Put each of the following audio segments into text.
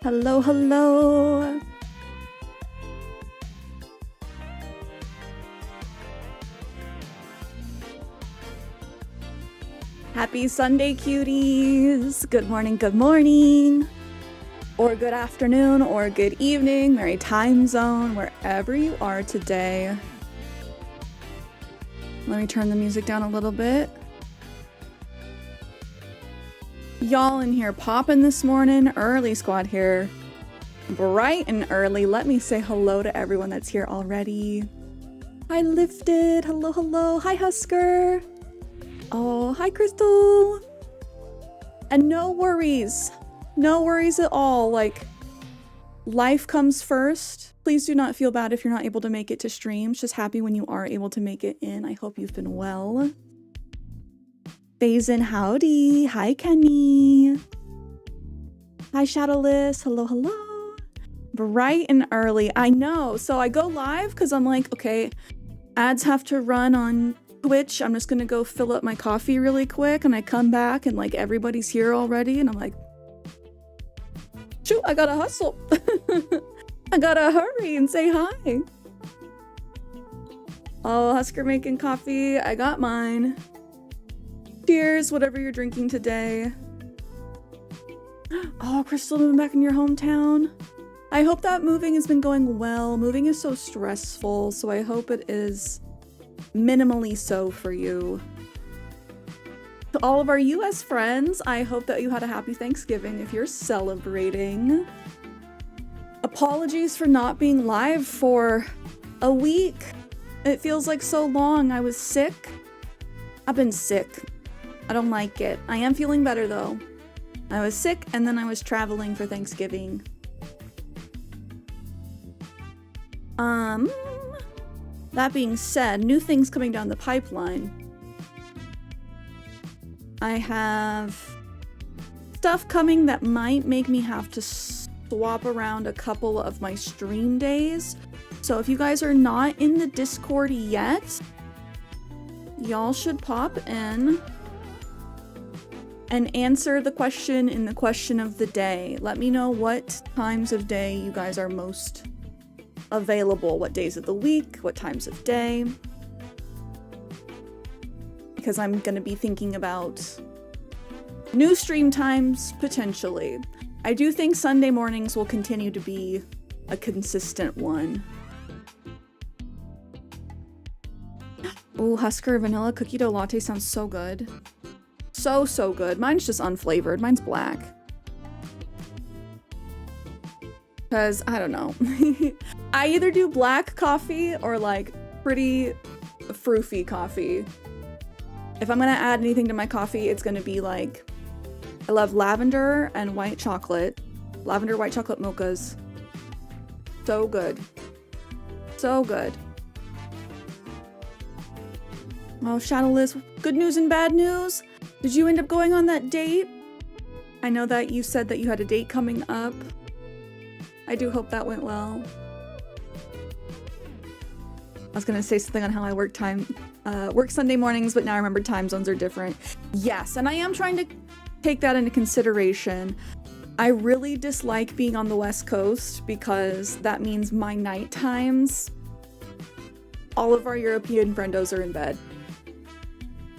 Hello, hello. Happy Sunday, cuties. Good morning, good morning. Or good afternoon, or good evening, Merry time zone, wherever you are today. Let me turn the music down a little bit. Y'all in here popping this morning, early squad here. Bright and early. Let me say hello to everyone that's here already. Hi Lifted, hello, hello. Hi Husker. Oh, hi Crystal. And no worries at all. Like, life comes first. Please do not feel bad if you're not able to make it to streams. Just happy when you are able to make it in. I hope you've been well. Faison, howdy. Hi, Kenny. Hi, Shadowless. Hello, hello. Bright and early. I know. So I go live because I'm like, okay, ads have to run on Twitch. I'm just going to go fill up my coffee really quick. And I come back and like everybody's here already. And I'm like, shoot, I gotta hustle. I gotta hurry and say hi. Oh, Husker making coffee. I got mine. Cheers, whatever you're drinking today. Oh, Crystal, moving back in your hometown. I hope that moving has been going well. Moving is so stressful, so I hope it is minimally so for you. To all of our US friends, I hope that you had a happy Thanksgiving if you're celebrating. Apologies for not being live for a week. It feels like so long. I was sick. I've been sick. I don't like it. I am feeling better though. I was sick and then I was traveling for Thanksgiving. That being said, new things coming down the pipeline. I have stuff coming that might make me have to swap around a couple of my stream days. So if you guys are not in the Discord yet, y'all should pop in and answer the question in the question of the day. Let me know what times of day you guys are most available, what days of the week, what times of day. Because I'm gonna be thinking about new stream times, potentially. I do think Sunday mornings will continue to be a consistent one. Ooh, Husker vanilla cookie dough latte sounds so good. So good. Mine's just unflavored. Mine's black. Because, I don't know. I either do black coffee or like pretty froofy coffee. If I'm gonna add anything to my coffee, it's gonna be like, I love lavender and white chocolate. Lavender white chocolate mochas. So good. So good. Oh, Shadowless, good news and bad news. Did you end up going on that date? I know that you said that you had a date coming up. I do hope that went well. I was gonna say something on how I work Sunday mornings, but now I remember time zones are different. Yes, and I am trying to take that into consideration. I really dislike being on the West Coast because that means my night times, all of our European friendos are in bed.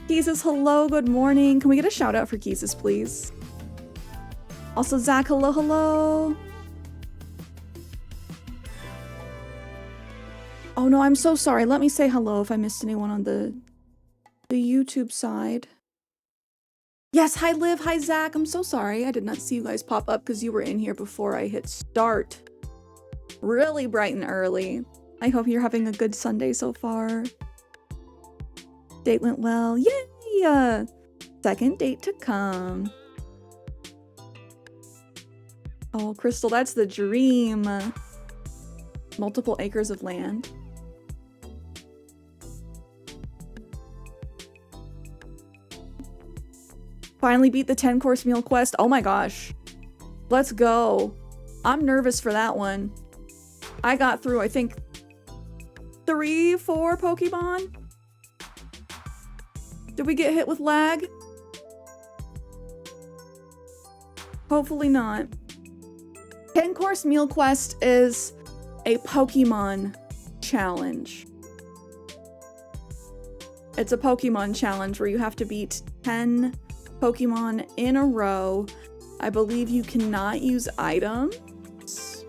Keezus, hello, good morning. Can we get a shout out for Keezus, please? Also, Zach, hello, hello. Oh no, I'm so sorry. Let me say hello if I missed anyone on the YouTube side. Yes, hi Liv, hi Zach. I'm so sorry. I did not see you guys pop up because you were in here before I hit start. Really bright and early. I hope you're having a good Sunday so far. Date went well. Yay! Second date to come. Oh, Crystal, that's the dream. Multiple acres of land. Finally beat the 10-course meal quest. Oh my gosh. Let's go. I'm nervous for that one. I got through, I think, 3, 4 Pokemon. Did we get hit with lag? Hopefully not. 10-course meal quest is a Pokemon challenge. It's a Pokemon challenge where you have to beat 10 Pokemon in a row. I believe you cannot use items.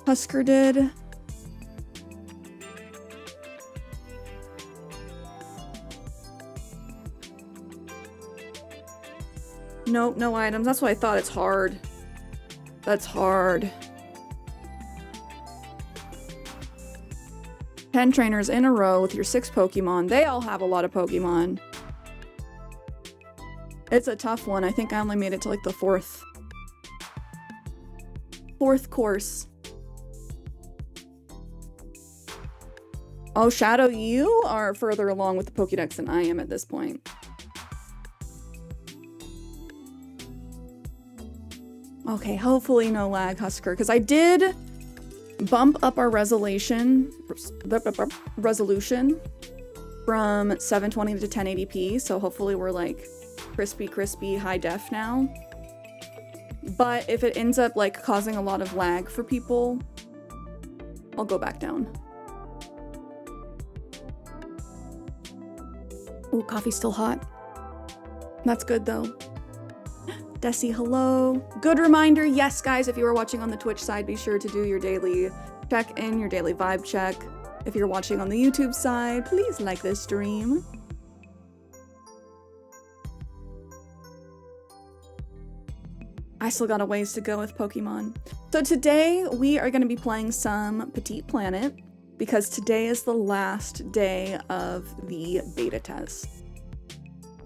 Husker did. Nope, no items. That's what I thought. It's hard. That's hard. 10 trainers in a row with your 6 Pokemon. They all have a lot of Pokemon. It's a tough one. I think I only made it to like the fourth course. Oh, Shadow, you are further along with the Pokédex than I am at this point. Okay, hopefully no lag, Husker, because I did bump up our resolution from 720 to 1080p, so hopefully we're like crispy high def now. But if it ends up like causing a lot of lag for people, I'll go back down. Ooh, coffee's still hot. That's good though. Desi, hello. Good reminder, yes guys, if you are watching on the Twitch side, be sure to do your daily check-in, your daily vibe check. If you're watching on the YouTube side, please like this stream. I still got a ways to go with Pokemon. So today we are going to be playing some Petite Planet because today is the last day of the beta test.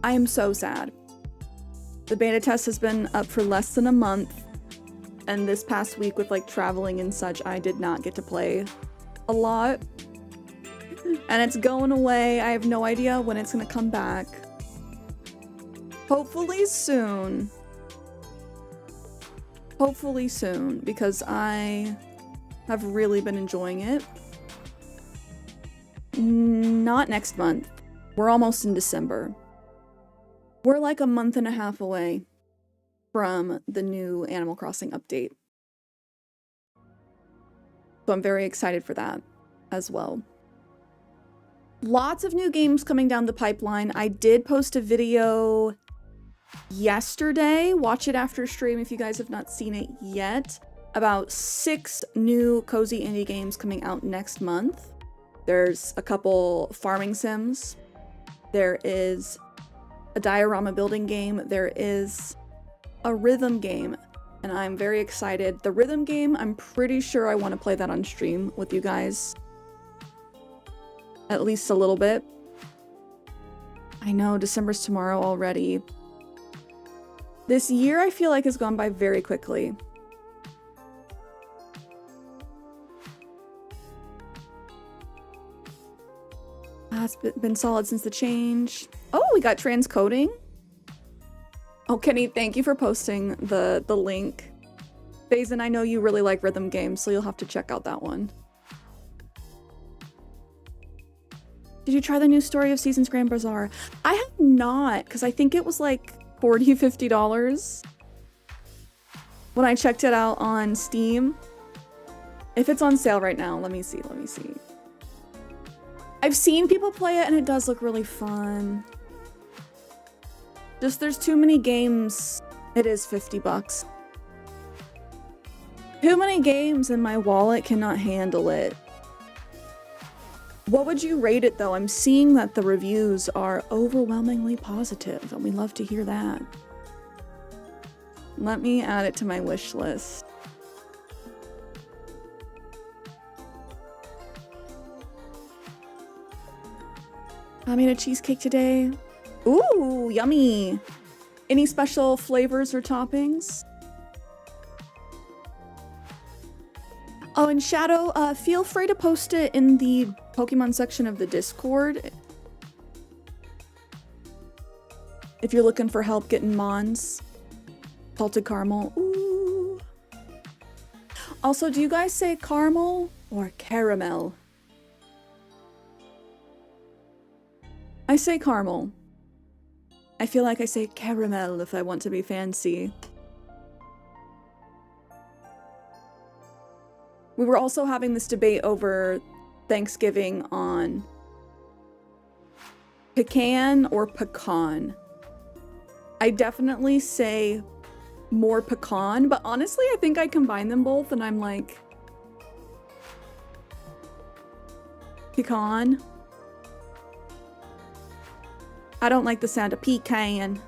I am so sad. The beta test has been up for less than a month, and this past week with like traveling and such, I did not get to play a lot. And it's going away. I have no idea when it's going to come back. Hopefully soon. Hopefully soon, because I have really been enjoying it. Not next month. We're almost in December. We're like a month and a half away from the new Animal Crossing update. So I'm very excited for that as well. Lots of new games coming down the pipeline. I did post a video yesterday. Watch it after stream if you guys have not seen it yet. About 6 new cozy indie games coming out next month. There's a couple farming sims. There is a diorama building game. There is a rhythm game, and I'm very excited. The rhythm game, I'm pretty sure I want to play that on stream with you guys. At least a little bit. I know, December's tomorrow already. This year, I feel like has gone by very quickly. It's been solid since the change. Oh, we got transcoding. Oh, Kenny, thank you for posting the link. Faison, I know you really like rhythm games, so you'll have to check out that one. Did you try the new Story of Seasons Grand Bazaar? I have not, because I think it was like $40, $50 when I checked it out on Steam. If it's on sale right now, let me see. I've seen people play it and it does look really fun. Just there's too many games. It is $50. Too many games and my wallet cannot handle it. What would you rate it though? I'm seeing that the reviews are overwhelmingly positive and we love to hear that. Let me add it to my wish list. I made a cheesecake today. Ooh, yummy. Any special flavors or toppings? Oh, and Shadow, feel free to post it in the Pokemon section of the Discord. If you're looking for help getting Mons. Salted caramel. Ooh. Also, do you guys say caramel or caramel? I say caramel. I feel like I say caramel if I want to be fancy. We were also having this debate over Thanksgiving on pecan or pecan. I definitely say more pecan, but honestly, I think I combine them both and I'm like, pecan. I don't like the sound of pecan,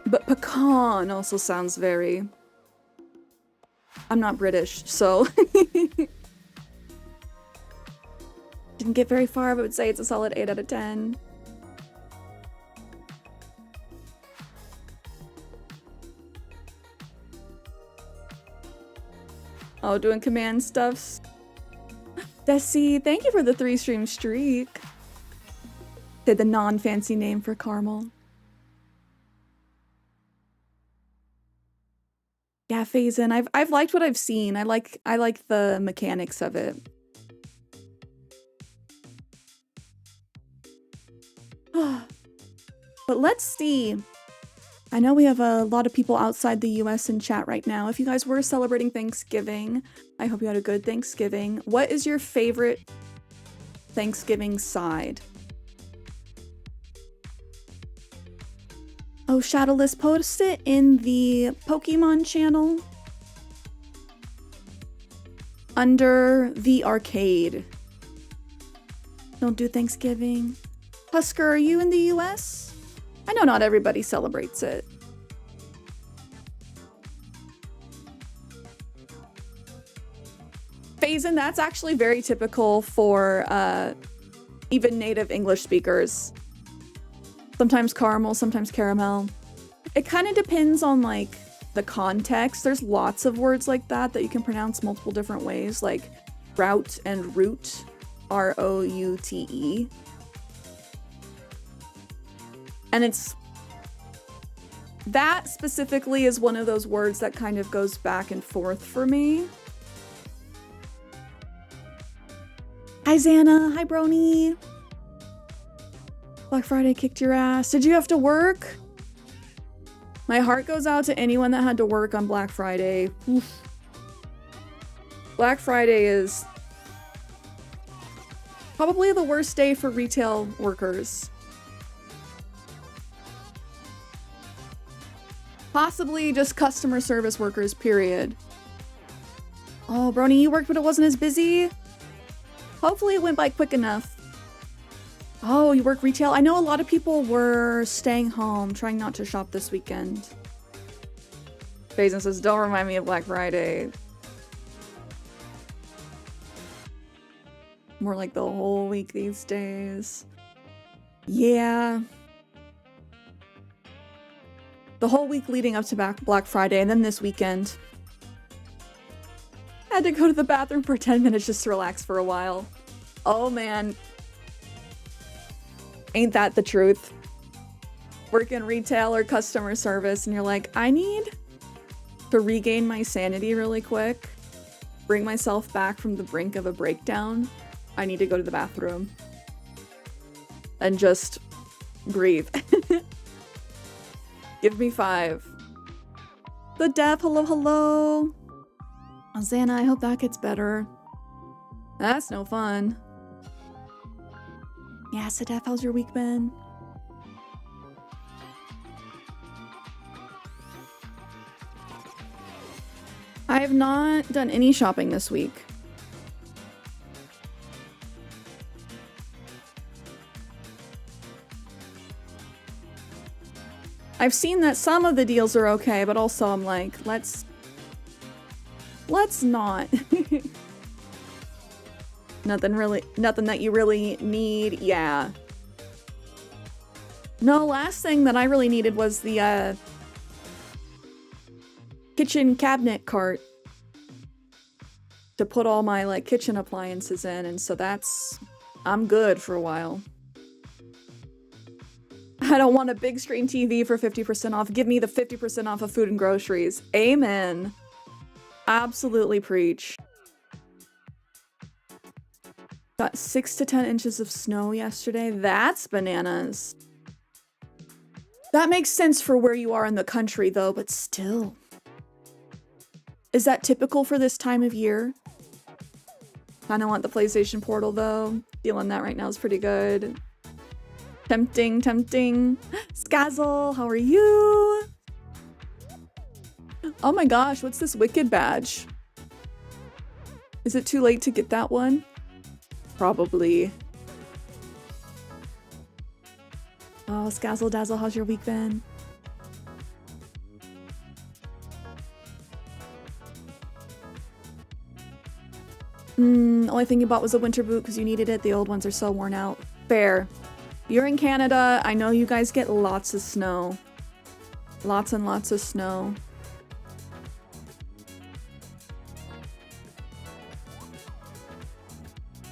but pecan also sounds very... I'm not British, so... Didn't get very far, but I would say it's a solid 8 out of 10. Oh, doing command stuffs. Desi, thank you for the 3-stream streak. Did the non-fancy name for caramel. Yeah, Phase-In. I've liked what I've seen. I like the mechanics of it. But let's see. I know we have a lot of people outside the US in chat right now. If you guys were celebrating Thanksgiving, I hope you had a good Thanksgiving. What is your favorite Thanksgiving side? Oh, Shadowless, post it in the Pokemon channel under the arcade. Don't do Thanksgiving. Husker, are you in the US? I know not everybody celebrates it. Phase-In, that's actually very typical for even native English speakers. Sometimes caramel, sometimes caramel. It kind of depends on like the context. There's lots of words like that that you can pronounce multiple different ways, like route and route, R-O-U-T-E. And that specifically is one of those words that kind of goes back and forth for me. Hi Xana, hi Brony. Black Friday kicked your ass. Did you have to work? My heart goes out to anyone that had to work on Black Friday. Oof. Black Friday is probably the worst day for retail workers. Possibly just customer service workers, period. Oh, Brony, you worked but it wasn't as busy? Hopefully it went by quick enough. Oh, you work retail? I know a lot of people were staying home, trying not to shop this weekend. Phase-In says, don't remind me of Black Friday. More like the whole week these days. Yeah. The whole week leading up to Black Friday, and then this weekend. I had to go to the bathroom for 10 minutes just to relax for a while. Oh man. Ain't that the truth? Work in retail or customer service and you're like, I need to regain my sanity really quick. Bring myself back from the brink of a breakdown. I need to go to the bathroom. And just breathe. Give me 5. The Dev, hello, hello. Oh, Xana, I hope that gets better. That's no fun. Yeah, Sadef, how's your week been? I have not done any shopping this week. I've seen that some of the deals are okay, but also I'm like, let's not. Nothing that you really need. Yeah. No, last thing that I really needed was the kitchen cabinet cart to put all my like kitchen appliances in, and so I'm good for a while. I don't want a big screen TV for 50% off. Give me the 50% off of food and groceries. Amen. Absolutely preach. Got 6 to 10 inches of snow yesterday. That's bananas. That makes sense for where you are in the country though, but still. Is that typical for this time of year? Kinda want the PlayStation Portal though. Feeling that right now is pretty good. Tempting, tempting. Skazzle, how are you? Oh my gosh, what's this Wicked badge? Is it too late to get that one? Probably. Oh, Skazzle Dazzle, how's your week been? Only thing you bought was a winter boot because you needed it. The old ones are so worn out. Fair. You're in Canada. I know you guys get lots of snow. Lots and lots of snow.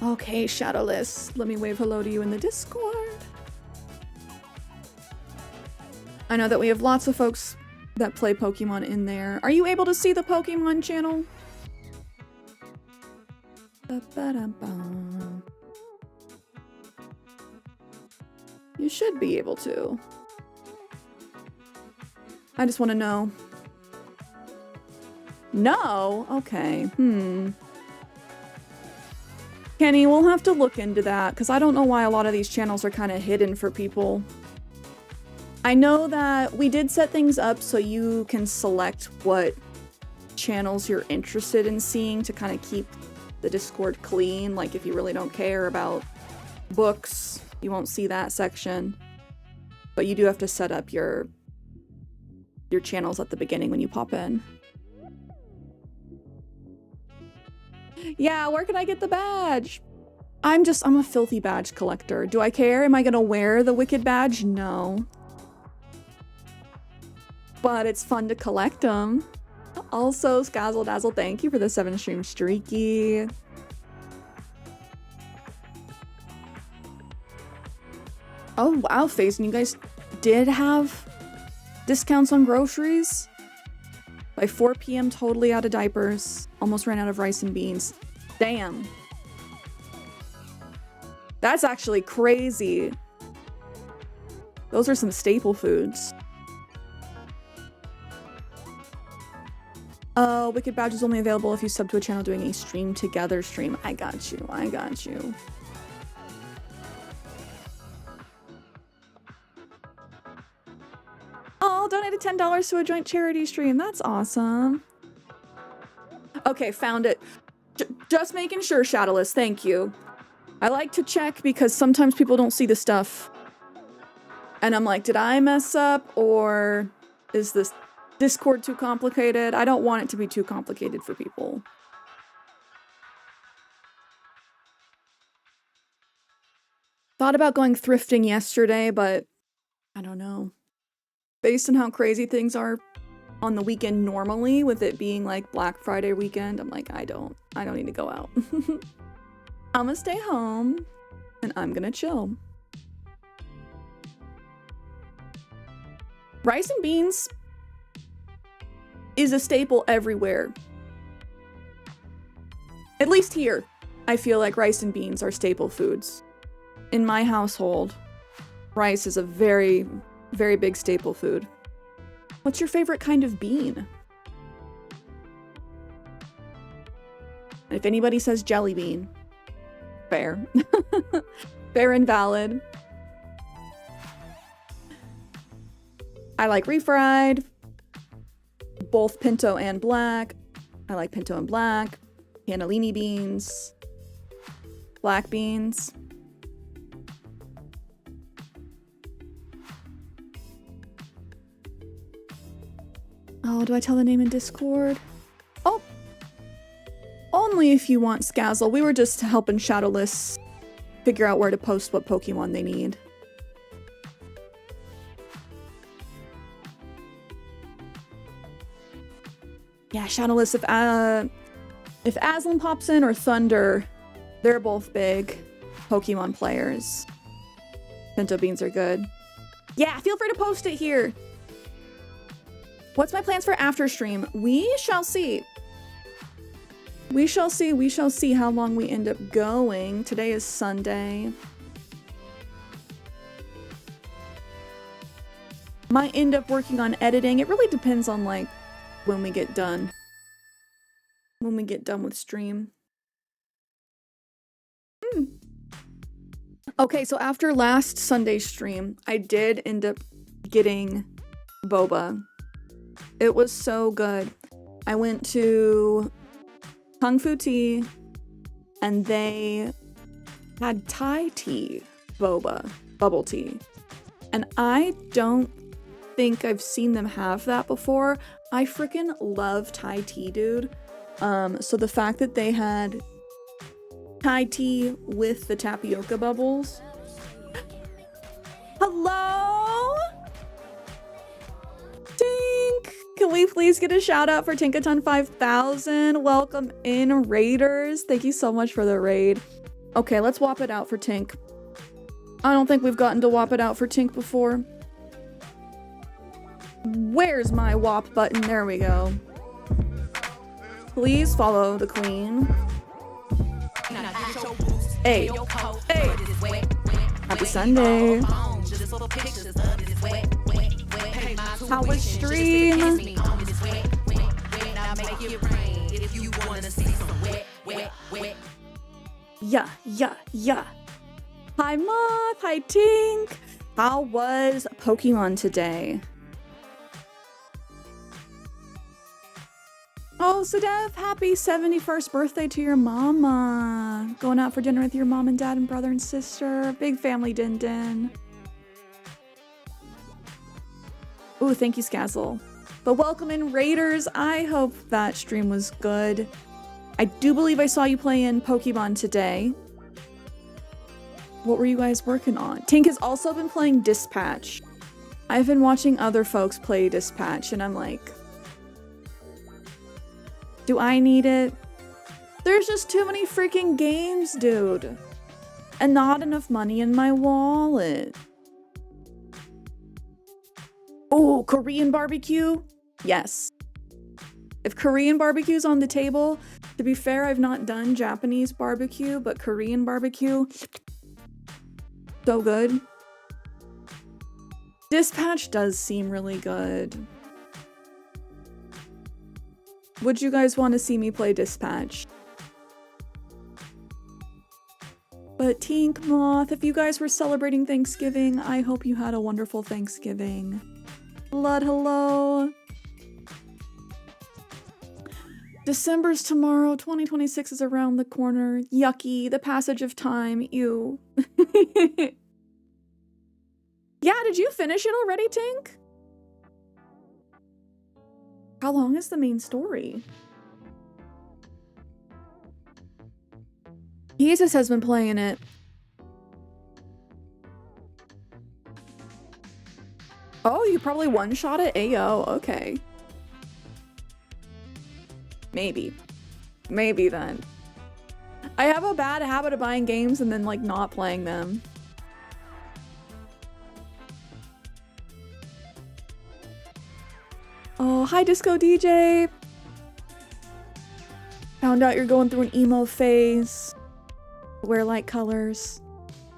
Okay, Shadowless. Let me wave hello to you in the Discord. I know that we have lots of folks that play Pokemon in there. Are you able to see the Pokemon channel? Ba-ba-da-bum. You should be able to. I just want to know. No? Okay. Kenny, we'll have to look into that, because I don't know why a lot of these channels are kind of hidden for people. I know that we did set things up so you can select what channels you're interested in seeing to kind of keep the Discord clean. Like if you really don't care about books, you won't see that section. But you do have to set up your channels at the beginning when you pop in. Yeah, where can I get the badge? I'm a filthy badge collector. Do I care? Am I gonna wear the Wicked badge? No. But it's fun to collect them. Also, Skazzle Dazzle, thank you for the 7-stream streaky. Oh wow, Phase, and you guys did have discounts on groceries? By 4 p.m, totally out of diapers. Almost ran out of rice and beans. Damn. That's actually crazy. Those are some staple foods. Wicked Badge is only available if you sub to a channel doing a stream together stream. I got you. I got you. Oh, donated $10 to a joint charity stream. That's awesome. Okay, found it. Just making sure, Shadowless. Thank you. I like to check because sometimes people don't see the stuff. And I'm like, did I mess up or is this Discord too complicated? I don't want it to be too complicated for people. Thought about going thrifting yesterday, but I don't know. Based on how crazy things are on the weekend normally, with it being like Black Friday weekend, I'm like, I don't need to go out. I'm gonna stay home and I'm gonna chill. Rice and beans is a staple everywhere. At least here, I feel like rice and beans are staple foods. In my household, rice is a very, very big staple food. What's your favorite kind of bean? If anybody says jelly bean, fair. Fair and valid. I like refried, both pinto and black. I like pinto and black. Cannellini beans, black beans. Oh, do I tell the name in Discord? Oh, only if you want, Skazzle. We were just helping Shadowless figure out where to post what Pokemon they need. Yeah, Shadowless, if Aslan pops in or Thunder, they're both big Pokemon players. Pinto beans are good. Yeah, feel free to post it here. What's my plans for after stream? We shall see. We shall see. We shall see how long we end up going. Today is Sunday. Might end up working on editing. It really depends on like when we get done. when we get done with stream. Okay, so after last Sunday's stream, I did end up getting boba. It was so good. I went to Kung Fu Tea, and they had Thai tea boba, bubble tea. And I don't think I've seen them have that before. I freaking love Thai tea, dude. So the fact that they had Thai tea with the tapioca bubbles. Hello? Tink! Can we please get a shout out for Tinkaton 5000? Welcome in, Raiders. Thank you so much for the raid. Okay, let's whop it out for Tink. I don't think we've gotten to whop it out for Tink before. Where's my whop button? There we go. Please follow the queen. Hey, hey. Happy Sunday. How was stream? Yeah. Hi Moth, hi Tink. How was Pokemon today? Oh, Sadev, happy 71st birthday to your mama. Going out for dinner with your mom and dad and brother and sister. Big family din. Ooh, thank you, Skazzle. But welcome in, Raiders. I hope that stream was good. I do believe I saw you play in Pokemon today. What were you guys working on? Tink has also been playing Dispatch. I've been watching other folks play Dispatch, and I'm like, do I need it? There's just too many freaking games, dude. And not enough money in my wallet. Oh, Korean barbecue? Yes. If Korean barbecue's on the table, to be fair, I've not done Japanese barbecue, but Korean barbecue, so good. Dispatch does seem really good. Would you guys want to see me play Dispatch? But Tink, Moth, if you guys were celebrating Thanksgiving, I hope you had a wonderful Thanksgiving. Blood, hello. December's tomorrow, 2026 is around the corner. Yucky, the passage of time, ew. Yeah, did you finish it already, Tink? How long is the main story? Jesus has been playing it. Oh, you probably one-shot it? Ayo, okay. Maybe. Maybe then. I have a bad habit of buying games and then, like, not playing them. Oh, hi Disco DJ! Found out you're going through an emo phase. Wear light colors.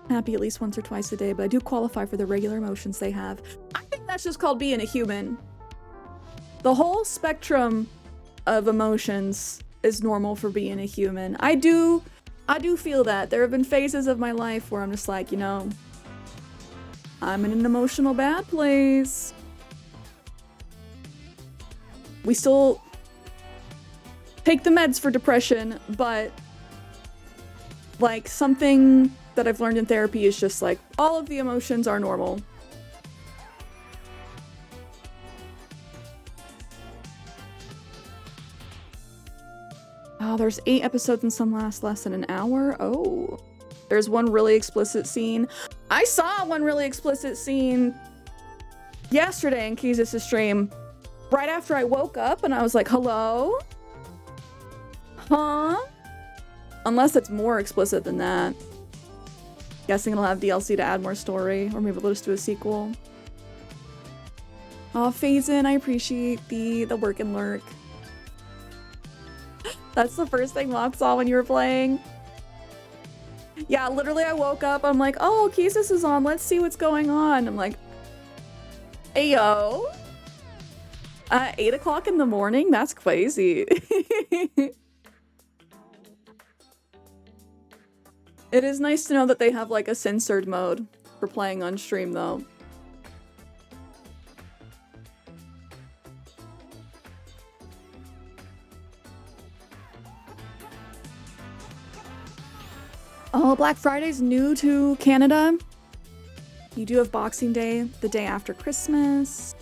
Happy at least once or twice a day, but I do qualify for the regular emotions they have. I think that's just called being a human. The whole spectrum of emotions is normal for being a human. I do feel that. There have been phases of my life where I'm just like, you know, I'm in an emotional bad place. We still take the meds for depression, but like something that I've learned in therapy is just like all of the emotions are normal. Oh, there's 8 episodes and some last less than an hour. Oh, there's one really explicit scene. I saw one really explicit scene yesterday in Keys' stream. Right after I woke up and I was like, hello? Huh? Unless it's more explicit than that. Guessing it'll have DLC to add more story, or maybe they'll just do a sequel. Oh, Phazin, I appreciate the work and lurk. That's the first thing Moth saw when you were playing. Yeah, literally I woke up, I'm like, oh, Kesis is on, let's see what's going on. I'm like, ayo. 8 o'clock in the morning? That's crazy. It is nice to know that they have like a censored mode for playing on stream though. Oh, Black Friday's new to Canada. You do have Boxing Day the day after Christmas.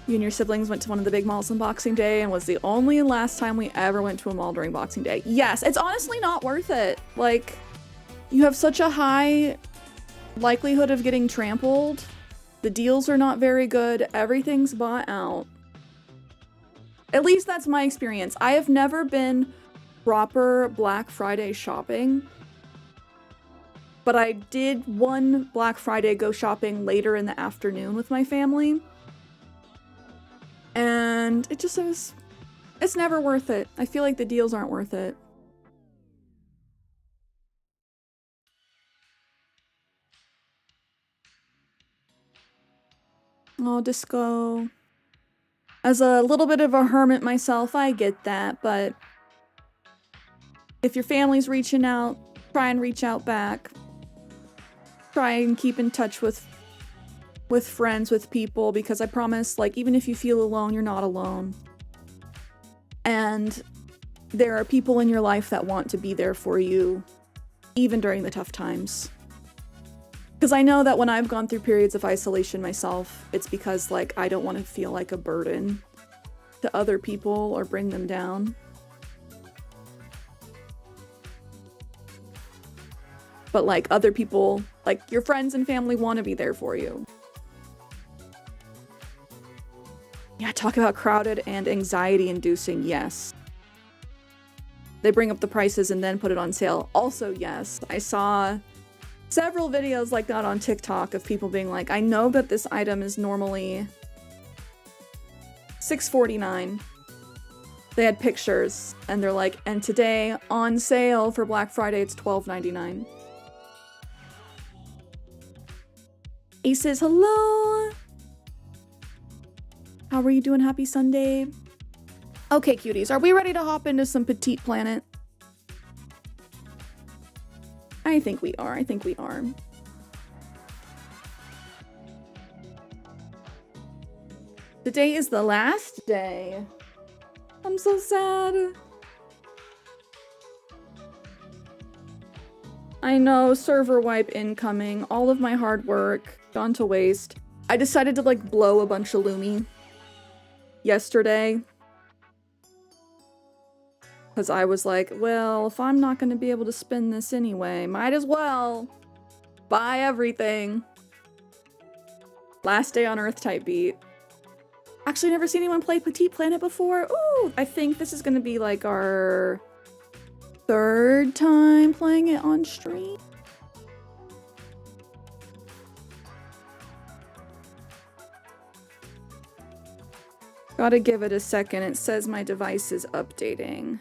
You and your siblings went to one of the big malls on Boxing Day and was the only and last time we ever went to a mall during Boxing Day. Yes, it's honestly not worth it. Like, you have such a high likelihood of getting trampled. The deals are not very good. Everything's bought out. At least that's my experience. I have never been proper Black Friday shopping, but I did one Black Friday go shopping later in the afternoon with my family. And it just was, it's never worth it. I feel like the deals aren't worth it. Oh, disco. As a little bit of a hermit myself, I get that, but if your family's reaching out, try and reach out back. Try and keep in touch with friends, with people, because I promise, like, even if you feel alone, you're not alone. And there are people in your life that want to be there for you, even during the tough times. Because I know that when I've gone through periods of isolation myself, it's because, like, I don't want to feel like a burden to other people or bring them down. But, like, other people, like, your friends and family want to be there for you. Yeah, talk about crowded and anxiety-inducing, yes. They bring up the prices and then put it on sale. Also, yes. I saw several videos like that on TikTok of people being like, I know that this item is normally $6.49. They had pictures, and they're like, and today, on sale for Black Friday, it's $12.99. Aces, hello! How are you doing? Happy Sunday. Okay, cuties, are we ready to hop into some Petite Planet? I think we are. Today is the last day. I'm so sad. I know, server wipe incoming. All of my hard work gone to waste. I decided to, like, blow a bunch of Lumi yesterday. Because I was like, well, if I'm not going to be able to spin this anyway, might as well buy everything. Last day on Earth type beat. Actually, never seen anyone play Petite Planet before. Ooh, I think this is going to be like our third time playing it on stream. Gotta give it a second. It says my device is updating.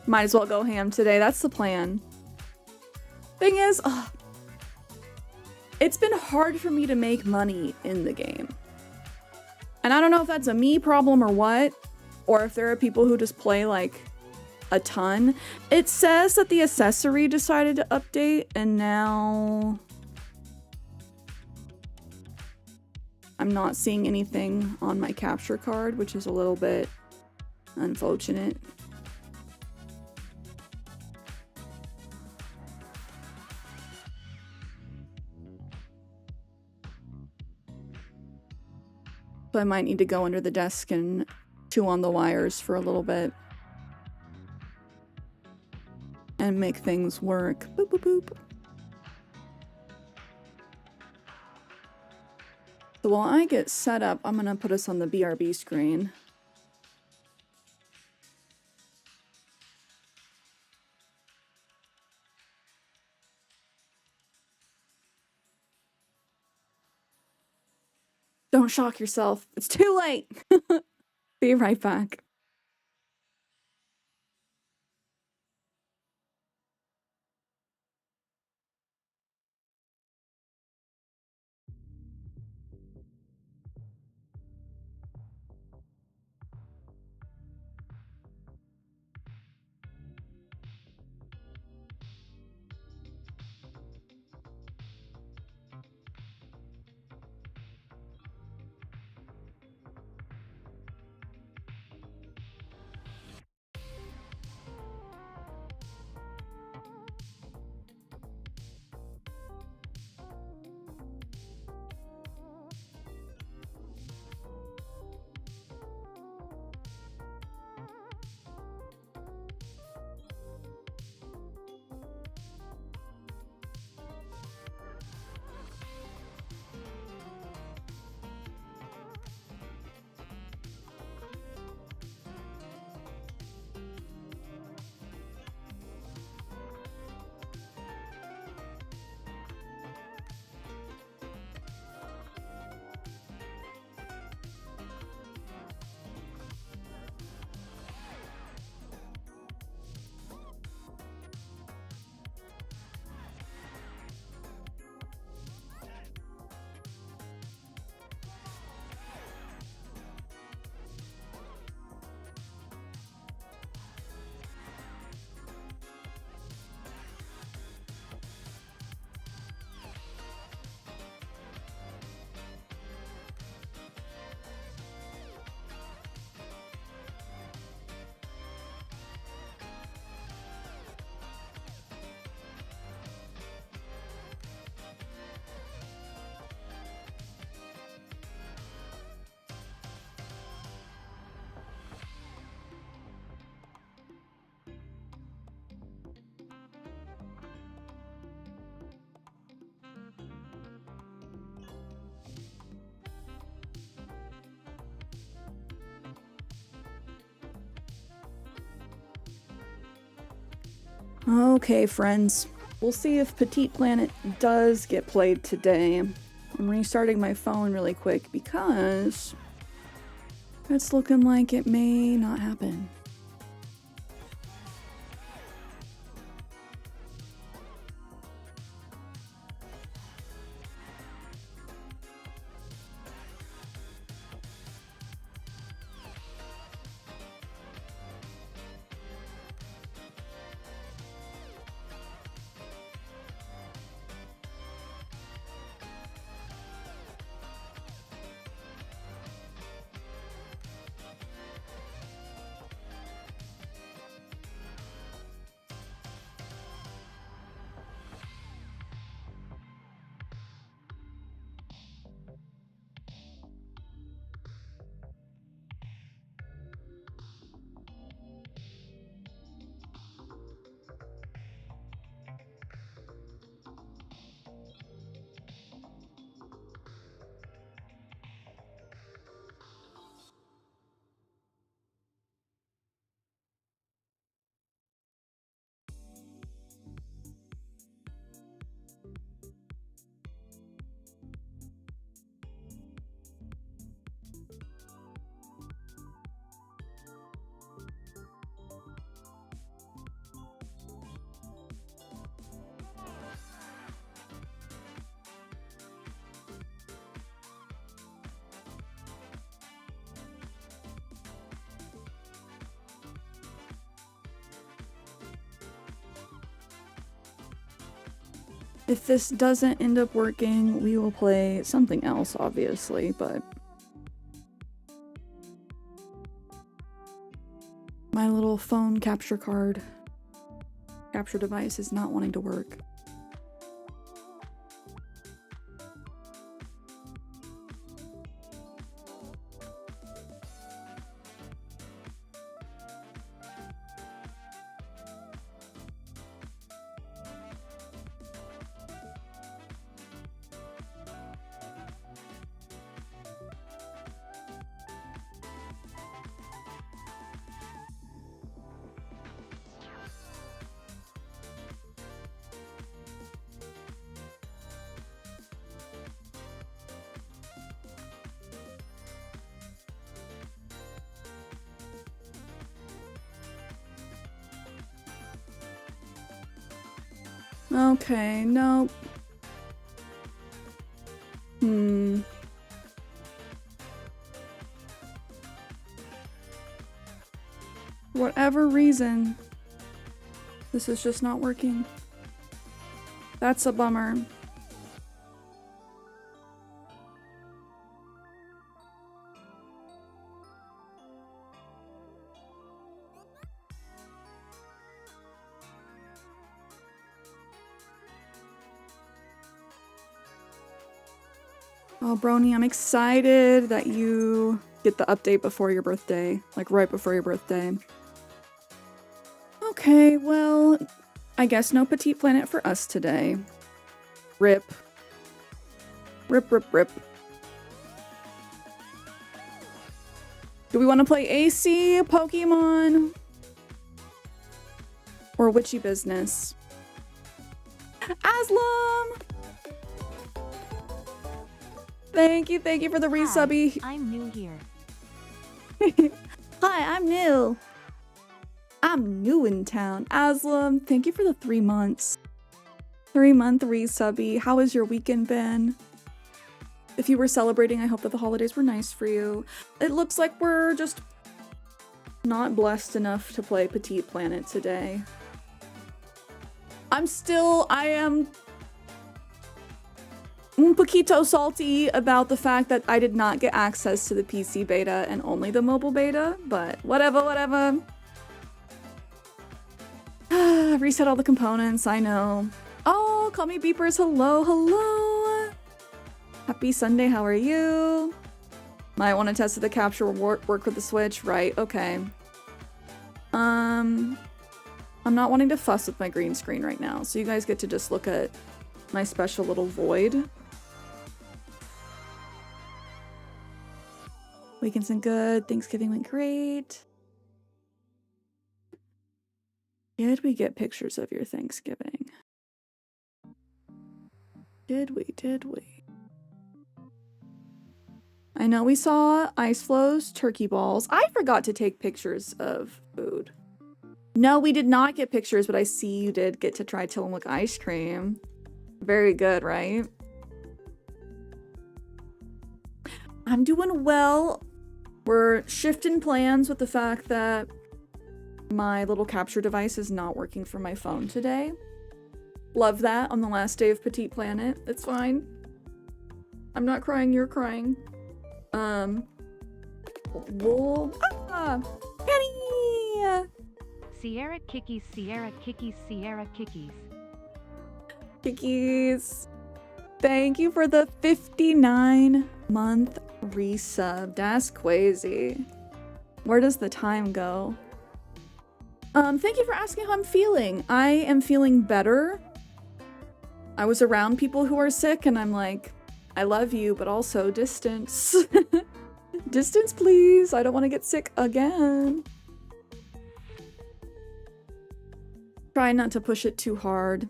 Might as well go ham today. That's the plan. Thing is, it's been hard for me to make money in the game. And I don't know if that's a me problem or what, or if there are people who just play like a ton. It says that the accessory decided to update, and now I'm not seeing anything on my capture card, which is a little bit unfortunate. So I might need to go under the desk and chew on the wires for a little bit. And make things work. Boop, boop, boop. So while I get set up, I'm gonna put us on the BRB screen. Don't shock yourself. It's too late. Be right back. Okay, friends. We'll see if Petite Planet does get played today. I'm restarting my phone really quick because it's looking like it may not happen. If this doesn't end up working, we will play something else, obviously, but my little phone capture device is not wanting to work. Okay, nope. Whatever reason, this is just not working. That's a bummer. Oh, Brony, I'm excited that you get the update before your birthday. Like, right before your birthday. Okay, well, I guess no Petite Planet for us today. Rip. Rip, rip, rip. Do we want to play AC, Pokemon? Or Witchy Business? Aslam! Thank you for the resubby. I'm new here. Hi, I'm new. I'm new in town. Aslam, thank you for the 3 months. 3-month resubby. How has your weekend been? If you were celebrating, I hope that the holidays were nice for you. It looks like we're just not blessed enough to play Petite Planet today. I am un poquito salty about the fact that I did not get access to the PC beta and only the mobile beta, but whatever. Reset all the components, I know. Oh, call me beepers, hello. Happy Sunday, how are you? Might want to test if the capture will work with the Switch, right, okay. I'm not wanting to fuss with my green screen right now, so you guys get to just look at my special little void. Weekend's been good. Thanksgiving went great. Did we get pictures of your Thanksgiving? Did we? I know we saw ice flows, turkey balls. I forgot to take pictures of food. No, we did not get pictures, but I see you did get to try Tillamook ice cream. Very good, right? I'm doing well. We're shifting plans with the fact that my little capture device is not working for my phone today. Love that on the last day of Petite Planet. It's fine. I'm not crying, you're crying. Penny! Sierra Kikis, Sierra Kikis, Sierra Kikis. Kikis. Thank you for the 59-month resub. That's crazy. Where does the time go? Thank you for asking how I'm feeling. I am feeling better. I was around people who are sick and I'm like, I love you, but also distance. Distance, please. I don't want to get sick again. Try not to push it too hard.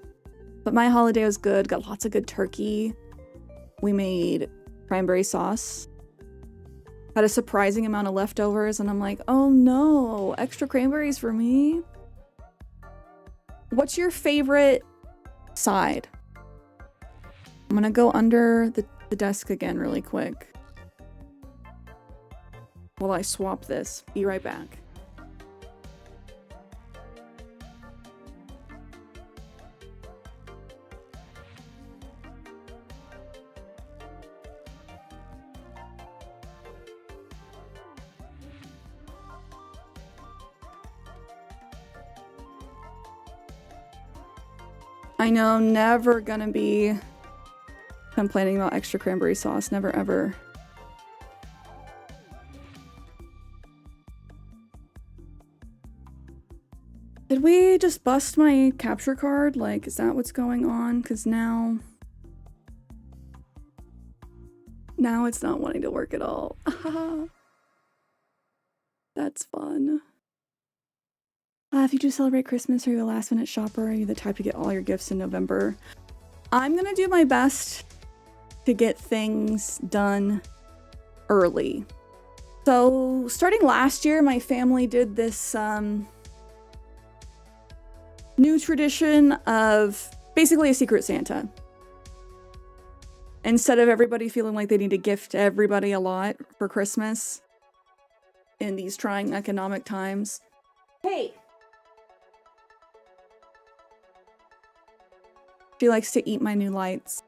But my holiday was good. Got lots of good turkey. We made cranberry sauce. Had a surprising amount of leftovers, and I'm like, oh no, extra cranberries for me? What's your favorite side? I'm gonna go under the desk again really quick while I swap this. Be right back. I know, never gonna be complaining about extra cranberry sauce. Never ever. Did we just bust my capture card? Like, is that what's going on? Because now it's not wanting to work at all. That's fun. If you do celebrate Christmas, are you a last minute shopper? Are you the type to get all your gifts in November? I'm gonna do my best to get things done early. So starting last year, my family did this new tradition of basically a Secret Santa. Instead of everybody feeling like they need to gift everybody a lot for Christmas in these trying economic times. Hey! She likes to eat my new lights.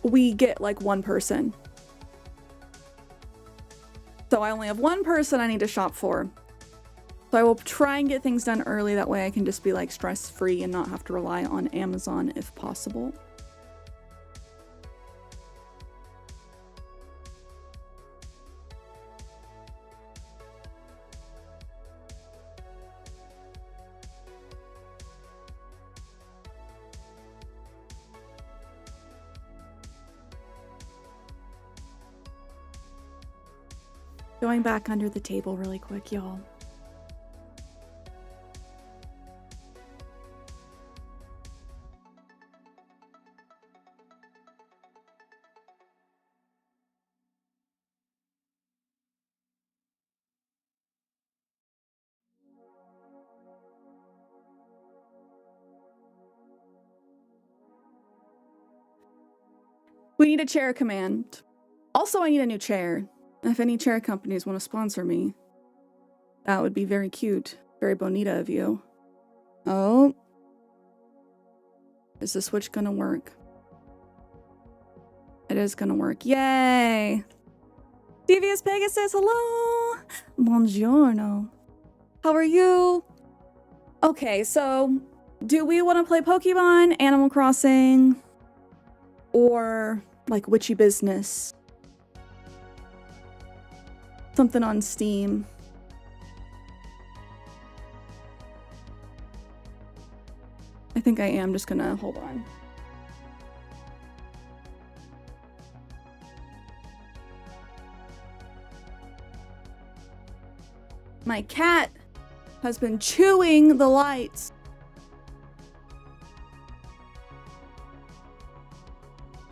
We get like one person. So I only have one person I need to shop for. So I will try and get things done early. That way I can just be like stress-free and not have to rely on Amazon if possible. Going back under the table really quick, y'all. We need a chair command. Also, I need a new chair. If any chair companies want to sponsor me, that would be very cute. Very bonita of you. Oh. Is the switch gonna work? It is gonna work. Yay! Devious Pegasus, hello! Buongiorno. How are you? Okay, so do we want to play Pokemon, Animal Crossing, or like Witchy Business? Something on Steam. I think I am just gonna hold on. My cat has been chewing the lights.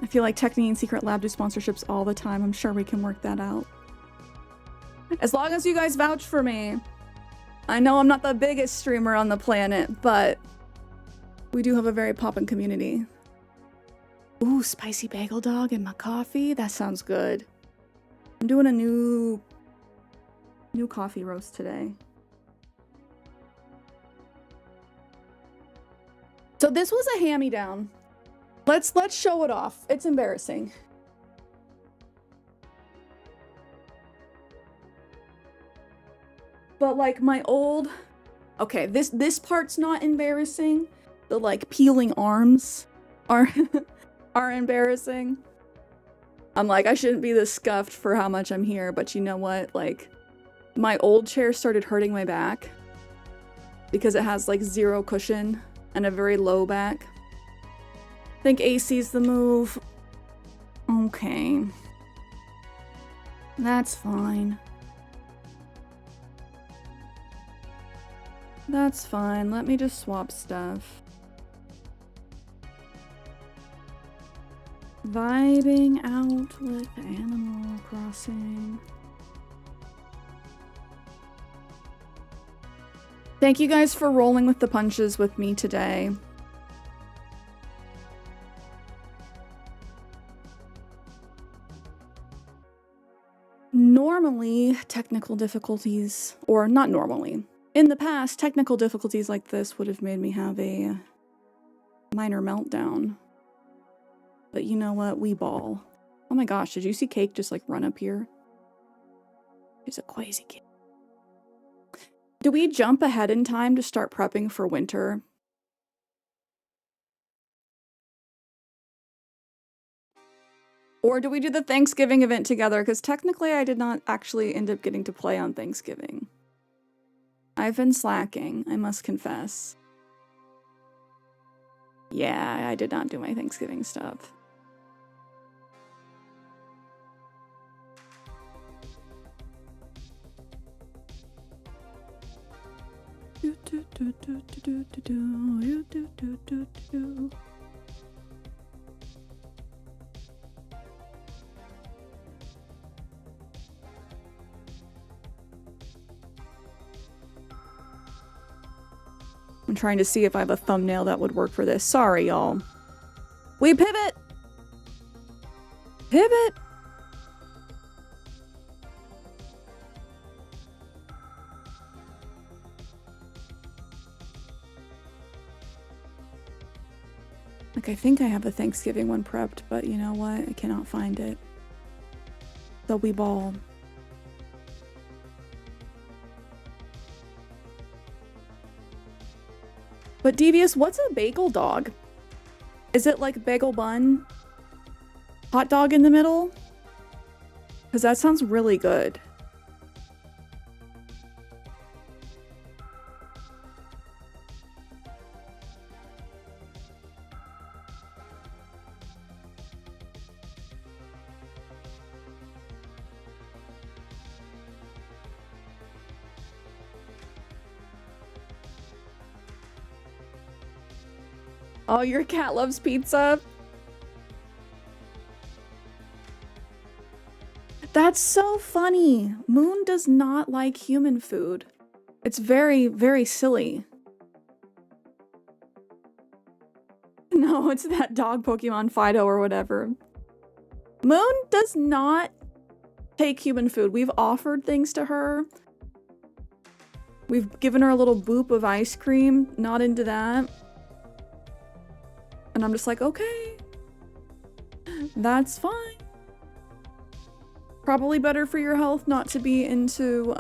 I feel like Techni and Secret Lab do sponsorships all the time. I'm sure we can work that out. As long as you guys vouch for me. I know I'm not the biggest streamer on the planet, but we do have a very poppin' community. Ooh, spicy bagel dog and my coffee. That sounds good. I'm doing a new coffee roast today. So this was a hand-me-down. Let's show it off. It's embarrassing. But like my old, okay, this part's not embarrassing. The like peeling arms are are embarrassing. I'm like, I shouldn't be this scuffed for how much I'm here, but you know what? Like, my old chair started hurting my back because it has like zero cushion and a very low back. I think AC's the move. Okay. That's fine. That's fine. Let me just swap stuff. Vibing out with Animal Crossing. Thank you guys for rolling with the punches with me today. Normally, technical difficulties, or not normally, in the past, technical difficulties like this would have made me have a minor meltdown. But you know what? We ball. Oh my gosh, did you see Cake just like run up here? He's a crazy kid. Do we jump ahead in time to start prepping for winter? Or do we do the Thanksgiving event together? Because technically I did not actually end up getting to play on Thanksgiving. I've been slacking, I must confess. Yeah, I did not do my Thanksgiving stuff. I'm trying to see if I have a thumbnail that would work for this. Sorry, y'all. We pivot! Pivot! Like, I think I have a Thanksgiving one prepped, but you know what? I cannot find it. So we ball. But Devious, what's a bagel dog? Is it like bagel bun? Hot dog in the middle? Because that sounds really good. Oh, your cat loves pizza? That's so funny. Moon does not like human food. It's very, very silly. No, it's that dog Pokemon Fido or whatever. Moon does not take human food. We've offered things to her. We've given her a little boop of ice cream. Not into that. And I'm just like, okay, that's fine. Probably better for your health not to be into,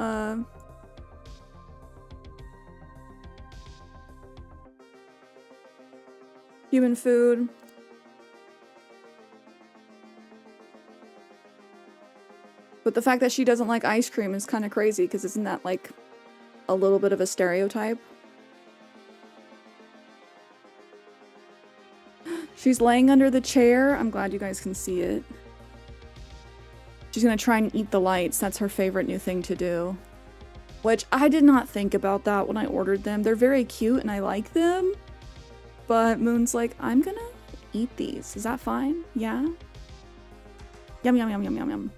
human food. But the fact that she doesn't like ice cream is kind of crazy, because isn't that like a little bit of a stereotype? She's laying under the chair. I'm glad you guys can see it. She's gonna try and eat the lights. That's her favorite new thing to do. which I did not think about that when I ordered them. They're very cute and I like them, but Moon's like, I'm gonna eat these. Is that fine? Yeah? Yum, yum, yum, yum, yum, yum.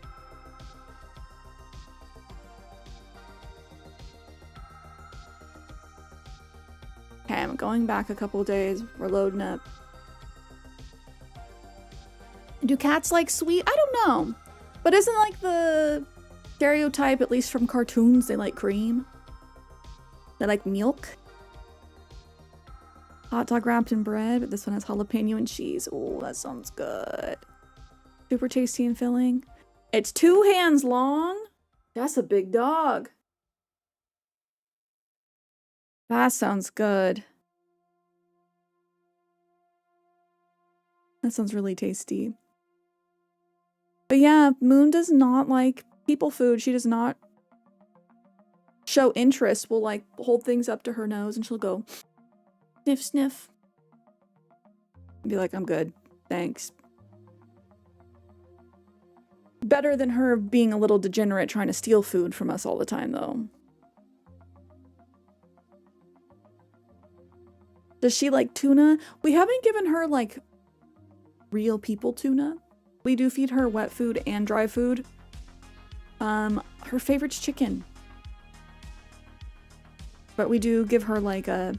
Okay, I'm going back a couple days. We're loading up. Do cats like sweet? I don't know. But isn't like the stereotype, at least from cartoons, they like cream? They like milk? Hot dog wrapped in bread, but this one has jalapeno and cheese. Oh, that sounds good. Super tasty and filling. It's 2 hands long. That's a big dog. That sounds good. That sounds really tasty. But yeah, Moon does not like people food. She does not show interest. We'll like hold things up to her nose and she'll go sniff, sniff. And be like, I'm good. Thanks. Better than her being a little degenerate trying to steal food from us all the time, though. Does she like tuna? We haven't given her like real people tuna. We do feed her wet food and dry food. Her favorite's chicken. But we do give her like a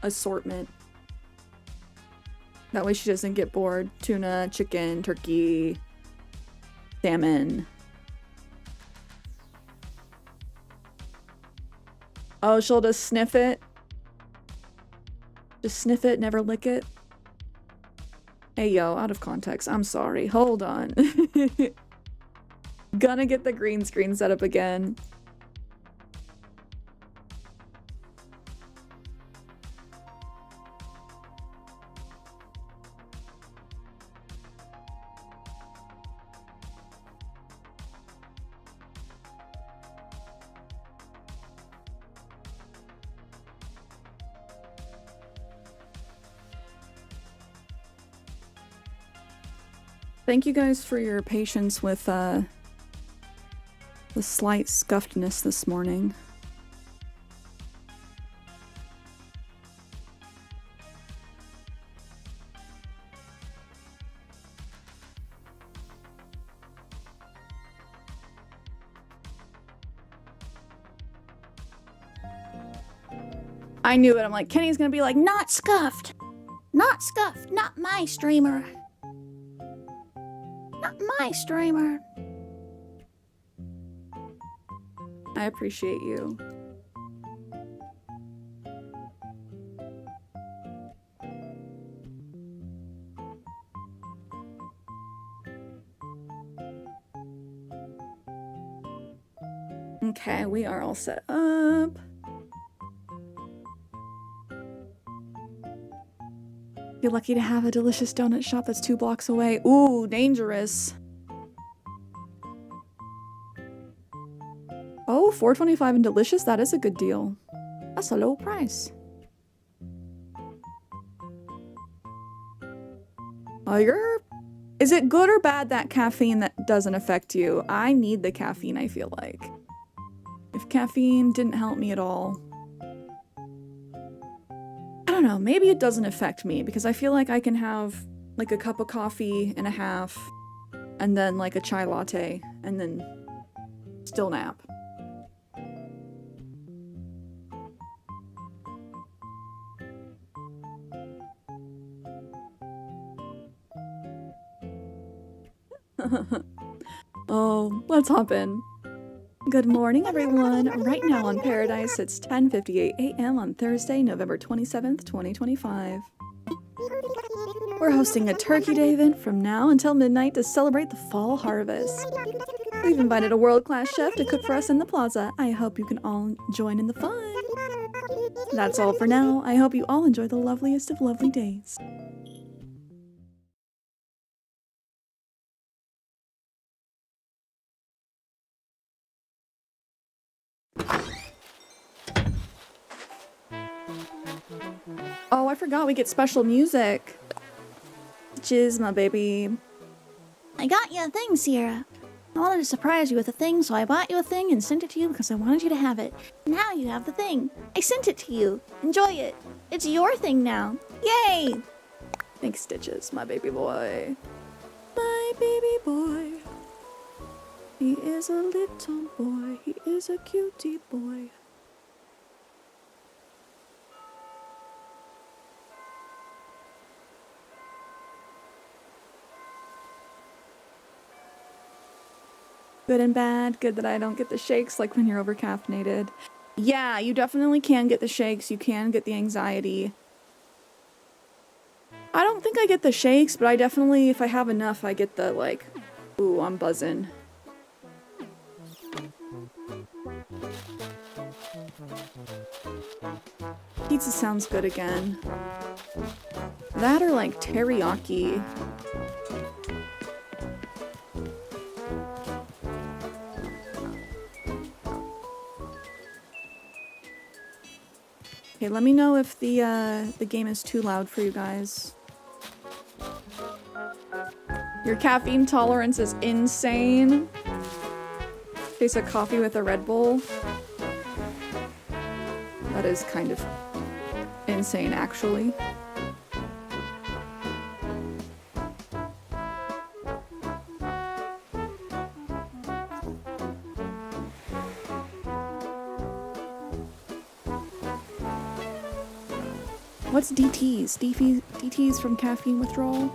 assortment. That way she doesn't get bored. Tuna, chicken, turkey, salmon. Oh, she'll just sniff it. Just sniff it, never lick it. Hey, yo, out of context. I'm sorry. Hold on. Gonna get the green screen set up again. Thank you guys for your patience with the slight scuffedness this morning. I knew it. I'm like, Kenny's gonna be like, not scuffed. Not scuffed. Not my streamer. Not my streamer. I appreciate you. Okay, we are all set up. You're lucky to have a delicious donut shop that's 2 blocks away. Ooh, dangerous. Oh, $4.25 and delicious? That is a good deal. That's a low price. Oh, is it good or bad that caffeine that doesn't affect you? I need the caffeine, I feel like. If caffeine didn't help me at all. I don't know, maybe it doesn't affect me because I feel like I can have like a cup of coffee and a half and then like a chai latte and then still nap. Oh, let's hop in. Good morning, everyone. Right now on Paradise, it's 10:58 a.m. on Thursday, November 27th, 2025. We're hosting a Turkey Day event from now until midnight to celebrate the fall harvest. We've invited a world-class chef to cook for us in the plaza. I hope you can all join in the fun. That's all for now. I hope you all enjoy the loveliest of lovely days. Oh, I forgot we get special music. Jizz, my baby. I got you a thing, Sierra. I wanted to surprise you with a thing, so I bought you a thing and sent it to you because I wanted you to have it. Now you have the thing. I sent it to you. Enjoy it. It's your thing now. Yay! Thanks, Stitches, my baby boy. My baby boy. He is a little boy. He is a cutie boy. Good and bad. Good that I don't get the shakes like when you're overcaffeinated. Yeah, you definitely can get the shakes. You can get the anxiety. I don't think I get the shakes, but I definitely, if I have enough, I get the, like, ooh, I'm buzzing. Pizza sounds good again. That or, like, teriyaki. Okay, let me know if the game is too loud for you guys. Your caffeine tolerance is insane. Tastes like coffee with a Red Bull. That is kind of insane, actually. What's DTs? DTs from caffeine withdrawal?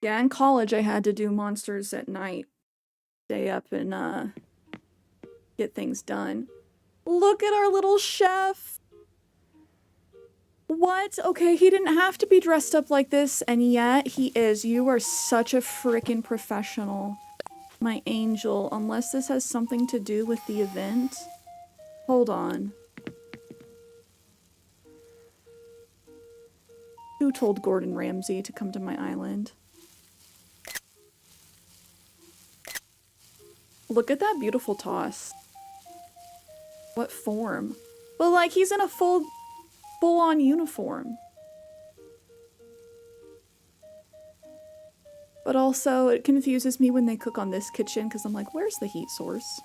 Yeah, in college I had to do monsters at night. Stay up and get things done. Look at our little chef! What? Okay, he didn't have to be dressed up like this, and yet he is. You are such a freaking professional. My angel, unless this has something to do with the event. Hold on. Who told Gordon Ramsay to come to my island? Look at that beautiful toss. What form? But like, he's in a full-on uniform. But also, it confuses me when they cook on this kitchen, because I'm like, where's the heat source?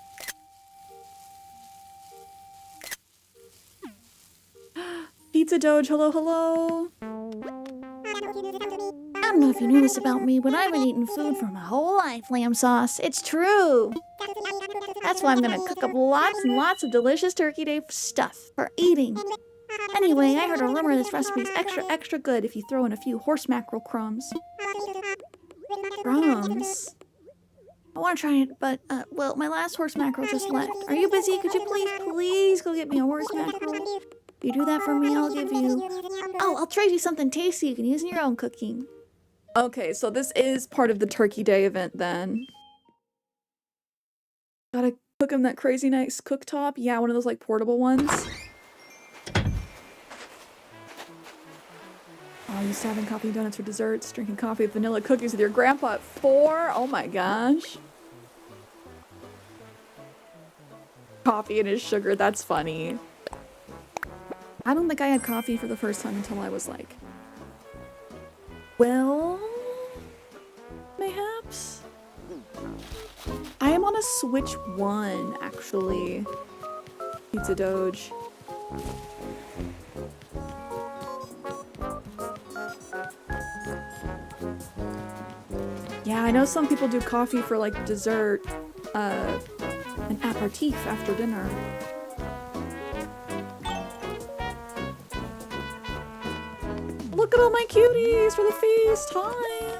Pizza Doge, hello, hello! I don't know if you knew this about me, but I've been eating food for my whole life, lamb sauce. It's true. That's why I'm gonna cook up lots and lots of delicious Turkey Day stuff for eating. Anyway, I heard a rumor this recipe is extra good if you throw in a few horse mackerel crumbs. Crumbs? I want to try it, but, well, my last horse mackerel just left. Are you busy? Could you please go get me a horse mackerel? If you do that for me, I'll give you... Oh, I'll trade you something tasty you can use in your own cooking. Okay, so this is part of the Turkey Day event then. Gotta cook him that crazy nice cooktop. Yeah, one of those like portable ones. Oh, used to having coffee and donuts for desserts, drinking coffee with vanilla cookies with your grandpa at 4. Oh my gosh. Coffee and his sugar, that's funny. I don't think I had coffee for the first time until I was like, well, mayhaps. I am on a Switch 1, actually. Pizza Doge. Yeah, I know some people do coffee for like dessert, an aperitif after dinner. Look at all my cuties for the feast! Hi!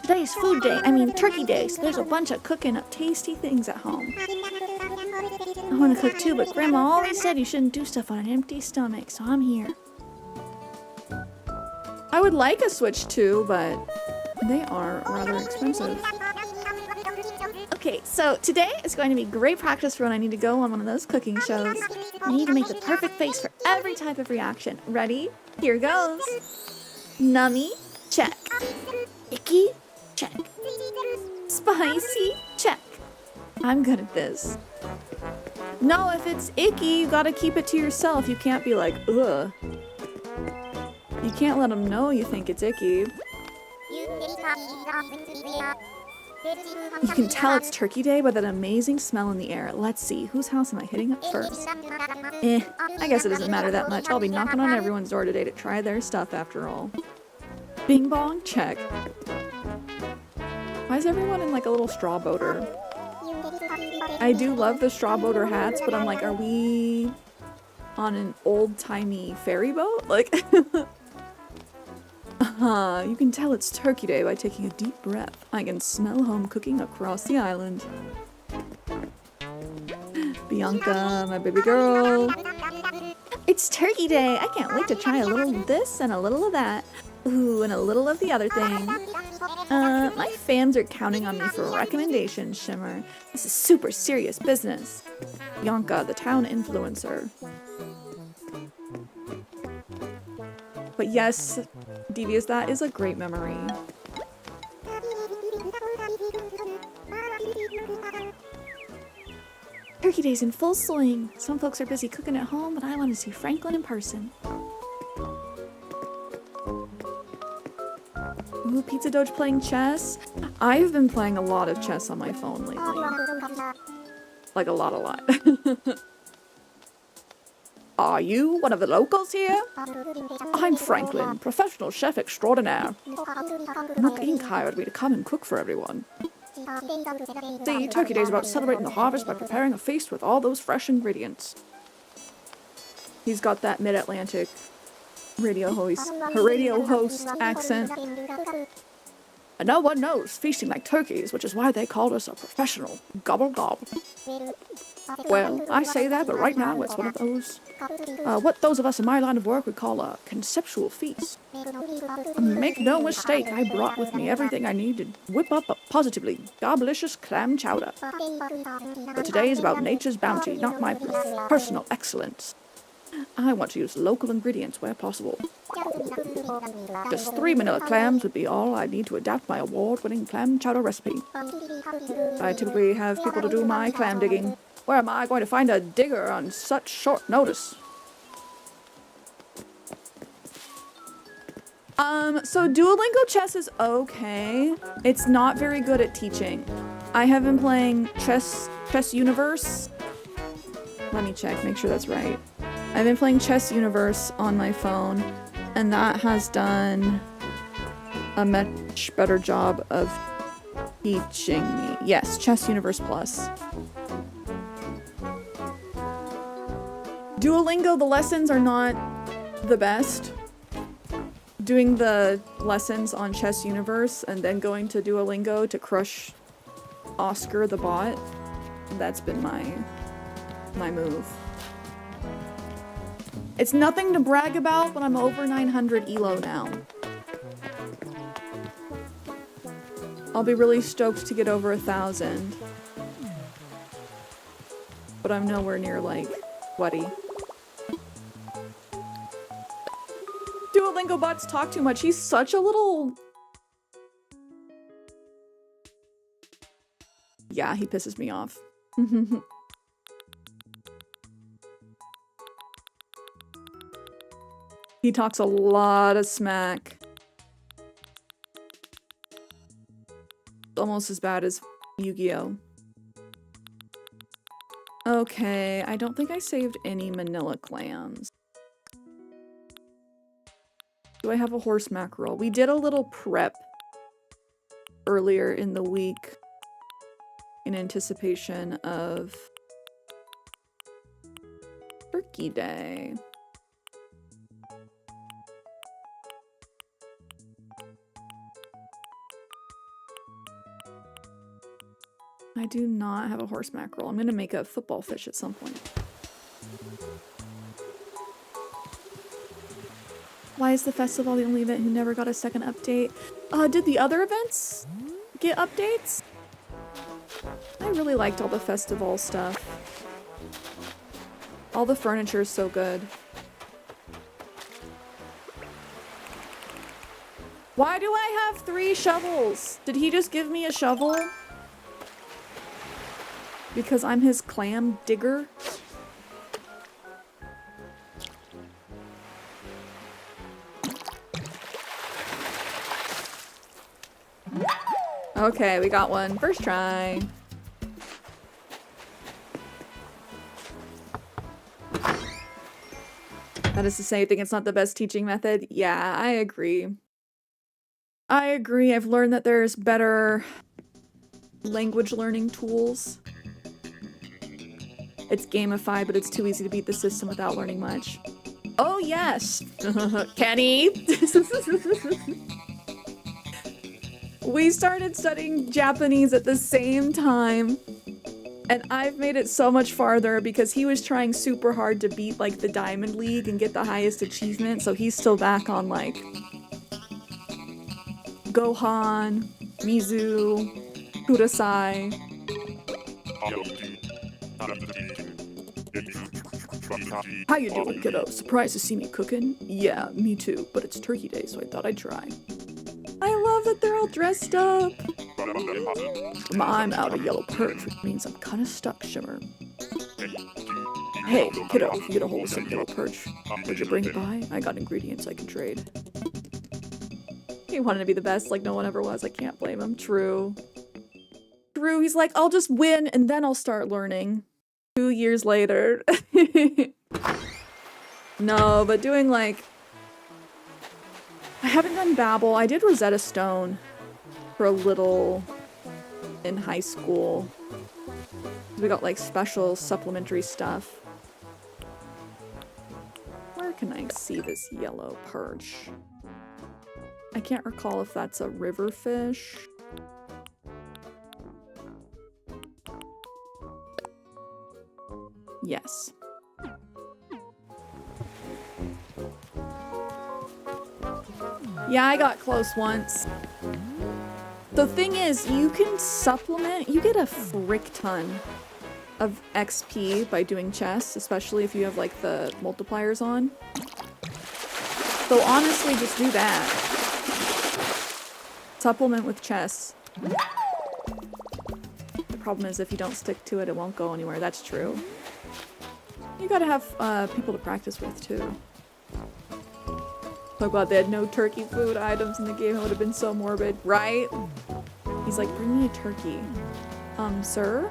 Today's food day, Turkey Day, so there's a bunch of cooking up tasty things at home. I want to cook too, but Grandma always said you shouldn't do stuff on an empty stomach, so I'm here. I would like a Switch 2, but they are rather expensive. Okay, so today is going to be great practice for when I need to go on one of those cooking shows. I need to make the perfect face for every type of reaction. Ready? Here goes. Nummy, check. Icky, check. Spicy, check. I'm good at this. No, if it's icky, you gotta keep it to yourself. You can't be like, ugh. You can't let them know you think it's icky. You can tell it's Turkey Day by that amazing smell in the air. Let's see, whose house am I hitting up first? I guess it doesn't matter that much. I'll be knocking on everyone's door today to try their stuff after all. Bing bong, check. Why is everyone in like a little straw boater? I do love the straw boater hats, but I'm like, are we on an old-timey ferry boat? Like, you can tell it's Turkey Day by taking a deep breath. I can smell home cooking across the island. Bianca, my baby girl. It's Turkey Day. I can't wait to try a little of this and a little of that. Ooh, and a little of the other thing. My fans are counting on me for recommendations, Shimmer. This is super serious business. Bianca, the town influencer. But yes, Devious, that is a great memory. Turkey Day's in full swing. Some folks are busy cooking at home, but I want to see Franklin in person. Ooh, Pizza Doge playing chess. I've been playing a lot of chess on my phone lately. Like a lot. Are you one of the locals here? I'm Franklin, professional chef extraordinaire. Nook Inc. hired me to come and cook for everyone. See, Turkey Day is about celebrating the harvest by preparing a feast with all those fresh ingredients. He's got that mid-Atlantic radio host accent. And no one knows feasting like turkeys, which is why they called us a professional. Gobble gobble. Well, I say that, but right now it's one of those, what those of us in my line of work would call a conceptual feast. Make no mistake, I brought with me everything I need to whip up a positively gobblicious clam chowder. But today is about nature's bounty, not my personal excellence. I want to use local ingredients where possible. Just 3 manila clams would be all I need to adapt my award-winning clam chowder recipe. I typically have people to do my clam digging. Where am I going to find a digger on such short notice? So Duolingo chess is okay. It's not very good at teaching. I have been playing Chess Universe. Let me check, make sure that's right. I've been playing Chess Universe on my phone, and that has done a much better job of teaching me. Yes, Chess Universe Plus. Duolingo, the lessons are not the best. Doing the lessons on Chess Universe and then going to Duolingo to crush Oscar the bot, that's been my move. It's nothing to brag about, but I'm over 900 ELO now. I'll be really stoked to get over 1,000. But I'm nowhere near, like, sweaty. Duolingo bots talk too much. He's such a little... Yeah, he pisses me off. He talks a lot of smack. Almost as bad as Yu-Gi-Oh! Okay, I don't think I saved any manila clams. Do I have a horse mackerel? We did a little prep earlier in the week in anticipation of Turkey Day. I do not have a horse mackerel. I'm gonna make a football fish at some point. Why is the festival the only event who never got a second update? Did the other events get updates? I really liked all the festival stuff. All the furniture is so good. Why do I have 3 shovels? Did he just give me a shovel? Because I'm his clam digger? Okay, we got one. First try. That is to say, I think it's not the best teaching method. Yeah, I agree. I agree. I've learned that there's better language learning tools. It's gamified, but it's too easy to beat the system without learning much. Oh, yes! Kenny! We started studying Japanese at the same time, and I've made it so much farther because he was trying super hard to beat, like, the Diamond League and get the highest achievement, so he's still back on, like, Gohan, Mizu, Kudasai. How you doing, kiddo? Surprised to see me cooking? Yeah, me too, but it's turkey day, so I thought I'd try. I love that they're all dressed up. I'm out of yellow perch, which means I'm kind of stuck, Shimmer. Hey, kiddo, if you get a hold of some yellow perch, would you bring it by? I got ingredients I can trade. He wanted to be the best like no one ever was. I can't blame him. True. True, he's like, I'll just win and then I'll start learning. 2 years later. No, but doing like... I haven't done Babel. I did Rosetta Stone for a little in high school. We got like special supplementary stuff. Where can I see this yellow perch? I can't recall if that's a river fish. Yes. Yeah, I got close once. The thing is, you can supplement, you get a frick ton of XP by doing chess, especially if you have like the multipliers on. So honestly, just do that. Supplement with chess. The problem is if you don't stick to it, it won't go anywhere. That's true. You gotta have people to practice with too. So glad they had no turkey food items in the game. It would have been so morbid, right? He's like, bring me a turkey. Sir?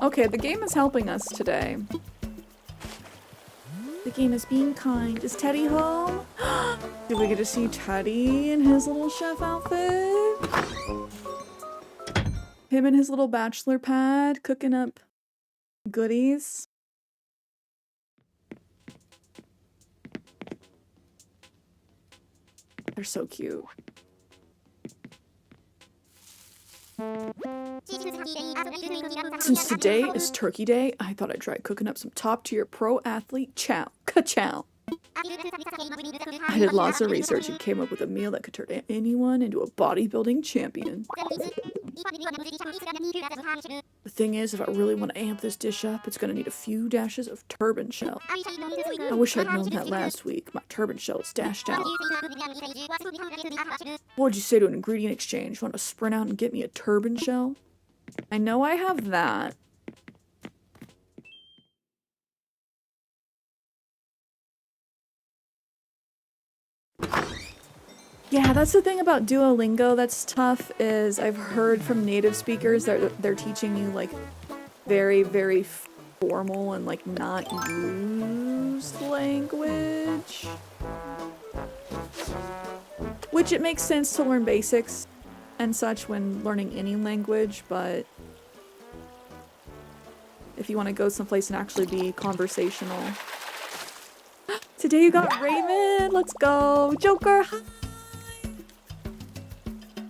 Okay, the game is helping us today. The game is being kind. Is Teddy home? Did we get to see Teddy in his little chef outfit? Him in his little bachelor pad cooking up goodies. They're so cute. Since today is Turkey Day, I thought I'd try cooking up some top-tier pro athlete chow. Ka-chow. I did lots of research and came up with a meal that could turn anyone into a bodybuilding champion. The thing is, if I really want to amp this dish up, it's gonna need a few dashes of turban shell. I wish I'd known that last week. My turban shell is dashed out. What would you say to an ingredient exchange? Want to sprint out and get me a turban shell? I know I have that. Yeah, that's the thing about Duolingo that's tough is I've heard from native speakers that they're teaching you like very, very formal and like not used language. Which it makes sense to learn basics and such when learning any language, but if you want to go someplace and actually be conversational. Today you got Raymond! Let's go! Joker, hi!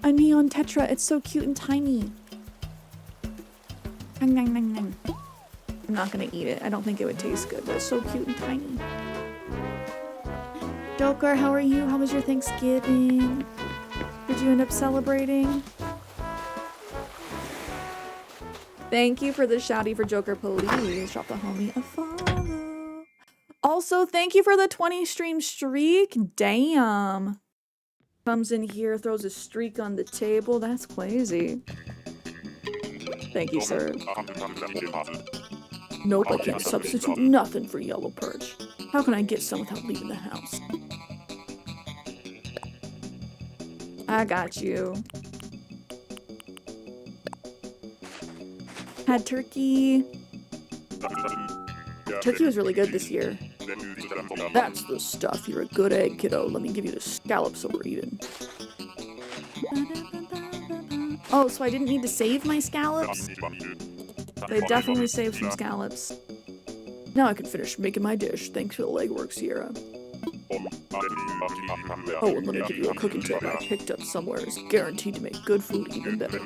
A neon tetra, it's so cute and tiny. I'm not gonna eat it. I don't think it would taste good, but it's so cute and tiny. Joker, how are you? How was your Thanksgiving? Did you end up celebrating? Thank you for the shouty for Joker, please. Drop the homie a follow. Also, thank you for the 20 stream streak. Damn. Comes in here, throws a streak on the table. That's crazy. Thank you, sir. Nope, I can't substitute nothing for yellow perch. How can I get some without leaving the house? I got you. Had turkey. Turkey was really good this year. That's the stuff. You're a good egg, kiddo. Let me give you the scallops that we're eating. Oh, so I didn't need to save my scallops? They definitely saved some scallops. Now I can finish making my dish. Thanks for the legwork, Sierra. Oh, and let me give you a cooking tip I picked up somewhere. It's guaranteed to make good food even better.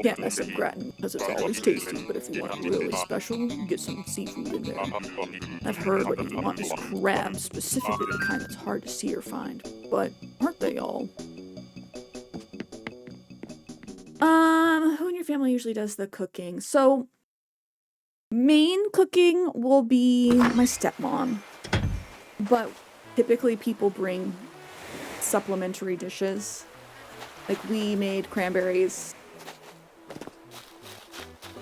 Can't mess up gratin, because it's always tasty, but if you want it really special, get some seafood in there. I've heard what you want is crab, specifically the kind that's hard to see or find. But aren't they all? Who in your family usually does the cooking? So, main cooking will be my stepmom. But typically people bring supplementary dishes. Like we made cranberries.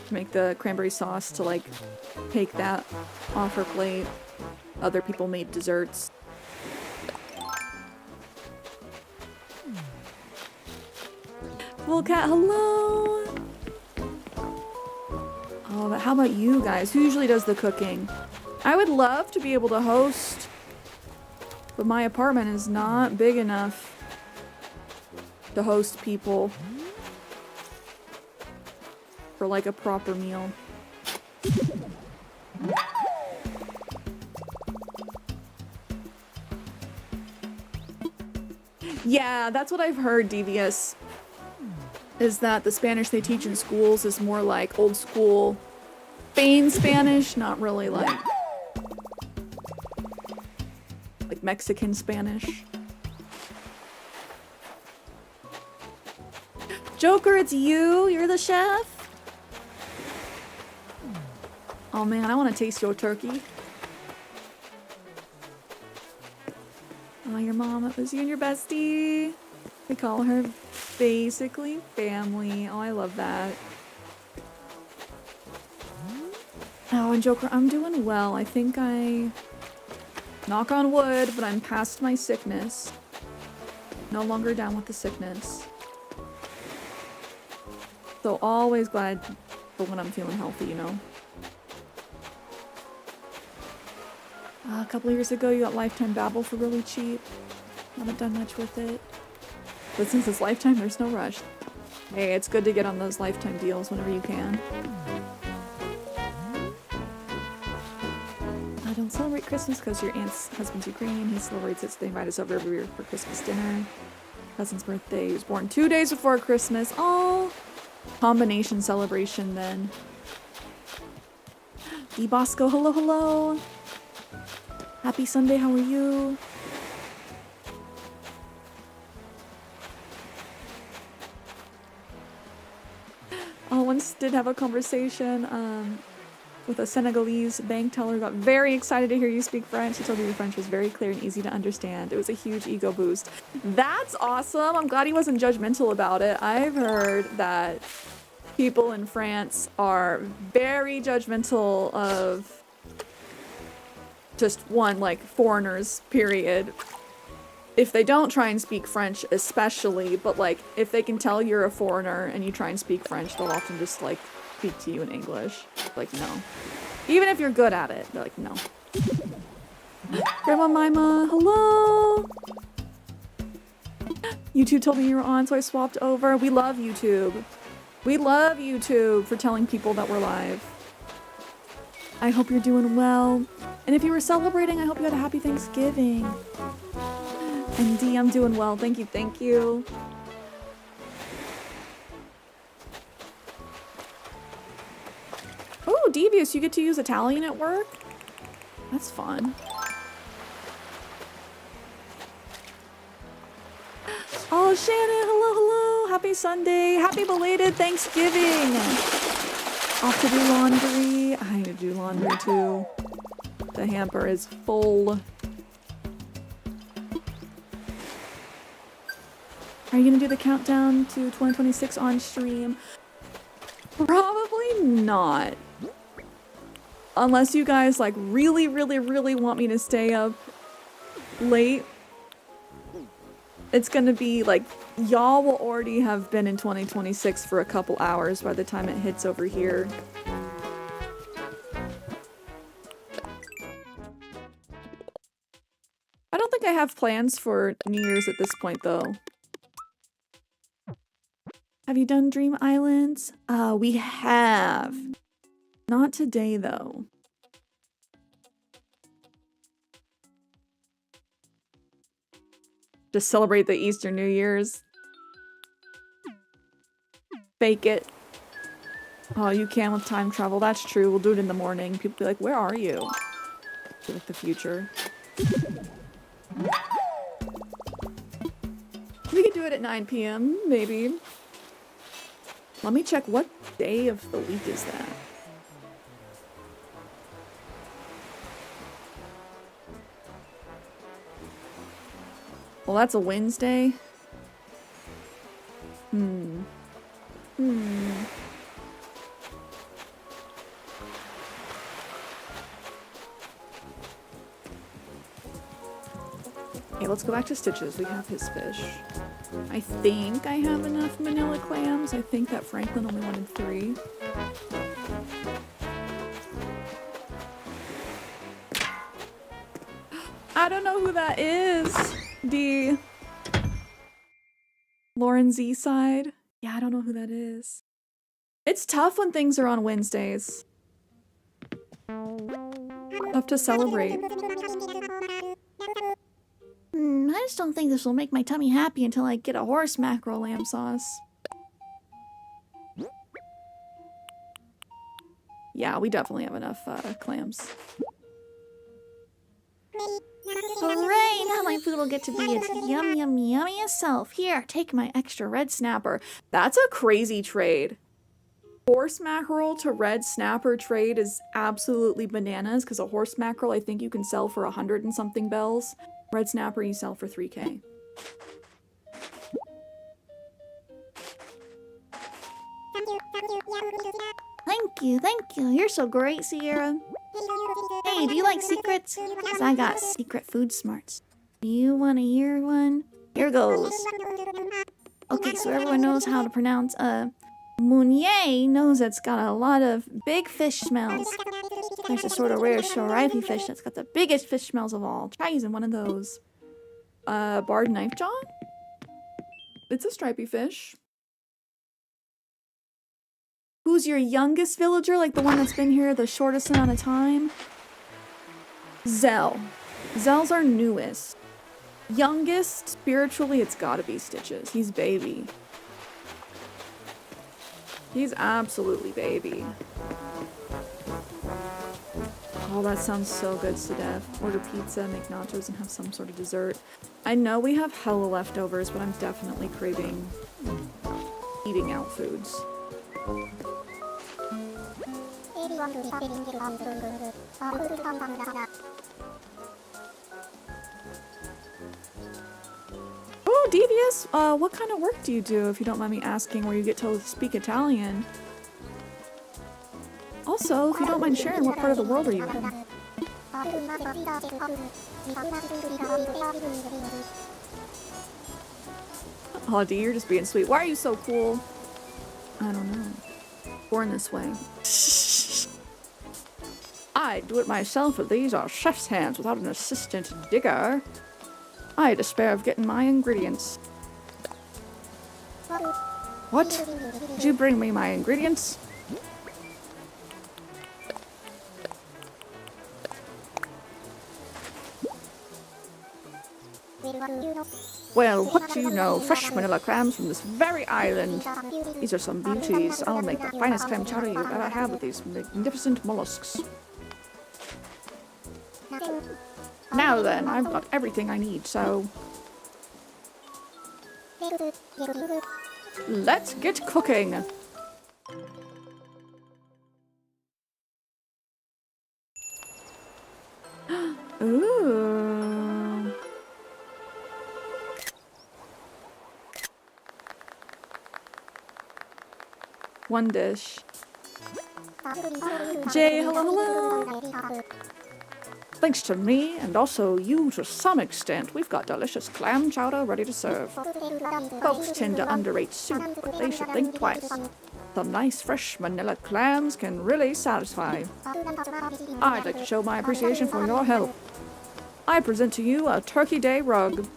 To make the cranberry sauce to like take that off her plate. Other people made desserts. Full cat, hello! Oh, but how about you guys? Who usually does the cooking? I would love to be able to host, but my apartment is not big enough to host people for like a proper meal. Yeah, that's what I've heard, Devious. Is that the Spanish they teach in schools is more like old school Spain Spanish, not really like Mexican Spanish. Joker, it's you? You're the chef? Oh man, I want to taste your turkey. Oh, your mom, it was you and your bestie. We call her basically family. Oh, I love that. Oh, and Joker, I'm doing well. I think I... knock on wood, but I'm past my sickness. No longer down with the sickness. So always glad for when I'm feeling healthy, you know? A couple of years ago, you got Lifetime Babble for really cheap. Haven't done much with it. But since it's Lifetime, there's no rush. Hey, it's good to get on those Lifetime deals whenever you can. I don't celebrate Christmas because your aunt's husband's Ukrainian. He celebrates it, so they invite us over every year for Christmas dinner. Cousin's birthday. He was born 2 days before Christmas. Oh, combination celebration then. DeBosco, hello, hello. Happy Sunday, how are you? I once did have a conversation with a Senegalese bank teller who got very excited to hear you speak French. He told me your French was very clear and easy to understand. It was a huge ego boost. That's awesome. I'm glad he wasn't judgmental about it. I've heard that people in France are very judgmental of just one, like, foreigners, period. If they don't try and speak French especially, but like, if they can tell you're a foreigner and you try and speak French, they'll often just like speak to you in English. Like, no. Even if you're good at it, they're like, no. Grandma Mima, hello! YouTube told me you were on, so I swapped over. We love YouTube. We love YouTube for telling people that we're live. I hope you're doing well. And if you were celebrating, I hope you had a happy Thanksgiving. And D, I'm doing well. Thank you, thank you. Oh, Devious, you get to use Italian at work? That's fun. Oh, Shannon, hello, hello. Happy Sunday. Happy belated Thanksgiving. Off to do laundry. I need to do laundry too. The hamper is full. Are you gonna do the countdown to 2026 on stream? Probably not. Unless you guys like really, really, really want me to stay up late. It's gonna be like, y'all will already have been in 2026 for a couple hours by the time it hits over here. I don't think I have plans for New Year's at this point though. Have you done Dream Islands? We have. Not today though. Just celebrate the Easter New Year's. Fake it. Oh, you can with time travel. That's true. We'll do it in the morning. People be like, where are you? Like the future. We could do it at 9 p.m. maybe. Let me check what day of the week is that. Well, that's a Wednesday. Okay, let's go back to Stitches. We have his fish. I think I have enough manila clams. I think that Franklin only wanted 3. I don't know who that is. D. Lauren Z side. Yeah, I don't know who that is. It's tough when things are on Wednesdays. Tough to celebrate. I just don't think this will make my tummy happy until I get a horse mackerel lamb sauce. Yeah, we definitely have enough clams. Hooray! Now my food will get to be its yum yum yummiest self. Here, take my extra red snapper. That's a crazy trade. Horse mackerel to red snapper trade is absolutely bananas because a horse mackerel I think you can sell for 100 and something bells. Red snapper you sell for 3K. Thank you. You're so great, Sierra. Hey, do you like secrets? Because I got secret food smarts. Do you want to hear one? Here goes. Okay, so everyone knows how to pronounce Mounier knows it's got a lot of big fish smells. There's a sort of rare stripy fish that's got the biggest fish smells of all. Try using one of those. Barred knife jaw? It's a stripy fish. Who's your youngest villager? Like the one that's been here the shortest amount of time? Zell. Zell's our newest. Youngest, spiritually, it's gotta be Stitches. He's baby. He's absolutely baby. Oh, that sounds so good, Sedef. Order pizza, make nachos, and have some sort of dessert. I know we have hella leftovers, but I'm definitely craving eating out foods. Oh, Devious! What kind of work do you do, if you don't mind me asking, where you get to speak Italian? Also, if you don't mind sharing, what part of the world are you in? Oh, D, you're just being sweet. Why are you so cool? I don't know. Born this way. I do it myself, but these are chef's hands without an assistant digger. I despair of getting my ingredients. What? Did you bring me my ingredients? Well, what do you know? Fresh manila clams from this very island. These are some beauties. I'll make the finest clam chowder you've ever had with these magnificent mollusks. Now then, I've got everything I need, so... let's get cooking! Ooh. One dish. Jay, hello, hello. Thanks to me, and also you to some extent, we've got delicious clam chowder ready to serve. Folks tend to underrate soup, but they should think twice. Some nice fresh manila clams can really satisfy. I'd like to show my appreciation for your help. I present to you a Turkey Day rug.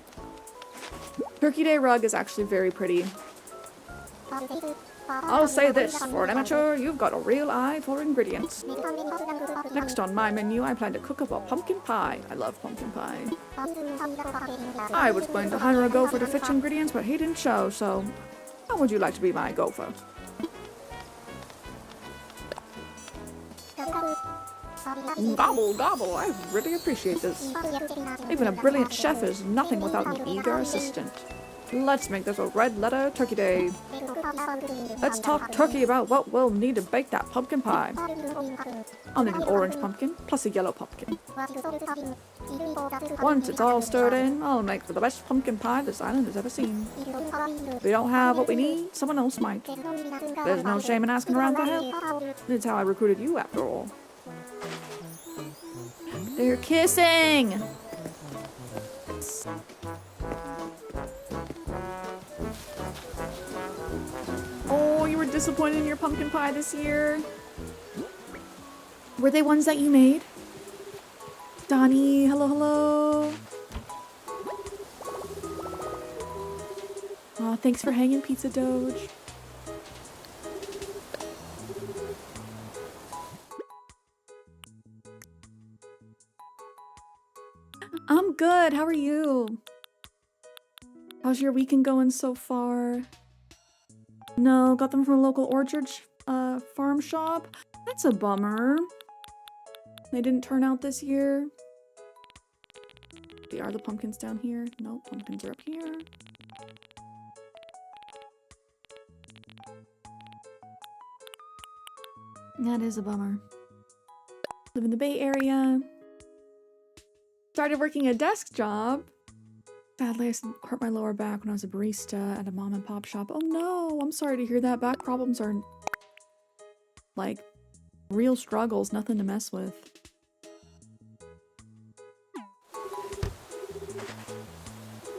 Turkey Day rug is actually very pretty. I'll say this, for an amateur, you've got a real eye for ingredients. Next on my menu, I plan to cook up a pumpkin pie. I love pumpkin pie. I was going to hire a gopher to fetch ingredients, but he didn't show, so how would you like to be my gopher? Gobble, gobble, I really appreciate this. Even a brilliant chef is nothing without an eager assistant. Let's make this a red letter turkey day. Let's talk turkey about what we'll need to bake that pumpkin pie. I'll need an orange pumpkin plus a yellow pumpkin. Once it's all stirred in, I'll make for the best pumpkin pie this island has ever seen. If we don't have what we need, someone else might. There's no shame in asking around for help. It's how I recruited you after all. They're kissing! Oh, you were disappointed in your pumpkin pie this year? Were they ones that you made? Donnie, hello, hello. Oh, thanks for hanging, Pizza Doge. I'm good. How are you? How's your weekend going so far? No, got them from a local orchard farm shop. That's a bummer. They didn't turn out this year. Are the pumpkins down here? No, pumpkins are up here. That is a bummer. Live in the Bay Area. Started working a desk job. Sadly, I hurt my lower back when I was a barista at a mom and pop shop. Oh no, I'm sorry to hear that. Back problems are like real struggles, nothing to mess with.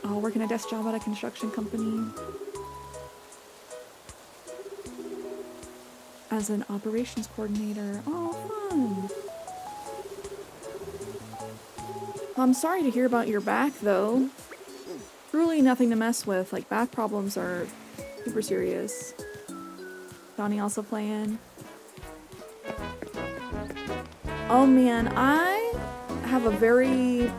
Oh, working a desk job at a construction company. As an operations coordinator. Oh, fun. I'm sorry to hear about your back, though. Truly nothing to mess with. Like, back problems are super serious. Donnie also playing. Oh man, I have a very,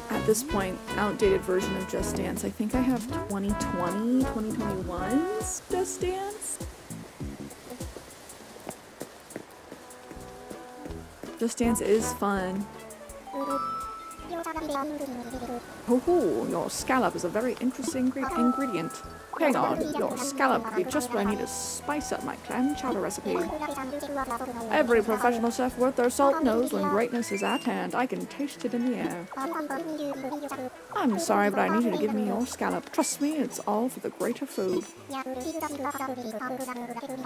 at this point, outdated version of Just Dance. I think I have 2020, 2021's Just Dance. Just Dance is fun. Oh, your scallop is a very interesting ingredient. Hang on, your scallop could be just what I need to spice up my clam chowder recipe. Every professional chef worth their salt knows when greatness is at hand. I can taste it in the air. I'm sorry, but I need you to give me your scallop. Trust me, it's all for the greater food.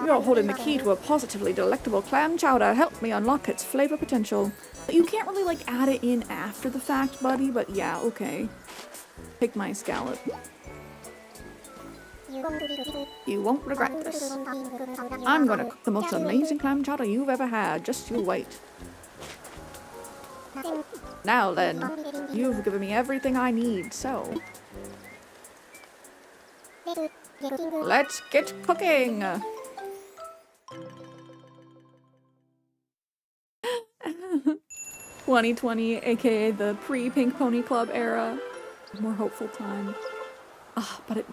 You're holding the key to a positively delectable clam chowder. Help me unlock its flavor potential. You can't really, like, add it in after the fact, buddy, but yeah, okay. Take my scallop. You won't regret this. I'm gonna cook the most amazing clam chowder you've ever had. Just you wait. Now then, you've given me everything I need, so... let's get cooking! 2020, aka the pre-Pink Pony Club era. More hopeful time. Ah, but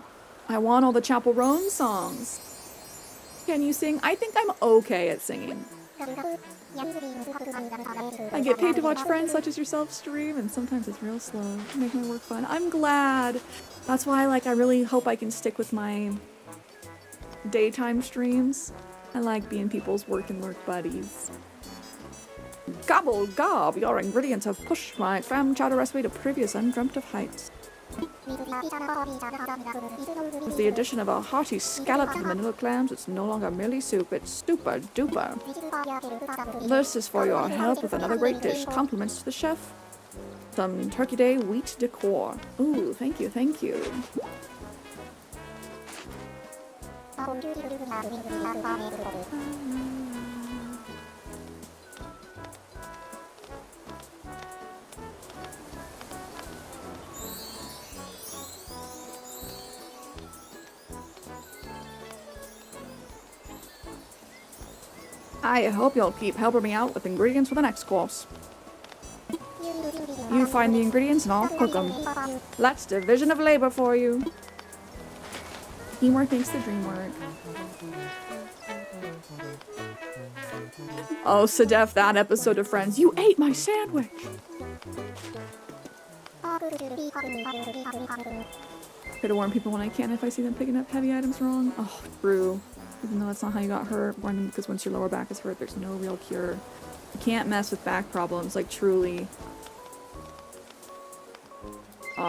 I want all the Chapel Roan songs. Can you sing? I think I'm okay at singing. I get paid to watch friends such as yourself stream, and sometimes it's real slow to make my work fun. I'm glad. That's why, like, I really hope I can stick with my daytime streams. I like being people's work and lurk buddies. Gobble gob, your ingredients have pushed my clam chowder recipe to previous undreamt of heights. With the addition of a hearty scallop to the manila clams, it's no longer merely soup, it's super duper. This is for your help with another great dish. Compliments to the chef. Some Turkey Day wheat decor. Ooh, thank you, thank you. I hope you'll keep helping me out with ingredients for the next course. You find the ingredients and I'll cook them. That's division of labor for you. Teamwork makes the dream work. Oh, Sedef, that episode of Friends. You ate my sandwich! Try to warn people when I can if I see them picking up heavy items wrong. Oh, true. Even though that's not how you got hurt. Warn them because once your lower back is hurt, there's no real cure. You can't mess with back problems, like truly.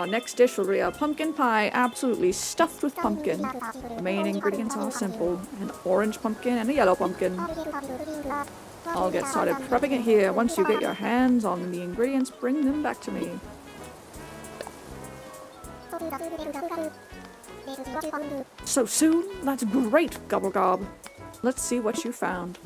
Next dish will be a pumpkin pie, absolutely stuffed with pumpkin. The main ingredients are simple. An orange pumpkin and a yellow pumpkin. I'll get started prepping it here. Once you get your hands on the ingredients, bring them back to me. So soon? That's great, Gobble Gob. Let's see what you found.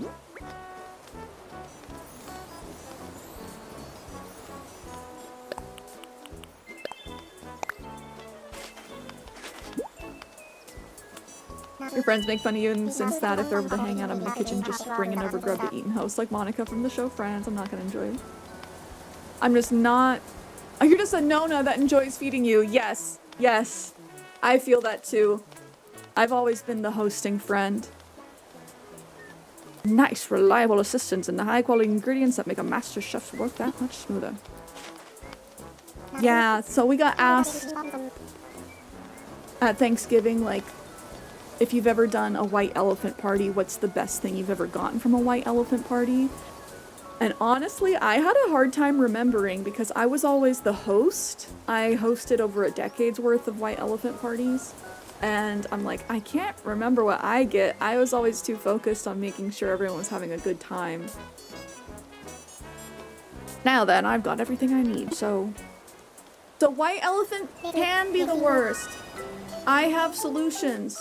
Your friends make fun of you, and since that, if they're over to hang out, I'm in the kitchen just bringing over grub to eat and host like Monica from the show Friends. I'm not gonna enjoy it. I'm just not... Oh, you're just a Nona that enjoys feeding you. Yes, yes. I feel that too. I've always been the hosting friend. Nice, reliable assistance and the high-quality ingredients that make a master chef's work that much smoother. Yeah, so we got asked at Thanksgiving, like, if you've ever done a white elephant party, what's the best thing you've ever gotten from a white elephant party? And honestly, I had a hard time remembering because I was always the host. I hosted over a decade's worth of white elephant parties. And I'm like, I can't remember what I get. I was always too focused on making sure everyone was having a good time. Now then, I've got everything I need, so... The white elephant can be the worst. I have solutions.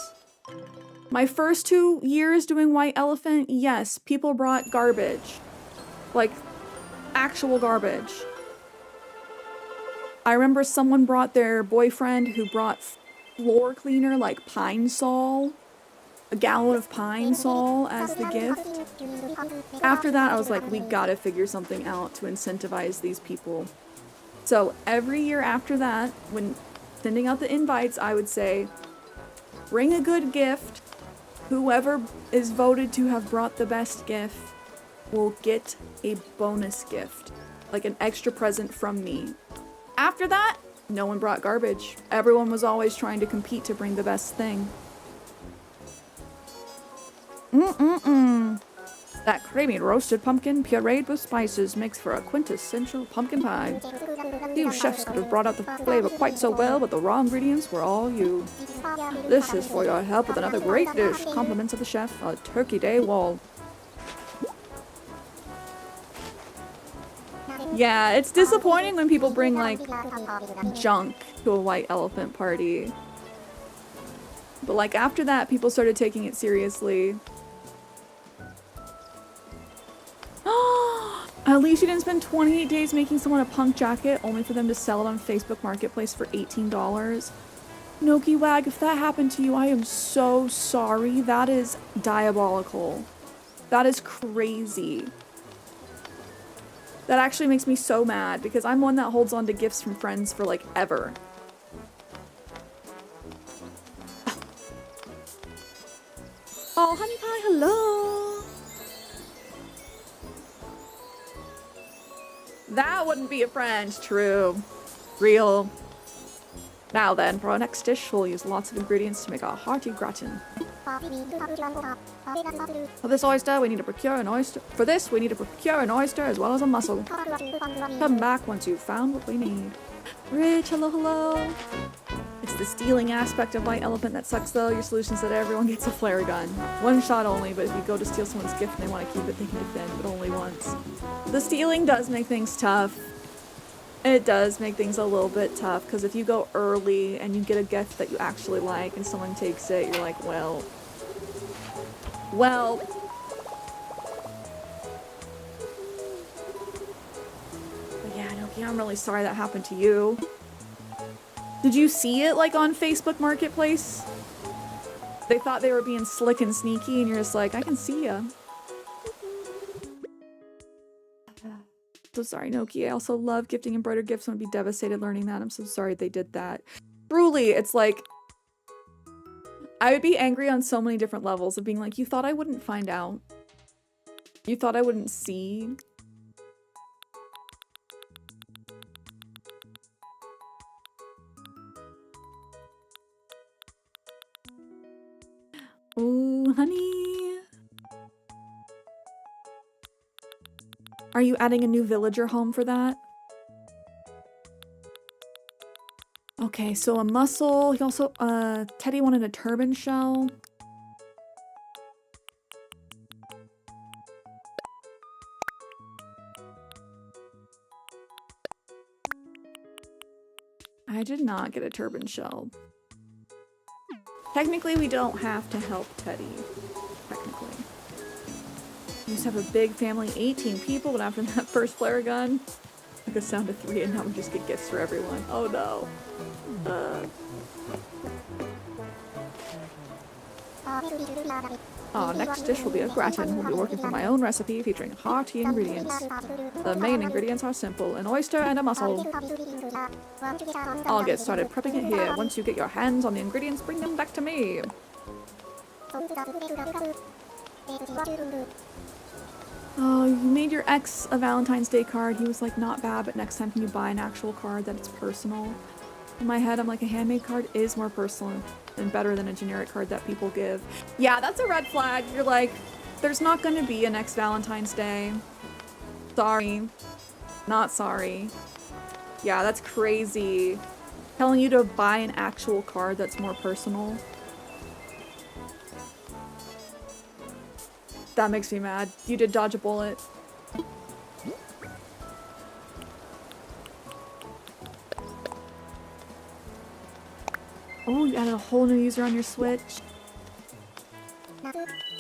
My first 2 years doing white elephant, yes, people brought garbage. Like, actual garbage. I remember someone brought their boyfriend who brought floor cleaner, like Pine Sol. A gallon of Pine Sol as the gift. After that, I was like, we gotta figure something out to incentivize these people. So every year after that, when sending out the invites, I would say, bring a good gift. Whoever is voted to have brought the best gift will get a bonus gift, like an extra present from me. After that, no one brought garbage. Everyone was always trying to compete to bring the best thing. That creamy roasted pumpkin pureed with spices makes for a quintessential pumpkin pie. Few chefs could have brought out the flavor quite so well, but the raw ingredients were all you. This is for your help with another great dish. Compliments of the chef, a Turkey Day wall. Yeah, it's disappointing when people bring, like, junk to a white elephant party. But, like, after that, people started taking it seriously. At least you didn't spend 28 days making someone a punk jacket, only for them to sell it on Facebook Marketplace for $18. Noki Wag, if that happened to you, I am so sorry. That is diabolical. That is crazy. That actually makes me so mad because I'm one that holds on to gifts from friends for like ever. Oh, honey pie, hello. That wouldn't be a friend, true. Real. Now then, for our next dish, we'll use lots of ingredients to make a hearty gratin. For this oyster, we need to procure an oyster. For this, we need to procure an oyster as well as a mussel. Come back once you've found what we need. Rich, hello, hello. It's the stealing aspect of White Elephant that sucks though. Your solution is that everyone gets a flare gun. One shot only, but if you go to steal someone's gift and they want to keep it, they can defend, but only once. The stealing does make things tough. It does make things a little bit tough, because if you go early and you get a gift that you actually like and someone takes it, you're like, well... But yeah, Noki, I'm really sorry that happened to you. Did you see it, like, on Facebook Marketplace? They thought they were being slick and sneaky, and you're just like, I can see ya. So sorry, Noki. I also love gifting embroidered gifts and would be devastated learning that. I'm so sorry they did that. Truly, it's like... I would be angry on so many different levels of being like, you thought I wouldn't find out? You thought I wouldn't see? Ooh, honey. Are you adding a new villager home for that? Okay, so a mussel. He also, Teddy wanted a turban shell. I did not get a turban shell. Technically, we don't have to help Teddy. Technically. We used to have a big family, 18 people, but after that first flare gun, it goes down to 3 and now we just get gifts for everyone. Oh no. Our next dish will be a gratin. We'll be working from my own recipe featuring hearty ingredients. The main ingredients are simple, an oyster and a mussel. I'll get started prepping it here. Once you get your hands on the ingredients, bring them back to me. Oh, you made your ex a Valentine's Day card. He was like, not bad, but next time can you buy an actual card that it's personal? In my head, I'm like, a handmade card is more personal and better than a generic card that people give. Yeah, that's a red flag. You're like, there's not gonna be a next Valentine's Day. Sorry. Not sorry. Yeah, that's crazy. Telling you to buy an actual card that's more personal. That makes me mad. You did dodge a bullet. Oh, you added a whole new user on your Switch.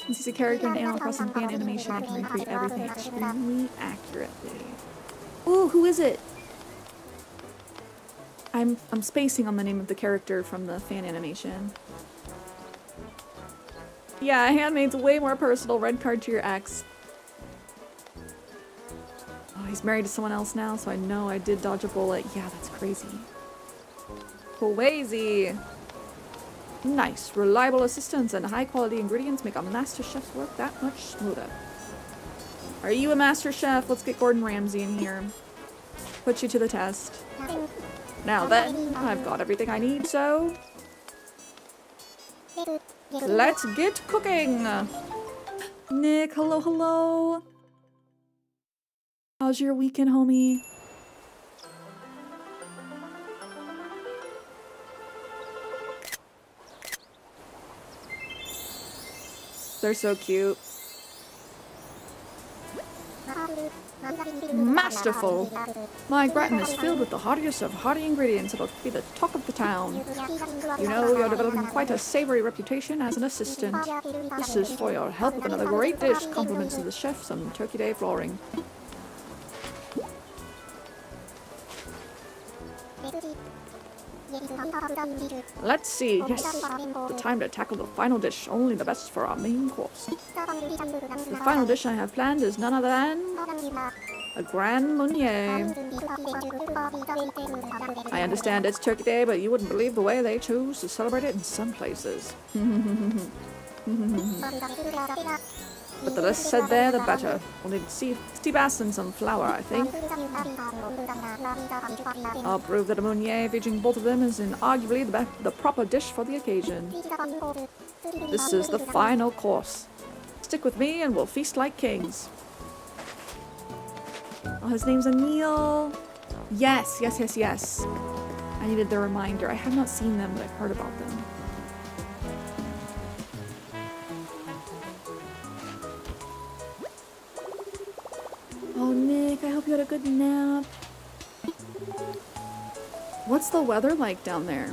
This is a character in Animal Crossing fan animation and can recreate everything extremely accurately. Ooh, who is it? I'm spacing on the name of the character from the fan animation. Yeah, handmaid's way more personal. Red card to your ex. Oh, he's married to someone else now, so I know I did dodge a bullet. Yeah, that's crazy. Crazy. Nice. Reliable assistance and high-quality ingredients make a master chef's work that much smoother. Are you a master chef? Let's get Gordon Ramsay in here. Put you to the test. Now then, I've got everything I need, so... let's get cooking! Nick, hello, hello! How's your weekend, homie? They're so cute. Masterful! My gratin is filled with the heartiest of hearty ingredients. It'll be the talk of the town. You know, you're developing quite a savory reputation as an assistant. This is for your help with another great dish. Compliments to the chef, some Turkey Day flooring. Let's see. Yes, the time to tackle the final dish. Only the best for our main course. The final dish I have planned is none other than a Grand Meunier. I understand it's Turkey Day, but you wouldn't believe the way they choose to celebrate it in some places. But the less said there, the better. We'll need sea bass and some flour, I think. I'll prove that a Meunier featuring both of them is arguably the proper dish for the occasion. This is the final course. Stick with me and we'll feast like kings. Oh, his name's Emil. Yes, yes, yes, yes. I needed the reminder. I have not seen them, but I've heard about them. Oh, Nick, I hope you had a good nap. What's the weather like down there?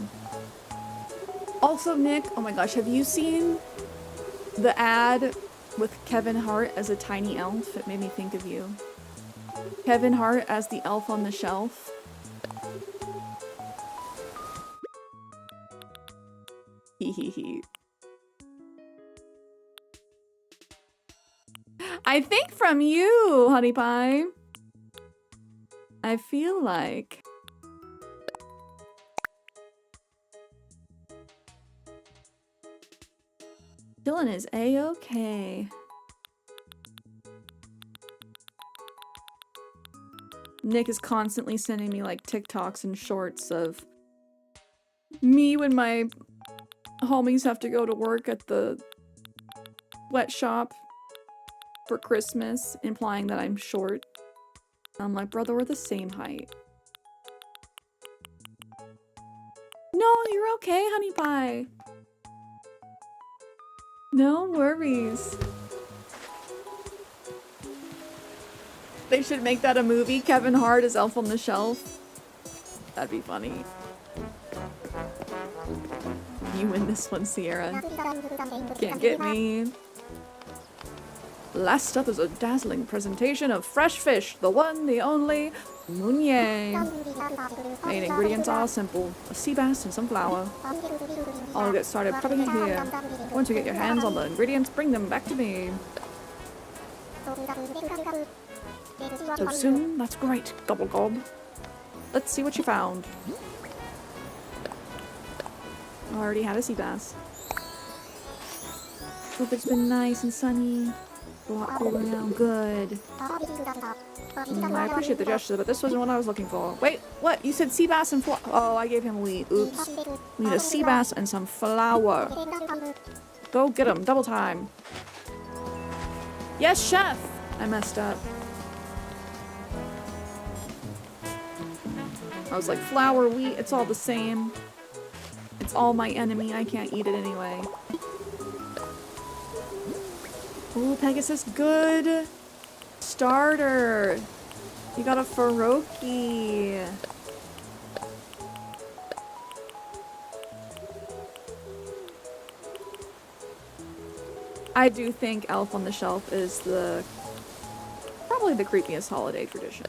Also, Nick, oh my gosh, have you seen the ad with Kevin Hart as a tiny elf? It made me think of you. Kevin Hart as the elf on the shelf. Hee hee hee. I think from you, Honey Pie. I feel like. Dylan is A-okay. Nick is constantly sending me like TikToks and shorts of me when my homies have to go to work at the sweatshop for Christmas, implying that I'm short. I'm like, brother, we're the same height. No, you're okay, Honey Pie. No worries. They should make that a movie. Kevin Hart as Elf on the Shelf. That'd be funny. You win this one, Sierra. Can't get me. Last up is a dazzling presentation of fresh fish, the one, the only, Mounier. Main ingredients are simple: a sea bass and some flour. I'll get started prepping it here. Once you get your hands on the ingredients, bring them back to me. So soon? That's great, gobble gob. Let's see what you found. I already had a sea bass. Hope it's been nice and sunny. A lot cooler now. Good. I appreciate the gesture, but this wasn't what I was looking for. Wait, what? You said sea bass and flour? Oh, I gave him wheat. Oops. We need a sea bass and some flour. Go get them. Double time. Yes, chef! I messed up. I was like, flour, wheat, it's all the same. It's all my enemy. I can't eat it anyway. Ooh, Pegasus, good. Starter. You got a Faroki. I do think Elf on the Shelf is probably the creepiest holiday tradition.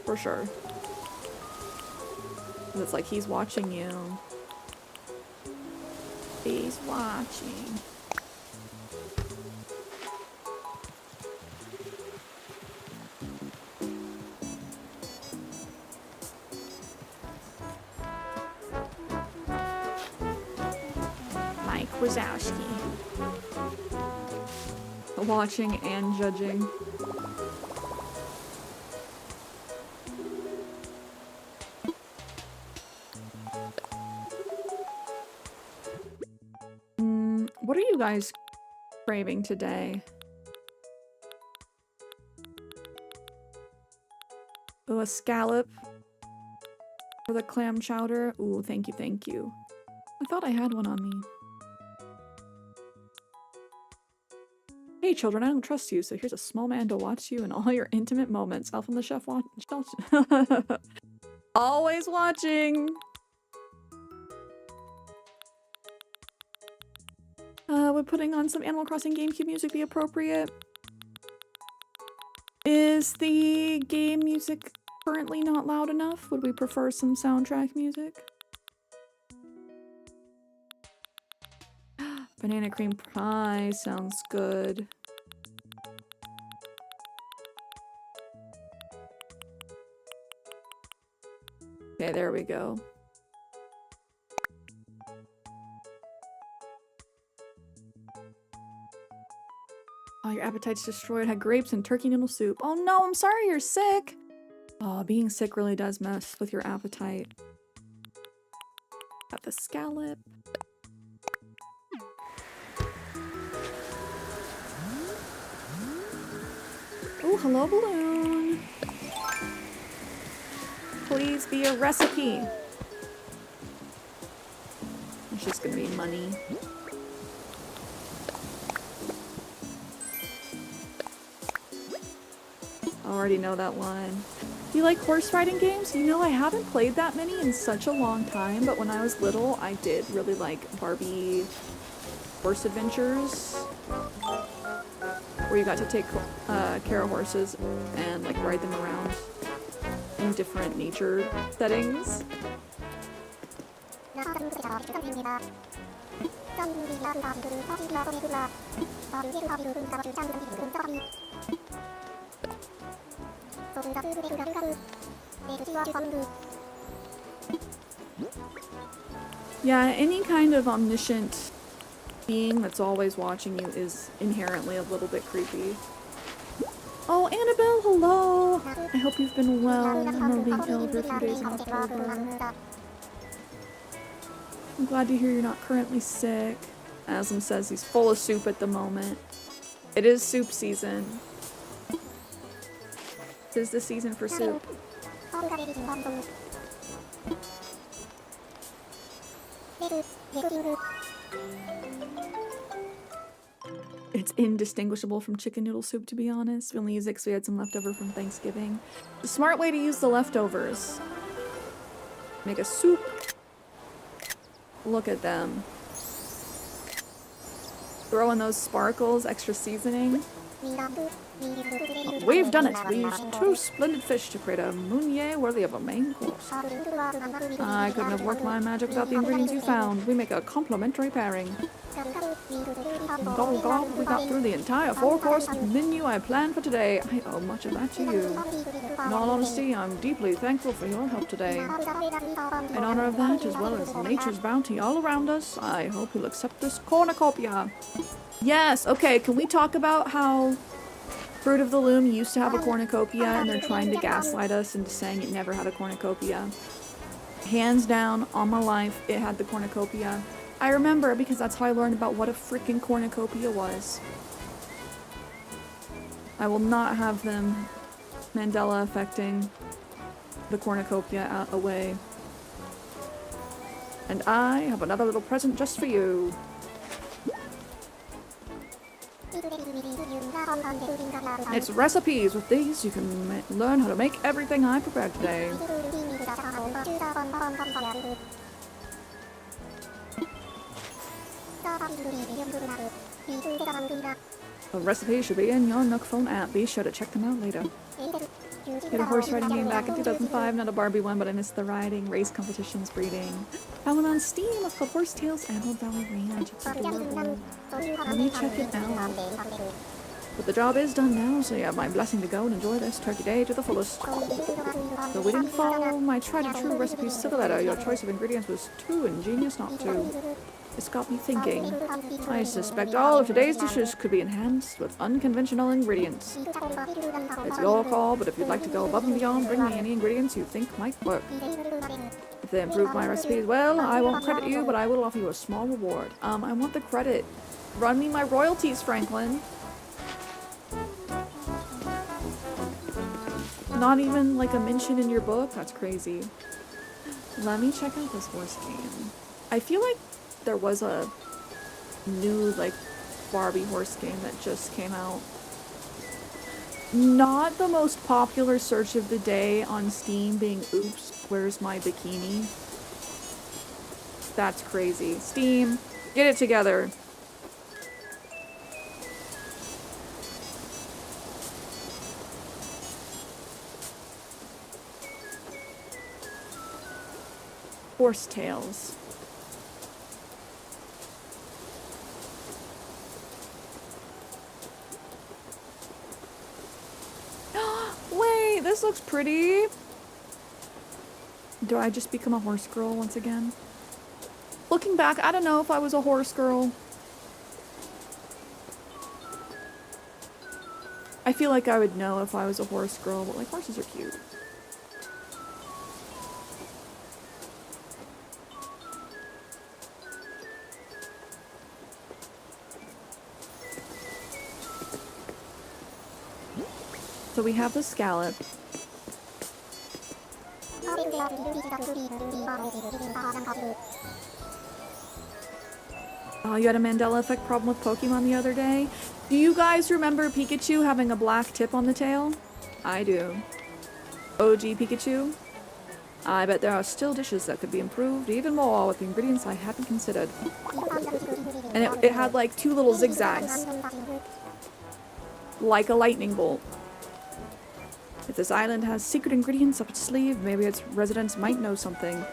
For sure. It's like he's watching you. He's watching. Mike Wazowski. Watching and judging. What are you guys craving today? Oh, a scallop for the clam chowder. Ooh, thank you, thank you. I thought I had one on me. Hey children, I don't trust you, so here's a small man to watch you in all your intimate moments. Elf on the Chef watch. Always watching. Would putting on some Animal Crossing GameCube music be appropriate? Is the game music currently not loud enough? Would we prefer some soundtrack music? Banana cream pie sounds good. Okay, there we go. Oh, your appetite's destroyed. Had grapes and turkey noodle soup. Oh no, I'm sorry you're sick. Oh, being sick really does mess with your appetite. Got the scallop. Oh, hello, balloon. please be a recipe? It's just gonna be money. I already know that one. Do you like horse riding games? You know, I haven't played that many in such a long time, but when I was little, I did really like Barbie horse adventures, where you got to take care of horses and like ride them around in different nature settings. Yeah, any kind of omniscient being that's always watching you is inherently a little bit creepy. Oh, Annabelle, hello! I hope you've been well. I know being ill for a few days in October. I'm glad to hear you're not currently sick. Aslam says he's full of soup at the moment. It is soup season. Tis the season for soup. It's indistinguishable from chicken noodle soup, to be honest. We only use it because we had some leftover from Thanksgiving. The smart way to use the leftovers. Make a soup. Look at them. Throw in those sparkles, extra seasoning. We've done it! We used 2 splendid fish to create a meunier worthy of a main course. I couldn't have worked my magic without the ingredients you found. We make a complementary pairing. Gobble gobble, we got through the entire 4-course menu I planned for today. I owe much of that to you. In all honesty, I'm deeply thankful for your help today. In honor of that, as well as nature's bounty all around us, I hope you'll accept this cornucopia. Yes, okay, can we talk about how Fruit of the Loom used to have a cornucopia and they're trying to gaslight us into saying it never had a cornucopia? Hands down, all my life, it had the cornucopia. I remember because that's how I learned about what a freaking cornucopia was. I will not have them Mandela affecting the cornucopia away. And I have another little present just for you. It's recipes. With these, you can learn how to make everything I prepared today. The recipe should be in your Nook phone app. Be sure to check them out later. Did a horse riding game back in 2005, not a Barbie one, but I missed the riding, race competitions, breeding. Found on Steam, it's called Horsetails Emerald Valley Ranch. It's adorable. Let me check it out. But the job is done now, so you have my blessing to go and enjoy this turkey day to the fullest. Though we didn't follow my tried and true recipes to the letter, your choice of ingredients was too ingenious not to. It's got me thinking. I suspect all of today's dishes could be enhanced with unconventional ingredients. It's your call, but if you'd like to go above and beyond, bring me any ingredients you think might work. If they improve my recipes, well, I won't credit you, but I will offer you a small reward. I want the credit. Run me my royalties, Franklin. Not even like a mention in your book? That's crazy. Let me check out this horse game. I feel like there was a new like Barbie horse game that just came out. Not the most popular search of the day on Steam being oops, where's my bikini? That's crazy. Steam, get it together. Horsetails. Wait, this looks pretty. Do I just become a horse girl once again? Looking back, I don't know if I was a horse girl. I feel like I would know if I was a horse girl, but like horses are cute. So we have the scallop. Oh, you had a Mandela effect problem with Pokemon the other day? Do you guys remember Pikachu having a black tip on the tail? I do. OG Pikachu? I bet there are still dishes that could be improved even more with the ingredients I hadn't considered. And it had like 2 little zigzags. Like a lightning bolt. If this island has secret ingredients up its sleeve, maybe its residents might know something.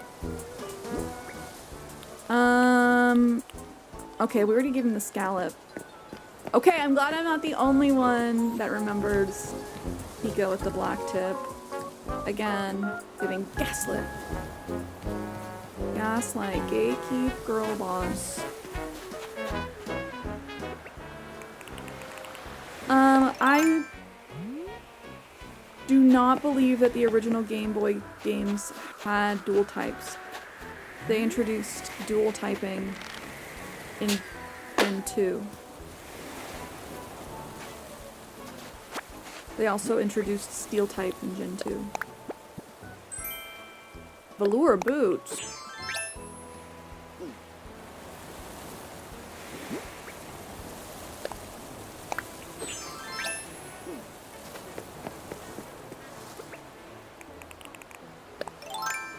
Okay, we already gave him the scallop. Okay, I'm glad I'm not the only one that remembers Pika with the black tip. Again, getting gaslit. Gaslight, gatekeep, girl boss. I do not believe that the original Game Boy games had dual types. They introduced dual typing in Gen 2. They also introduced steel type in Gen 2. Velour boots.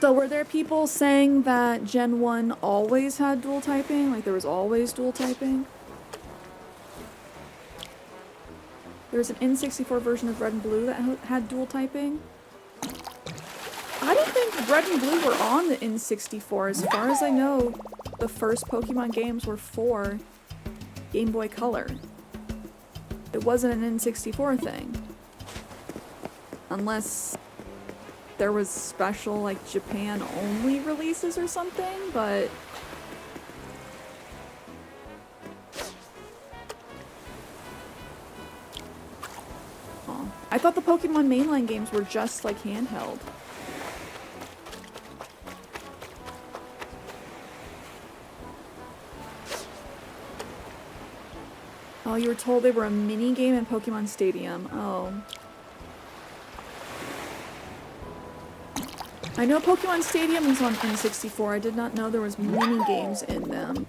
So were there people saying that Gen 1 always had dual typing? Like there was always dual typing? There's an N64 version of Red and Blue that had dual typing. I don't think Red and Blue were on the N64. As far as I know, the first Pokemon games were for Game Boy Color. It wasn't an N64 thing. Unless there was special, like, Japan-only releases or something, but... Oh. I thought the Pokemon mainline games were just, like, handheld. Oh, you were told they were a mini-game in Pokemon Stadium. Oh. I know Pokemon Stadium is on N64. I did not know there was mini-games in them.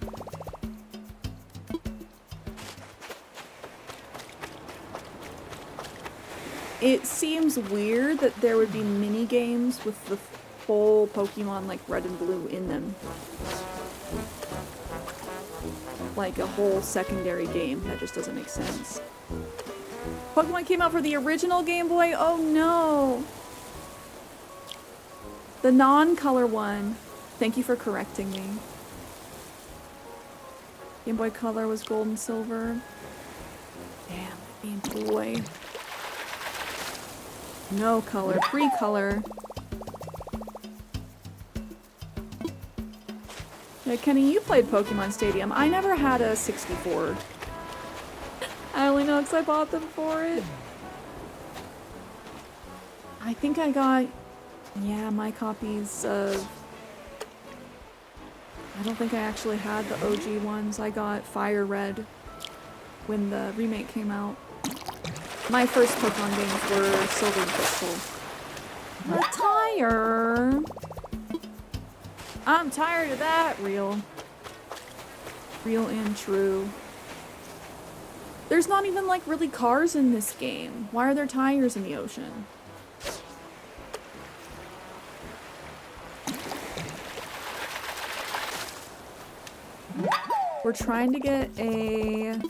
It seems weird that there would be mini-games with the full Pokemon, like, Red and Blue in them. Like a whole secondary game. That just doesn't make sense. Pokemon came out for the original Game Boy? Oh no! The non-color one. Thank you for correcting me. Game Boy Color was gold and silver. Damn, Game Boy. No color, pre-color. Yeah, Kenny, you played Pokemon Stadium. I never had a 64. I only know because I bought them for it. I think I got... Yeah, my copies of... I don't think I actually had the OG ones. I got Fire Red when the remake came out. My first Pokemon games were Silver and Crystal. A tire! I'm tired of that, real. Real and true. There's not even, like, really cars in this game. Why are there tires in the ocean? We're trying to get a...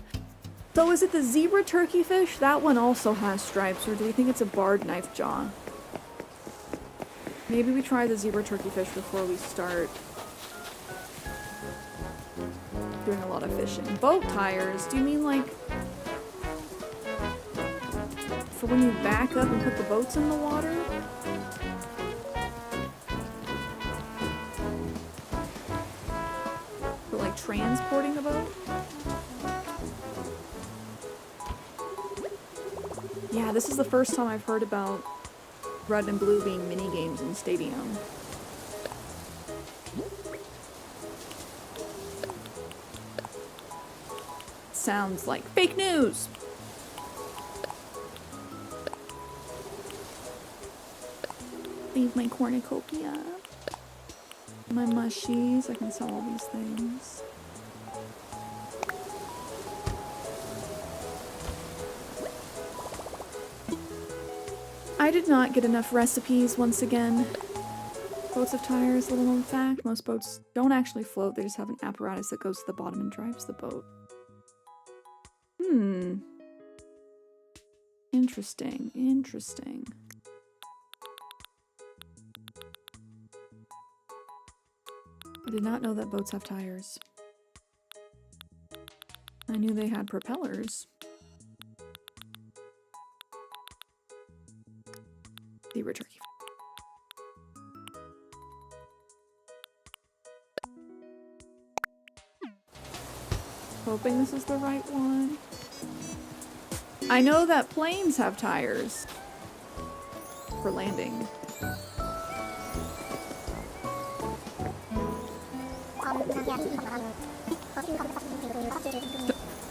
So is it the zebra turkey fish? That one also has stripes, or do we think it's a barred knife jaw? Maybe we try the zebra turkey fish before we start doing a lot of fishing. Boat tires? Do you mean like for when you back up and put the boats in the water? For like transporting a boat? Yeah, this is the first time I've heard about Red and Blue being mini-games in Stadium. Sounds like fake news! leave my cornucopia. My mushies. I can sell all these things. I did not get enough recipes once again. Boats have tires, little known fact. Most boats don't actually float, they just have an apparatus that goes to the bottom and drives the boat. Interesting, interesting. I did not know that boats have tires. I knew they had propellers. Zebra turkey. Hoping this is the right one. I know that planes have tires for landing.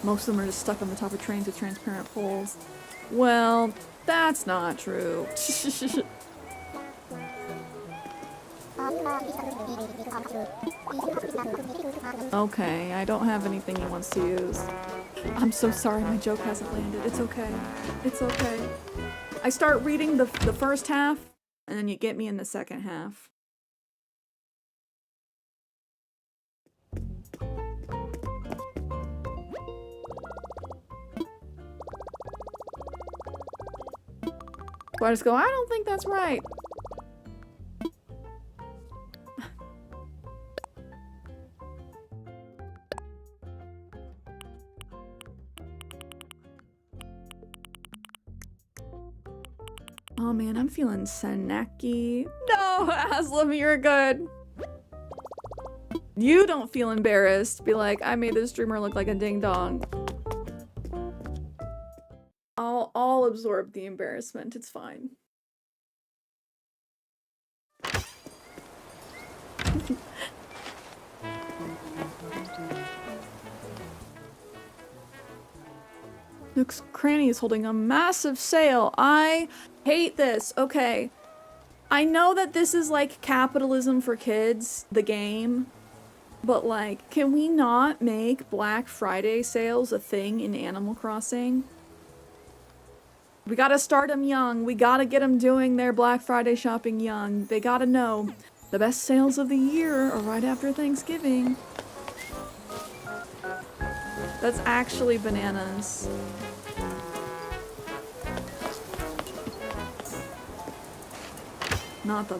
Most of them are just stuck on the top of trains with transparent poles. Well, that's not true. Okay, I don't have anything he wants to use. I'm so sorry, my joke hasn't landed. It's okay. It's okay. I start reading the first half, and then you get me in the second half. So I just go, I don't think that's right. Oh man, I'm feeling snacky. No, Aslam, you're good. You don't feel embarrassed. Be like, I made this streamer look like a ding dong. I'll absorb the embarrassment. It's fine. Nook's Cranny is holding a massive sale. I hate this. Okay. I know that this is like capitalism for kids, the game. But like, can we not make Black Friday sales a thing in Animal Crossing? We gotta start them young. We gotta get them doing their Black Friday shopping young. They gotta know the best sales of the year are right after Thanksgiving. That's actually bananas. Not the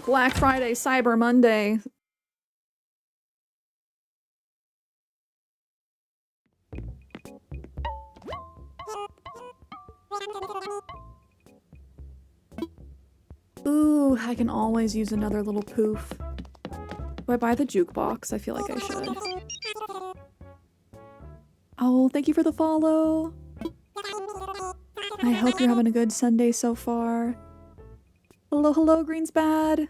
Black Friday, Cyber Monday. Ooh, I can always use another little poof. Do I buy the jukebox? I feel like I should. Oh, thank you for the follow. I hope you're having a good Sunday so far. Hello, hello, Green's Bad.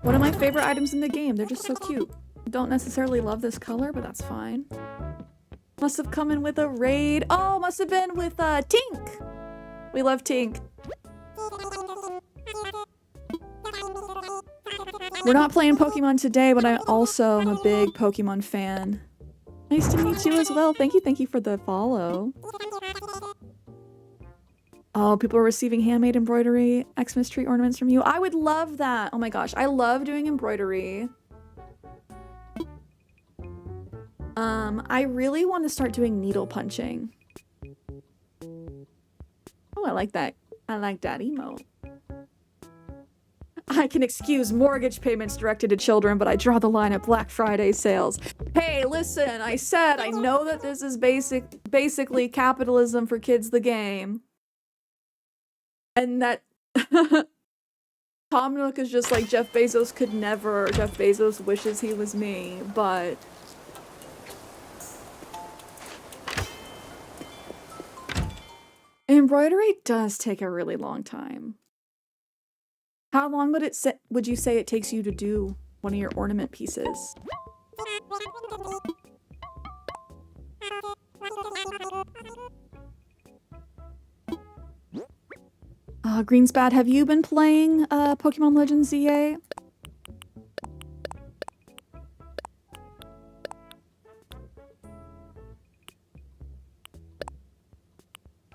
One of my favorite items in the game. They're just so cute. Don't necessarily love this color, but that's fine. Must have come in with a raid. Oh, must have been with Tink. We love Tink. We're not playing Pokemon today, but I also am a big Pokemon fan. Nice to meet you as well. Thank you for the follow. Oh, people are receiving handmade embroidery, Xmas tree ornaments from you. I would love that. Oh my gosh, I love doing embroidery. I really want to start doing needle punching. Oh, I like that. I like that emote. I can excuse mortgage payments directed to children, but I draw the line at Black Friday sales. Hey, listen, I said I know that this is basically capitalism for kids the game. And that Tom Nook is just like Jeff Bezos could never. Jeff Bezos wishes he was me, but embroidery does take a really long time. How long would you say it takes you to do one of your ornament pieces? Greenspat, have you been playing Pokemon Legends ZA?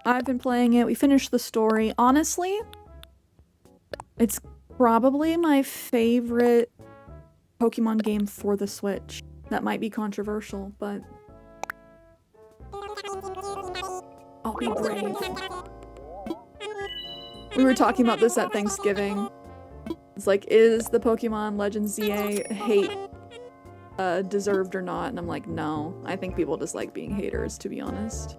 I've been playing it. We finished the story. Honestly, it's probably my favorite Pokemon game for the Switch. That might be controversial, but I'll be brave. We were talking about this at Thanksgiving. It's like, is the Pokemon Legends ZA hate deserved or not? And I'm like, no. I think people just like being haters, to be honest.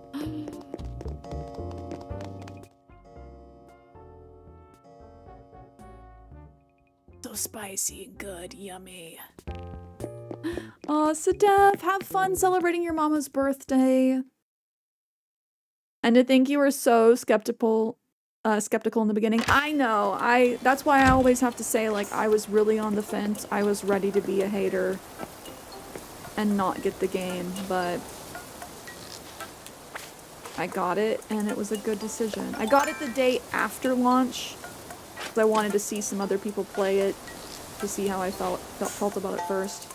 So spicy and good, yummy. Oh, Sadef, have fun celebrating your mama's birthday. And to think you were so skeptical in the beginning. I know. That's why I always have to say, like, I was really on the fence. I was ready to be a hater and not get the game, but I got it and it was a good decision. I got it the day after launch because I wanted to see some other people play it to see how I felt about it first.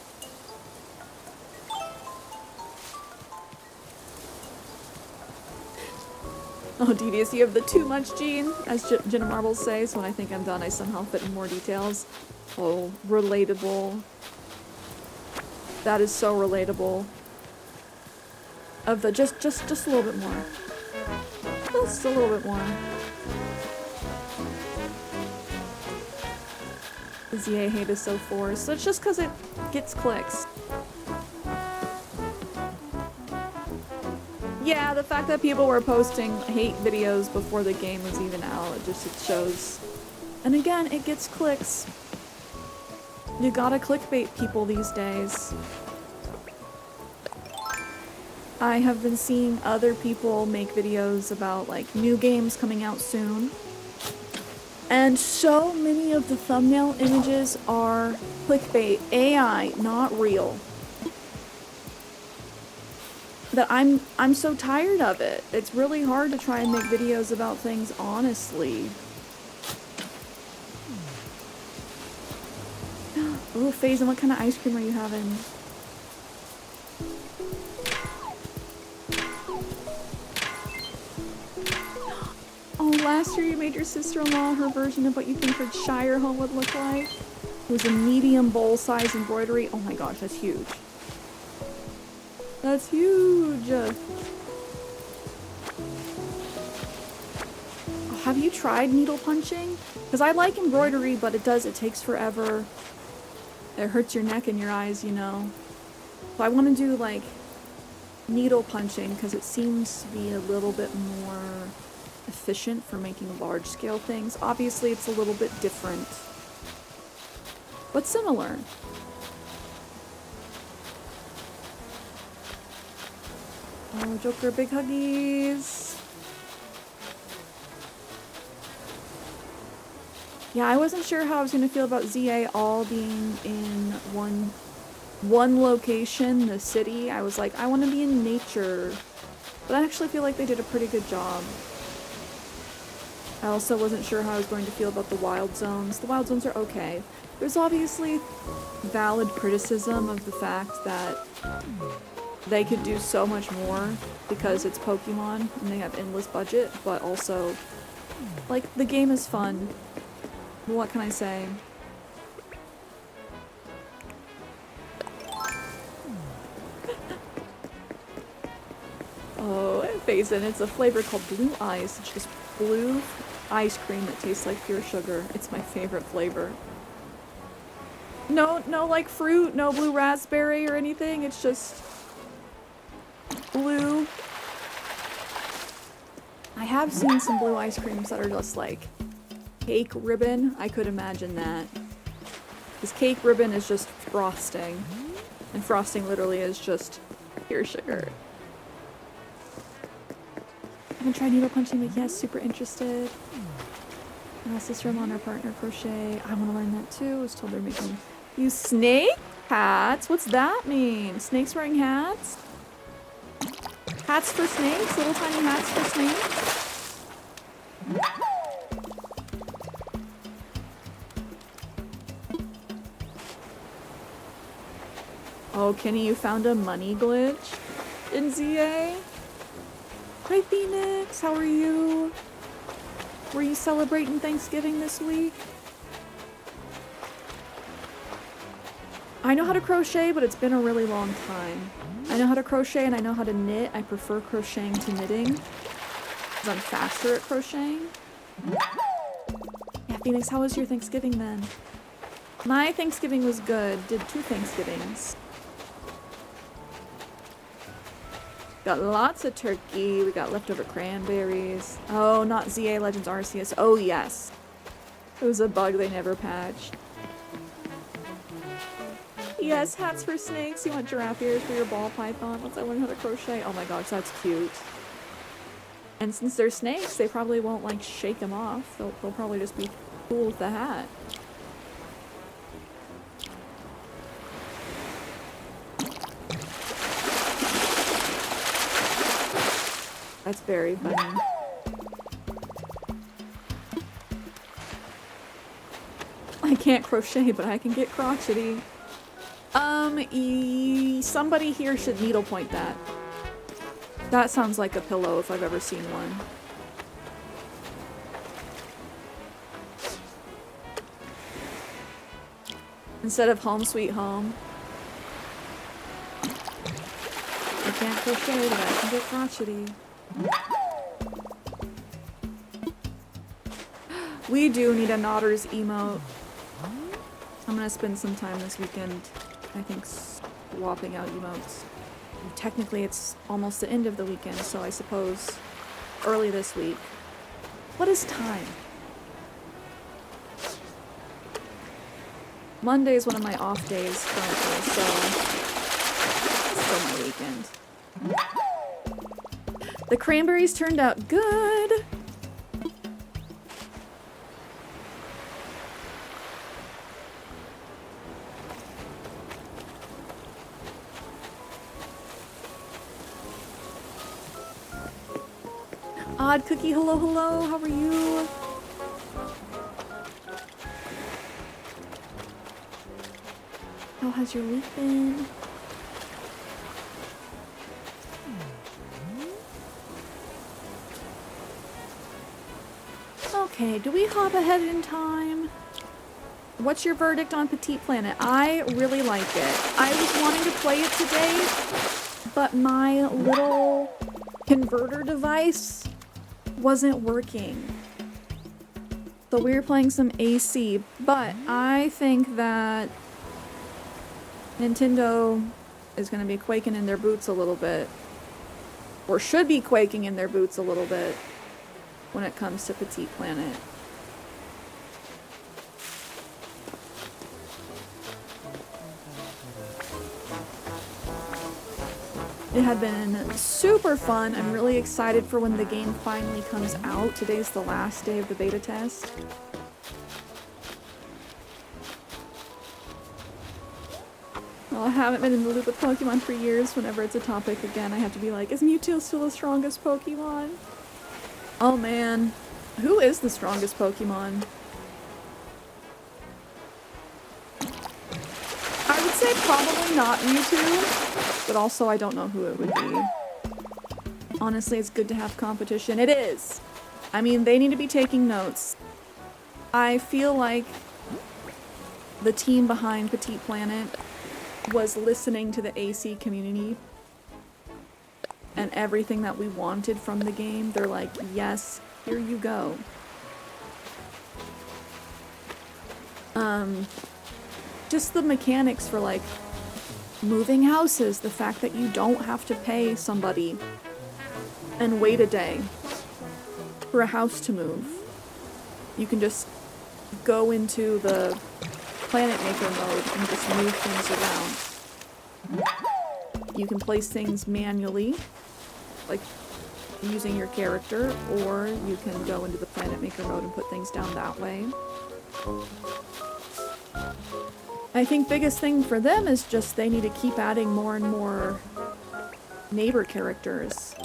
Oh, Devious, you have the too much gene, as Jenna Marbles says. When I think I'm done, I somehow fit in more details. Oh, relatable. That is so relatable. Of the just a little bit more. Just a little bit more. The ZA hate is so forced. So it's just because it gets clicks. Yeah, the fact that people were posting hate videos before the game was even out, it shows. And again, it gets clicks. You gotta clickbait people these days. I have been seeing other people make videos about like new games coming out soon. And so many of the thumbnail images are clickbait, AI, not real. That I'm so tired of it. It's really hard to try and make videos about things honestly. Ooh, Faison, what kind of ice cream are you having? Oh, last year you made your sister-in-law her version of what you think her Shire home would look like. It was a medium bowl size embroidery. Oh my gosh, that's huge. That's huge! Oh, have you tried needle punching? Because I like embroidery, but it takes forever. It hurts your neck and your eyes, you know. So I want to do, like, needle punching, because it seems to be a little bit more efficient for making large-scale things. Obviously, it's a little bit different, but similar. Oh, Joker, big huggies. Yeah, I wasn't sure how I was going to feel about ZA all being in one location, the city. I was like, I want to be in nature. But I actually feel like they did a pretty good job. I also wasn't sure how I was going to feel about the wild zones. The wild zones are okay. There's obviously valid criticism of the fact that they could do so much more because it's Pokemon and they have endless budget, but also, like, the game is fun. What can I say? Oh, Faison, it's a flavor called Blue Ice. It's just blue ice cream that tastes like pure sugar. It's my favorite flavor. No, like, fruit, no blue raspberry or anything. It's just blue. I have seen some blue ice creams that are just like cake ribbon. I could imagine that. Because cake ribbon is just frosting. And frosting literally is just pure sugar. I haven't tried needle punching, but yes, super interested. My sister-in-law and her partner crochet. I want to learn that too. I was told they're making you snake hats. What's that mean? Snakes wearing hats? Hats for snakes? Little tiny hats for snakes? Oh, Kenny, you found a money glitch in ZA? Hi, Phoenix. How are you? Were you celebrating Thanksgiving this week? I know how to crochet, but it's been a really long time. I know how to crochet and I know how to knit. I prefer crocheting to knitting because I'm faster at crocheting. Yeah, Phoenix, how was your Thanksgiving then? My Thanksgiving was good. Did 2 Thanksgivings. Got lots of turkey. We got leftover cranberries. Oh, not ZA Legends Arceus. Oh, yes. It was a bug they never patched. Yes, hats for snakes. You want giraffe ears for your ball python once I learn how to crochet? Oh my gosh, that's cute. And since they're snakes, they probably won't, like, shake them off. They'll probably just be cool with the hat. That's very funny. I can't crochet, but I can get crotchety. Somebody here should needlepoint that. That sounds like a pillow if I've ever seen one. Instead of home sweet home. I can't crochet, but I can get crotchety. We do need a Nodders emote. I'm gonna spend some time this weekend, I think, swapping out emotes. Technically, it's almost the end of the weekend, so I suppose early this week. What is time? Monday is one of my off days currently, so it's still my weekend. The cranberries turned out good. Odd Cookie, hello, hello, how are you? How has your week been? Okay, do we hop ahead in time? What's your verdict on Petite Planet? I really like it. I was wanting to play it today, but my little converter device wasn't working. So we were playing some AC, but I think that Nintendo is going to be quaking in their boots a little bit, or should be quaking in their boots a little bit when it comes to Petite Planet. It had been super fun. I'm really excited for when the game finally comes out. Today's the last day of the beta test. Well, I haven't been in the loop with Pokemon for years. Whenever it's a topic again, I have to be like, is Mewtwo still the strongest Pokemon? Oh man, who is the strongest Pokemon? I would say probably not Mewtwo, but also I don't know who it would be. Honestly, it's good to have competition. It is! I mean, they need to be taking notes. I feel like the team behind Petite Planet was listening to the AC community and everything that we wanted from the game. They're like, yes, here you go. Just the mechanics for, like, moving houses, the fact that you don't have to pay somebody and wait a day for a house to move. You can just go into the Planet Maker mode and just move things around. You can place things manually, like using your character, or you can go into the Planet Maker mode and put things down that way. I think biggest thing for them is just they need to keep adding more and more neighbor characters.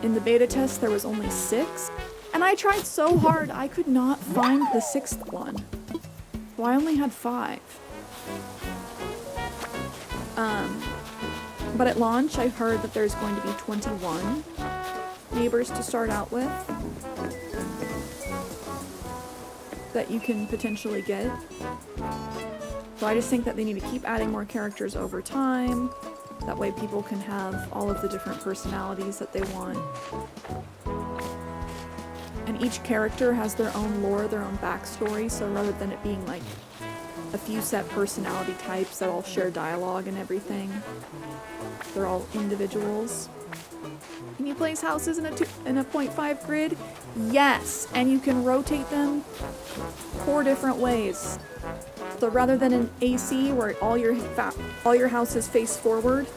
In the beta test there was only 6, and I tried so hard I could not find the 6th one. So I only had 5. But at launch, I've heard that there's going to be 21 neighbors to start out with that you can potentially get. So I just think that they need to keep adding more characters over time. That way people can have all of the different personalities that they want. And each character has their own lore, their own backstory, so rather than it being like a few set personality types that all share dialogue and everything, they're all individuals. Can you place houses in a 0.5 grid? Yes, and you can rotate them 4 different ways. So rather than an AC where all your houses face forward,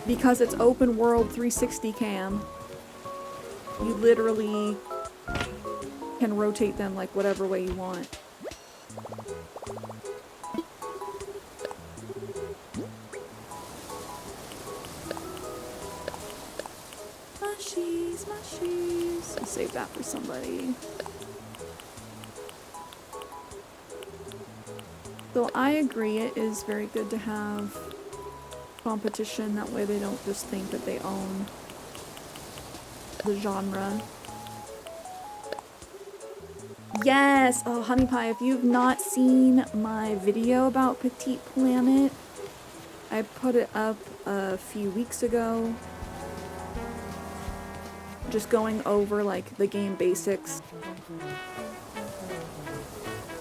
because it's open world 360 cam, you literally can rotate them like whatever way you want. Mushies, mushies. I'll save that for somebody. So I agree, it is very good to have competition. That way they don't just think that they own the genre. Yes! Oh, Honey Pie, if you've not seen my video about Petite Planet, I put it up a few weeks ago. Just going over, like, the game basics.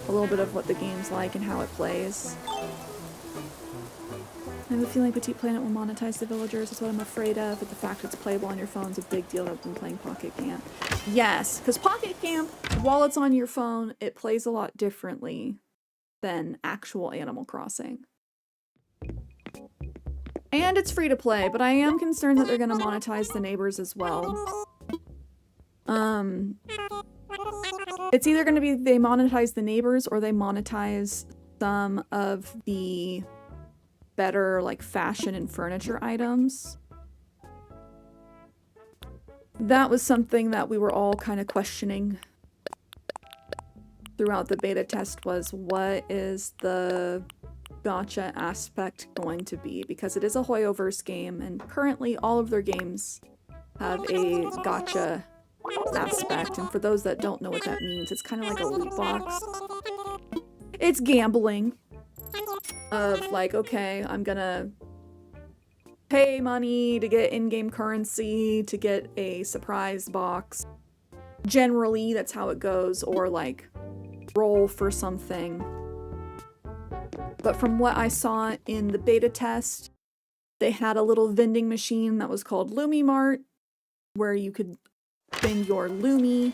A little bit of what the game's like and how it plays. I have a feeling Petite Planet will monetize the villagers. That's what I'm afraid of, but the fact it's playable on your phone is a big deal. I've been playing Pocket Camp. Yes, because Pocket Camp, while it's on your phone, it plays a lot differently than actual Animal Crossing. And it's free to play, but I am concerned that they're going to monetize the neighbors as well. It's either going to be they monetize the neighbors or they monetize some of the better, like, fashion and furniture items. That was something that we were all kind of questioning throughout the beta test, was what is the gacha aspect going to be? Because it is a Hoyoverse game, and currently all of their games have a gacha aspect, and for those that don't know what that means, it's kind of like a loot box. It's gambling of like, okay, I'm gonna pay money to get in-game currency to get a surprise box. Generally, that's how it goes, or like roll for something. But from what I saw in the beta test, they had a little vending machine that was called Lumi Mart, where you could spend your Lumi.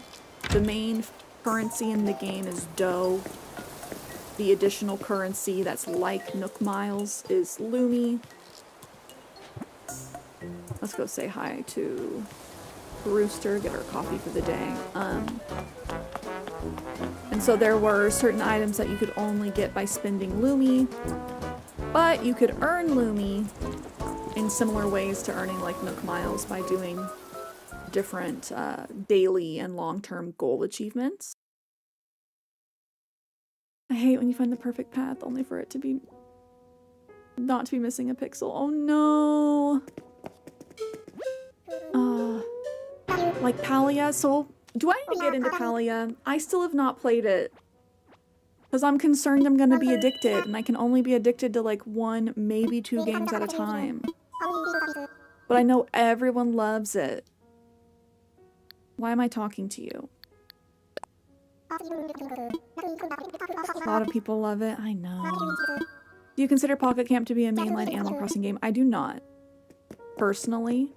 The main currency in the game is dough. The additional currency that's like Nook Miles is Lumi. Let's go say hi to Rooster, get her coffee for the day. And so there were certain items that you could only get by spending Lumi, but you could earn Lumi in similar ways to earning like Nook Miles by doing different daily and long-term goal achievements. I hate when you find the perfect path only for it to be not to be missing a pixel. Oh no! Like Palia. So do I need to get into Palia? I still have not played it. Because I'm concerned I'm gonna be addicted, and I can only be addicted to like 1, maybe 2 games at a time. But I know everyone loves it. Why am I talking to you? A lot of people love it, I know. Do you consider Pocket Camp to be a mainline Animal Crossing game? I do not. Personally.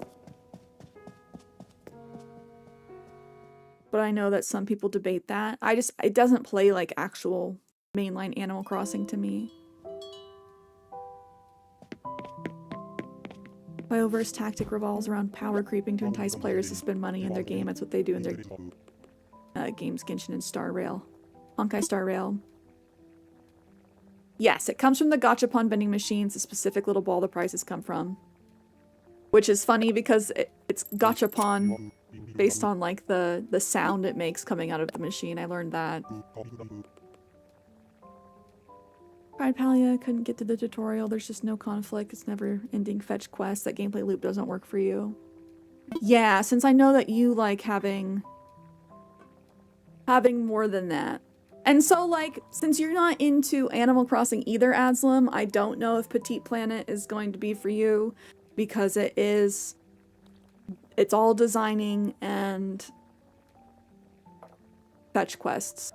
But I know that some people debate that. It doesn't play like actual mainline Animal Crossing to me. Hoyoverse tactic revolves around power creeping to entice players to spend money in their game. That's what they do in their games, Genshin and Star Rail. Honkai Star Rail. Yes, it comes from the gachapon vending machines, the specific little ball the prices come from. Which is funny because it's gachapon based on like the sound it makes coming out of the machine. I learned that. Tried Palia, couldn't get to the tutorial. There's just no conflict. It's never ending fetch quests. That gameplay loop doesn't work for you. Yeah, since I know that you like having more than that. And so, like, since you're not into Animal Crossing either, Aslam, I don't know if Petite Planet is going to be for you, because it's all designing and fetch quests.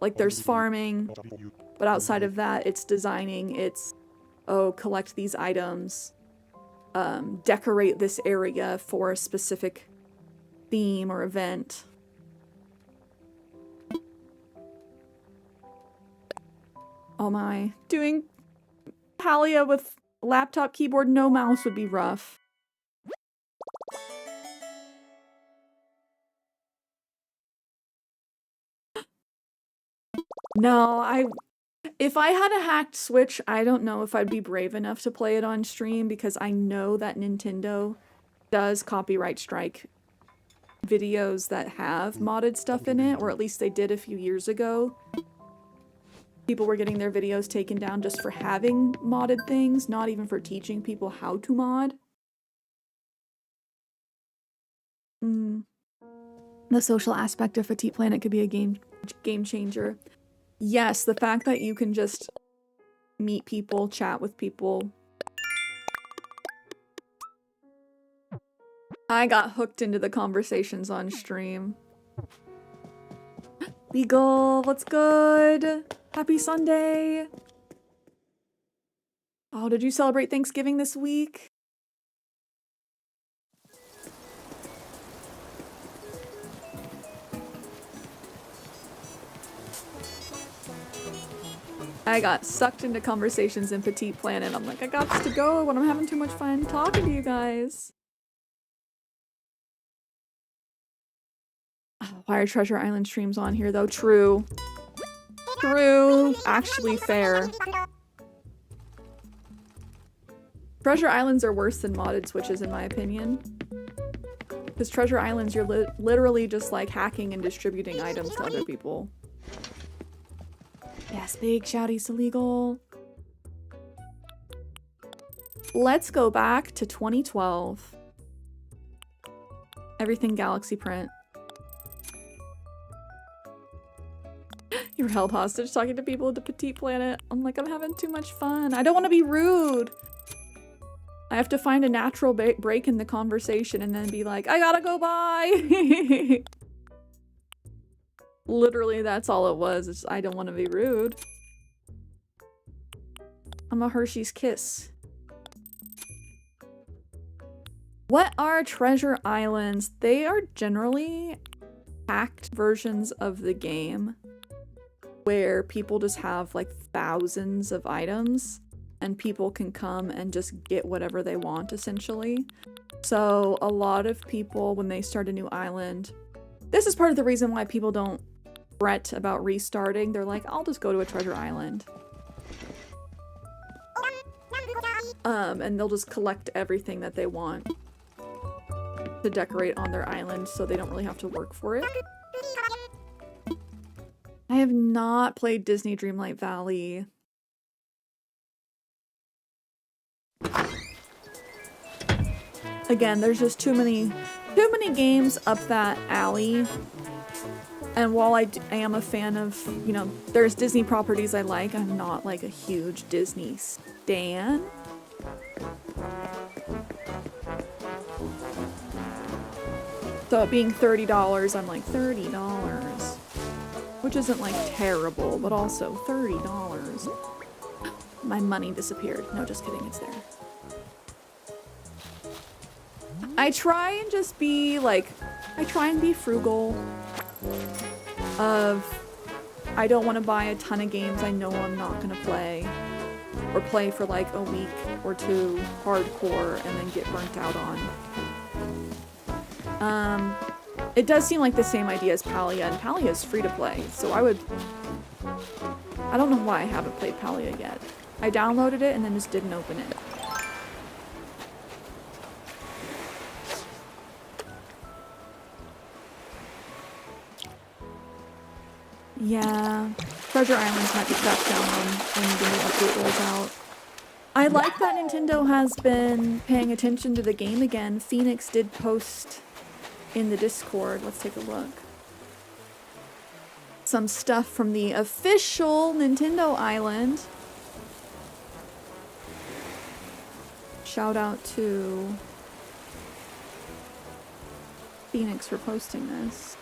Like, there's farming, but outside of that, it's designing, it's, oh, collect these items, decorate this area for a specific theme or event. Oh my. Doing Palia with laptop keyboard, no mouse would be rough. No, if I had a hacked Switch, I don't know if I'd be brave enough to play it on stream, because I know that Nintendo does copyright strike videos that have modded stuff in it, or at least they did a few years ago. People were getting their videos taken down just for having modded things, not even for teaching people how to mod. The social aspect of Petite Planet could be a game changer. Yes, the fact that you can just meet people, chat with people. I got hooked into the conversations on stream. Legal, what's good? Happy Sunday! Oh, did you celebrate Thanksgiving this week? I got sucked into conversations in Petite Planet. I'm like, I got to go when I'm having too much fun talking to you guys. Oh, why are Treasure Island streams on here though? True. True. Actually fair. Treasure Islands are worse than modded Switches in my opinion. Because Treasure Islands, you're literally just like hacking and distributing items to other people. Yes, big shouties to Legal. Let's go back to 2012. Everything Galaxy print. You were held hostage talking to people at the Petite Planet. I'm like, I'm having too much fun. I don't want to be rude. I have to find a natural break in the conversation and then be like, I gotta go, bye. Literally, that's all it was. It's, I don't want to be rude. I'm a Hershey's Kiss. What are Treasure Islands? They are generally hacked versions of the game where people just have like thousands of items and people can come and just get whatever they want, essentially. So a lot of people, when they start a new island, this is part of the reason why people don't fret about restarting. They're like, I'll just go to a treasure island. And they'll just collect everything that they want to decorate on their island so they don't really have to work for it. I have not played Disney Dreamlight Valley. Again, there's just too many games up that alley. And while I am a fan of, you know, there's Disney properties I like, I'm not like a huge Disney stan. So it being $30, I'm like, $30? Which isn't like terrible, but also $30. My money disappeared. No, just kidding, it's there. I try and just be like, I try and be frugal of, I don't want to buy a ton of games I know I'm not going to play, or play for like a week or two hardcore and then get burnt out on. It does seem like the same idea as Palia, and Palia is free to play, so I don't know why I haven't played Palia yet. I downloaded it and then just didn't open it. Yeah. Treasure Islands might be back down when the new update rolls out. I like that Nintendo has been paying attention to the game again. Phoenix did post in the Discord. Let's take a look. Some stuff from the official Nintendo Island. Shout out to Phoenix for posting this.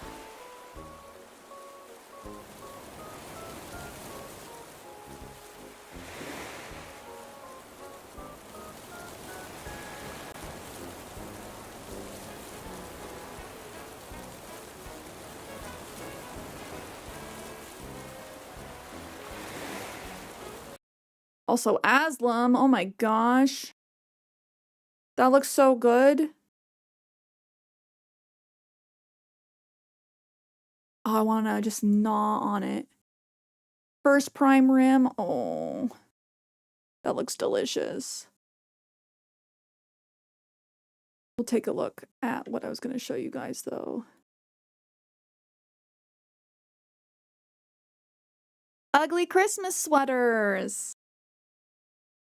Also, Aslam, oh my gosh. That looks so good. Oh, I wanna just gnaw on it. First prime rim, oh. That looks delicious. We'll take a look at what I was gonna show you guys though. Ugly Christmas sweaters!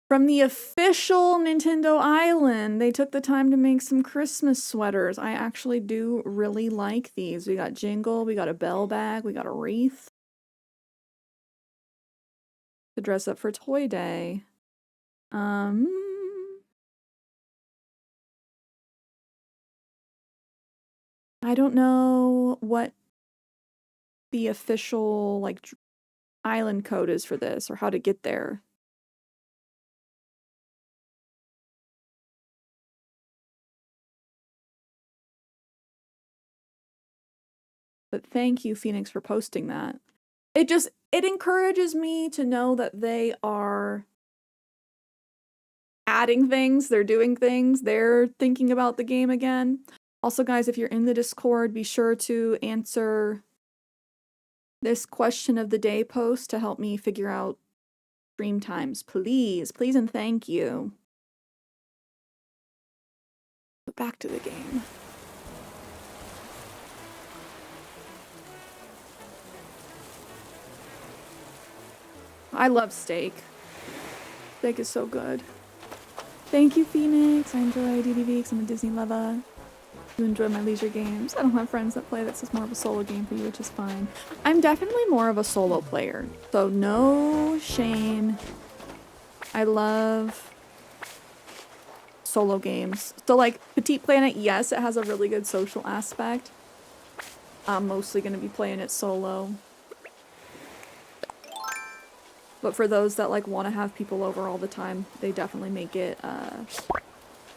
From the official Nintendo Island, they took the time to make some Christmas sweaters. I actually do really like these. We got Jingle, we got a bell bag, we got a wreath. To dress up for Toy Day. I don't know what the official, like, island code is for this, or how to get there. But thank you, Phoenix, for posting that. It encourages me to know that they are adding things, they're doing things, they're thinking about the game again. Also, guys, if you're in the Discord, be sure to answer this question of the day post to help me figure out stream times. Please, please and thank you. But back to the game. I love steak. Steak is so good. Thank you, Phoenix. I enjoy DDV because I'm a Disney lover. You enjoy my leisure games. I don't have friends that play. That's just more of a solo game for you, which is fine. I'm definitely more of a solo player, so no shame. I love solo games. So like Petite Planet, yes, it has a really good social aspect. I'm mostly going to be playing it solo. But for those that like want to have people over all the time, they definitely make it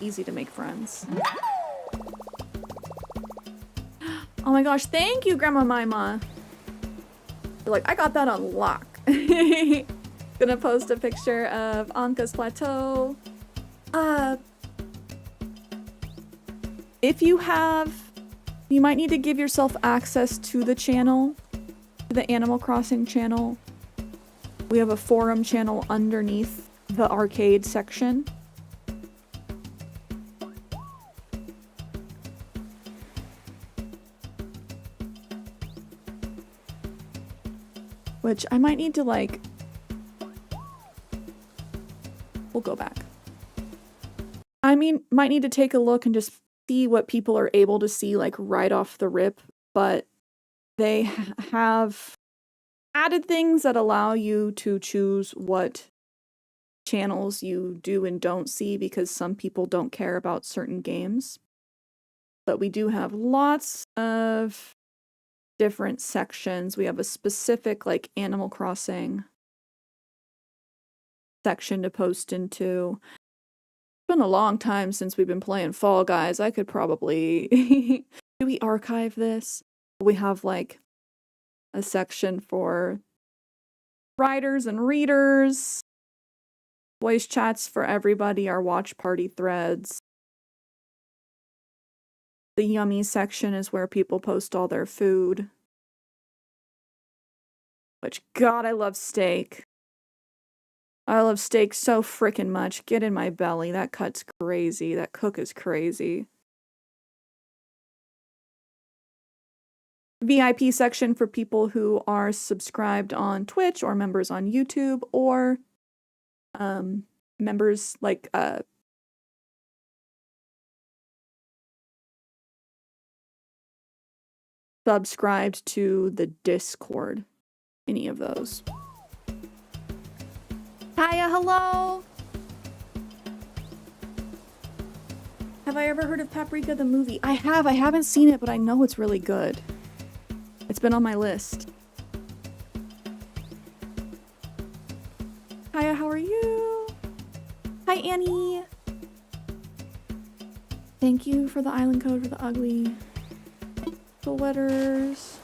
easy to make friends. Oh my gosh, thank you, Grandma Mima. You're like, I got that on lock. Gonna post a picture of Anka's Plateau. If you might need to give yourself access to the channel, to the Animal Crossing channel. We have a forum channel underneath the arcade section. Which I might need to like... We'll go back. I mean, might need to take a look and just see what people are able to see like right off the rip, but they have added things that allow you to choose what channels you do and don't see because some people don't care about certain games. But we do have lots of different sections. We have a specific like Animal Crossing section to post into. It's been a long time since we've been playing Fall Guys. I could probably do we archive this? We have like a section for writers and readers, voice chats for everybody, our watch party threads. The yummy section is where people post all their food. Which, God, I love steak. I love steak so frickin' much. Get in my belly. That cut's crazy. That cook is crazy. VIP section for people who are subscribed on Twitch or members on YouTube or members like subscribed to the Discord. Any of those. Kaya, hello! Have I ever heard of Paprika the movie? I have. I haven't seen it, but I know it's really good. It's been on my list. Kaya, how are you? Hi, Annie. Thank you for the island code for the ugly letters.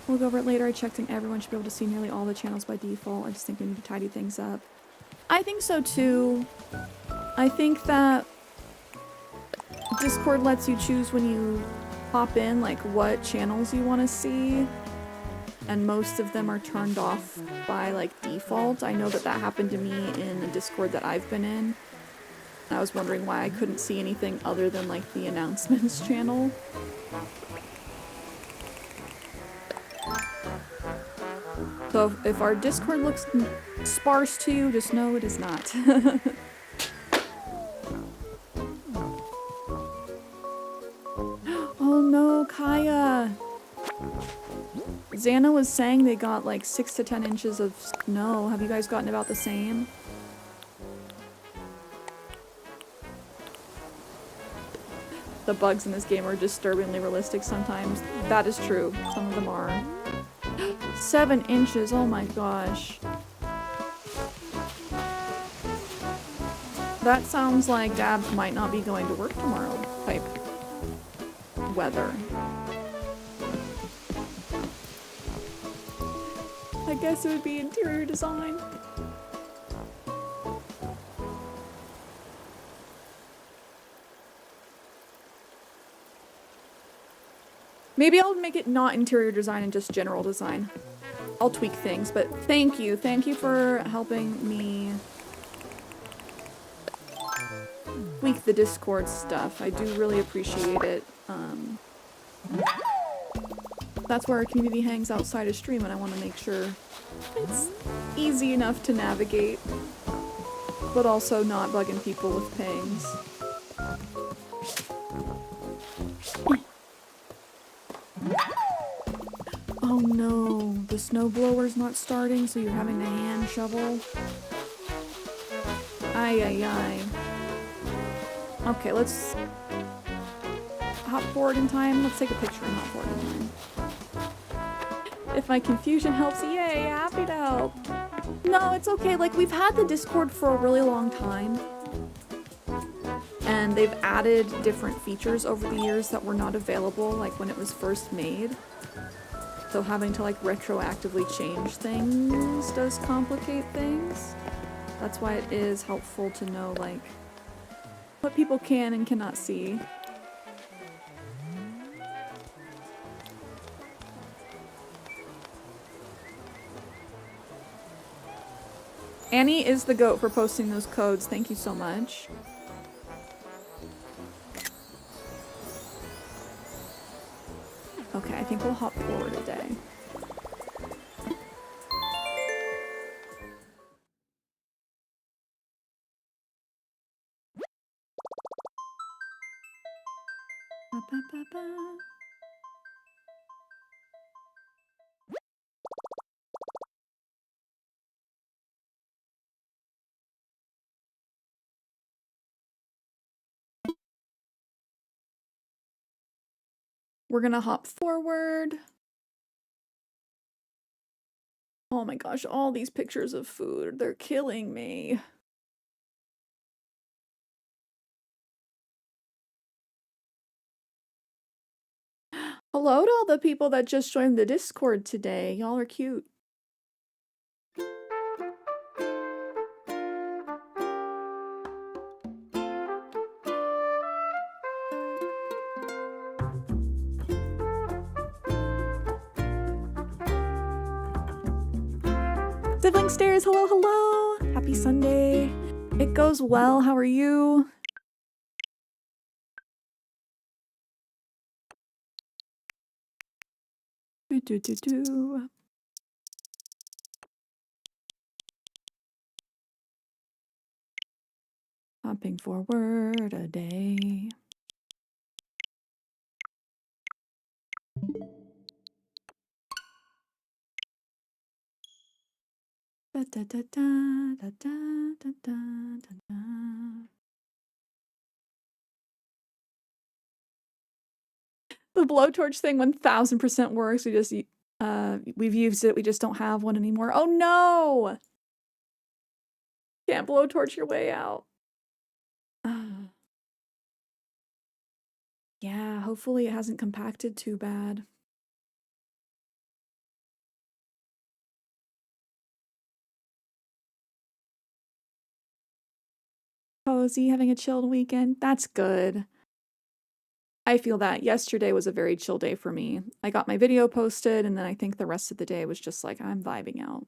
We'll go over it later. I checked and everyone should be able to see nearly all the channels by default. I just think we need to tidy things up. I think so too. I think that Discord lets you choose when you pop in, like what channels you want to see. And most of them are turned off by like default. I know that that happened to me in a Discord that I've been in. I was wondering why I couldn't see anything other than like the announcements channel. So if our Discord looks sparse to you, just know it is not. Oh no, Kaya! Xana was saying they got like 6 to 10 inches of snow. Have you guys gotten about the same? The bugs in this game are disturbingly realistic sometimes. That is true. Some of them are. 7 inches, oh my gosh. That sounds like Dabs might not be going to work tomorrow type weather. I guess it would be interior design. Maybe I'll make it not interior design and just general design. I'll tweak things, but thank you. Thank you for helping me tweak the Discord stuff. I do really appreciate it. That's where our community hangs outside of stream, and I want to make sure it's easy enough to navigate, but also not bugging people with pings. Oh no, the snowblower's not starting, so you're having to hand shovel. Ay ay ay. Okay, let's hop forward in time. Let's take a picture and hop forward in time. If my confusion helps, yay, happy to help. No, it's okay. Like, we've had the Discord for a really long time. And they've added different features over the years that were not available, like when it was first made. So having to like retroactively change things does complicate things. That's why it is helpful to know like what people can and cannot see. Annie is the GOAT for posting those codes. Thank you so much. Okay, I think we'll hop forward a day. Ba, ba, ba, ba. We're gonna hop forward. Oh my gosh, all these pictures of food, they're killing me. Hello to all the people that just joined the Discord today. Y'all are cute. Sibling Stairs, hello, hello! Happy Sunday. It goes well, how are you? do, do, do. Hopping forward a day. Da, da, da, da, da, da, da, da, da. The blowtorch thing 1000% works. We've used it. We just don't have one anymore. Oh no! Can't blowtorch your way out. Yeah, hopefully it hasn't compacted too bad. Cozy, having a chilled weekend. That's good. I feel that. Yesterday was a very chill day for me. I got my video posted, and then I think the rest of the day was just like, I'm vibing out.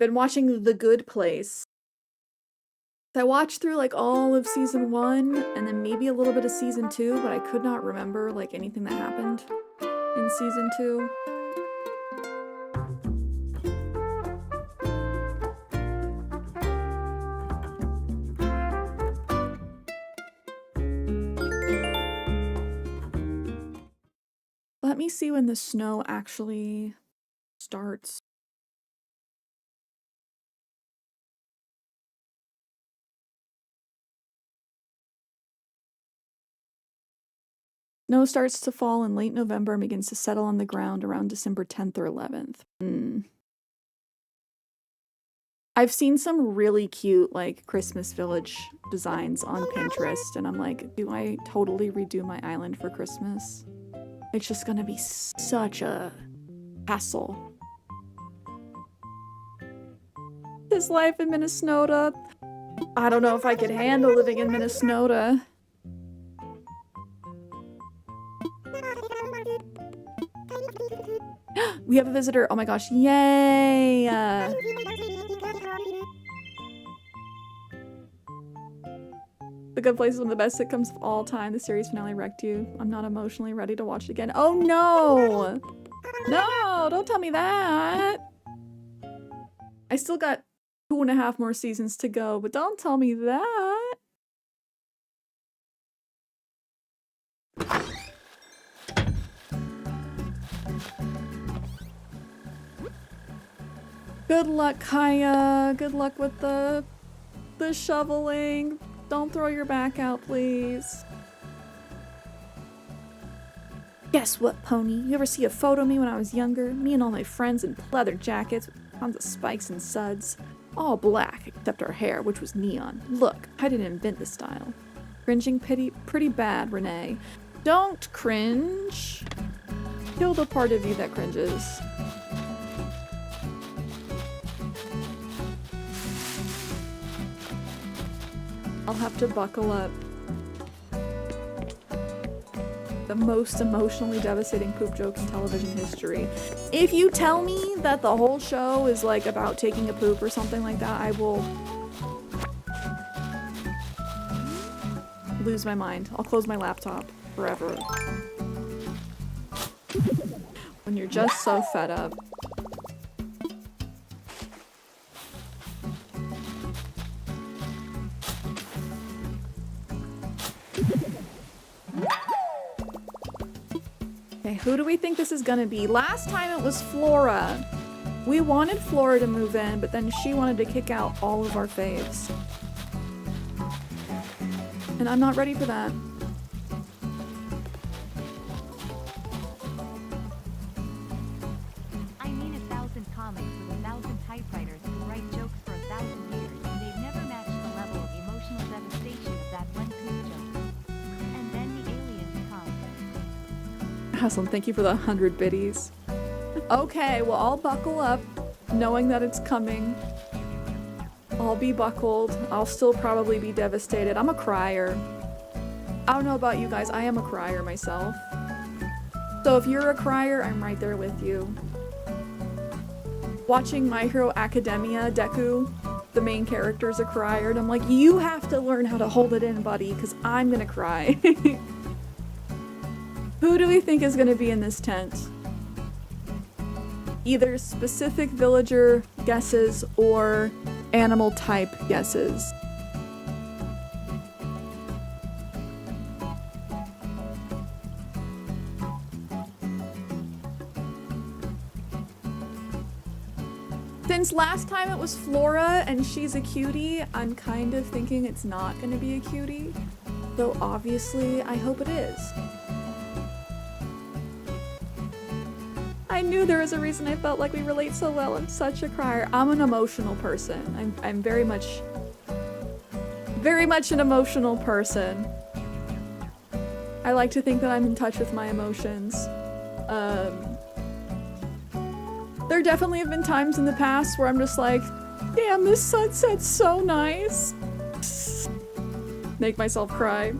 Been watching The Good Place. I watched through like all of season 1 and then maybe a little bit of season 2, but I could not remember like anything that happened in season 2. Let me see when the snow actually starts. Snow starts to fall in late November and begins to settle on the ground around December 10th or 11th. I've seen some really cute like Christmas village designs on Pinterest, and I'm like, do I totally redo my island for Christmas? It's just gonna be such a hassle. This life in Minnesota. I don't know if I could handle living in Minnesota. We have a visitor. Oh my gosh. Yay! The Good Place is one of the best sitcoms of all time. The series finale wrecked you. I'm not emotionally ready to watch it again. Oh no! No! Don't tell me that! I still got 2.5 more seasons to go, but don't tell me that! Good luck, Kaya. Good luck with the shoveling. Don't throw your back out, please. Guess what, Pony? You ever see a photo of me when I was younger? Me and all my friends in leather jackets with tons of spikes and suds. All black, except our hair, which was neon. Look, I didn't invent the style. Cringing pretty bad, Renee. Don't cringe. Kill the part of you that cringes. I'll have to buckle up. The most emotionally devastating poop joke in television history. If you tell me that the whole show is like about taking a poop or something like that, I will lose my mind. I'll close my laptop forever. When you're just so fed up. Okay, who do we think this is gonna be? Last time it was Flora. We wanted Flora to move in, but then she wanted to kick out all of our faves. And I'm not ready for that. I mean 1,000 comics with 1,000 typewriters who write jokes for 1,000 years, and they've never matched the level of emotional devastation of that one poop joke. And then the aliens come. Awesome, thank you for the 100 biddies. Okay, well, I'll buckle up, knowing that it's coming. I'll be buckled. I'll still probably be devastated. I'm a crier. I don't know about you guys, I am a crier myself. So if you're a crier, I'm right there with you. Watching My Hero Academia, Deku, the main character, is a crier, and I'm like, you have to learn how to hold it in, buddy, because I'm gonna cry. Who do we think is going to be in this tent? Either specific villager guesses or animal type guesses. Since last time it was Flora and she's a cutie, I'm kind of thinking it's not going to be a cutie. Though obviously, I hope it is. I knew there was a reason I felt like we relate so well. I'm such a crier. I'm an emotional person. I'm very much an emotional person. I like to think that I'm in touch with my emotions. There definitely have been times in the past where I'm just like, damn, this sunset's so nice. Make myself cry.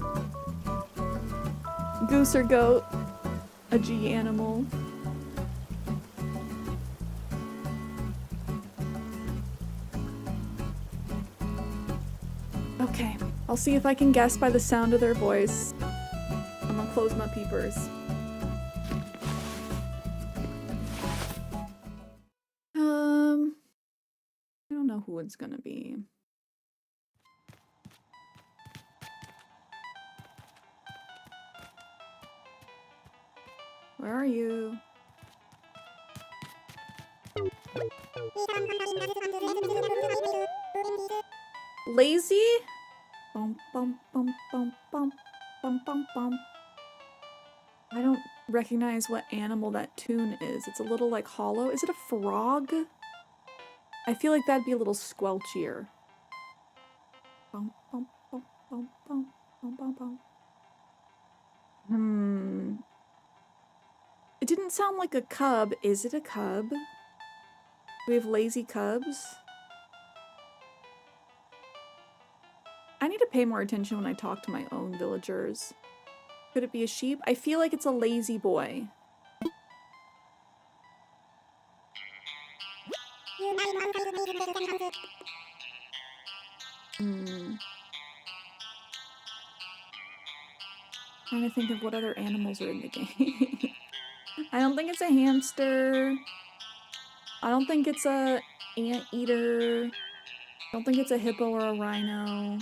Goose or goat? A G animal. Okay, I'll see if I can guess by the sound of their voice. I'm gonna close my peepers. I don't know who it's gonna be. Where are you? Lazy? Bum bum bum bum bum bum bum bum. I don't recognize what animal that tune is. It's a little like hollow. Is it a frog? I feel like that'd be a little squelchier. Bum bum bum bum bum bum bum bum. It didn't sound like a cub. Is it a cub? Do we have lazy cubs? I need to pay more attention when I talk to my own villagers. Could it be a sheep? I feel like it's a lazy boy. Trying to think of what other animals are in the game. I don't think it's a hamster. I don't think it's a anteater. I don't think it's a hippo or a rhino.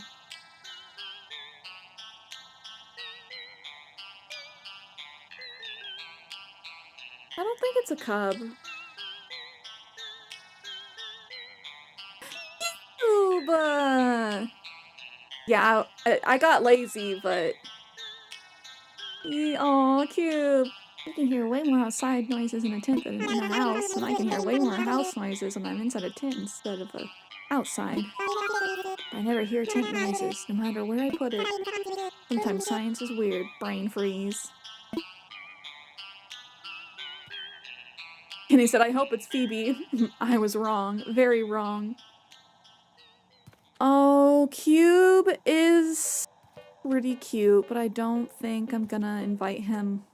I don't think it's a cub. But yeah, I got lazy, but oh, cute. I can hear way more outside noises in a tent than in a house, and I can hear way more house noises when I'm inside a tent instead of outside. I never hear tent noises, no matter where I put it. Sometimes science is weird. Brain freeze. And he said, I hope it's Phoebe. I was wrong. Very wrong. Oh, Cube is pretty cute, but I don't think I'm gonna invite him.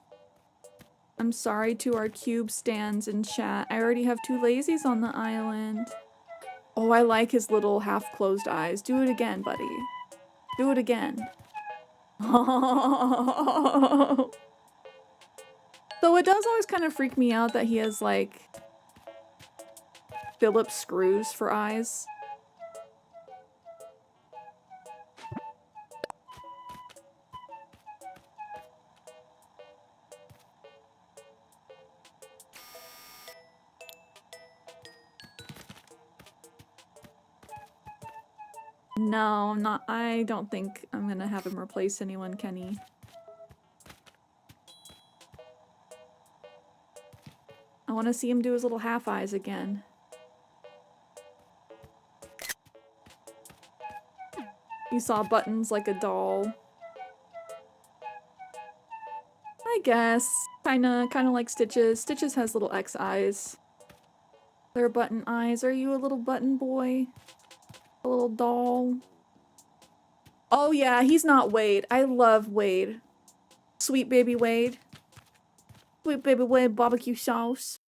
I'm sorry to our Cube stans in chat. I already have 2 lazies on the island. Oh, I like his little half-closed eyes. Do it again, buddy. Do it again. Oh. So it does always kind of freak me out that he has, like, Phillips screws for eyes. No, I'm not. I don't think I'm gonna have him replace anyone, Kenny. I want to see him do his little half eyes again. You saw buttons like a doll. I guess. Kinda like Stitches. Stitches has little X eyes. They're button eyes. Are you a little button boy? A little doll? Oh yeah, he's not Wade. I love Wade. Sweet baby Wade. Sweet baby Wade barbecue sauce.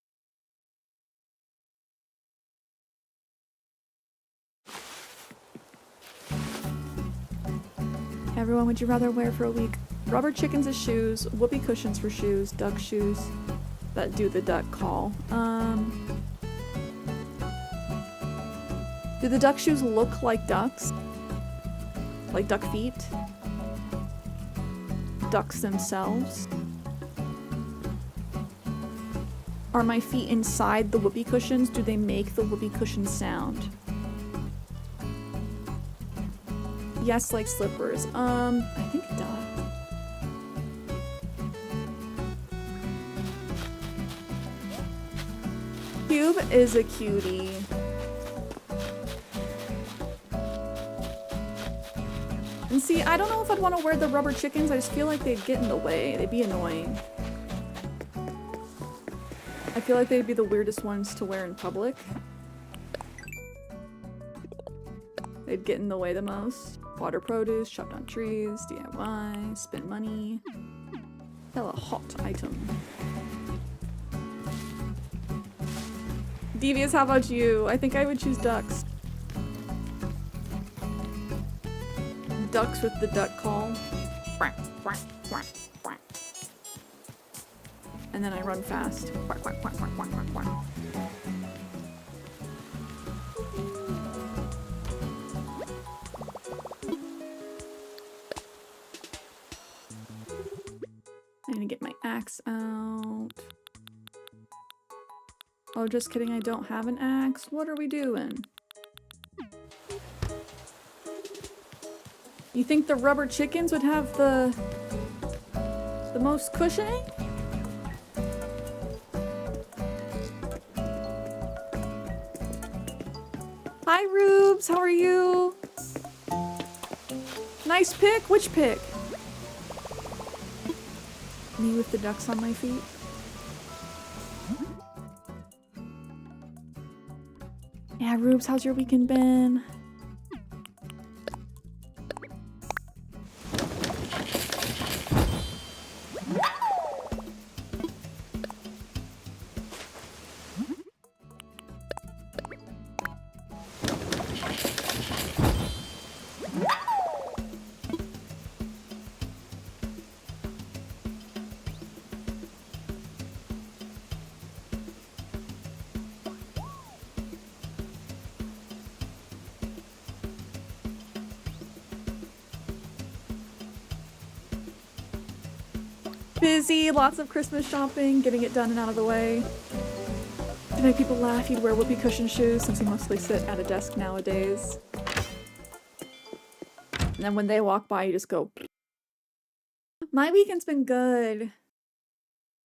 Everyone, would you rather wear for a week Rubber chickens as shoes, whoopee cushions for shoes, duck shoes that do the duck call. Do the duck shoes look like ducks? Like duck feet? Ducks themselves? Are my feet inside the whoopee cushions? Do they make the whoopee cushion sound? Yes, like slippers. I think it does. Cube is a cutie. And see, I don't know if I'd want to wear the rubber chickens. I just feel like they'd get in the way. They'd be annoying. I feel like they'd be the weirdest ones to wear in public. They'd get in the way the most. Water produce, chopped on trees, DIY, spend money. Hella hot item. Devious, how about you? I think I would choose ducks. Ducks with the duck call. And then I run fast. I need to get my axe out. Oh, just kidding, I don't have an axe. What are we doing? You think the rubber chickens would have the most cushioning? Hi, Rubes. How are you? Nice pick. Which pick? Me with the ducks on my feet. Yeah, Rubes, how's your weekend been? Busy, lots of Christmas shopping, getting it done and out of the way. To make people laugh, you'd wear whoopee cushion shoes since you mostly sit at a desk nowadays. And then when they walk by, you just go. My weekend's been good.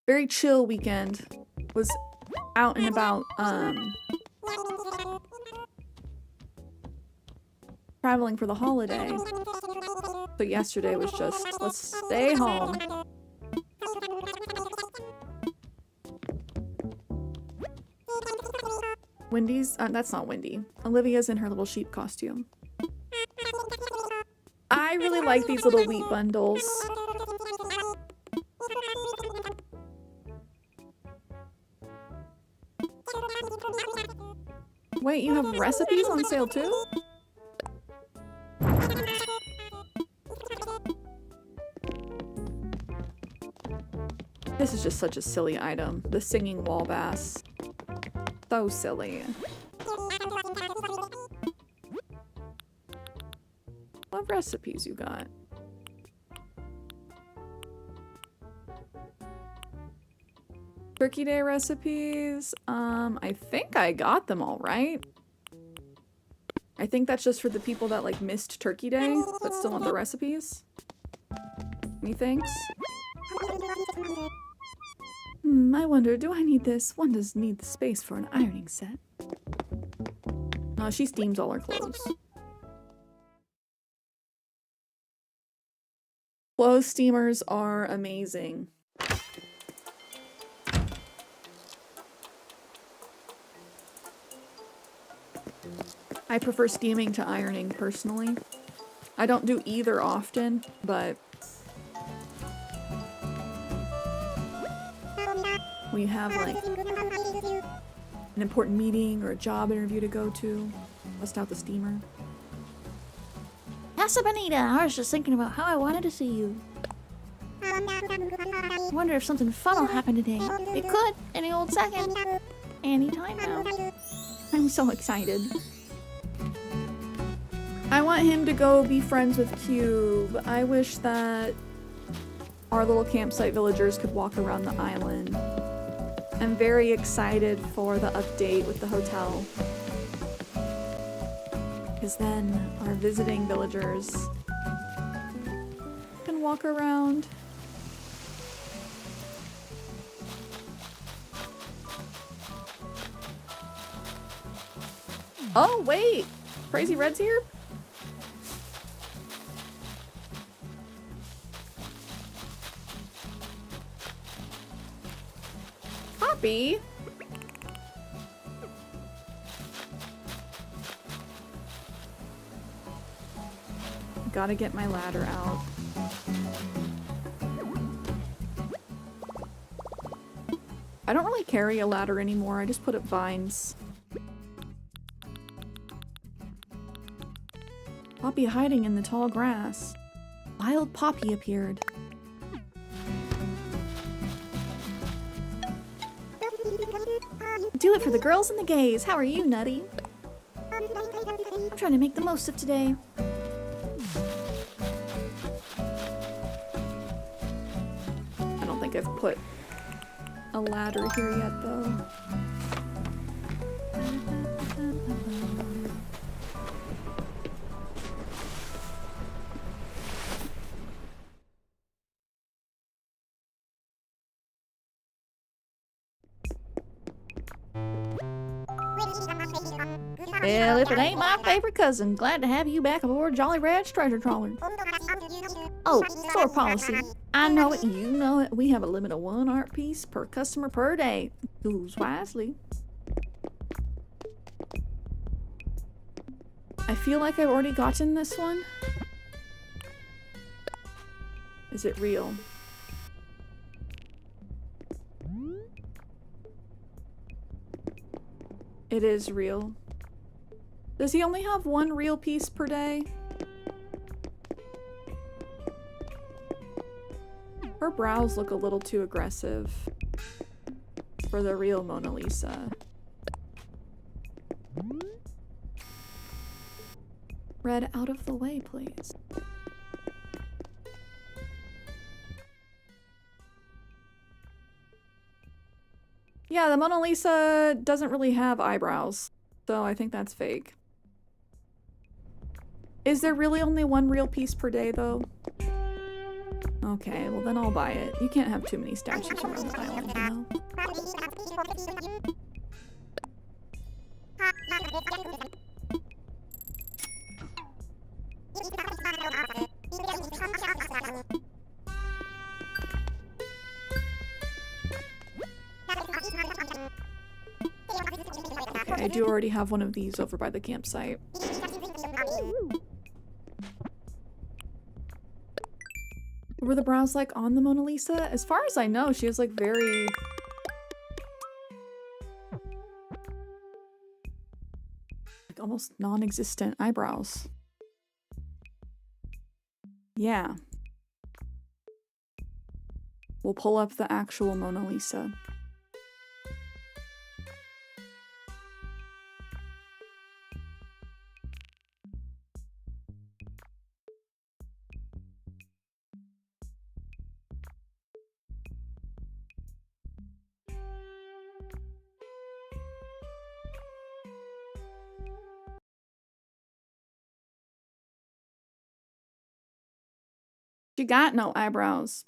Very chill weekend. Was out and about, traveling for the holiday. But yesterday was just, let's stay home. Wendy's, that's not Wendy. Olivia's in her little sheep costume. I really like these little wheat bundles. Wait, you have recipes on sale too? This is just such a silly item. The singing wall bass. So silly. What recipes you got? Turkey Day recipes? I think I got them all right. I think that's just for the people that like missed Turkey Day, but still want the recipes. Methinks. I wonder, do I need this? One does need the space for an ironing set. Oh, she steams all her clothes. Clothes steamers are amazing. I prefer steaming to ironing personally. I don't do either often, but when you have like an important meeting or a job interview to go to, bust out the steamer. Casa Bonita, I was just thinking about how I wanted to see you. I wonder if something fun will happen today. It could, any old second. Anytime now. I'm so excited. I want him to go be friends with Cube. I wish that our little campsite villagers could walk around the island. I'm very excited for the update with the hotel. Because then our visiting villagers can walk around. Oh, wait! Crazy Red's here? Poppy? Gotta get my ladder out. I don't really carry a ladder anymore, I just put up vines. Poppy hiding in the tall grass. Wild Poppy appeared. Do it for the girls and the gays. How are you, Nutty? I'm trying to make the most of today. I don't think I've put a ladder here yet, though. Well, if it ain't my favorite cousin, glad to have you back aboard Jolly Rad's treasure trawler. Oh, store policy. I know it, you know it. We have a limit of 1 art piece per customer per day. Choose wisely. I feel like I've already gotten this one. Is it real? It is real. Does he only have 1 real piece per day? Her brows look a little too aggressive for the real Mona Lisa. Red, out of the way, please. Yeah, the Mona Lisa doesn't really have eyebrows, so I think that's fake. Is there really only 1 real piece per day, though? Okay, well then I'll buy it. You can't have too many statues around the island, you know? Okay, I do already have one of these over by the campsite. Were the brows like on the Mona Lisa? As far as I know, she has like very... like almost non-existent eyebrows. Yeah. We'll pull up the actual Mona Lisa. She got no eyebrows.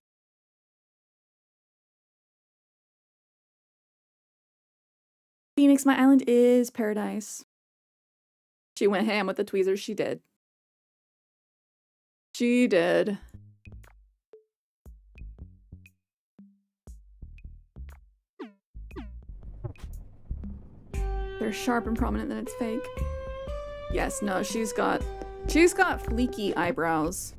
Phoenix, my island is paradise. She went ham with the tweezers, she did. She did. They're sharp and prominent, then it's fake. Yes, no, she's got fleeky eyebrows.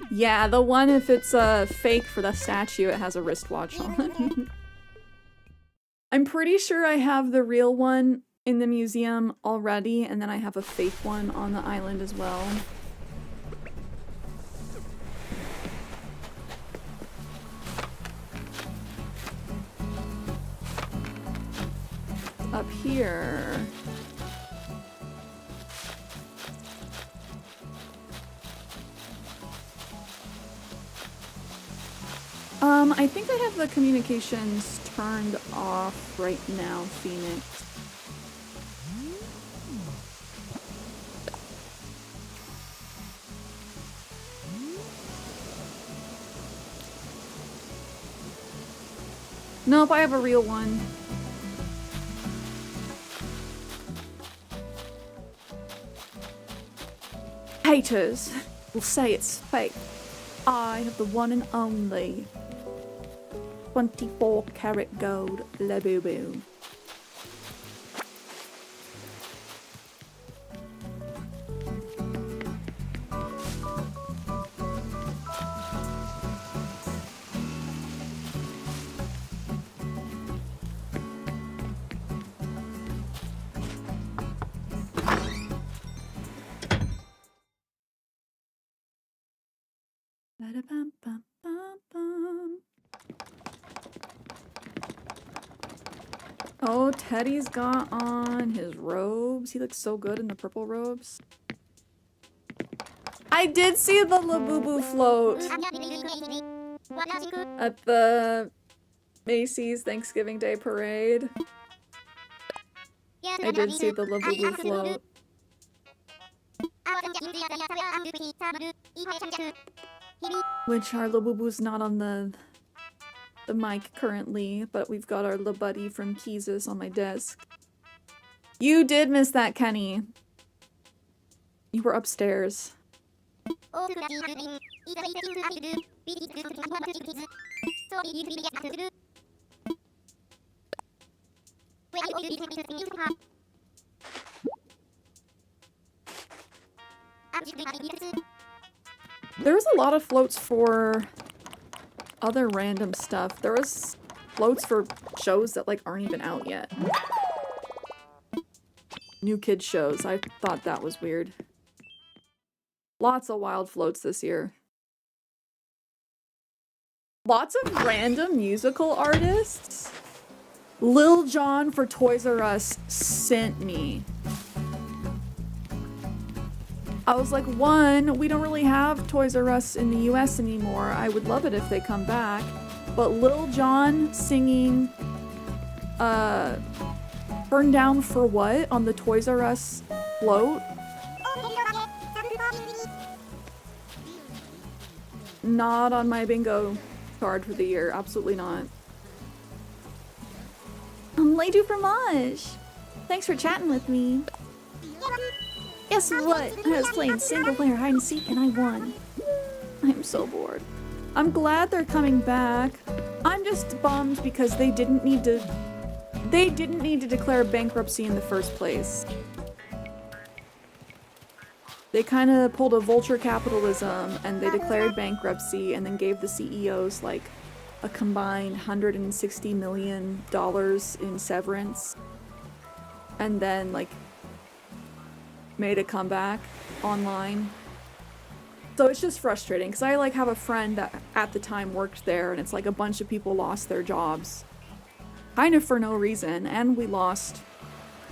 Yeah, the one, if it's fake for the statue, it has a wristwatch on. I'm pretty sure I have the real one in the museum already, and then I have a fake one on the island as well. Up here. I think I have the communications turned off right now, Phoenix. Nope, I have a real one. Haters will say it's fake. I have the one and only 24 karat gold Labubu. Ba-da-bum-bum-bum-bum. Oh, Teddy's got on his robes. He looks so good in the purple robes. I did see the Labubu float at the Macy's Thanksgiving Day Parade. I did see the Labubu float. Which our Labubu's not on the mic currently, but we've got our Labuddy from Keezus on my desk. You did miss that, Kenny. You were upstairs. There was a lot of floats for other random stuff. There was floats for shows that like aren't even out yet. New kids shows. I thought that was weird. Lots of wild floats this year. Lots of random musical artists. Lil Jon for Toys R Us sent me. I was like, one, we don't really have Toys R Us in the US anymore. I would love it if they come back. But Lil Jon singing Burn Down for What on the Toys R Us float? Not on my bingo card for the year. Absolutely not. Lady Fromage! Thanks for chatting with me. Guess what? I was playing single player hide and seek and I won. I'm so bored. I'm glad they're coming back. I'm just bummed because they didn't need to declare bankruptcy in the first place. They kind of pulled a vulture capitalism and they declared bankruptcy and then gave the CEOs like a combined $160 million in severance. And then like made a comeback online. So it's just frustrating because I like have a friend that at the time worked there and it's like a bunch of people lost their jobs kind of for no reason, and we lost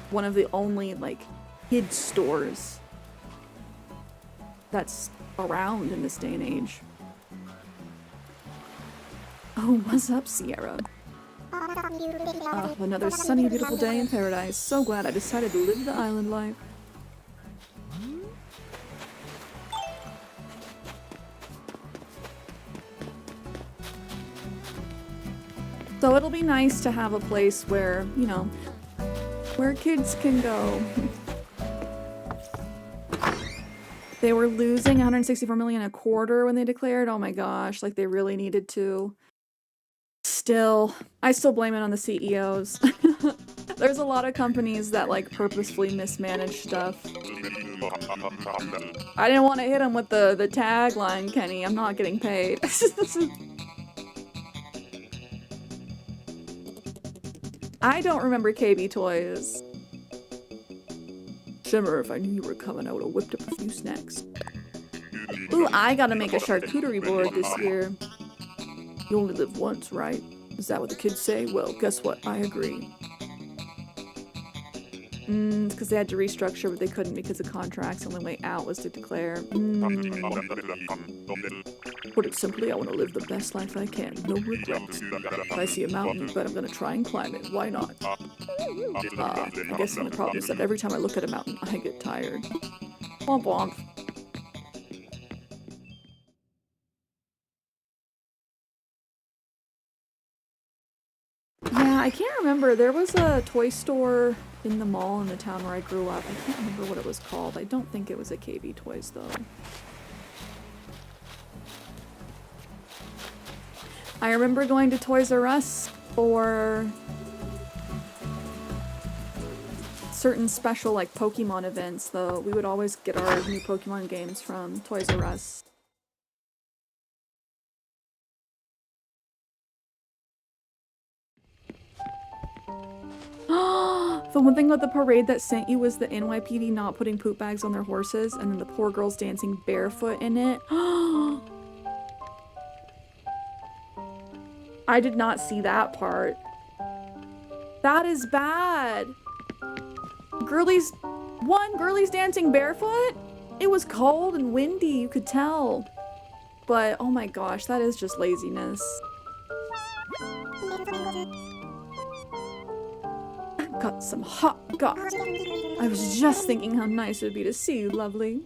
one of the only like kid stores that's around in this day and age. Oh, what's up, Sierra? Oh, another sunny, beautiful day in paradise. So glad I decided to live the island life. So it'll be nice to have a place where, you know, where kids can go. They were losing 164 million a quarter when they declared. Oh my gosh, like they really needed to. Still, I still blame it on the CEOs. There's a lot of companies that like purposefully mismanage stuff. I didn't want to hit him with the tagline, Kenny. I'm not getting paid. I don't remember KB Toys. Shimmer, if I knew you were coming, I would have whipped up a few snacks. Ooh, I gotta make a charcuterie board this year. You only live once, right? Is that what the kids say? Well, guess what? I agree. It's because they had to restructure, but they couldn't because of contracts. The only way out was to declare. Put it simply, I want to live the best life I can. No regrets. If I see a mountain, but I'm going to try and climb it. Why not? I guess the only problem is that every time I look at a mountain, I get tired. Womp womp. Yeah, I can't remember. There was a toy store in the mall in the town where I grew up. I can't remember what it was called. I don't think it was a KB Toys, though. I remember going to Toys R Us for certain special, like, Pokemon events, though. We would always get our new Pokemon games from Toys R Us. The one thing about the parade that sent you was the NYPD not putting poop bags on their horses and then the poor girls dancing barefoot in it. I did not see that part. That is bad. Girlies dancing barefoot? It was cold and windy, you could tell. But oh my gosh, that is just laziness. Got some hot goss. I was just thinking how nice it would be to see you, lovely.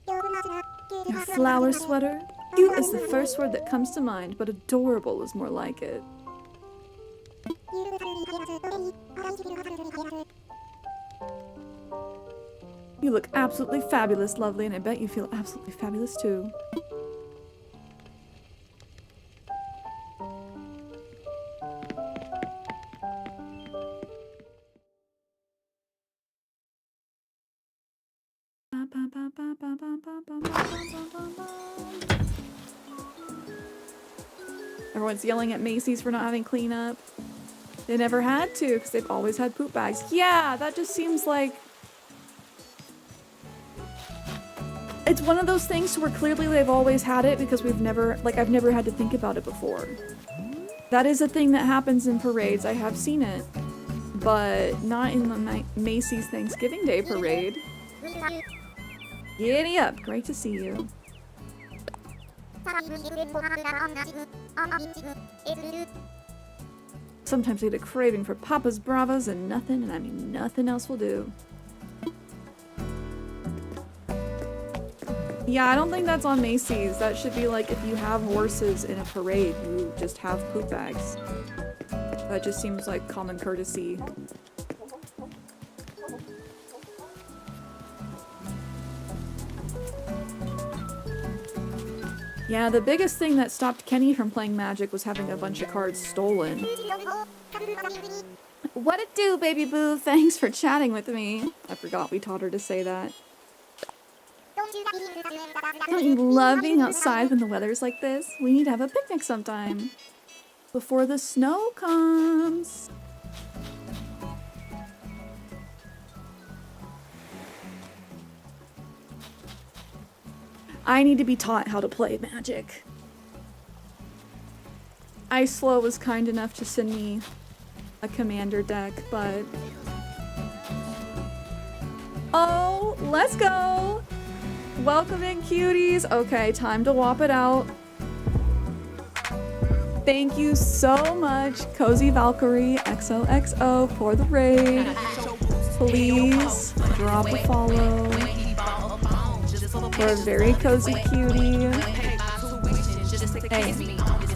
Your flower sweater? Cute is the first word that comes to mind, but adorable is more like it. You look absolutely fabulous, lovely, and I bet you feel absolutely fabulous too. Everyone's yelling at Macy's for not having cleanup. They never had to, because they've always had poop bags. Yeah, that just seems like... It's one of those things where clearly they've always had it because we've never... Like, I've never had to think about it before. That is a thing that happens in parades. I have seen it. But not in the Macy's Thanksgiving Day parade. Giddy up. Great to see you. Sometimes I get a craving for Papa's Bravos and nothing, and I mean nothing else will do. Yeah, I don't think that's on Macy's. That should be like if you have horses in a parade, you just have poop bags. That just seems like common courtesy. Yeah, the biggest thing that stopped Kenny from playing Magic was having a bunch of cards stolen. What it do, baby boo? Thanks for chatting with me. I forgot we taught her to say that. Don't you love being outside when the weather's like this? We need to have a picnic sometime. Before the snow comes. I need to be taught how to play Magic. Icelo was kind enough to send me a commander deck, but... Oh, let's go! Welcome in, cuties! Okay, time to whop it out. Thank you so much, Cozy Valkyrie XOXO, for the raid. Please drop a follow. We're a very cozy cutie.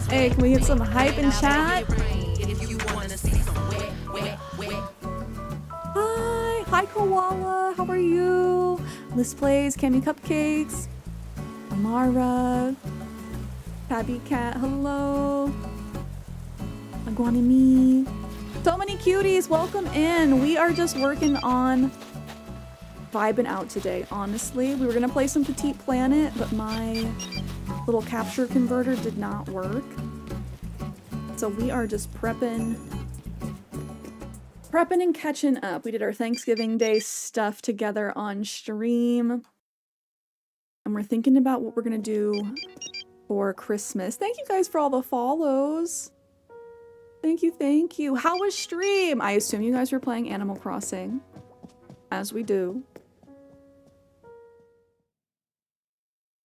Hey, can we get some hype in chat? Hi Koala, how are you? Liz Plays, Cammy Cupcakes, Amara, Tabby Cat, hello. Aguanimi. So many cuties, welcome in. We are just working on vibing out today, honestly. We were gonna play some Petite Planet, but my little capture converter did not work. So we are just prepping Prepping and catching up. We did our Thanksgiving Day stuff together on stream. And we're thinking about what we're gonna do for Christmas. Thank you guys for all the follows. Thank you, thank you. How was stream? I assume you guys were playing Animal Crossing. As we do.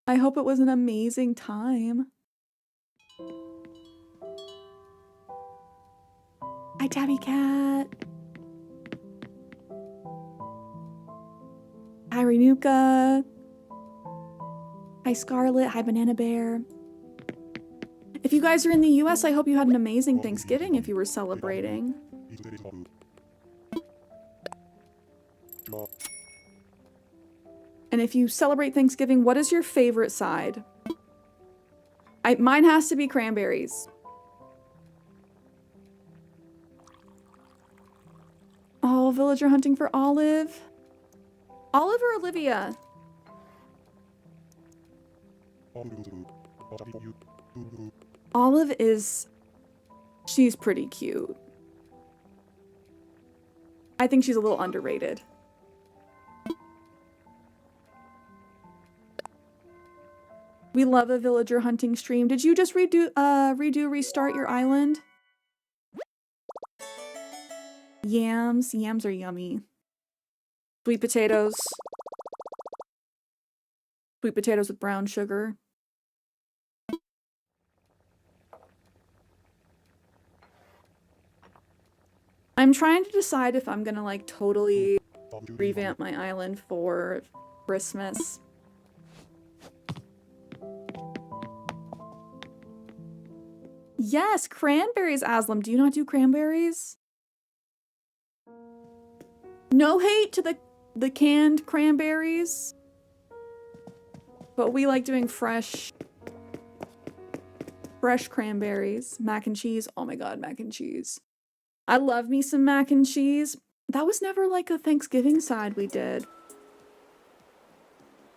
I hope it was an amazing time. Hi, Tabby Cat. Hi, Renuka. Hi, Scarlet. Hi, Banana Bear. If you guys are in the US, I hope you had an amazing Thanksgiving if you were celebrating. And if you celebrate Thanksgiving, what is your favorite side? Mine has to be cranberries. Oh, villager hunting for Olive. Olive or Olivia? Olive is... she's pretty cute. I think she's a little underrated. We love a villager hunting stream. Did you just restart your island? Yams. Yams are yummy. Sweet potatoes. Sweet potatoes with brown sugar. I'm trying to decide if I'm gonna like totally revamp my island for Christmas. Yes, cranberries, Aslam. Do you not do cranberries? No hate to the canned cranberries. But we like doing fresh cranberries. Mac and cheese. Oh my god, mac and cheese. I love me some mac and cheese. That was never like a Thanksgiving side we did.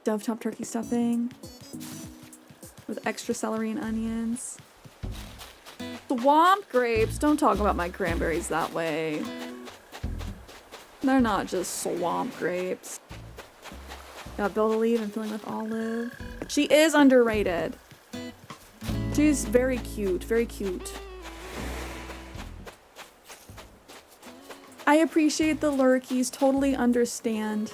Stovetop turkey stuffing. With extra celery and onions. Swamp grapes. Don't talk about my cranberries that way. They're not just swamp grapes. Got Bill to leave and filling with Olive. She is underrated. She's very cute. Very cute. I appreciate the lurkies. Totally understand.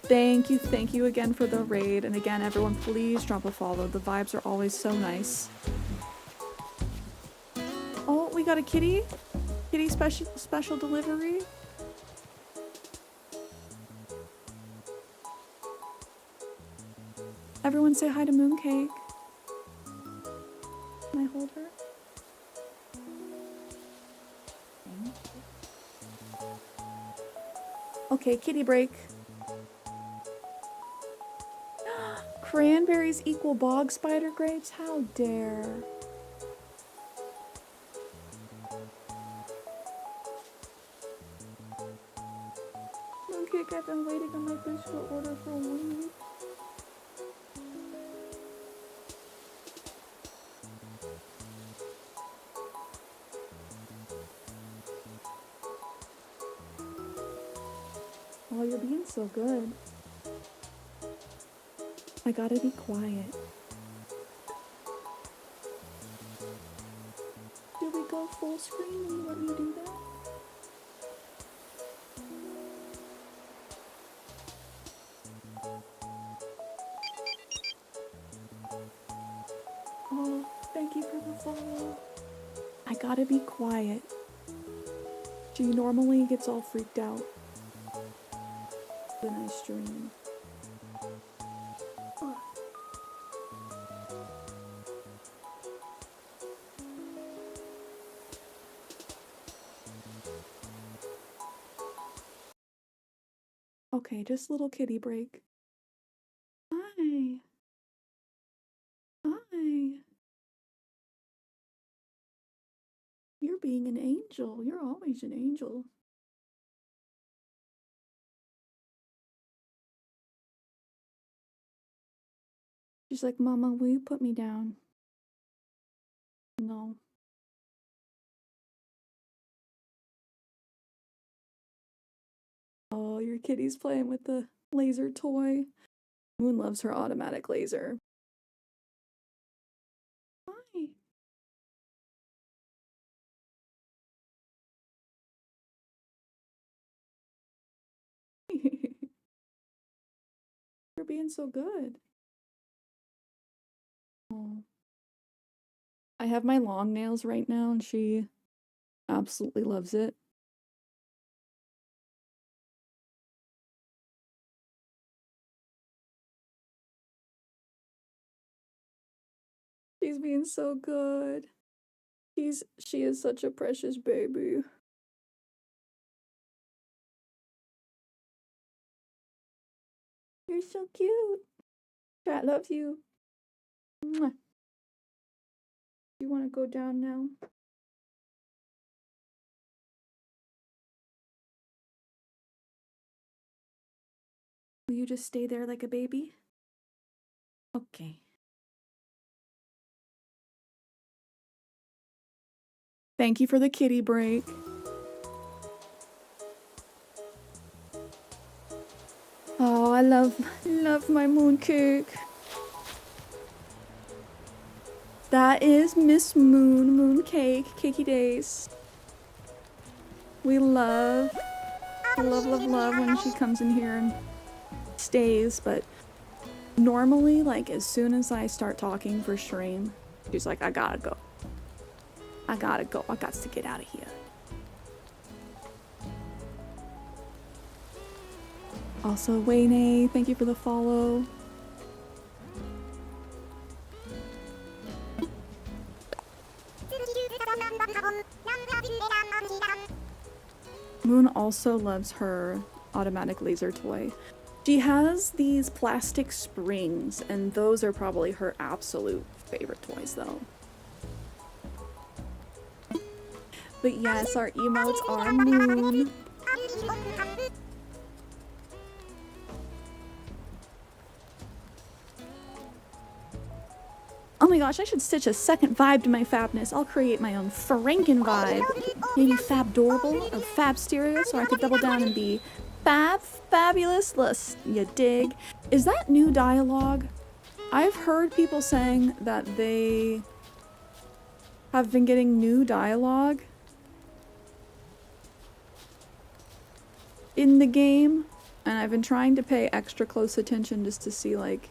Thank you again for the raid. And again, everyone, please drop a follow. The vibes are always so nice. Oh, we got a kitty. Kitty special delivery. Everyone say hi to Mooncake. Can I hold her? Okay, kitty break. Cranberries equal bog spider grapes? How dare. Mooncake, I've been waiting on my digital order for a week. Oh, you're being so good. I gotta be quiet. Did we go full screen? Will you let me do that? Oh, thank you for the follow. I gotta be quiet. She normally gets all freaked out when I stream. Okay, just a little kitty break. Hi. Hi. You're being an angel. You're always an angel. She's like, Mama, will you put me down? No. Oh, your kitty's playing with the laser toy. Moon loves her automatic laser. Hi. You're being so good. Oh. I have my long nails right now and she absolutely loves it. She's being so good. She is such a precious baby. You're so cute. Cat loves you. Mwah. You want to go down now? Will you just stay there like a baby? Okay. Thank you for the kitty break. Oh, I love my mooncake. That is Miss Moon, mooncake, cakey days. We love when she comes in here and stays, but normally, like, as soon as I start talking for stream, she's like, I gotta go. I gotta go. I got to get out of here. Also, Wayne, thank you for the follow. Moon also loves her automatic laser toy. She has these plastic springs, and those are probably her absolute favorite toys, though. But yes, our emotes are Moon. Oh my gosh, I should stitch a second vibe to my fabness. I'll create my own Franken vibe. Maybe Fabdorable or Fab Stereo, so I could double down and be fabulous. You dig? Is that new dialogue? I've heard people saying that they have been getting new dialogue in the game, and I've been trying to pay extra close attention just to see, like,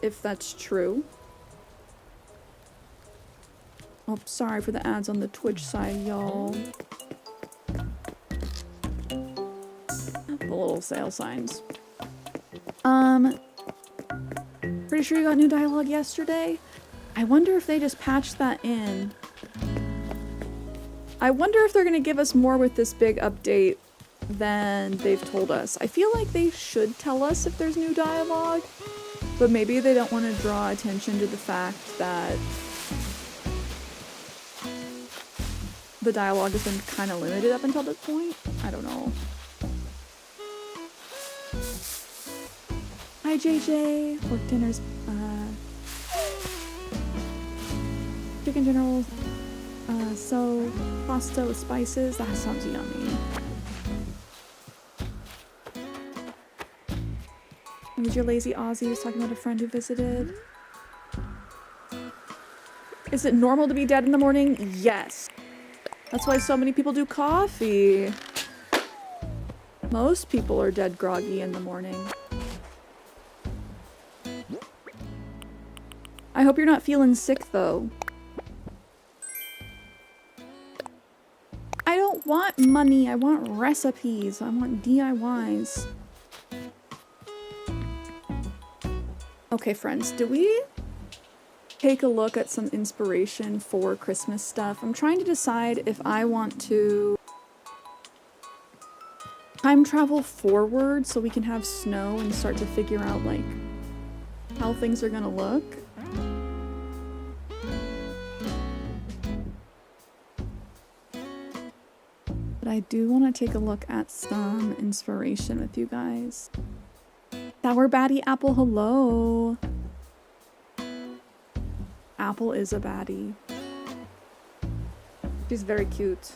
if that's true. Oh, sorry for the ads on the Twitch side, y'all. The little sale signs. Pretty sure you got new dialogue yesterday? I wonder if they just patched that in. I wonder if they're gonna give us more with this big update than they've told us. I feel like they should tell us if there's new dialogue, but maybe they don't want to draw attention to the fact that the dialogue has been kind of limited up until this point. I don't know. Hi JJ! Pork dinners, chicken general, so pasta with spices. That sounds yummy. Was your lazy Aussie was talking about a friend who visited? Is it normal to be dead in the morning? Yes. That's why so many people do coffee. Most people are dead groggy in the morning. I hope you're not feeling sick, though. I don't want money. I want recipes. I want DIYs. Okay, friends, do we take a look at some inspiration for Christmas stuff? I'm trying to decide if I want to time travel forward so we can have snow and start to figure out, like, how things are gonna look. But I do want to take a look at some inspiration with you guys. Sour baddie Apple, hello! Apple is a baddie. She's very cute.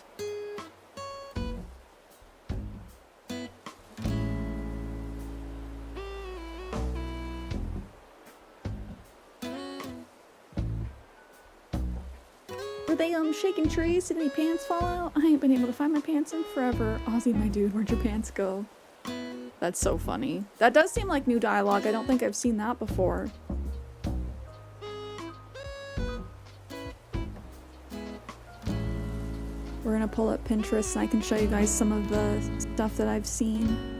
they shaking trees? Did any pants fall out? I ain't been able to find my pants in forever. Ozzy, my dude, where'd your pants go? That's so funny. That does seem like new dialogue. I don't think I've seen that before. We're gonna pull up Pinterest and I can show you guys some of the stuff that I've seen.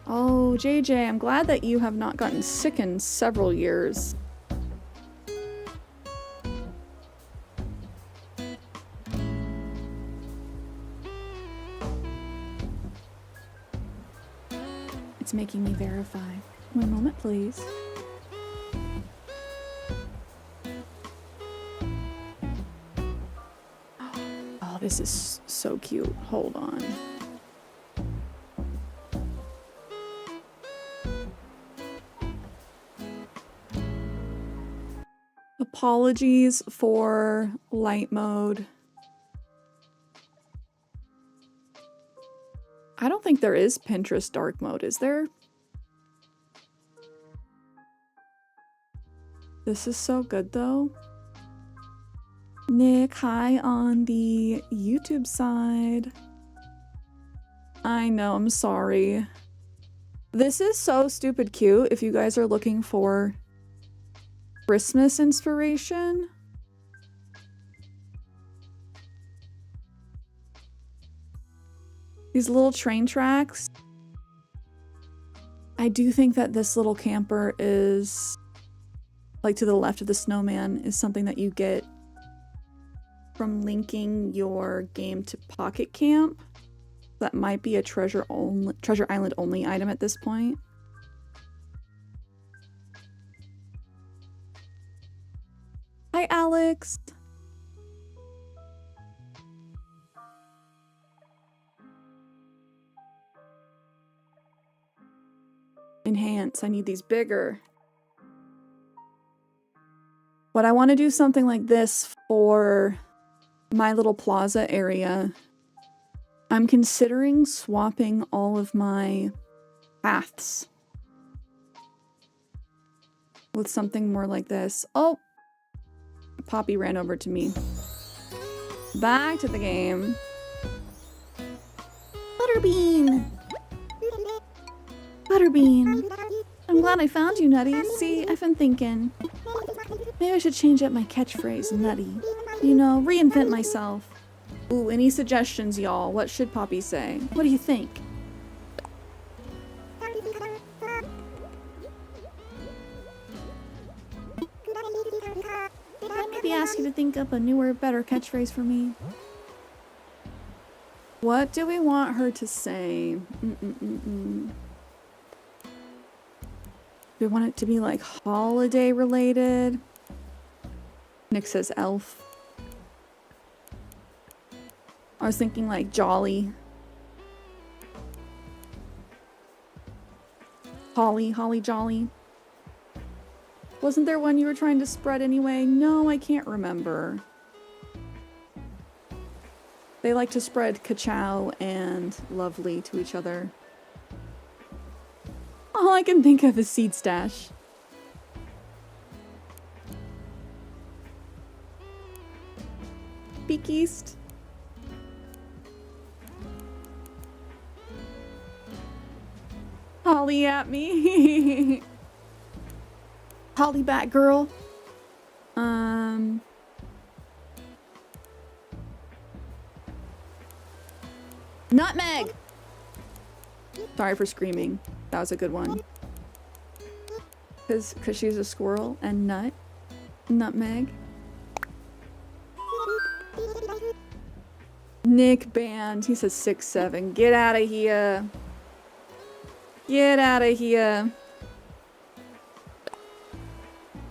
Oh, JJ, I'm glad that you have not gotten sick in several years. It's making me verify. One moment, please. Oh, this is so cute. Hold on. Apologies for light mode. I don't think there is Pinterest dark mode, is there? This is so good though. Nick, hi on the YouTube side. I know, I'm sorry. This is so stupid cute if you guys are looking for Christmas inspiration. These little train tracks. I do think that this little camper is, like to the left of the snowman, is something that you get from linking your game to Pocket Camp. That might be a Treasure Island only item at this point. Hi, Alex. Enhance. I need these bigger. But I want to do something like this for my little plaza area. I'm considering swapping all of my paths with something more like this. Oh! Poppy ran over to me. Back to the game. Butterbean! Butterbean! I'm glad I found you, Nutty. See, I've been thinking. Maybe I should change up my catchphrase, Nutty. You know, reinvent myself. Ooh, any suggestions, y'all? What should Poppy say? What do you think? Can I maybe ask you to think up a newer, better catchphrase for me? What do we want her to say? Do we want it to be like holiday related? Nick says elf. I was thinking like jolly. Holly jolly. Wasn't there one you were trying to spread anyway? No, I can't remember. They like to spread ka-chow and lovely to each other. All I can think of is seed stash. Peek East. Holly at me. Holly back girl. Nutmeg. Sorry for screaming. That was a good one. Cause she's a squirrel and nutmeg. Nick banned. He says 6'7". Get out of here. Get out of here.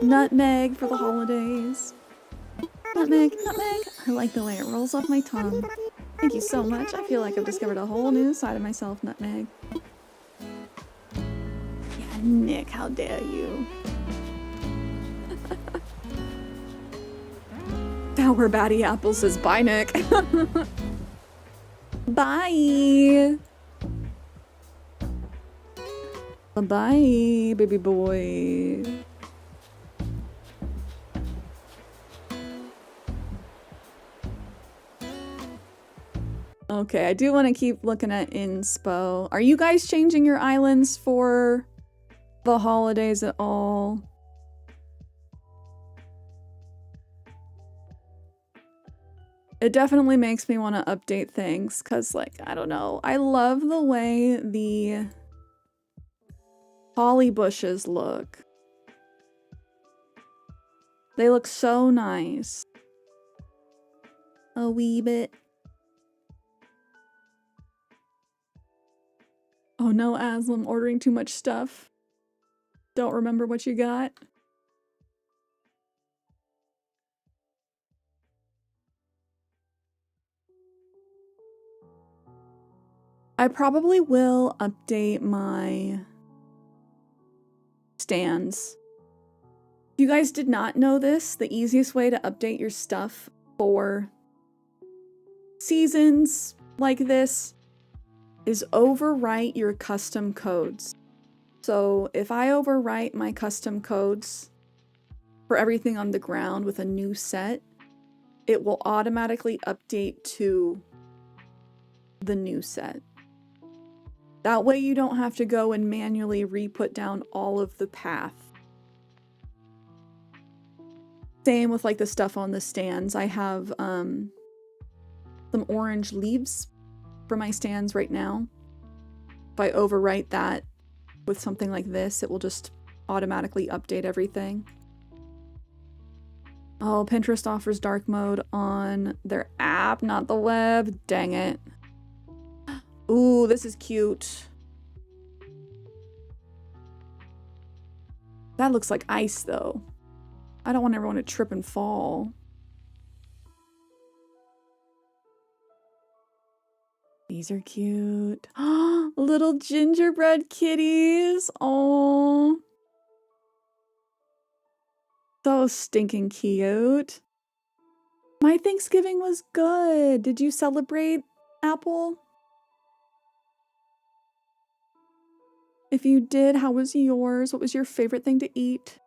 Nutmeg for the holidays. Nutmeg. I like the way it rolls off my tongue. Thank you so much. I feel like I've discovered a whole new side of myself, Nutmeg. Yeah, Nick, how dare you? Sour Batty Apple says bye, Nick. Bye. Bye-bye, baby boy. Okay, I do want to keep looking at inspo. Are you guys changing your islands for the holidays at all? It definitely makes me want to update things because, like, I don't know. I love the way the holly bushes look. They look so nice. A wee bit. Oh no, Aslam, ordering too much stuff. Don't remember what you got. I probably will update my stands. If you guys did not know this, the easiest way to update your stuff for seasons like this is overwrite your custom codes. So if I overwrite my custom codes for everything on the ground with a new set, it will automatically update to the new set. That way you don't have to go and manually re-put down all of the path. Same with like the stuff on the stands. I have some orange leaves for my stands right now. If I overwrite that with something like this, it will just automatically update everything. Oh, Pinterest offers dark mode on their app, not the web. Dang it. Ooh, this is cute. That looks like ice, though. I don't want everyone to trip and fall. These are cute. Little gingerbread kitties. Oh, so stinking cute. My Thanksgiving was good. Did you celebrate, Apple? If you did, how was yours? What was your favorite thing to eat?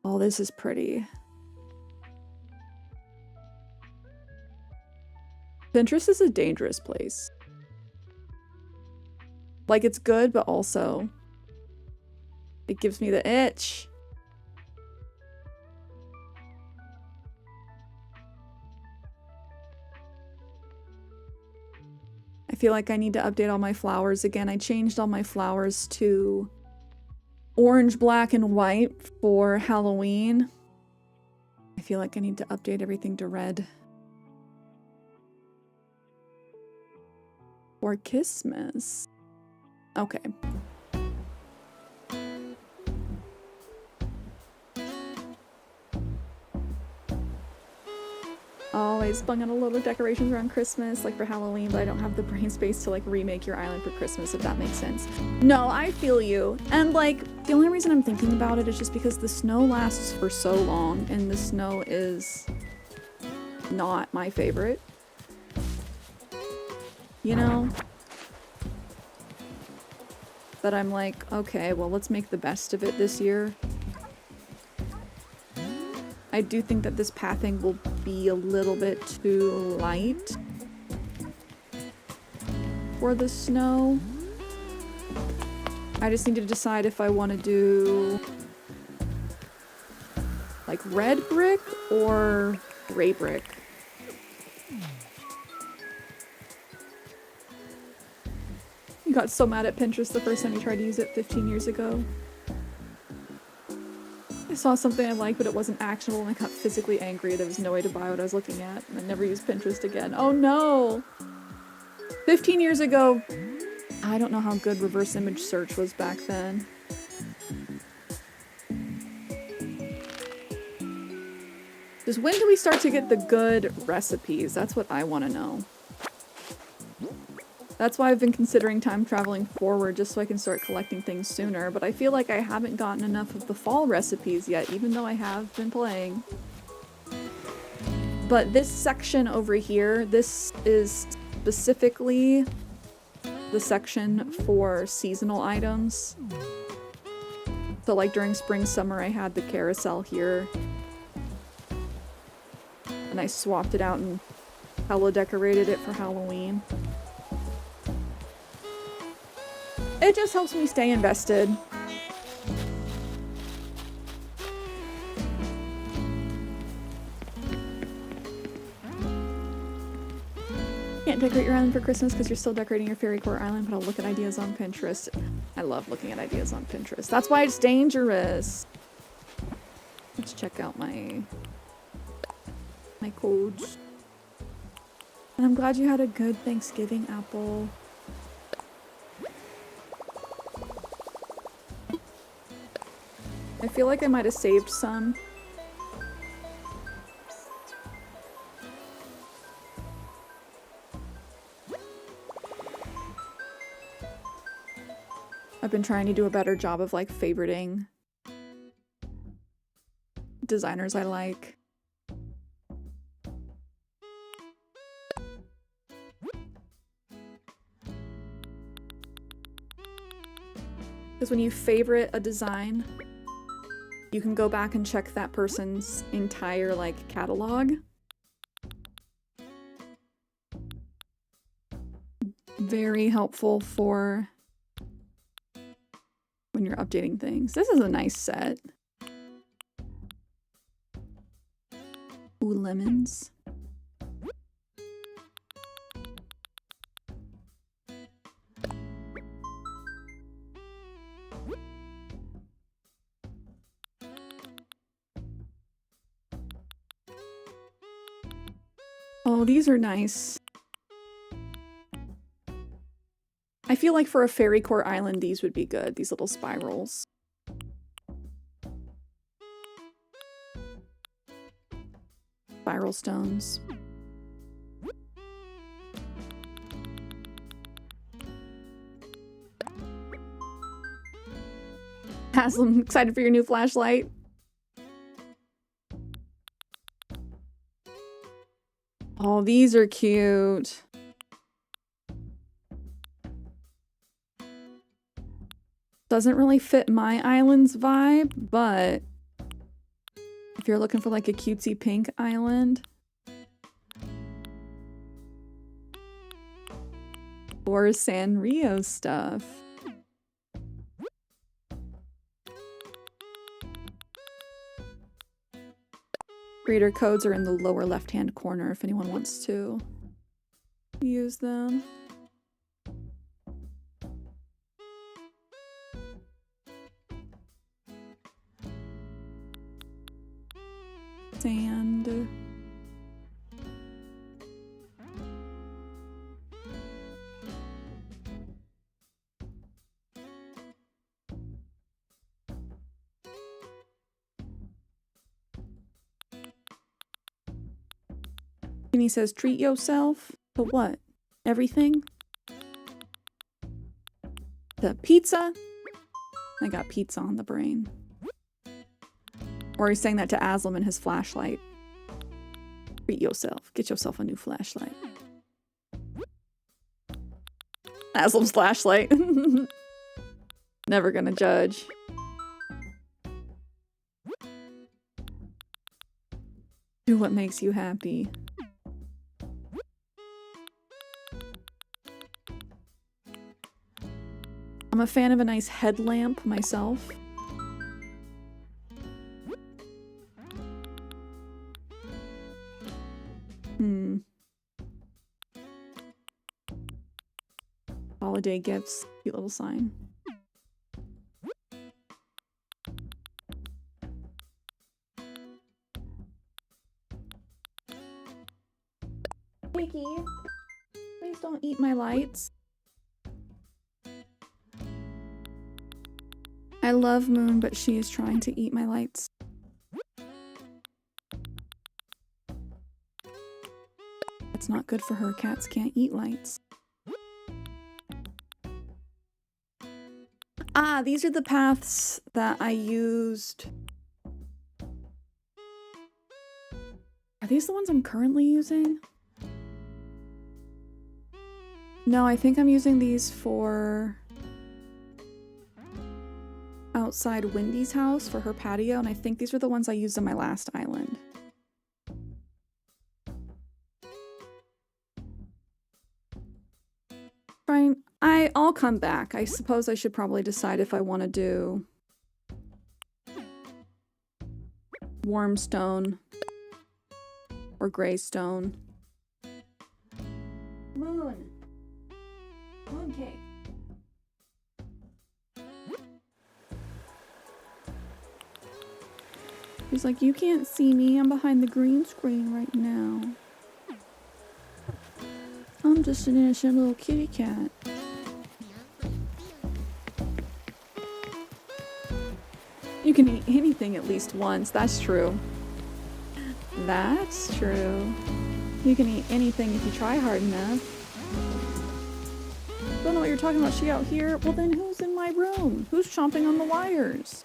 Oh, this is pretty. Pinterest is a dangerous place. Like, it's good, but also it gives me the itch. I feel like I need to update all my flowers again. I changed all my flowers to orange, black, and white for Halloween. I feel like I need to update everything to red for Christmas. Okay. Always bung on a load of decorations around Christmas, like for Halloween, but I don't have the brain space to like remake your island for Christmas, if that makes sense. No, I feel you. And like, the only reason I'm thinking about it is just because the snow lasts for so long, and the snow is not my favorite. You know? But I'm like, okay, well, let's make the best of it this year. I do think that this pathing will be a little bit too light for the snow. I just need to decide if I want to do like red brick or gray brick. You got so mad at Pinterest the first time you tried to use it 15 years ago. I saw something I liked, but it wasn't actionable, and I got physically angry. There was no way to buy what I was looking at, and I never used Pinterest again. Oh no! 15 years ago, I don't know how good reverse image search was back then. Just when do we start to get the good recipes? That's what I want to know. That's why I've been considering time traveling forward, just so I can start collecting things sooner, but I feel like I haven't gotten enough of the fall recipes yet, even though I have been playing. But this section over here, this is specifically the section for seasonal items. So like during spring, summer, I had the carousel here. And I swapped it out and hella decorated it for Halloween. It just helps me stay invested. Can't decorate your island for Christmas because you're still decorating your fairy core island, but I'll look at ideas on Pinterest. I love looking at ideas on Pinterest. That's why it's dangerous. Let's check out my codes. And I'm glad you had a good Thanksgiving, Apple. I feel like I might have saved some. I've been trying to do a better job of like favoriting designers I like. Because when you favorite a design, you can go back and check that person's entire like catalog. Very helpful for when you're updating things. This is a nice set. Ooh, lemons. Oh, these are nice. I feel like for a fairy core island, these would be good. These little spirals. Spiral stones. Haslam, excited for your new flashlight? Oh, these are cute. Doesn't really fit my island's vibe, but if you're looking for like a cutesy pink island or Sanrio stuff. Creator codes are in the lower left-hand corner if anyone wants to use them. Sand. And he says, treat yourself. But what? Everything? The pizza? I got pizza on the brain. Or he's saying that to Aslam in his flashlight. Treat yourself. Get yourself a new flashlight. Aslam's flashlight. Never gonna judge. Do what makes you happy. I'm a fan of a nice headlamp myself. Holiday gifts. Cute little sign. Mickey, please don't eat my lights. I love Moon, but she is trying to eat my lights. That's not good for her. Cats can't eat lights. Ah, these are the paths that I used. Are these the ones I'm currently using? No, I think I'm using these for outside Wendy's house for her patio, and I think these were the ones I used on my last island. Fine, I'll come back. I suppose I should probably decide if I want to do warm stone or gray stone. Moon. Mooncake. He's like, you can't see me. I'm behind the green screen right now. I'm just an innocent little kitty cat. You can eat anything at least once. That's true. That's true. You can eat anything if you try hard enough. Don't know what you're talking about. She out here? Well, then who's in my room? Who's chomping on the wires?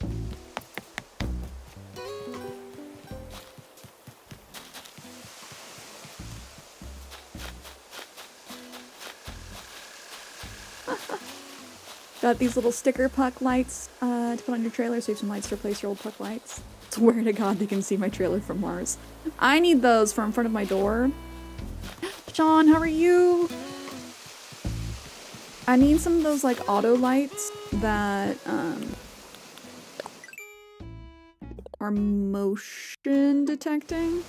Got these little sticker puck lights to put on your trailer, so you have some lights to replace your old puck lights. Swear to God they can see my trailer from Mars. I need those for in front of my door. Sean, how are you? I need some of those like auto lights that are motion detecting.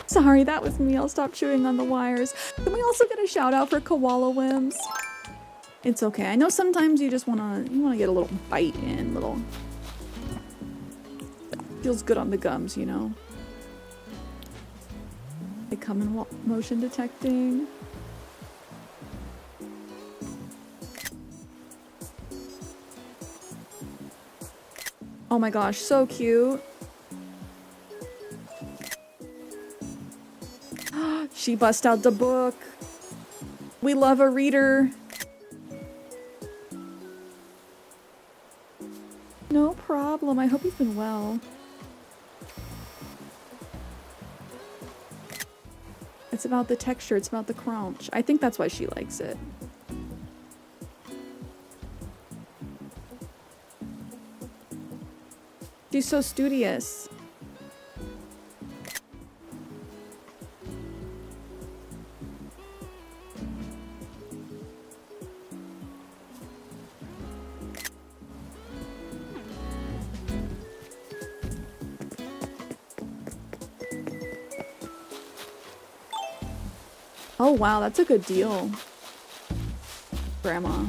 Sorry, that was me. I'll stop chewing on the wires. Can we also get a shout out for koala whims? It's okay. I know sometimes you just wanna get a little bite in, little feels good on the gums, you know. They come in motion detecting. Oh my gosh, so cute. She bust out the book. We love a reader. No problem. I hope you've been well. It's about the texture. It's about the crunch. I think that's why she likes it. She's so studious. Oh wow, that's a good deal, Grandma.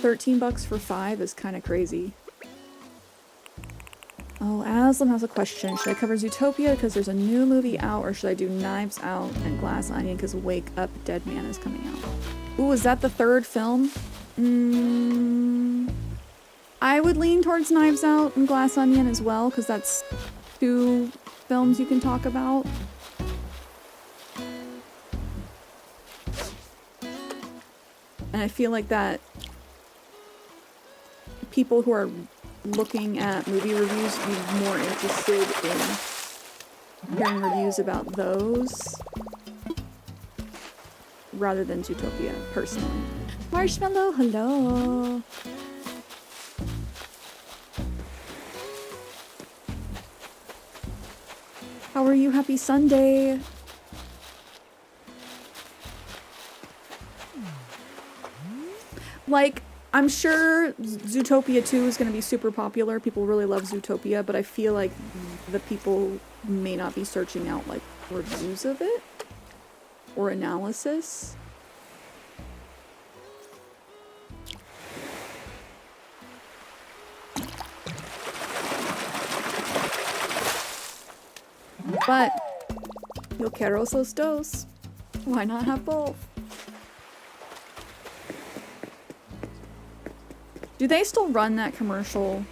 13 bucks for 5 is kind of crazy. Oh, Aslam has a question. Should I cover Zootopia because there's a new movie out, or should I do Knives Out and Glass Onion because Wake Up Dead Man is coming out? Ooh, is that the third film? I would lean towards Knives Out and Glass Onion as well, because that's 2 films you can talk about. And I feel like that people who are looking at movie reviews would be more interested in hearing reviews about those rather than Zootopia, personally. Marshmallow, hello! How are you? Happy Sunday! Like, I'm sure Zootopia 2 is going to be super popular. People really love Zootopia, but I feel like the people may not be searching out, like, reviews of it or analysis. But, yo quiero esos dos. Why not have both? Do they still run that commercial?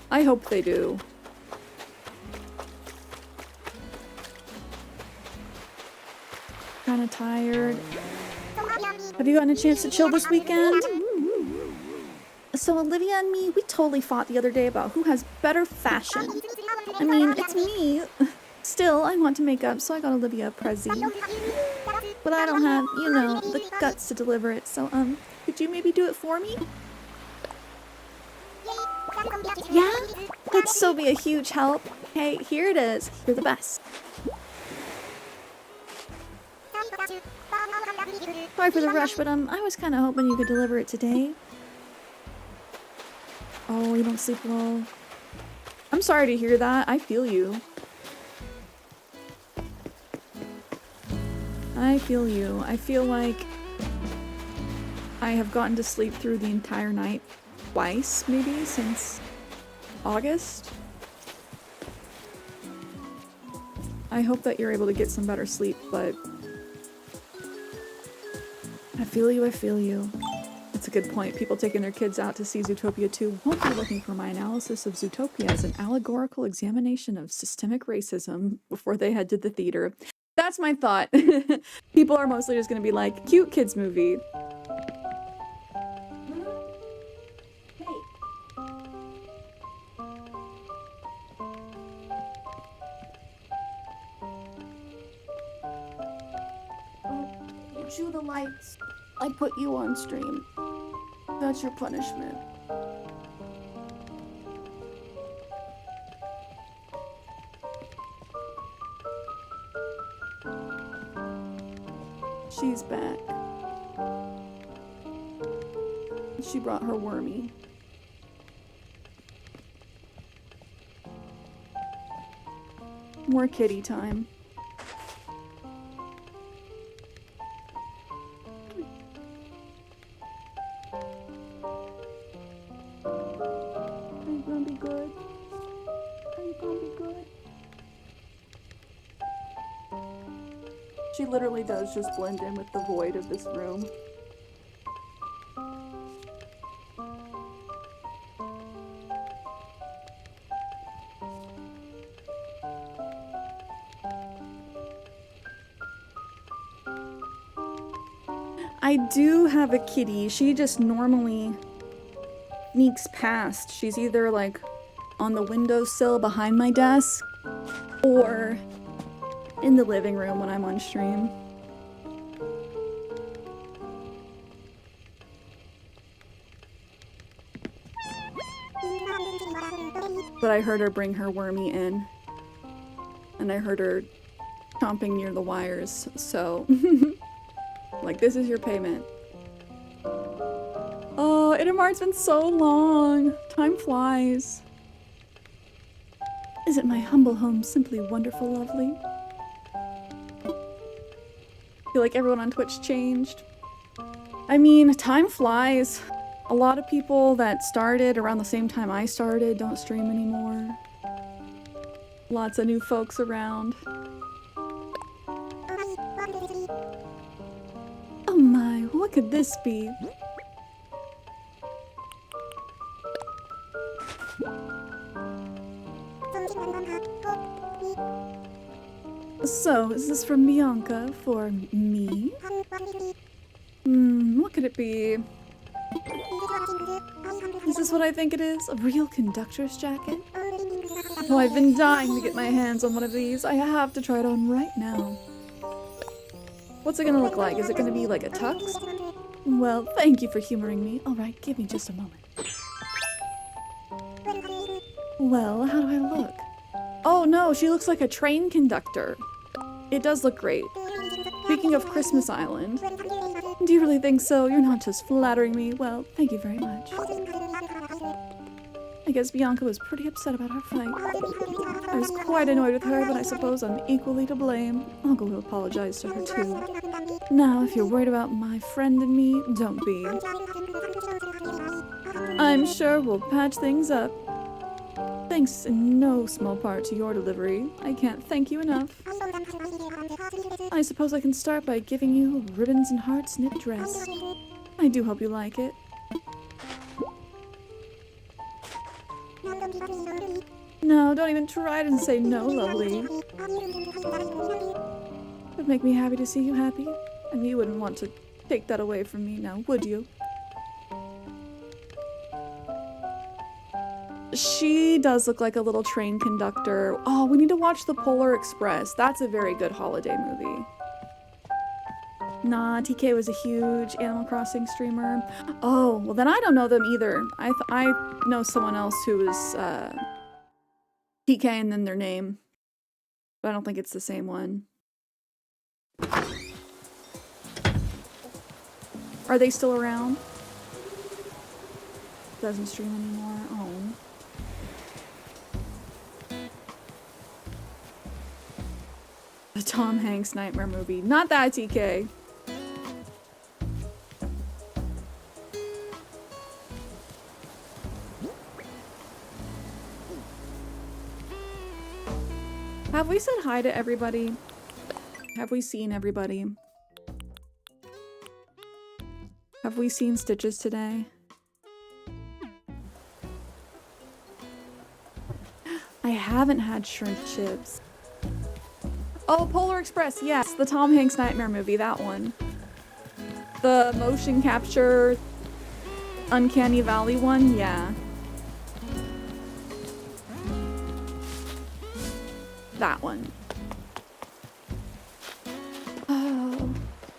I hope they do. Kinda tired. Have you gotten a chance to chill this weekend? So Olivia and me, we totally fought the other day about who has better fashion. I mean, it's me. Still, I want to make up, so I got Olivia a Prezi. But I don't have, you know, the guts to deliver it, so, could you maybe do it for me? Yeah? That'd so be a huge help. Hey, here it is. You're the best. Sorry for the rush, but, I was kind of hoping you could deliver it today. Oh, you don't sleep well. I'm sorry to hear that. I feel you. I feel you. I feel like I have gotten to sleep through the entire night twice, maybe, since August. I hope that you're able to get some better sleep, but I feel you, I feel you. That's a good point. People taking their kids out to see Zootopia 2 won't be looking for my analysis of Zootopia as an allegorical examination of systemic racism before they head to the theater. That's my thought. People are mostly just gonna be like, cute kids movie. Hey. Oh, you chew the lights. I put you on stream. That's your punishment. She's back. She brought her wormy. More kitty time. Are you gonna be good? Are you gonna be good? She literally does just blend in with the void of this room. I do have a kitty. She just normally sneaks past. She's either like on the windowsill behind my desk or in the living room when I'm on stream. But I heard her bring her wormy in. And I heard her chomping near the wires, so like, this is your payment. Oh, Idamar's been so long. Time flies. Isn't my humble home simply wonderful, lovely? Feel like everyone on Twitch changed. I mean, time flies. A lot of people that started around the same time I started don't stream anymore. Lots of new folks around. Oh my, what could this be? So, is this from Bianca for me? What could it be? Is this what I think it is? A real conductor's jacket? Oh, I've been dying to get my hands on one of these. I have to try it on right now. What's it gonna look like? Is it gonna be like a tux? Well, thank you for humoring me. Alright, give me just a moment. Well, how do I look? Oh no, she looks like a train conductor. It does look great. Speaking of Christmas Island, do you really think so? You're not just flattering me. Well, thank you very much. I guess Bianca was pretty upset about our fight. I was quite annoyed with her, but I suppose I'm equally to blame. I'll go apologize to her too. Now, if you're worried about my friend and me, don't be. I'm sure we'll patch things up. Thanks in no small part to your delivery. I can't thank you enough. I suppose I can start by giving you a ribbons and hearts knit dress. I do hope you like it. No, don't even try to say no, lovely. It would make me happy to see you happy, and you wouldn't want to take that away from me now, would you? She does look like a little train conductor. Oh, we need to watch The Polar Express. That's a very good holiday movie. Nah, TK was a huge Animal Crossing streamer. Oh, well then I don't know them either. I know someone else who was TK and then their name. But I don't think it's the same one. Are they still around? Doesn't stream anymore. Oh. The Tom Hanks nightmare movie. Not that, TK. Have we said hi to everybody? Have we seen everybody? Have we seen Stitches today? I haven't had shrimp chips. Oh, Polar Express, yes, the Tom Hanks nightmare movie, that one. The motion capture Uncanny Valley one, yeah. That one. Oh,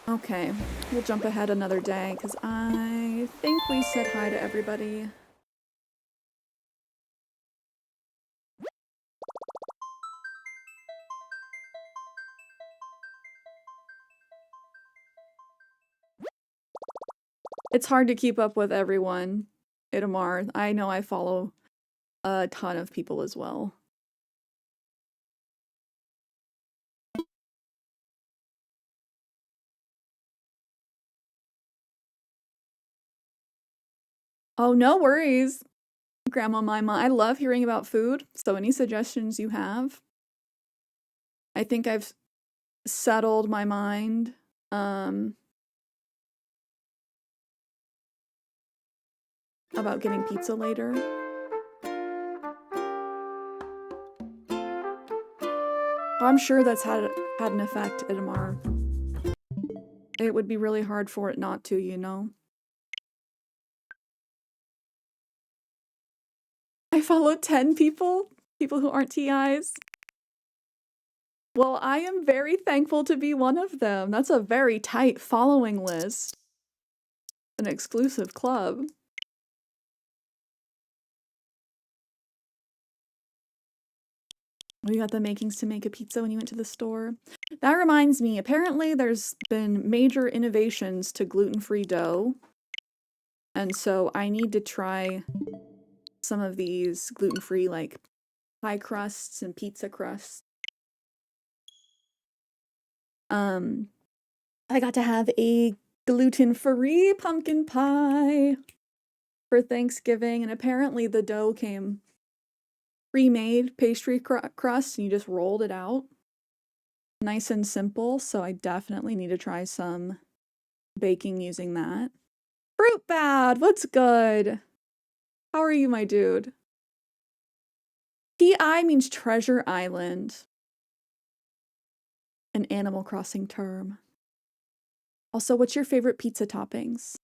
okay. We'll jump ahead another day because I think we said hi to everybody. It's hard to keep up with everyone, Itamar. I know I follow a ton of people as well. Oh, no worries, Grandma Mima. I love hearing about food, so any suggestions you have? I think I've settled my mind. About getting pizza later. I'm sure that's had an effect, Itamar. It would be really hard for it not to, you know? I follow 10 people who aren't TIs. Well, I am very thankful to be one of them. That's a very tight following list. An exclusive club. We got the makings to make a pizza when you went to the store. That reminds me, apparently there's been major innovations to gluten-free dough. And so I need to try some of these gluten-free, like, pie crusts and pizza crusts. I got to have a gluten-free pumpkin pie for Thanksgiving, and apparently the dough came pre-made pastry crust, and you just rolled it out. Nice and simple, so I definitely need to try some baking using that. Fruit Bad, what's good? How are you, my dude? TI means Treasure Island. An Animal Crossing term. Also, what's your favorite pizza toppings?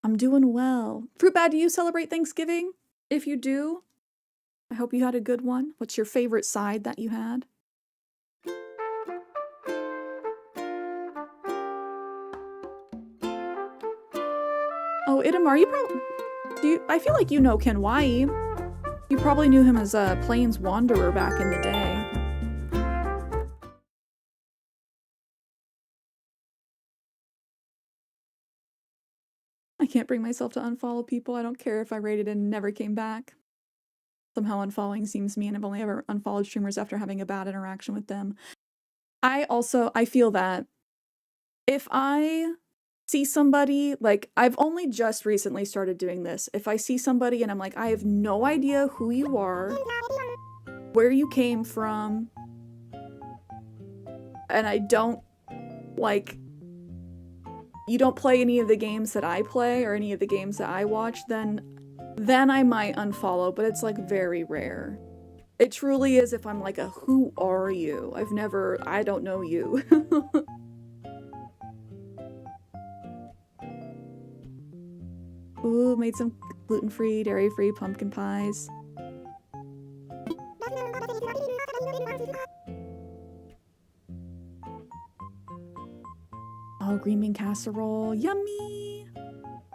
I'm doing well. Fruit Bad, do you celebrate Thanksgiving? If you do, I hope you had a good one. What's your favorite side that you had? Oh, Itamar, you probably... I feel like you know Ken Wai. You probably knew him as a Plains Wanderer back in the day. I can't bring myself to unfollow people. I don't care if I rated and never came back. Somehow unfollowing seems mean. I've only ever unfollowed streamers after having a bad interaction with them. I feel that if I see somebody, like, I've only just recently started doing this. If I see somebody and I'm like, I have no idea who you are, where you came from, and I don't, like, you don't play any of the games that I play or any of the games that I watch, then I might unfollow, but it's, like, very rare. It truly is if I'm like a, who are you? I don't know you. Ooh, made some gluten-free, dairy-free pumpkin pies. Oh, green bean casserole. Yummy!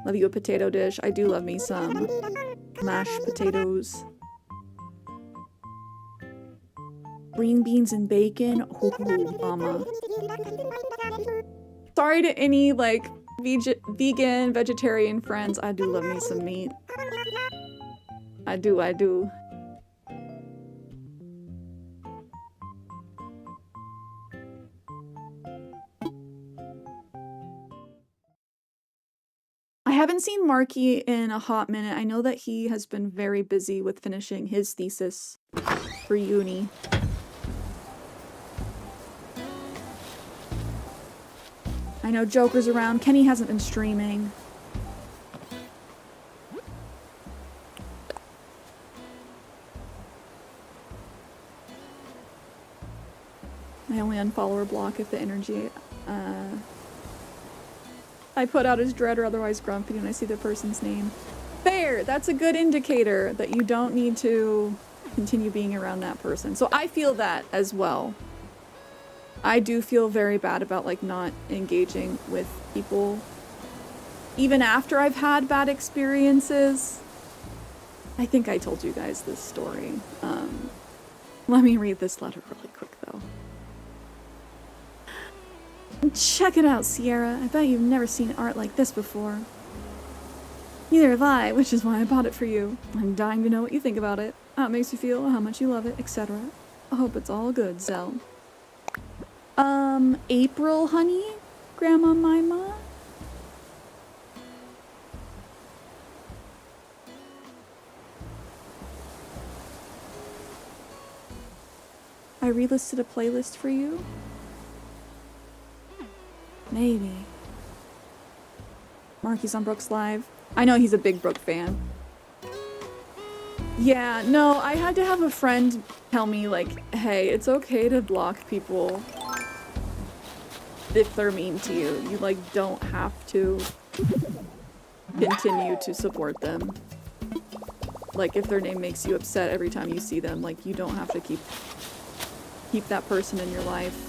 Love you a potato dish. I do love me some mashed potatoes. Green beans and bacon. Ooh, mama. Sorry to any, like, vegan, vegetarian friends. I do love me some meat. I do. I haven't seen Marky in a hot minute. I know that he has been very busy with finishing his thesis for uni. I know Joker's around. Kenny hasn't been streaming. I only unfollow or block if the energy I put out is dread or otherwise grumpy when I see the person's name. Fair! That's a good indicator that you don't need to continue being around that person. So I feel that as well. I do feel very bad about like not engaging with people even after I've had bad experiences. I think I told you guys this story. Let me read this letter really quick though. Check it out, Sierra. I bet you've never seen art like this before. Neither have I, which is why I bought it for you. I'm dying to know what you think about it, how it makes you feel, how much you love it, etc. I hope it's all good, Zell. April, honey? Grandma Mima? I relisted a playlist for you? Maybe. Marky's on Brooke's live. I know he's a big Brooke fan. Yeah, no, I had to have a friend tell me, like, hey, it's okay to block people if they're mean to you. You, like, don't have to continue to support them. Like, if their name makes you upset every time you see them, like, you don't have to keep that person in your life.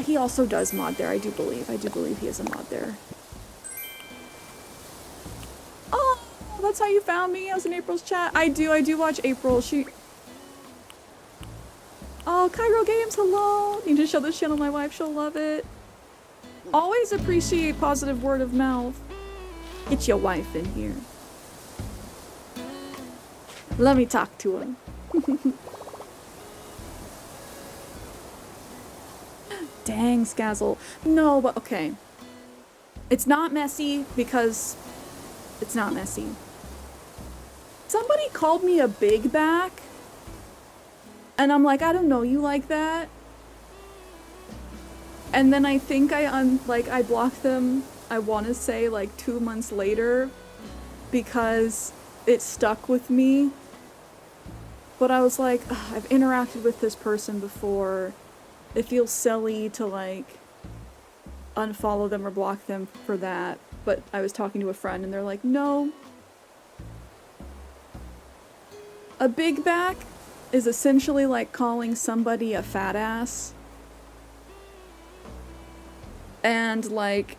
He also does mod there, I do believe. I do believe he is a mod there. Oh, that's how you found me. I was in April's chat. I do watch April. She... Oh, Cairo Games, hello! Need to show this channel to my wife, she'll love it. Always appreciate positive word of mouth. Get your wife in here. Let me talk to her. Dang, Skazzle. No, but okay. It's not messy because it's not messy. Somebody called me a big back. And I'm like, I don't know you like that. And then I think I blocked them, I want to say like 2 months later because it stuck with me. But I was like, I've interacted with this person before. It feels silly to like unfollow them or block them for that. But I was talking to a friend and they're like, no. A big back is essentially like calling somebody a fat ass. And like,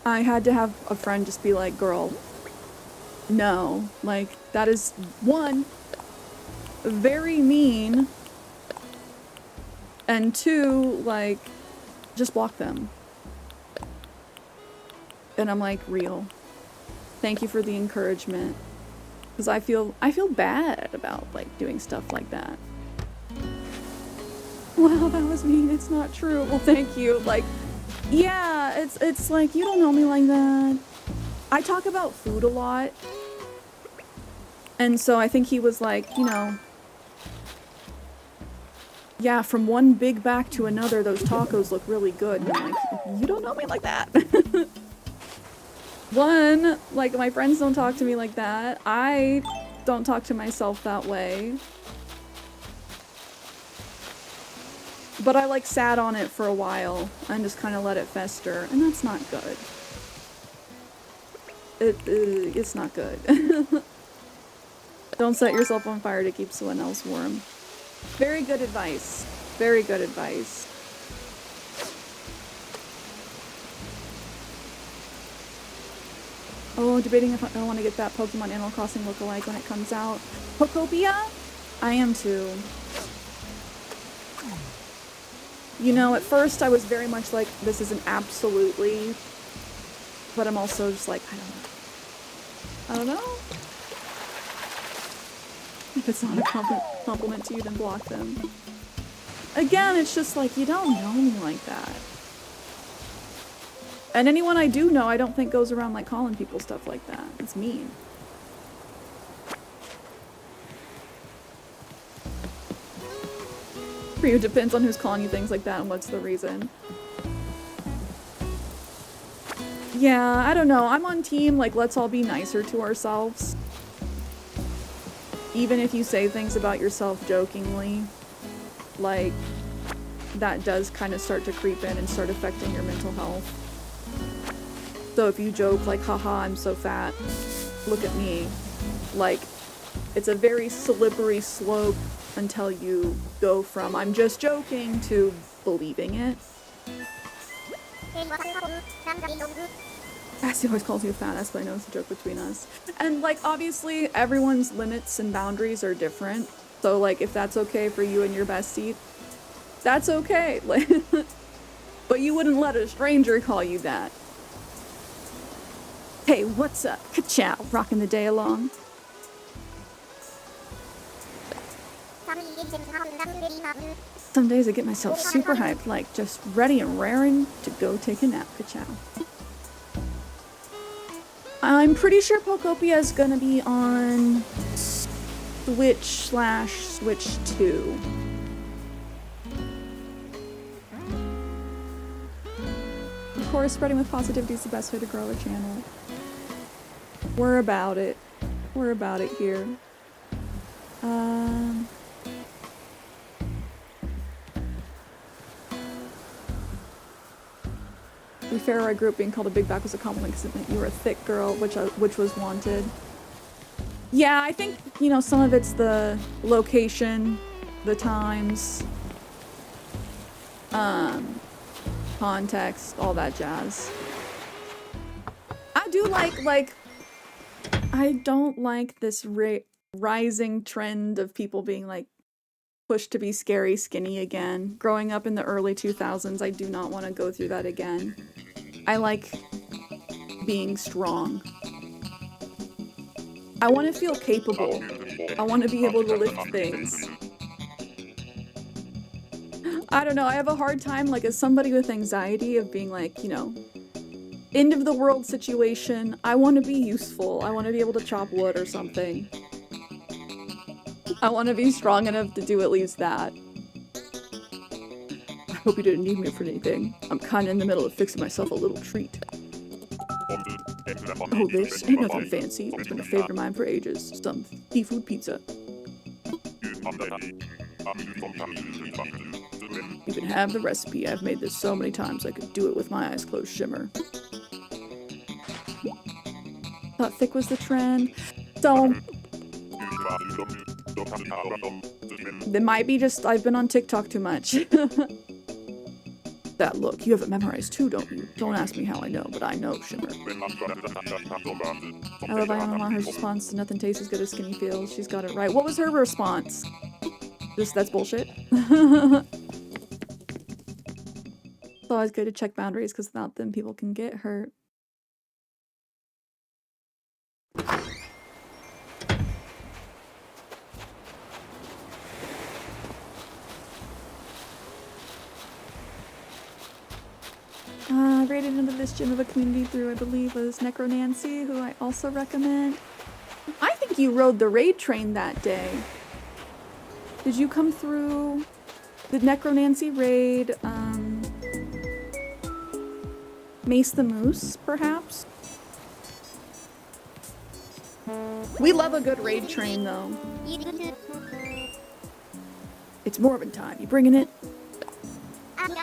I had to have a friend just be like, girl, no. Like, that is one, very mean. And two, like, just block them. And I'm like, real. Thank you for the encouragement. Because I feel bad about, like, doing stuff like that. Wow, that was mean. It's not true. Well, thank you. Like, yeah, it's like, you don't know me like that. I talk about food a lot. And so I think he was like, you know, yeah, from one big back to another, those tacos look really good. And I'm like, you don't know me like that. One, like, my friends don't talk to me like that. I don't talk to myself that way. But I like sat on it for a while and just kind of let it fester, and that's not good. It's not good. Don't set yourself on fire to keep someone else warm. Very good advice. Very good advice. Oh, debating if I want to get that Pokemon Animal Crossing lookalike when it comes out. Pokopia? I am too. You know, at first I was very much like, this is an absolutely, but I'm also just like, I don't know. If it's not a compliment to you, then block them. Again, it's just like, you don't know me like that. And anyone I do know, I don't think goes around like calling people stuff like that. It's mean. For you, it depends on who's calling you things like that and what's the reason. Yeah, I don't know. I'm on team, like, let's all be nicer to ourselves. Even if you say things about yourself jokingly, like, that does kind of start to creep in and start affecting your mental health. So if you joke like, haha, I'm so fat, look at me, like, it's a very slippery slope until you go from I'm just joking to believing it. Cassie always calls you fat, that's why I know it's a joke between us. And like, obviously everyone's limits and boundaries are different. So like, if that's okay for you and your bestie, that's okay. Like, but you wouldn't let a stranger call you that. Hey, what's up? Ka-chow, rocking the day along. Some days I get myself super hyped, like just ready and raring to go take a nap. Ka-chow. I'm pretty sure Pokopia is gonna be on Switch/Switch 2. Of course, spreading with positivity is the best way to grow a channel. We're about it. We're about it here. To be fair, I grew up being called a big back was a compliment because it meant you were a thick girl, which was wanted. Yeah, I think, you know, some of it's the location, the times, context, all that jazz. I do like, I don't like this rising trend of people being like pushed to be scary skinny again. Growing up in the early 2000s, I do not want to go through that again. I like being strong. I want to feel capable. I want to be able to lift things. I don't know, I have a hard time, like, as somebody with anxiety of being like, you know, end of the world situation, I want to be useful. I want to be able to chop wood or something. I want to be strong enough to do at least that. I hope you didn't need me for anything. I'm kinda in the middle of fixing myself a little treat. Oh, this ain't nothing fancy. It's been a favorite of mine for ages. Some seafood pizza. You can have the recipe. I've made this so many times I could do it with my eyes closed. Shimmer. Thought thick was the trend. So it might be just I've been on TikTok too much. That look, you have it memorized too, don't you? Don't ask me how I know, but I know, Shimmer. I love Ayana, her response to nothing tastes as good as skinny feels. She's got it right. What was her response? Just, that's bullshit. It's always good to check boundaries because without them, people can get hurt. Rated into this gym of a community through, I believe, was Necronancy, who I also recommend. I think you rode the raid train that day. Did you come through the Necronancy raid, Mace the Moose, perhaps? We love a good raid train, though. It's Morbin time. You bringing it? I'm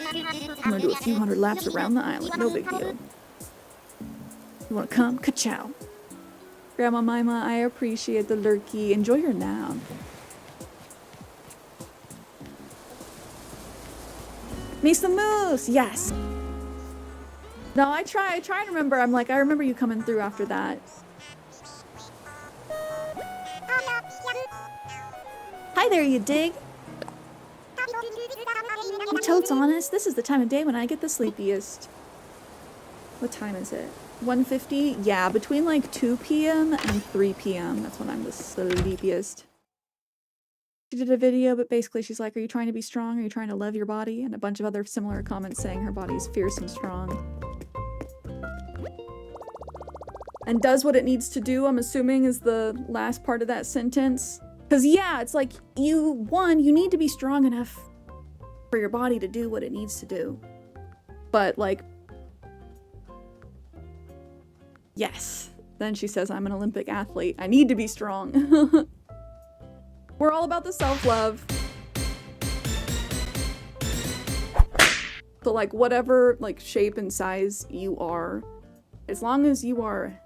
gonna do a few hundred laps around the island. No big deal. You wanna come? Ka-chow. Grandma Mima, I appreciate the lurkey. Enjoy your nap. Me some moose! Yes! No, I try and remember. I'm like, I remember you coming through after that. Hi there, you dig? I'm totes honest. This is the time of day when I get the sleepiest. What time is it? 1:50? Yeah, between like 2 p.m. and 3 p.m. That's when I'm the sleepiest. She did a video, but basically she's like, are you trying to be strong? Are you trying to love your body? And a bunch of other similar comments saying her body is fierce and strong. And does what it needs to do, I'm assuming, is the last part of that sentence. Because yeah, it's like, you need to be strong enough for your body to do what it needs to do. But like, yes. Then she says, I'm an Olympic athlete. I need to be strong. We're all about the self-love. So like whatever like shape and size you are, as long as you are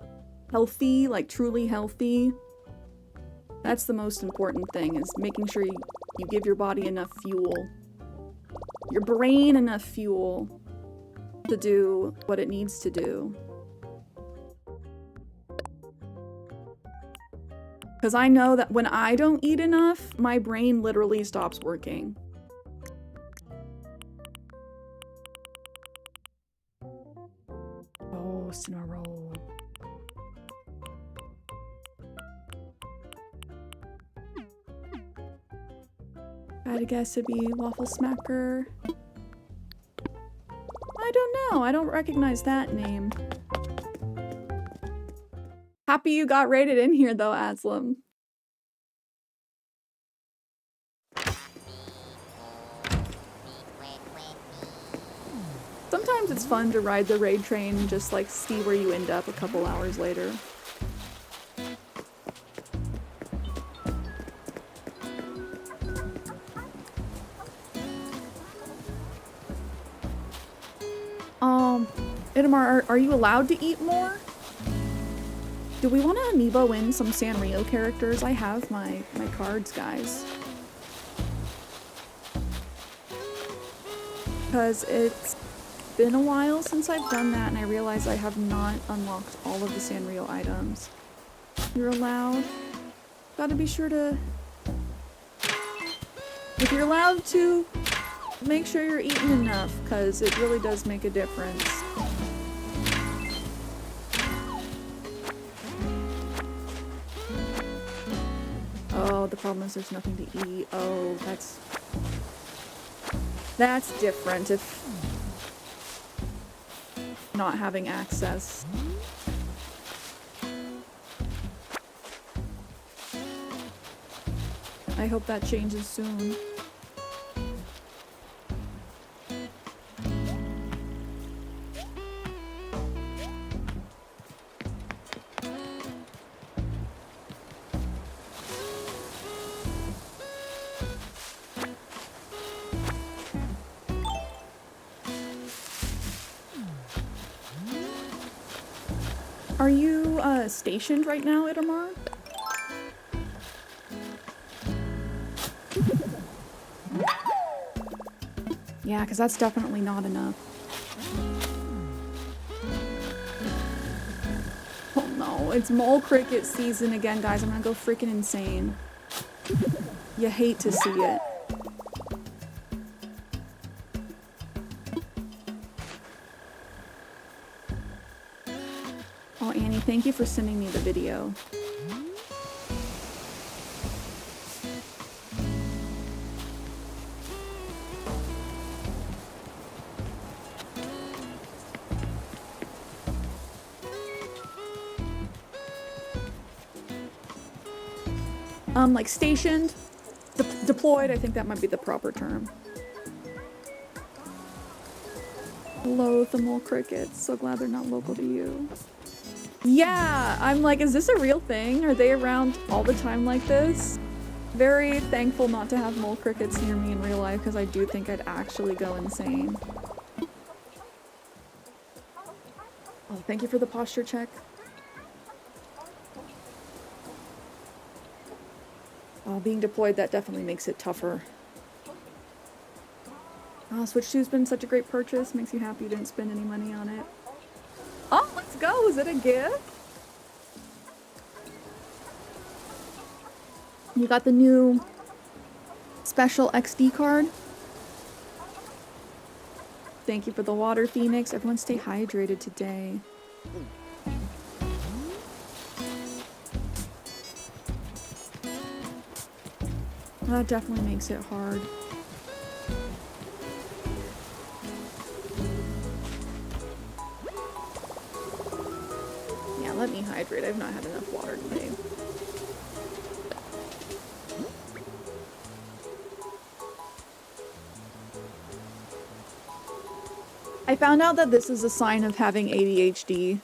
healthy, like truly healthy, that's the most important thing, is making sure you give your body enough fuel, your brain enough fuel to do what it needs to do. Because I know that when I don't eat enough, my brain literally stops working. Oh, cinnamon roll. I'd guess it'd be waffle smacker. I don't know. I don't recognize that name. Happy you got rated in here though, Aslam. Sometimes it's fun to ride the raid train and just like see where you end up a couple hours later. Idamar, are you allowed to eat more? Do we want to amiibo in some Sanrio characters? I have my cards, guys. Because it's been a while since I've done that, and I realize I have not unlocked all of the Sanrio items. You're allowed. Gotta be sure to... If you're allowed to, make sure you're eating enough, because it really does make a difference. Oh, the problem is there's nothing to eat. Oh, that's different if not having access. I hope that changes soon. Are you stationed right now, Idamar? Yeah, because that's definitely not enough. Oh no, it's mole cricket season again, guys. I'm gonna go freaking insane. You hate to see it. Oh, Annie, thank you for sending me the video. Like stationed, deployed, I think that might be the proper term. Hello, the mole crickets. So glad they're not local to you. Yeah, I'm like, is this a real thing? Are they around all the time like this? Very thankful not to have mole crickets near me in real life because I do think I'd actually go insane. Oh, thank you for the posture check. Oh, being deployed, that definitely makes it tougher. Oh, Switch 2's been such a great purchase. Makes you happy you didn't spend any money on it. Oh, let's go! Is it a gift? You got the new special XD card. Thank you for the water, Phoenix. Everyone stay hydrated today. That definitely makes it hard. Yeah, let me hydrate. I've not had enough water today. I found out that this is a sign of having ADHD.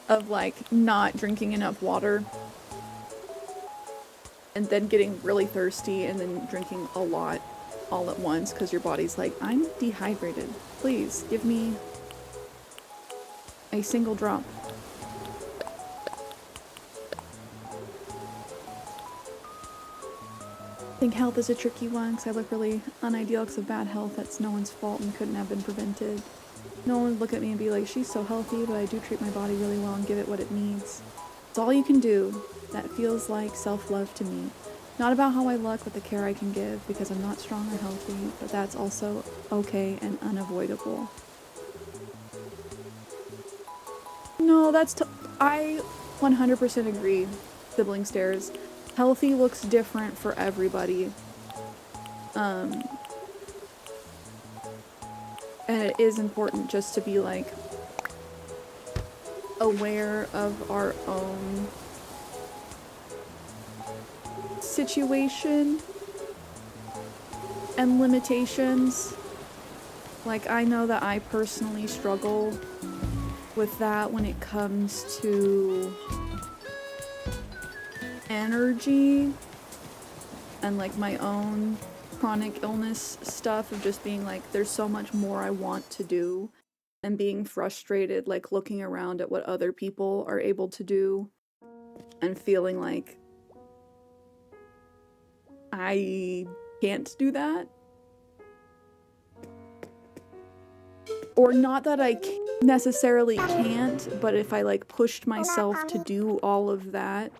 Of like not drinking enough water. And then getting really thirsty and then drinking a lot all at once because your body's like, I'm dehydrated. Please give me a single drop. I think health is a tricky one because I look really unideal because of bad health. That's no one's fault and couldn't have been prevented. No one would look at me and be like, she's so healthy, but I do treat my body really well and give it what it needs. It's all you can do. That feels like self-love to me. Not about how I look, but the care I can give because I'm not strong or healthy, but that's also okay and unavoidable. No, I 100% agree, sibling stairs. Healthy looks different for everybody. And it is important just to be like aware of our own situation and limitations. Like, I know that I personally struggle with that when it comes to energy and like my own chronic illness stuff of just being like, there's so much more I want to do, and being frustrated, like looking around at what other people are able to do and feeling like I can't do that. Or not that I necessarily can't, but if I like pushed myself to do all of that,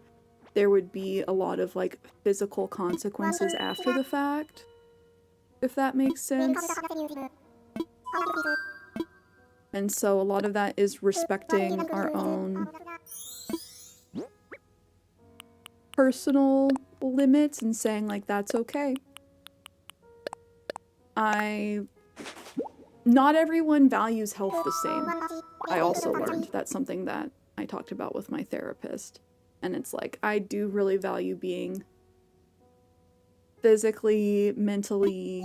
there would be a lot of like physical consequences after the fact, if that makes sense. And so a lot of that is respecting our own personal limits and saying like, that's okay. Not everyone values health the same. I also learned that's something that I talked about with my therapist. And it's like, I do really value being physically, mentally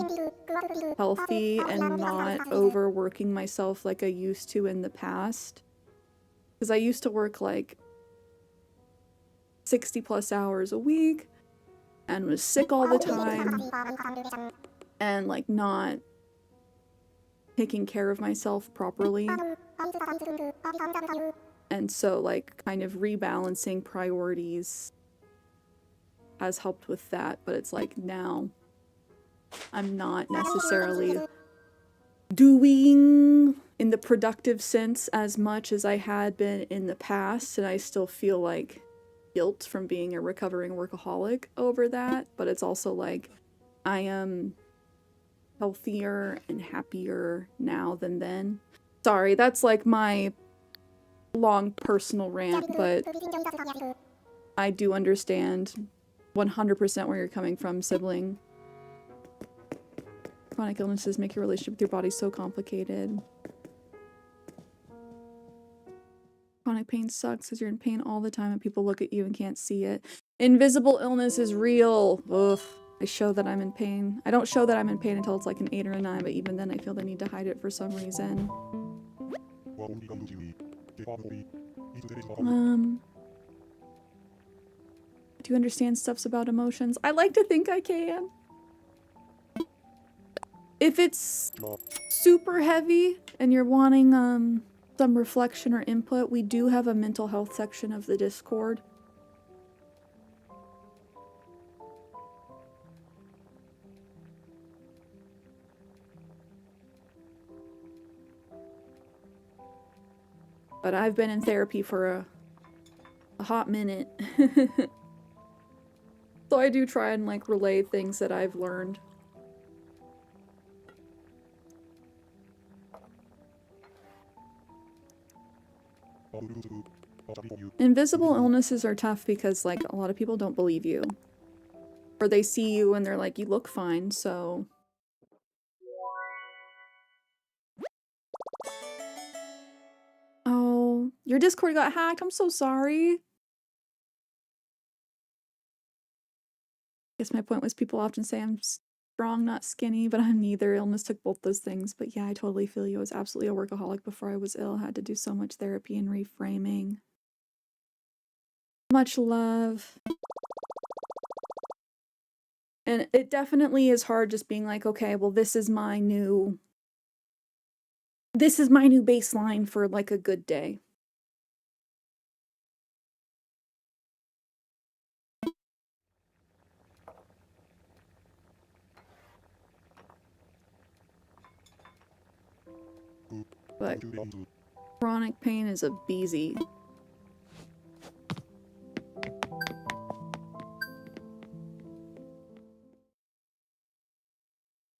healthy and not overworking myself like I used to in the past. Because I used to work like 60 plus hours a week and was sick all the time and like not taking care of myself properly. And so like kind of rebalancing priorities has helped with that, but it's like now I'm not necessarily doing in the productive sense as much as I had been in the past, and I still feel like guilt from being a recovering workaholic over that, but it's also like I am healthier and happier now than then. Sorry, that's like my long personal rant, but I do understand 100% where you're coming from, sibling. Chronic illnesses make your relationship with your body so complicated. Chronic pain sucks because you're in pain all the time and people look at you and can't see it. Invisible illness is real. Ugh. I show that I'm in pain. I don't show that I'm in pain until it's like an 8 or a 9, but even then I feel the need to hide it for some reason. Do you understand stuffs about emotions? I like to think I can. If it's super heavy and you're wanting some reflection or input, we do have a mental health section of the Discord. But I've been in therapy for a hot minute. So I do try and like relay things that I've learned. Invisible illnesses are tough because like a lot of people don't believe you. Or they see you and they're like, you look fine, so... Oh, your Discord got hacked. I'm so sorry. Guess my point was people often say I'm strong, not skinny, but I'm neither. Illness took both those things. But yeah, I totally feel you. I was absolutely a workaholic before I was ill. Had to do so much therapy and reframing. Much love. And it definitely is hard just being like, okay, well, this is my new baseline for like a good day. But chronic pain is a beezy.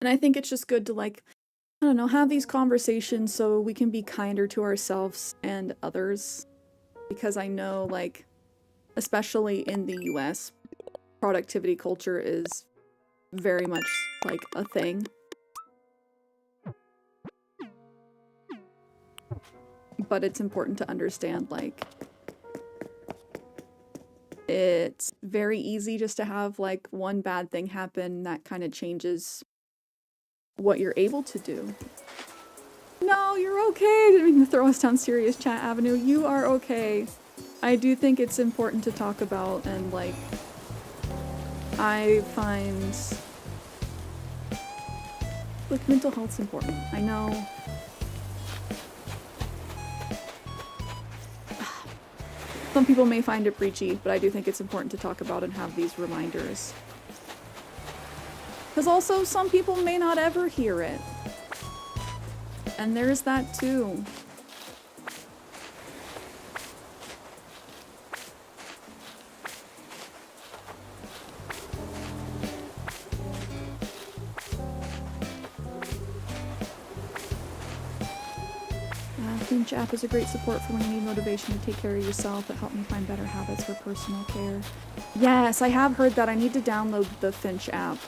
And I think it's just good to like, I don't know, have these conversations so we can be kinder to ourselves and others. Because I know, like, especially in the US, productivity culture is very much like a thing. But it's important to understand, like, it's very easy just to have like one bad thing happen that kind of changes what you're able to do. No, you're okay. Didn't mean to throw us down serious chat avenue. You are okay. I do think it's important to talk about, and like, I find like mental health's important. I know some people may find it preachy, but I do think it's important to talk about and have these reminders. Because also, some people may not ever hear it. And there's that too. ACNH app is a great support for when you need motivation to take care of yourself. It helped me find better habits for personal care. Yes, I have heard that. I need to download the Finch app.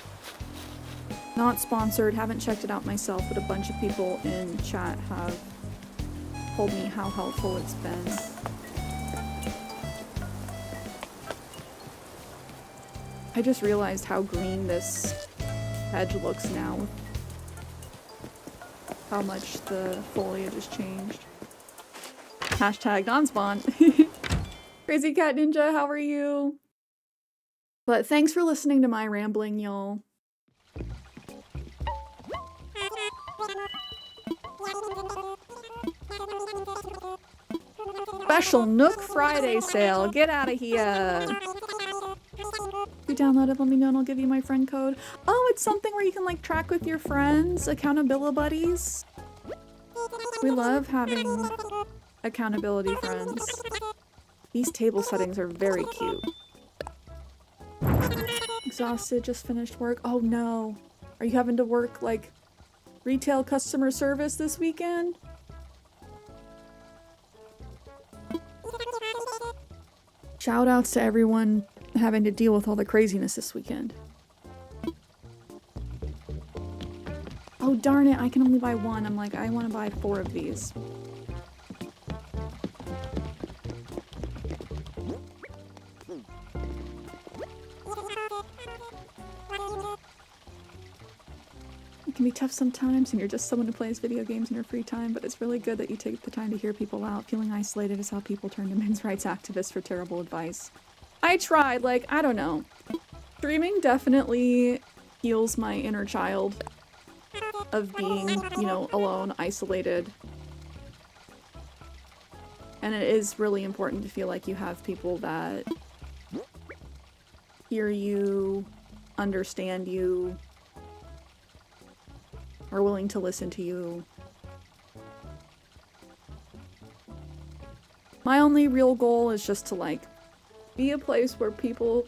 Not sponsored, haven't checked it out myself, but a bunch of people in chat have told me how helpful it's been. I just realized how green this hedge looks now. How much the foliage has changed. Hashtag non-spawn. Crazy Cat Ninja, how are you? But thanks for listening to my rambling, y'all. Special Nook Friday sale. Get out of here. If you download it, let me know and I'll give you my friend code. Oh, it's something where you can like track with your friends, accountability buddies. We love having accountability friends. These table settings are very cute. Exhausted, just finished work. Oh no. Are you having to work like retail customer service this weekend? Shout outs to everyone having to deal with all the craziness this weekend. Oh darn it, I can only buy one. I'm like, I want to buy 4 of these. It can be tough sometimes and you're just someone who plays video games in your free time, but it's really good that you take the time to hear people out. Feeling isolated is how people turn to men's rights activists for terrible advice. I tried, like, I don't know. Streaming definitely heals my inner child of being, you know, alone, isolated. And it is really important to feel like you have people that hear you, understand you, are willing to listen to you. My only real goal is just to, like, be a place where people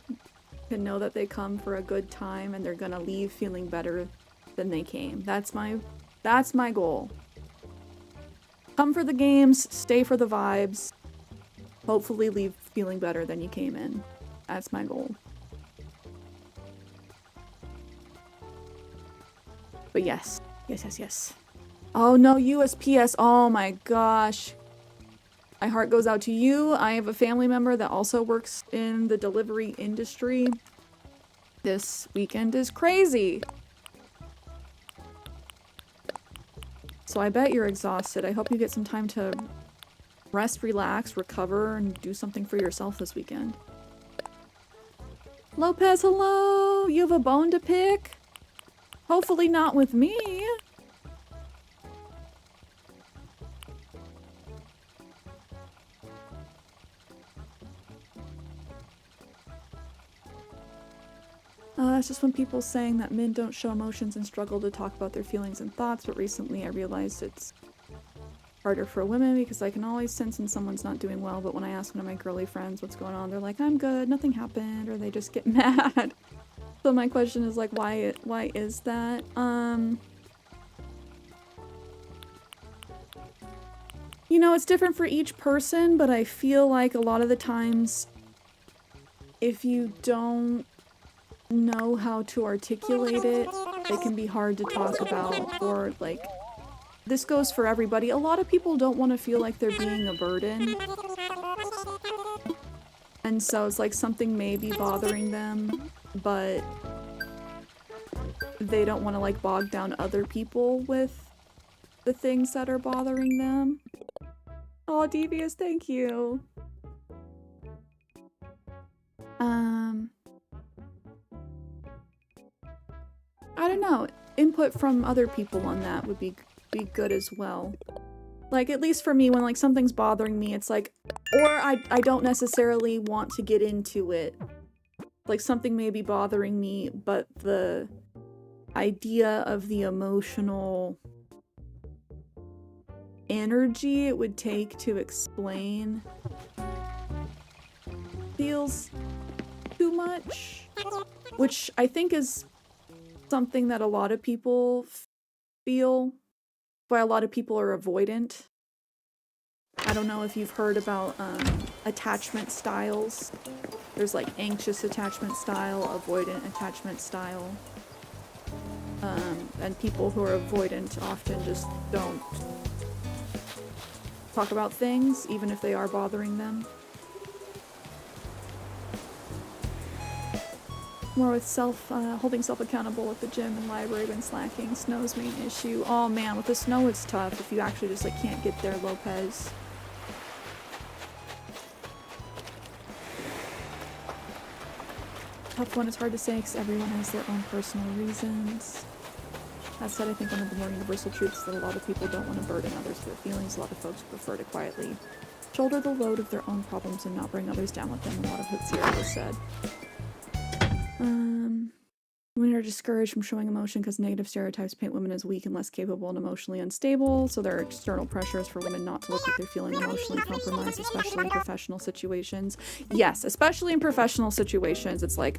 can know that they come for a good time and they're gonna leave feeling better than they came. That's my goal. Come for the games, stay for the vibes, hopefully leave feeling better than you came in. That's my goal. But yes. Yes. Oh no, USPS. Oh my gosh. My heart goes out to you. I have a family member that also works in the delivery industry. This weekend is crazy. So I bet you're exhausted. I hope you get some time to rest, relax, recover, and do something for yourself this weekend. Lopez, hello! You have a bone to pick? Hopefully not with me. It's just when people saying that men don't show emotions and struggle to talk about their feelings and thoughts, but recently I realized it's harder for women because I can always sense when someone's not doing well, but when I ask one of my girly friends what's going on, they're like, I'm good, nothing happened, or they just get mad. So my question is like, why is that? You know, it's different for each person, but I feel like a lot of the times if you don't know how to articulate it, it can be hard to talk about, or like, this goes for everybody. A lot of people don't want to feel like they're being a burden. And so it's like something may be bothering them, but they don't want to like bog down other people with the things that are bothering them. Oh, Devious, thank you. I don't know. Input from other people on that would be good as well. Like, at least for me, when like something's bothering me, it's like, or I don't necessarily want to get into it. Like, something may be bothering me, but the idea of the emotional energy it would take to explain feels too much, which I think is something that a lot of people feel, why a lot of people are avoidant. I don't know if you've heard about attachment styles. There's like anxious attachment style, avoidant attachment style. And people who are avoidant often just don't talk about things, even if they are bothering them. More with holding self accountable at the gym and library when slacking. Snow's main issue. Oh man, with the snow it's tough if you actually just like can't get there, Lopez. Tough one, it's hard to say because everyone has their own personal reasons. That said, I think one of the more universal truths is that a lot of people don't want to burden others with their feelings. A lot of folks prefer to quietly shoulder the load of their own problems and not bring others down with them. A lot of what Sierra just said. Women are discouraged from showing emotion because negative stereotypes paint women as weak and less capable and emotionally unstable. So there are external pressures for women not to look like they're feeling emotionally compromised, especially in professional situations. Yes, especially in professional situations. It's like,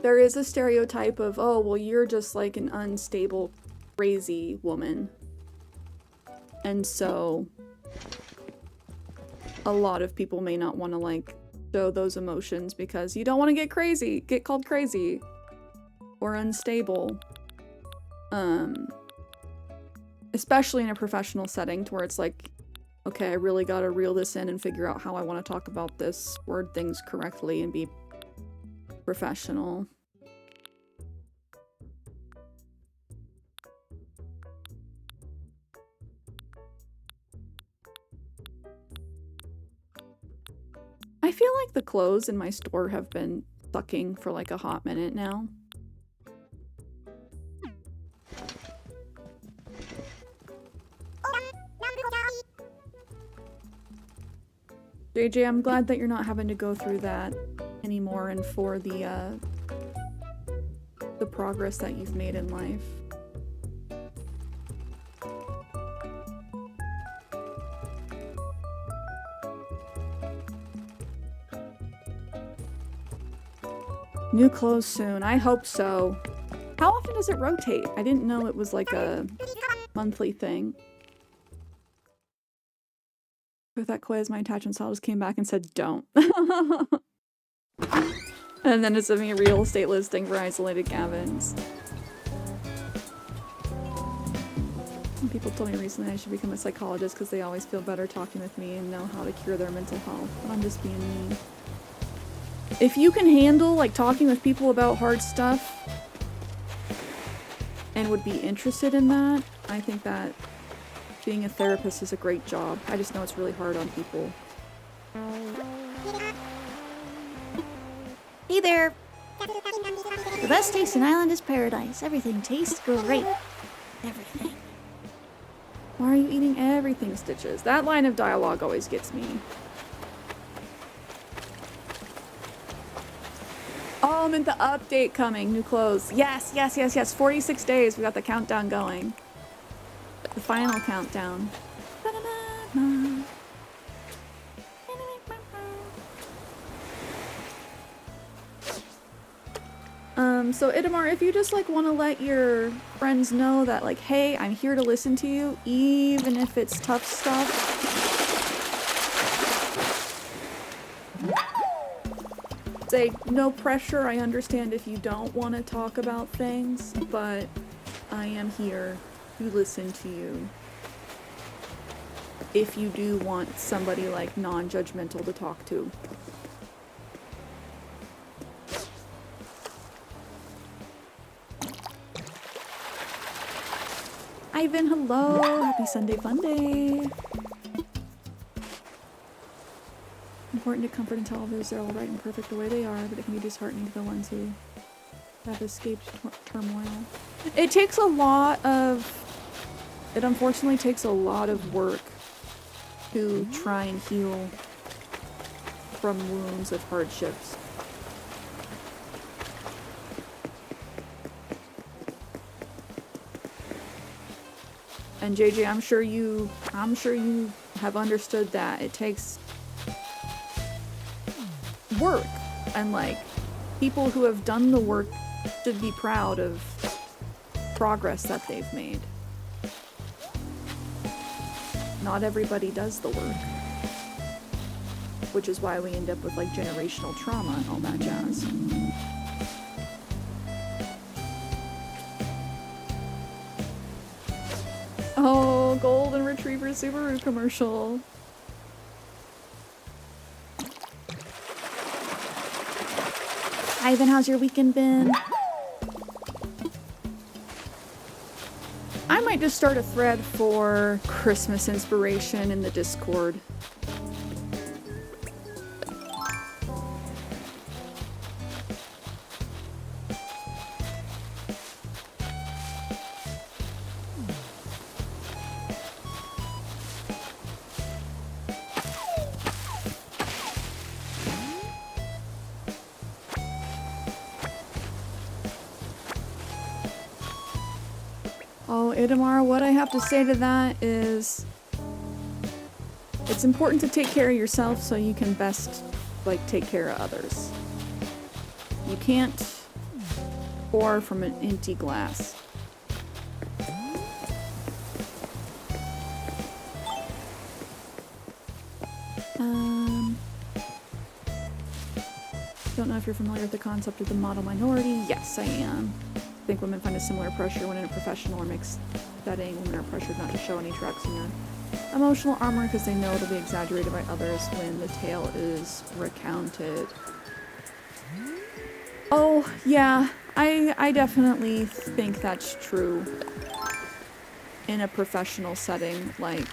there is a stereotype of, oh, well, you're just like an unstable, crazy woman. And so a lot of people may not want to like show those emotions because you don't want to get called crazy or unstable. Especially in a professional setting to where it's like, okay, I really gotta reel this in and figure out how I want to talk about this, word things correctly, and be professional. feel like the clothes in my store have been sucking for like a hot minute now. JJ, I'm glad that you're not having to go through that anymore and for the progress that you've made in life. New clothes soon. I hope so. How often does it rotate? I didn't know it was like a monthly thing. With that quiz, my attachment style just came back and said, don't. And then it sent me a real estate listing for isolated cabins. People told me recently I should become a psychologist because they always feel better talking with me and know how to cure their mental health. But I'm just being mean. If you can handle like talking with people about hard stuff and would be interested in that, I think that being a therapist is a great job. I just know it's really hard on people. Hey there! The best taste in Island is paradise. Everything tastes great. Everything. Why are you eating everything, Stitches? That line of dialogue always gets me. Oh, I'm in the update coming. New clothes. Yes, yes, yes, yes. 46 days. We got the countdown going. The final countdown. So Itamar, if you just like want to let your friends know that like, hey, I'm here to listen to you, even if it's tough stuff. Say, no pressure, I understand if you don't want to talk about things, but I am here to listen to you. If you do want somebody like non-judgmental to talk to. Ivan, hello! Happy Sunday Fun Day! Important to comfort and tell others they're all right and perfect the way they are, but it can be disheartening to the ones who have escaped turmoil. It takes a lot of... It unfortunately takes a lot of work to try and heal from wounds of hardships. And JJ, I'm sure you have understood that it takes work, and like people who have done the work should be proud of progress that they've made. Not everybody does the work, which is why we end up with like generational trauma and all that jazz. Oh, Golden Retriever Subaru commercial. Ivan, how's your weekend been? I might just start a thread for Christmas inspiration in the Discord. Oh, Idamar, what I have to say to that is it's important to take care of yourself so you can best, like, take care of others. You can't pour from an empty glass. Don't know if you're familiar with the concept of the model minority. Yes, I am. I think women find a similar pressure when in a professional or mixed setting. Women are pressured not to show any tracks in their emotional armor because they know it'll be exaggerated by others when the tale is recounted. Oh, yeah. I definitely think that's true in a professional setting. Like,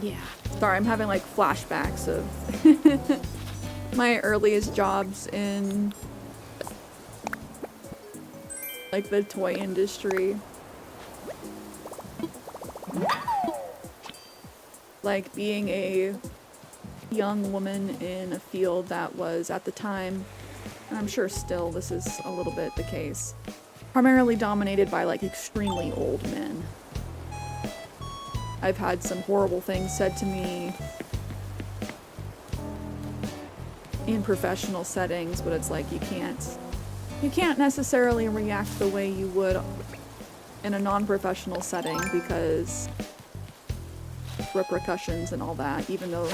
Yeah. Sorry, I'm having like flashbacks of my earliest jobs in like the toy industry. Like being a young woman in a field that was at the time, and I'm sure still this is a little bit the case, primarily dominated by like extremely old men. I've had some horrible things said to me in professional settings, but it's like you can't necessarily react the way you would in a non-professional setting because repercussions and all that, even though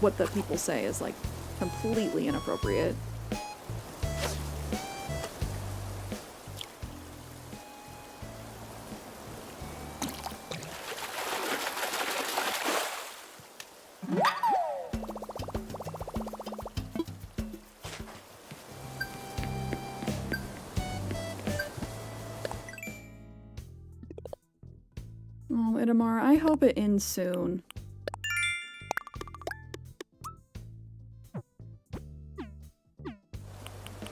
what the people say is like completely inappropriate. Oh, Itamar, I hope it ends soon.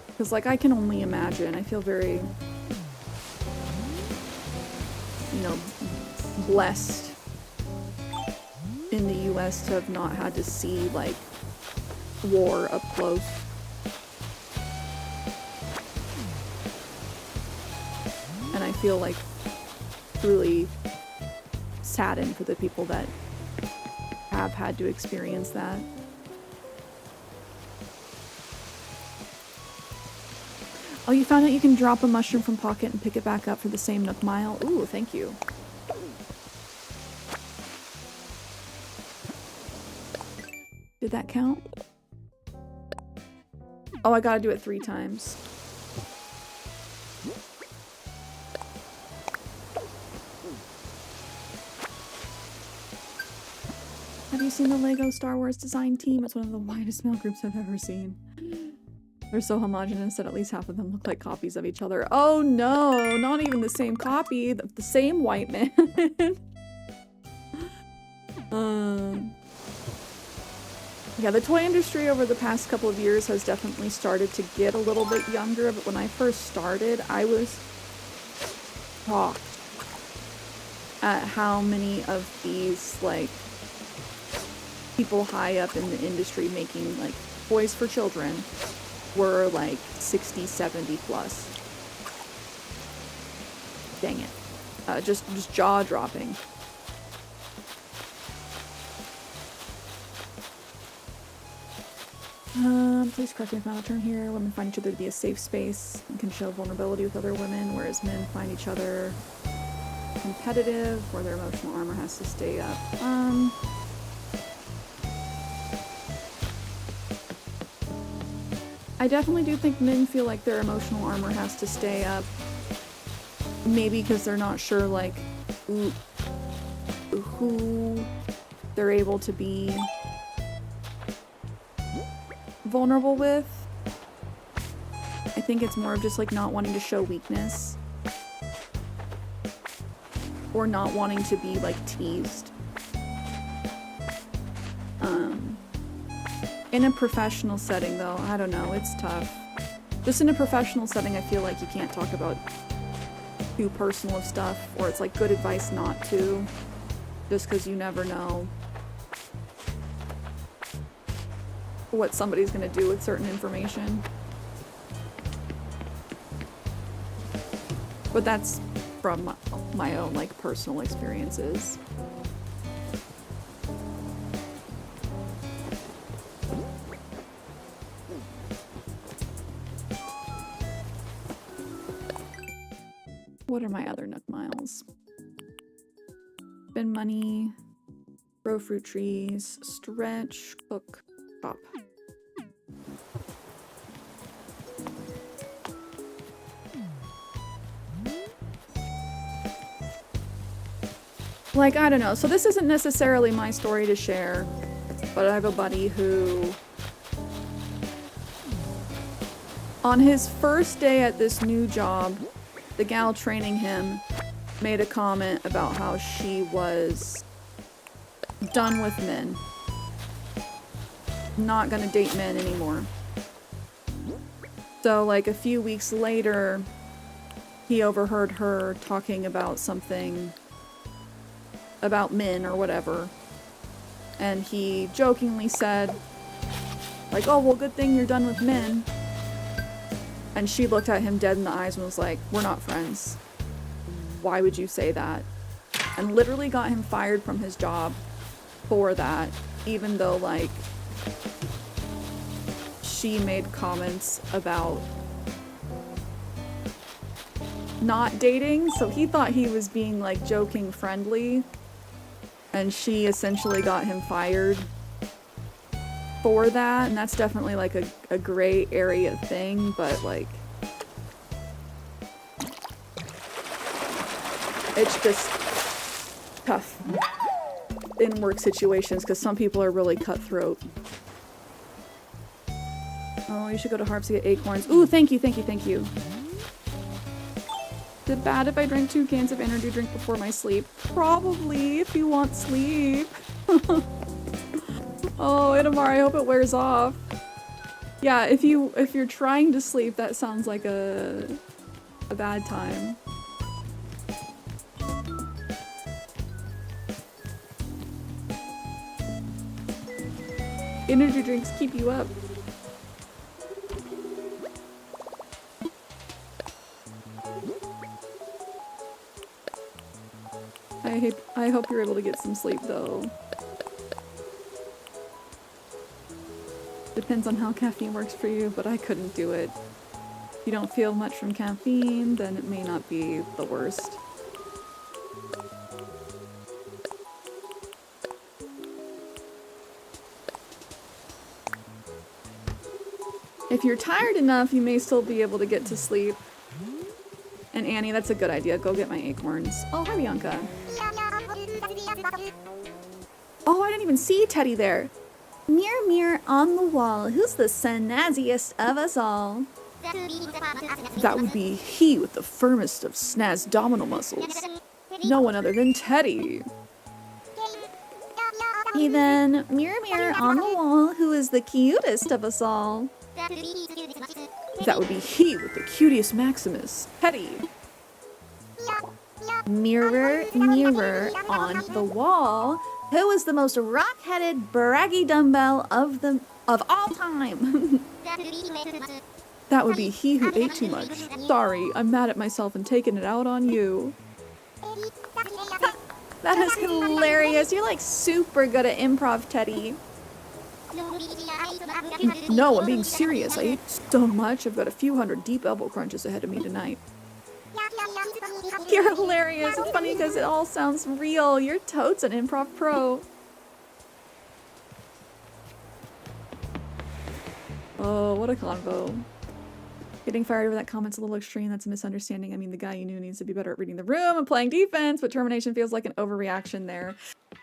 Because, like, I can only imagine. I feel very, you know, blessed in the US to have not had to see, like, war up close. And I feel, like, truly saddened for the people that have had to experience that. Oh, you found out you can drop a mushroom from pocket and pick it back up for the same Nook Mile? Ooh, thank you. Did that count? Oh, I gotta do it 3 times. Have you seen the LEGO Star Wars design team? It's one of the widest male groups I've ever seen. They're so homogenous that at least half of them look like copies of each other. Oh no, not even the same copy, the same white man. Yeah, the toy industry over the past couple of years has definitely started to get a little bit younger, but when I first started, I was shocked at how many of these, like, people high up in the industry making, like, toys for children were like 60, 70 plus. Dang it. Just jaw-dropping. Please correct me if I'm out of turn here. Women find each other to be a safe space and can show vulnerability with other women, whereas men find each other competitive, where their emotional armor has to stay up. I definitely do think men feel like their emotional armor has to stay up. Maybe because they're not sure, like, who they're able to be vulnerable with. I think it's more of just, like, not wanting to show weakness. Or not wanting to be, like, teased. In a professional setting, though, I don't know, it's tough. Just in a professional setting, I feel like you can't talk about too personal of stuff, or it's like good advice not to, just because you never know what somebody's gonna do with certain information. But that's from my own, like, personal experiences. What are my other Nook Miles? Spend money, grow fruit trees, stretch, cook, chop. Like, I don't know. So this isn't necessarily my story to share, but I have a buddy who, on his first day at this new job, the gal training him made a comment about how she was Done with men. Not gonna date men anymore. So, like, a few weeks later, he overheard her talking about something about men or whatever. And he jokingly said, like, oh, well, good thing you're done with men. And she looked at him dead in the eyes and was like, we're not friends. Why would you say that? And literally got him fired from his job for that, even though, like, she made comments about not dating, so he thought he was being, like, joking friendly, and she essentially got him fired for that, and that's definitely, like, a gray area thing, but, like, it's just tough in work situations, because some people are really cutthroat. Oh, you should go to Harps to get acorns. Ooh, thank you, thank you, thank you. Is it bad if I drink 2 cans of energy drink before my sleep? Probably, if you want sleep. Oh, Inamar, I hope it wears off. Yeah, if you're trying to sleep, that sounds like a bad time. Energy drinks keep you up. I hope you're able to get some sleep, though. Depends on how caffeine works for you, but I couldn't do it. If you don't feel much from caffeine, then it may not be the worst. If you're tired enough, you may still be able to get to sleep. And Annie, that's a good idea. Go get my acorns. Oh, hi, Bianca. Oh, I didn't even see Teddy there. Mirror, mirror on the wall, who's the snazziest of us all? That would be he with the firmest of snaz abdominal muscles. No one other than Teddy. Hey then, mirror, mirror on the wall, who is the cutest of us all? That would be he with the cutest Maximus, Teddy. Mirror, mirror on the wall, who is the most rock-headed, braggy dumbbell of all time? That would be he who ate too much. Sorry, I'm mad at myself and taking it out on you. That is hilarious. You're like super good at improv, Teddy. No, I'm being serious. I ate so much. I've got a few hundred deep elbow crunches ahead of me tonight. You're hilarious. It's funny because it all sounds real. You're totes an improv pro. Oh, what a convo. Getting fired over that comment's a little extreme. That's a misunderstanding. I mean, the guy you knew needs to be better at reading the room and playing defense, but termination feels like an overreaction there.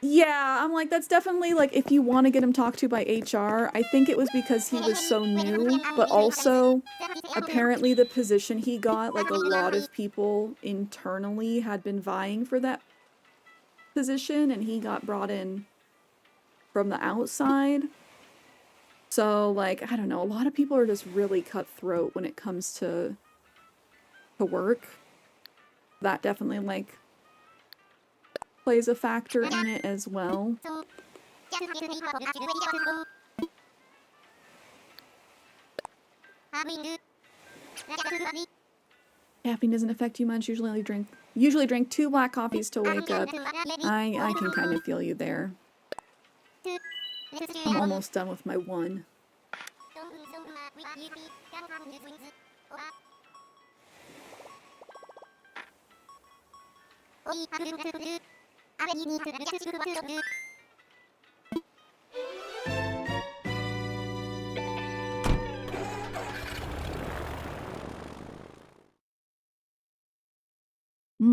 Yeah, I'm like, that's definitely, like, if you want to get him talked to by HR, I think it was because he was so new, but also, apparently the position he got, like, a lot of people internally had been vying for that position, and he got brought in from the outside. So, like, I don't know, a lot of people are just really cutthroat when it comes to work. That definitely, like, plays a factor in it as well. Caffeine doesn't affect you much. Usually drink 2 black coffees to wake up. I can kind of feel you there. I'm almost done with my 1.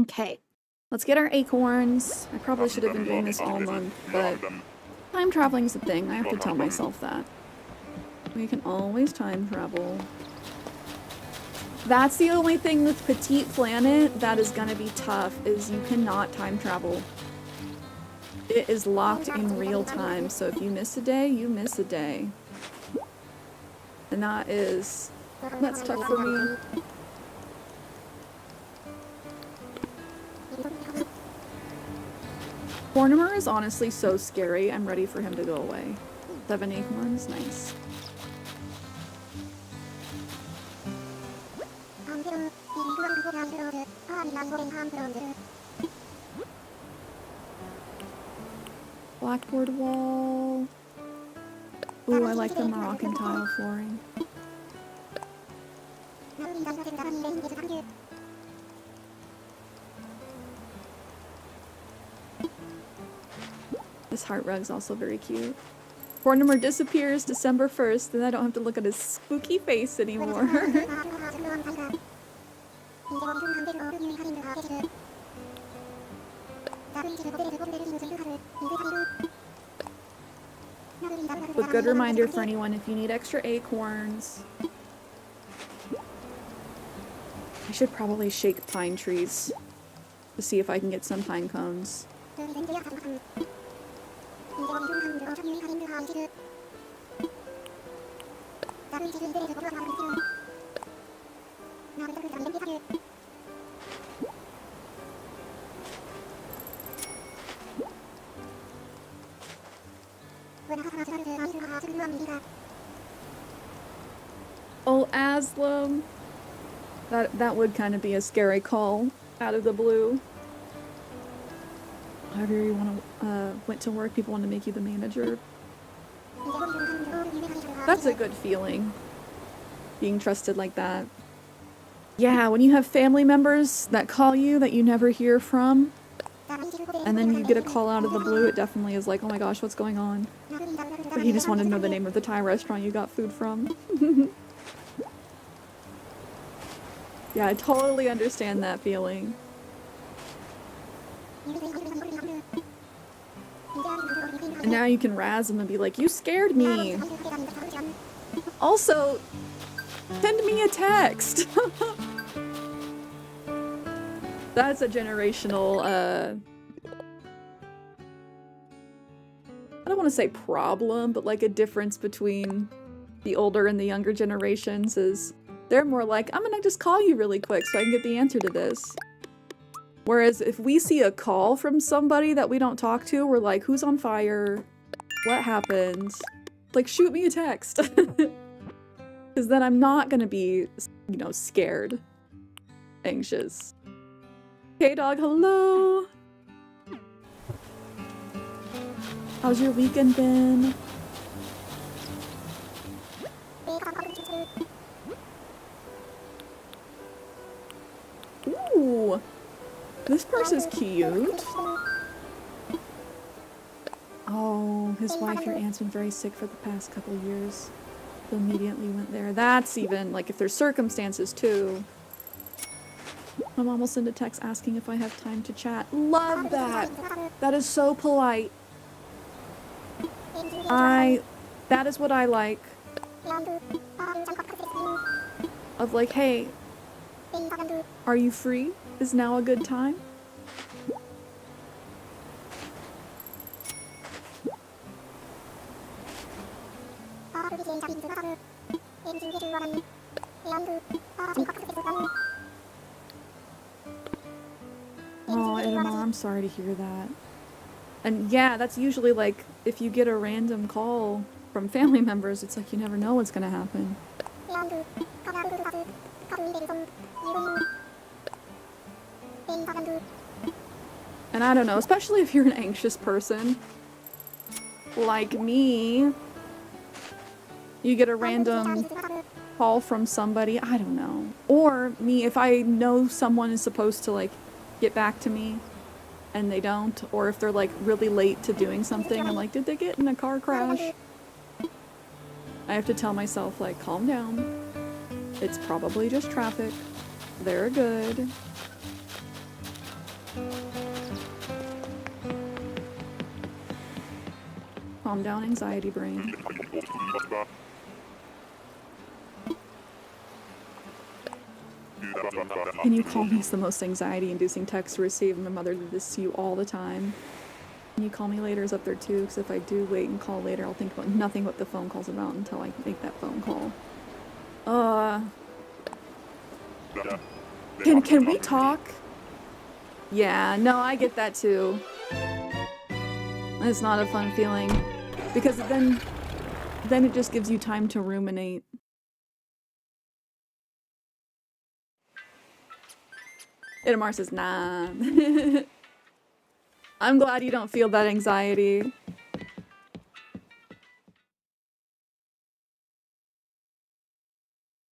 Okay, let's get our acorns. I probably should have been doing this all month, but time traveling's a thing. I have to tell myself that. We can always time travel. That's the only thing with Petite Planet that is gonna be tough, is you cannot time travel. It is locked in real time, so if you miss a day, you miss a day. And that's tough for me. Hornimer is honestly so scary. I'm ready for him to go away. 7 acorns, nice. Blackboard wall. Ooh, I like the Moroccan tile flooring. This heart rug's also very cute. Hornimer disappears December 1st, and I don't have to look at his spooky face anymore. But good reminder for anyone, if you need extra acorns, I should probably shake pine trees to see if I can get some pine cones. Oh, Aslam. That would kind of be a scary call out of the blue. However you went to work, people want to make you the manager. That's a good feeling, being trusted like that. Yeah, when you have family members that call you that you never hear from, and then you get a call out of the blue, it definitely is like, oh my gosh, what's going on? But you just want to know the name of the Thai restaurant you got food from. Yeah, I totally understand that feeling. And now you can razz them and be like, you scared me. Also, send me a text. That's a generational, I don't want to say problem, but like a difference between the older and the younger generations is they're more like, I'm gonna just call you really quick so I can get the answer to this. Whereas if we see a call from somebody that we don't talk to, we're like, who's on fire? What happened? Like, shoot me a text. Because then I'm not gonna be, you know, scared. Anxious. Hey dog, hello! How's your weekend been? Ooh! This purse is cute. Oh, his wife, your aunt's been very sick for the past couple years. So immediately went there. That's even, like, if there's circumstances too. My mom will send a text asking if I have time to chat. Love that! That is so polite. That is what I like. Of like, hey, are you free? Is now a good time? Oh, Edamar, I'm sorry to hear that. And yeah, that's usually like, if you get a random call from family members, it's like you never know what's gonna happen. And I don't know, especially if you're an anxious person, like me, you get a random call from somebody, I don't know. Or me, if I know someone is supposed to like get back to me and they don't, or if they're like really late to doing something, I'm like, did they get in a car crash? I have to tell myself, like, calm down. It's probably just traffic. They're good. Calm down, anxiety brain. Can you call me? It's the most anxiety-inducing text to receive. My mother did this to you all the time. Can you call me later is up there too, because if I do wait and call later, I'll think about nothing what the phone call's about until I make that phone call. Can we talk? Yeah, no, I get that too. It's not a fun feeling. Because then it just gives you time to ruminate. Itamar says, nah. I'm glad you don't feel that anxiety.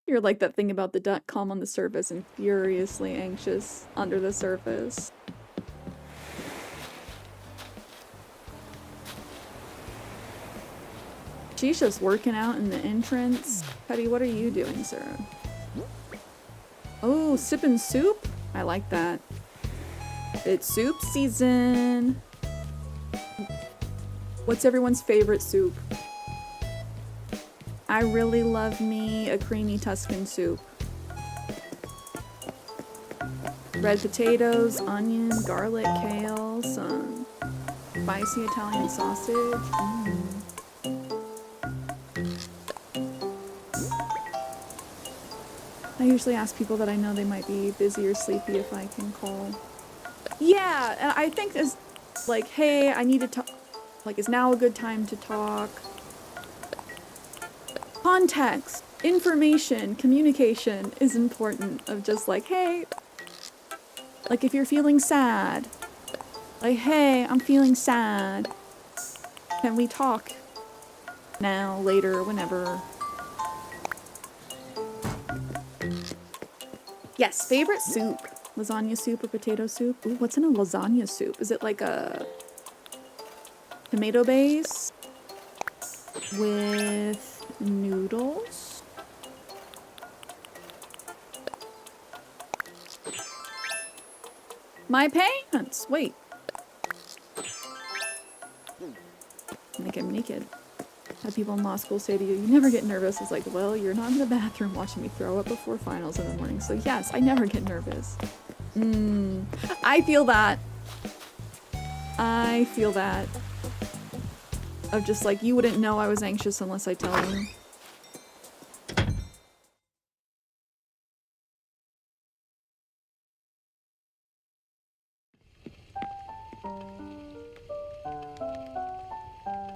You're like that thing about the duck, calm on the surface and furiously anxious under the surface. She's just working out in the entrance. Cuddy, what are you doing, sir? Oh, sipping soup? I like that. It's soup season. What's everyone's favorite soup? I really love me a creamy Tuscan soup. Red potatoes, onion, garlic, kale, some spicy Italian sausage. I usually ask people that I know they might be busy or sleepy if I can call. Yeah, and I think it's like, hey, I need to talk. Like, is now a good time to talk? Context, information, communication is important. Of just like, hey, like if you're feeling sad, like, hey, I'm feeling sad. Can we talk now, later, whenever? Yes, favorite soup. Lasagna soup or potato soup? Ooh, what's in a lasagna soup? Is it like a tomato base with noodles? My pants! Wait. Make him naked. Had people in law school say to you, you never get nervous. It's like, well, you're not in the bathroom watching me throw up before finals in the morning. So yes, I never get nervous. I feel that. I feel that. Of just like, you wouldn't know I was anxious unless I tell you.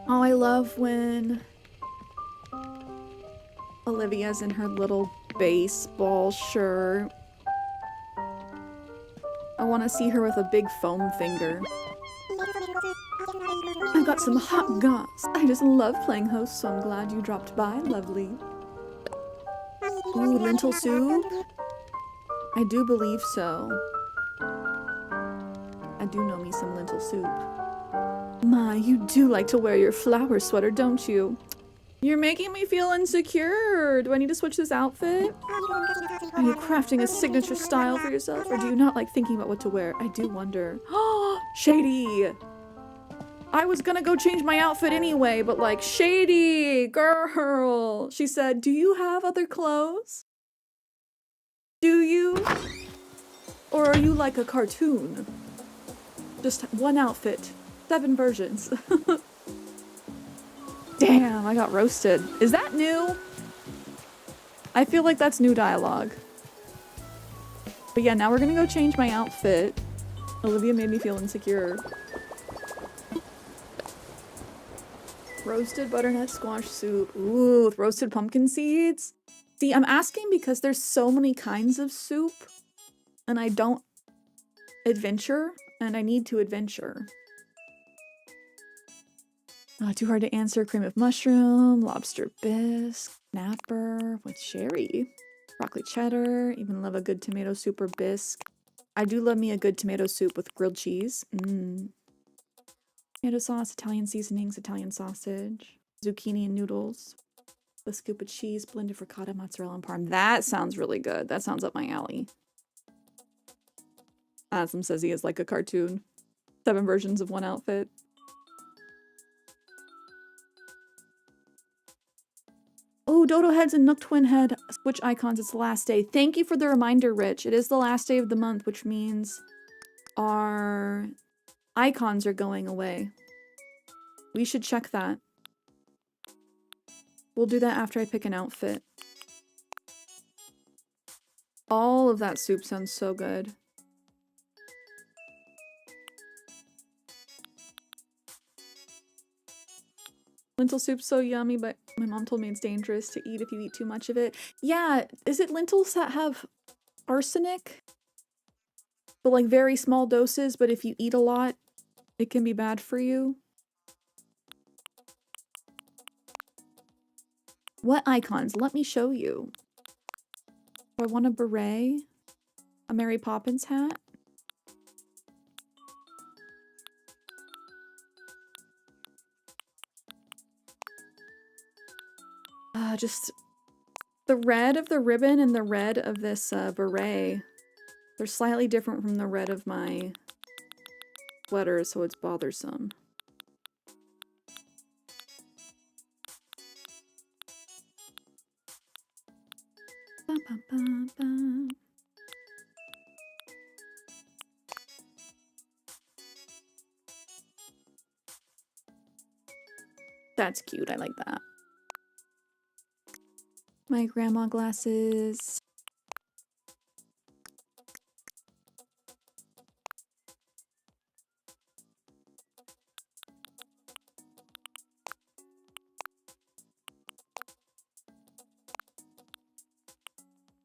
Oh, I love when Olivia's in her little baseball shirt. I want to see her with a big foam finger. I got some hot goss. I just love playing host, so I'm glad you dropped by. Lovely. Ooh, lentil soup? I do believe so. I do know me some lentil soup. My, you do like to wear your flower sweater, don't you? You're making me feel insecure. Do I need to switch this outfit? Are you crafting a signature style for yourself, or do you not like thinking about what to wear? I do wonder. Oh, Shady! I was gonna go change my outfit anyway, but like, Shady, girl! She said, do you have other clothes? Do you? Or are you like a cartoon? Just one outfit. 7 versions. Damn, I got roasted. Is that new? I feel like that's new dialogue. But yeah, now we're gonna go change my outfit. Olivia made me feel insecure. Roasted butternut squash soup. Ooh, with roasted pumpkin seeds. See, I'm asking because there's so many kinds of soup. And I don't adventure. And I need to adventure. Too hard to answer. Cream of mushroom, lobster bisque, snapper with sherry, broccoli cheddar. Even love a good tomato soup or bisque. I do love me a good tomato soup with grilled cheese. Tomato sauce, Italian seasonings, Italian sausage, zucchini and noodles, a scoop of cheese, blended ricotta, mozzarella, and parm. That sounds really good. That sounds up my alley. Aslam says he is like a cartoon. 7 versions of one outfit. Oh, Dodo Heads and Nook Twin Head switch icons. It's the last day. Thank you for the reminder, Rich. It is the last day of the month, which means our icons are going away. We should check that. We'll do that after I pick an outfit. All of that soup sounds so good. Lentil soup's so yummy, but my mom told me it's dangerous to eat if you eat too much of it. Yeah, is it lentils that have arsenic? But like very small doses, but if you eat a lot, it can be bad for you? What icons? Let me show you. Do I want a beret? A Mary Poppins hat? Just the red of the ribbon and the red of this beret. They're slightly different from the red of my sweater, so it's bothersome. Bum, bum, bum, bum. That's cute. I like that. My grandma glasses.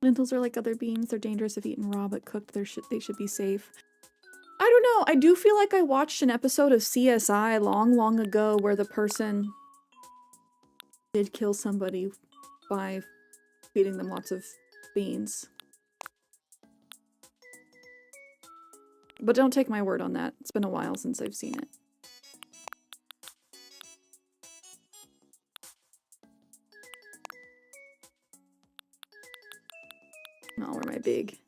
Lentils are like other beans. They're dangerous if eaten raw, but cooked they should be safe. I don't know. I do feel like I watched an episode of CSI long ago where the person did kill somebody by feeding them lots of beans. But don't take my word on that. It's been a while since I've seen it. I'll wear my big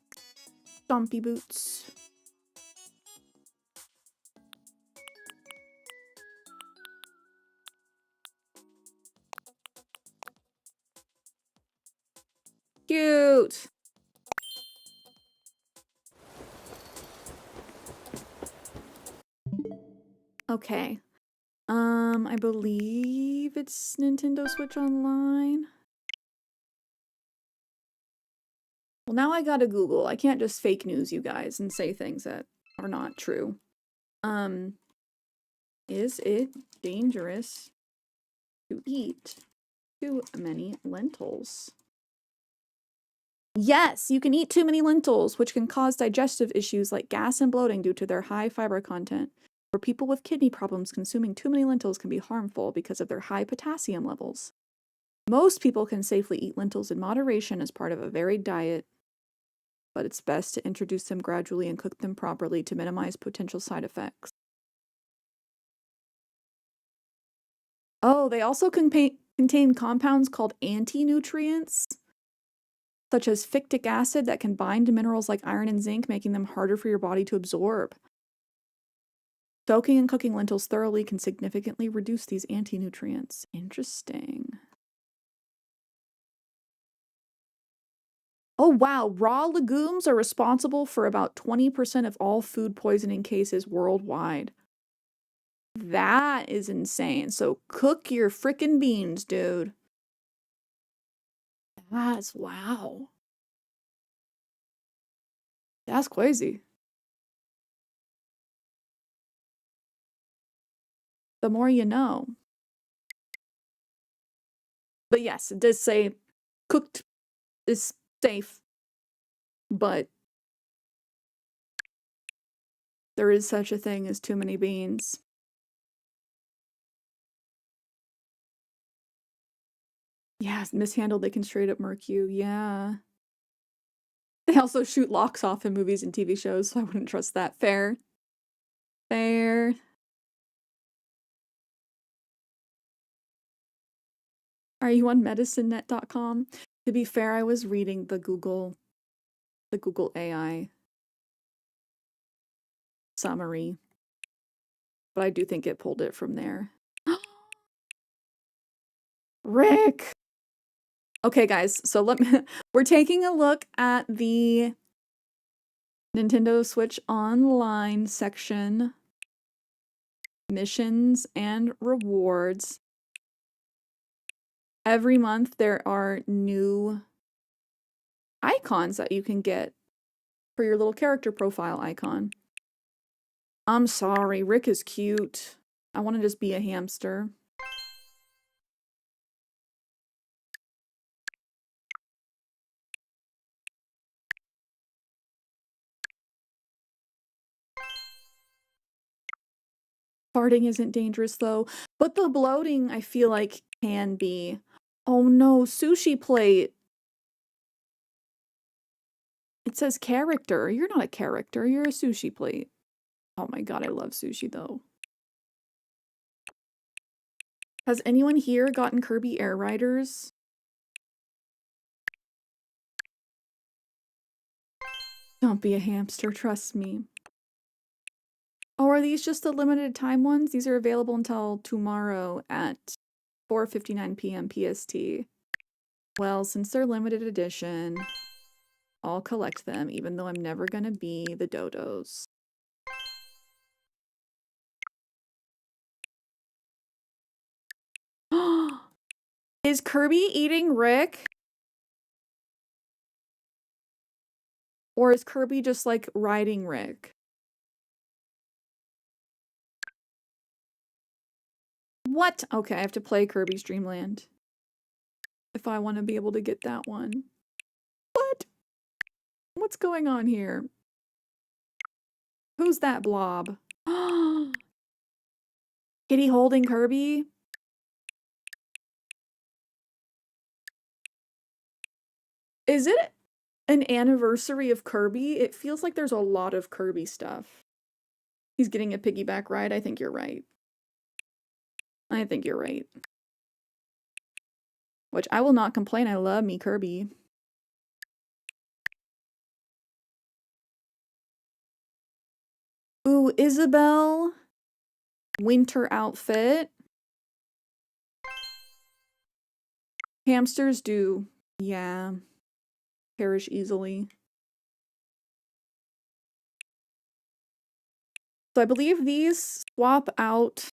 stompy boots. Cute! Okay. I believe it's Nintendo Switch Online. Well, now I gotta Google. I can't just fake news you guys and say things that are not true. Is it dangerous to eat too many lentils? Yes, you can eat too many lentils, which can cause digestive issues like gas and bloating due to their high fiber content. For people with kidney problems, consuming too many lentils can be harmful because of their high potassium levels. Most people can safely eat lentils in moderation as part of a varied diet, but it's best to introduce them gradually and cook them properly to minimize potential side effects. Oh, they also contain compounds called anti-nutrients, such as phytic acid that can bind to minerals like iron and zinc, making them harder for your body to absorb. Soaking and cooking lentils thoroughly can significantly reduce these anti-nutrients. Interesting. Oh wow, raw legumes are responsible for about 20% of all food poisoning cases worldwide. That is insane. So cook your frickin' beans, dude. That's wow. That's crazy. The more you know. But yes, it does say cooked is safe, but there is such a thing as too many beans. Yeah, mishandled, they can straight up murk you. Yeah. They also shoot locks off in movies and TV shows, so I wouldn't trust that. Fair. Fair. Are you on medicinenet.com? To be fair, I was reading the Google AI summary, but I do think it pulled it from there. Rick! Okay, guys, so we're taking a look at the Nintendo Switch Online section missions and rewards. Every month there are new icons that you can get for your little character profile icon. I'm sorry, Rick is cute. I want to just be a hamster. Farting isn't dangerous though, but the bloating I feel like can be. Oh no, sushi plate. It says character. You're not a character, you're a sushi plate. Oh my god, I love sushi though. Has anyone here gotten Kirby Air Riders? Don't be a hamster, trust me. Oh, are these just the limited time ones? These are available until tomorrow at 4:59 p.m. PST. Well, since they're limited edition, I'll collect them, even though I'm never gonna be the dodos. Is Kirby eating Rick? Or is Kirby just like riding Rick? What? Okay, I have to play Kirby's Dream Land if I want to be able to get that one. What? What's going on here? Who's that blob? Kitty holding Kirby? Is it an anniversary of Kirby? It feels like there's a lot of Kirby stuff. He's getting a piggyback ride. I think you're right. I think you're right. Which I will not complain. I love me Kirby. Ooh, Isabelle. Winter outfit. Hamsters do, yeah, perish easily. So I believe these swap out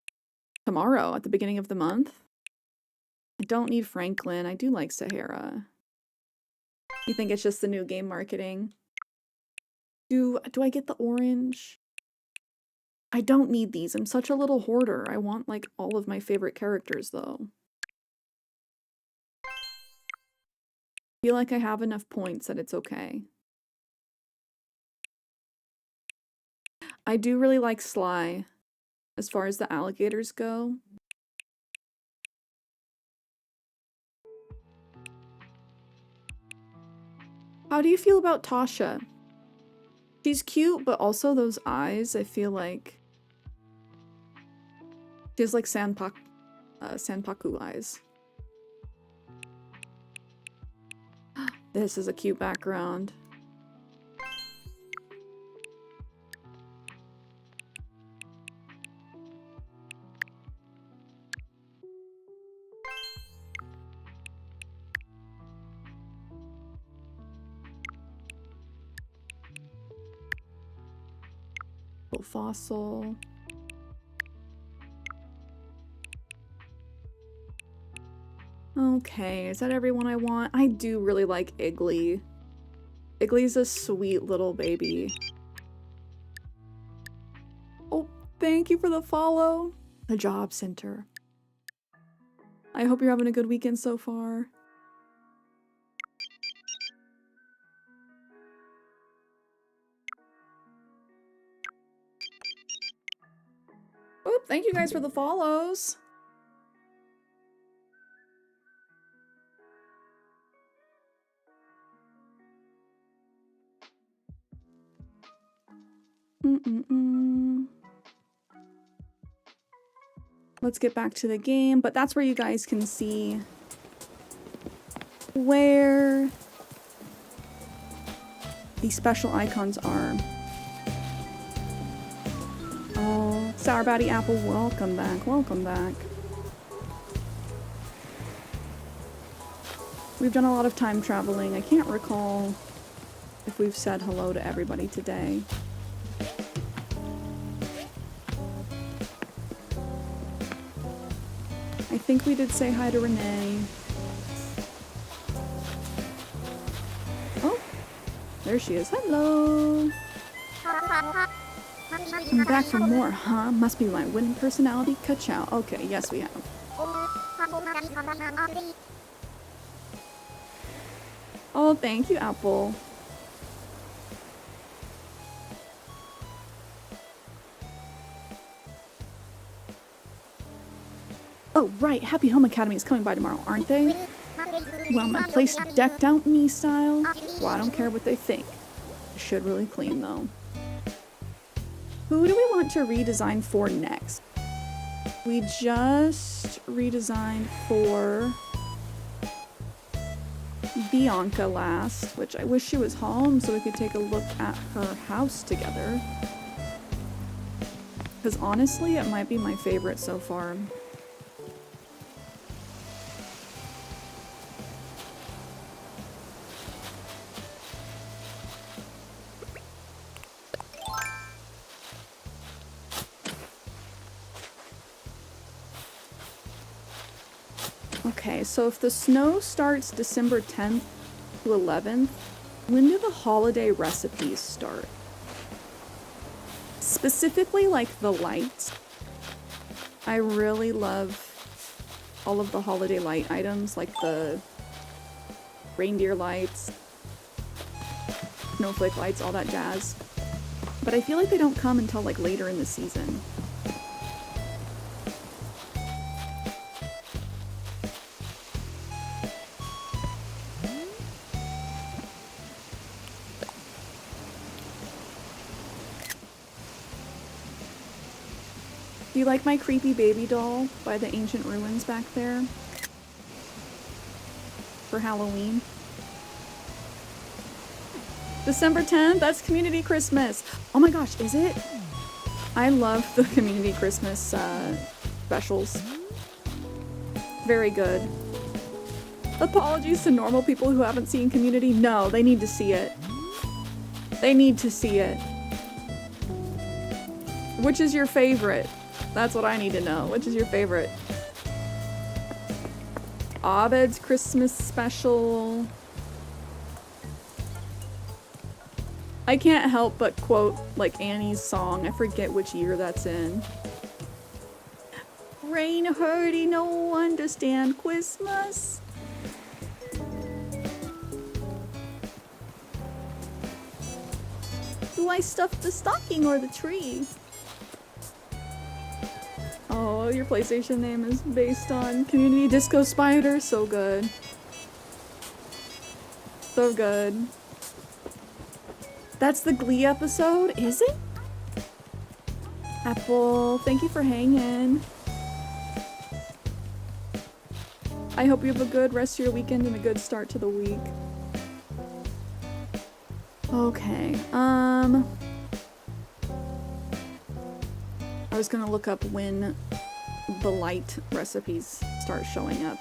tomorrow at the beginning of the month. I don't need Franklin. I do like Sahara. You think it's just the new game marketing? Do I get the orange? I don't need these. I'm such a little hoarder. I want like all of my favorite characters though. I feel like I have enough points that it's okay. I do really like Sly as far as the alligators go. How do you feel about Tasha? She's cute, but also those eyes, I feel like she has like Sanpaku eyes. This is a cute background. Little fossil. Okay, is that everyone I want? I do really like Iggly. Iggly's a sweet little baby. Oh, thank you for the follow. The job center. I hope you're having a good weekend so far. Oh, thank you guys for the follows. Let's get back to the game, but that's where you guys can see where these special icons are. Oh, Sour Batty Apple, welcome back, welcome back. We've done a lot of time traveling. I can't recall if we've said hello to everybody today. I think we did say hi to Renee. Oh, there she is. Hello. I'm back for more, huh? Must be my winning personality. Ka-chow. Okay, yes we have. Oh, thank you, Apple. Oh, right. Happy Home Academy is coming by tomorrow, aren't they? Well, my place decked out me style. Well, I don't care what they think. It should really clean, though. Who do we want to redesign for next? We just redesigned for Bianca last, which I wish she was home so we could take a look at her house together. Because honestly, it might be my favorite so far. Okay, so if the snow starts December 10th to 11th, when do the holiday recipes start? Specifically, like the lights. I really love all of the holiday light items, like the reindeer lights, snowflake lights, all that jazz. But I feel like they don't come until like later in the season. Do you like my creepy baby doll by the ancient ruins back there? For Halloween? December 10th? That's Community Christmas! Oh my gosh, is it? I love the Community Christmas specials. Very good. Apologies to normal people who haven't seen Community. No, they need to see it. They need to see it. Which is your favorite? That's what I need to know. Which is your favorite? Abed's Christmas special. I can't help but quote, like, Annie's song. I forget which year that's in. Rain hurdy, no understand Christmas. Do I stuff the stocking or the tree? Oh, your PlayStation name is based on Community Disco Spider. So good. So good. That's the Glee episode, is it? Apple, thank you for hanging. I hope you have a good rest of your weekend and a good start to the week. Okay, I was gonna look up when the light recipes start showing up.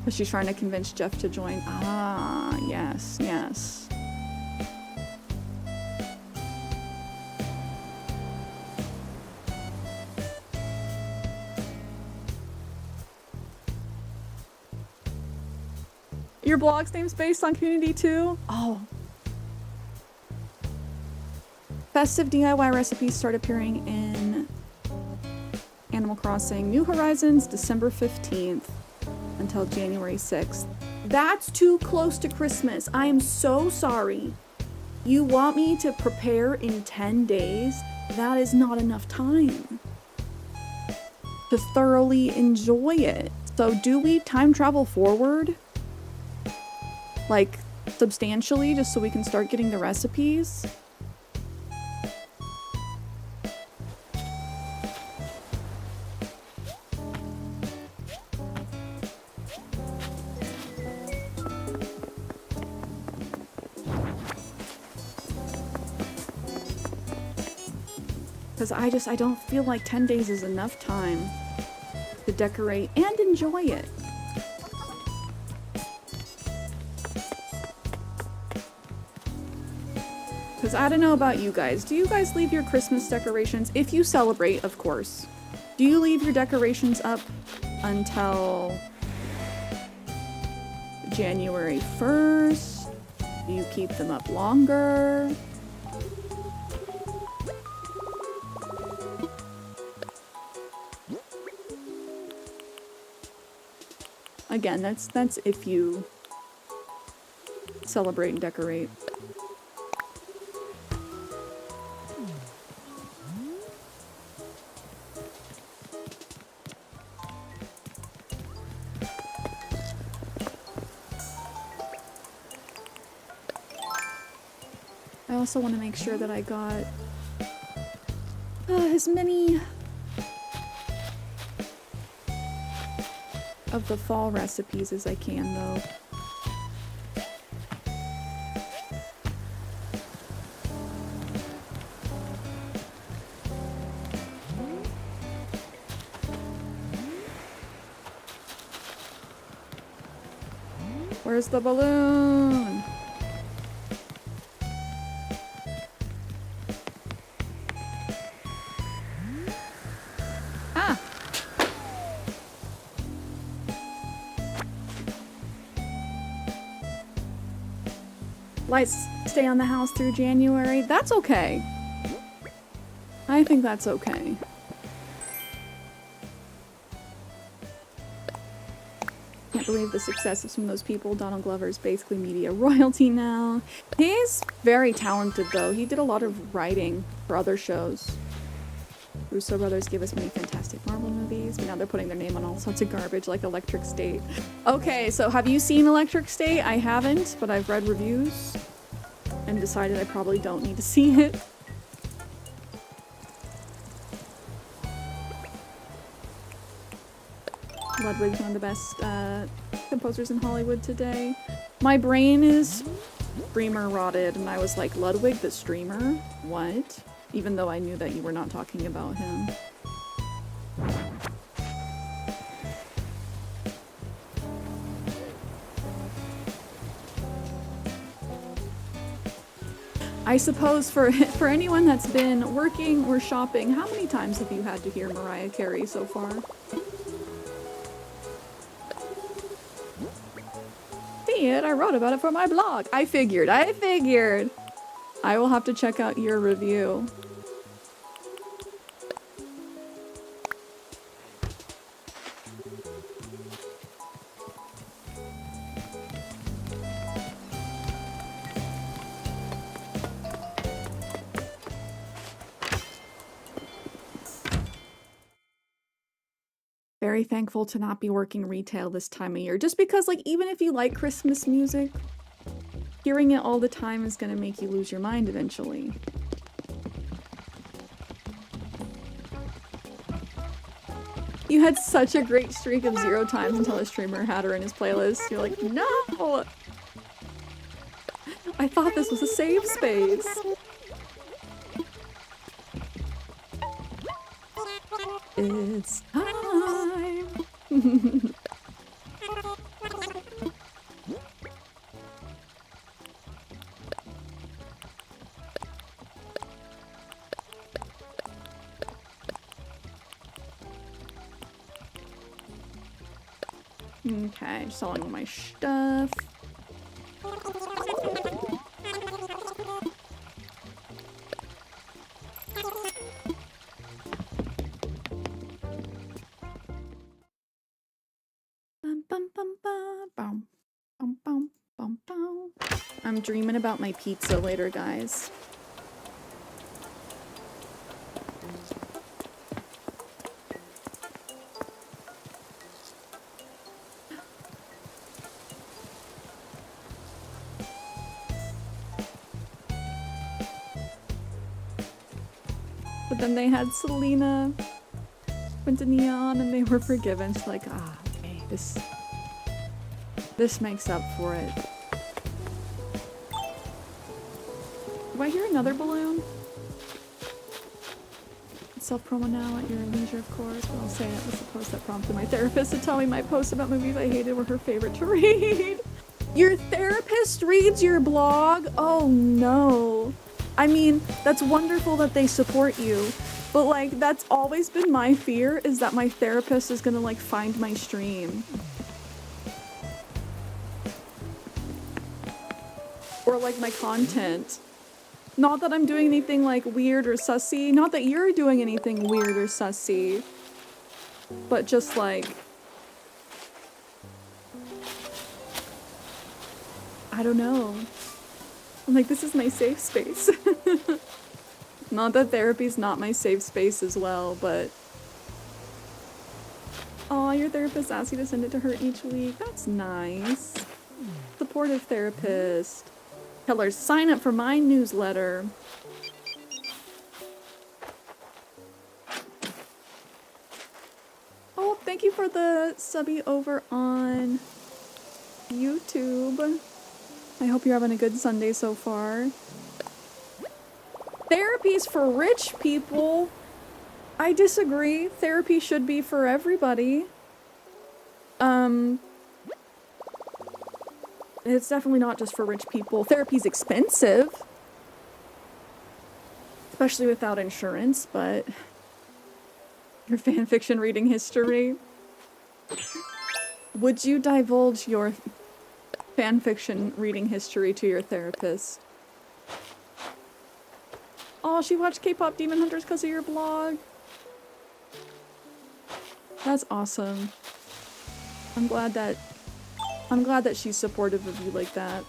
But she's trying to convince Jeff to join. Ah, yes, yes. Your blog's name's based on Community too? Oh. Festive DIY recipes start appearing in Animal Crossing New Horizons December 15th until January 6th. That's too close to Christmas. I am so sorry. You want me to prepare in 10 days? That is not enough time to thoroughly enjoy it. So do we time travel forward? Like, substantially, just so we can start getting the recipes? Because I don't feel like 10 days is enough time to decorate and enjoy it. Because I don't know about you guys. Do you guys leave your Christmas decorations, if you celebrate, of course, do you leave your decorations up until January 1st? Do you keep them up longer? Again, that's if you celebrate and decorate. I also want to make sure that I got as many of the fall recipes as I can, though. Where's the balloon? Ah! Lights stay on the house through January. That's okay. I think that's okay. Can't believe the success of some of those people. Donald Glover's basically media royalty now. He's very talented though. He did a lot of writing for other shows. Russo brothers give us many fantastic Marvel movies, but now they're putting their name on all sorts of garbage like Electric State. Okay, so have you seen Electric State? I haven't, but I've read reviews and decided I probably don't need to see it. Ludwig's one of the best composers in Hollywood today. My brain is streamer rotted, and I was like, Ludwig the streamer? What? Even though I knew that you were not talking about him. I suppose for anyone that's been working or shopping, how many times have you had to hear Mariah Carey so far? See it, I wrote about it for my blog. I figured. I will have to check out your review. Very thankful to not be working retail this time of year. Just because, like, even if you like Christmas music, hearing it all the time is gonna make you lose your mind eventually. You had such a great streak of 0 times until a streamer had her in his playlist. You're like, no! I thought this was a safe space. It's time! Okay, just selling all my stuff. I'm dreaming about my pizza later, guys. But then they had Selena Quintanilla on and they were forgiven. It's like, ah, okay, this makes up for it. Do I hear another balloon? Self-promo now at your leisure, of course, but I'll say it was the post that prompted my therapist to tell me my posts about movies I hated were her favorite to read. Your therapist reads your blog? Oh no. I mean, that's wonderful that they support you, but like, that's always been my fear, is that my therapist is gonna like find my stream. Or like my content. Not that I'm doing anything like weird or sussy, not that you're doing anything weird or sussy, but just like, I don't know. I'm like, this is my safe space. Not that therapy's not my safe space as well, but... Aw, your therapist asks you to send it to her each week. That's nice. Supportive therapist. Tell her, sign up for my newsletter. Oh, thank you for the subby over on YouTube. I hope you're having a good Sunday so far. Therapy's for rich people. I disagree. Therapy should be for everybody. It's definitely not just for rich people. Therapy's expensive. Especially without insurance, but... Your fanfiction reading history. Would you divulge your fanfiction reading history to your therapist? Oh, she watched K-pop Demon Hunters because of your blog. That's awesome. I'm glad that she's supportive of you like that.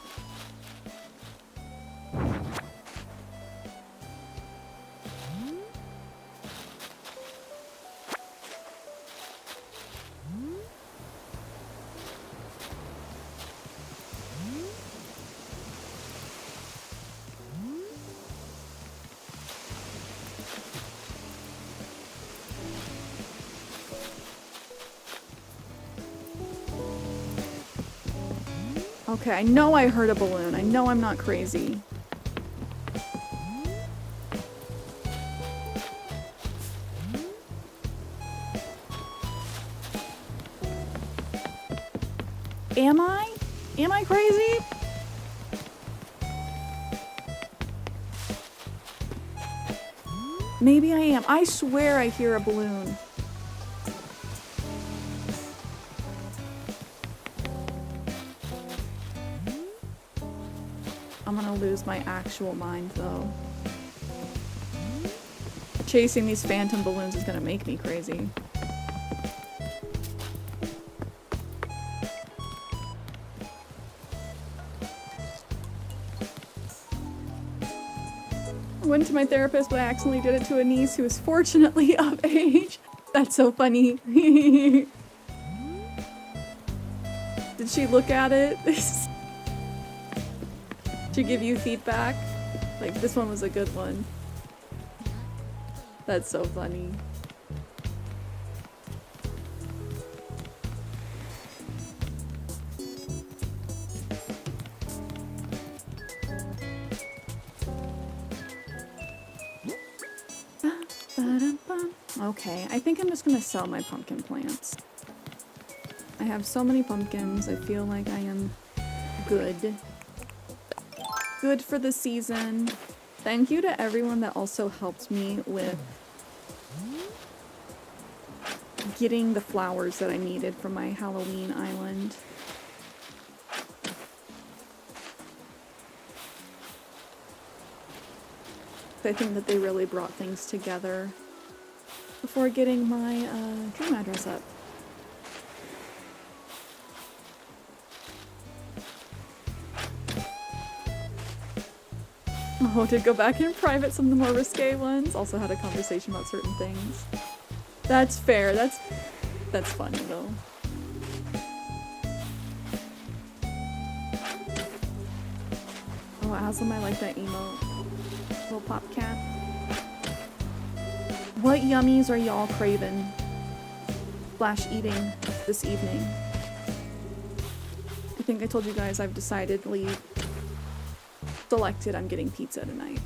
Okay, I know I heard a balloon. I know I'm not crazy. Am I? Am I crazy? Maybe I am. I swear I hear a balloon. I'm gonna lose my actual mind, though. Chasing these phantom balloons is gonna make me crazy. I went to my therapist, but I accidentally did it to a niece who is fortunately of age. That's so funny. Did she look at it? To give you feedback? Like, this one was a good one. That's so funny. Okay, I think I'm just gonna sell my pumpkin plants. I have so many pumpkins, I feel like I am good. Good for the season. Thank you to everyone that also helped me with getting the flowers that I needed for my Halloween island. I think that they really brought things together before getting my dream address up. Oh, did go back in private some of the more risque ones. Also had a conversation about certain things. That's fair. That's funny though. Oh, Aslam, I like that emote. Little pop cat. What yummies are y'all craving / eating this evening? I think I told you guys I've decidedly selected I'm getting pizza tonight.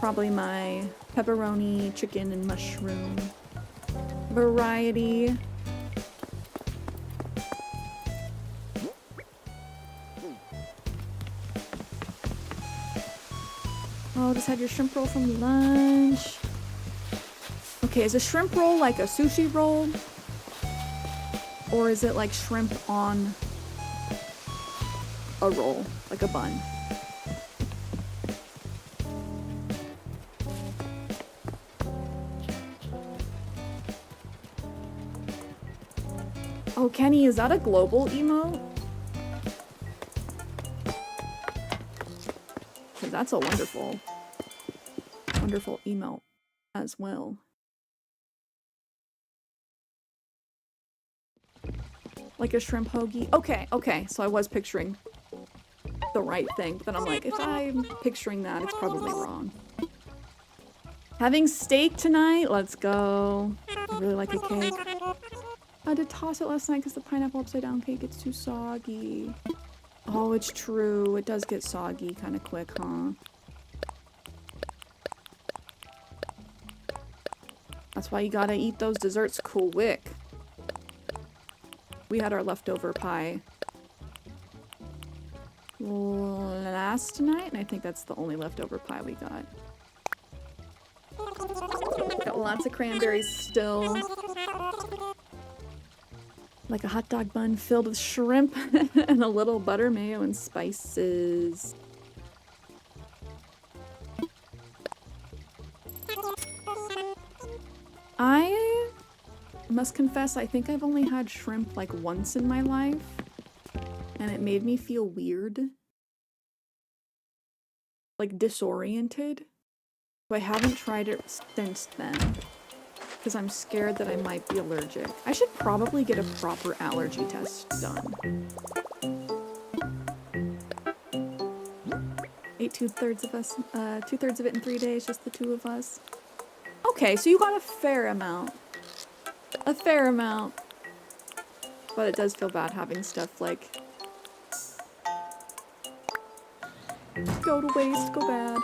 Probably my pepperoni, chicken, and mushroom variety. Oh, just had your shrimp roll from lunch. Okay, is a shrimp roll like a sushi roll? Or is it like shrimp on a roll, like a bun? Oh, Kenny, is that a global emote? Because that's a wonderful, wonderful emote as well. Like a shrimp hoagie? Okay, okay, so I was picturing the right thing, but then I'm like, if I'm picturing that, it's probably wrong. Having steak tonight? Let's go. I really like a cake. I had to toss it last night because the pineapple upside down cake gets too soggy. Oh, it's true. It does get soggy kind of quick, huh? That's why you gotta eat those desserts quick. We had our leftover pie last night, and I think that's the only leftover pie we got. Got lots of cranberries still. Like a hot dog bun filled with shrimp and a little butter, mayo, and spices. I must confess, I think I've only had shrimp like once in my life, and it made me feel weird. Like disoriented. So I haven't tried it since then. Because I'm scared that I might be allergic. I should probably get a proper allergy test done. Ate two-thirds of it in 3 days, just the two of us. Okay, so you got a fair amount. A fair amount. But it does feel bad having stuff like go to waste, go bad.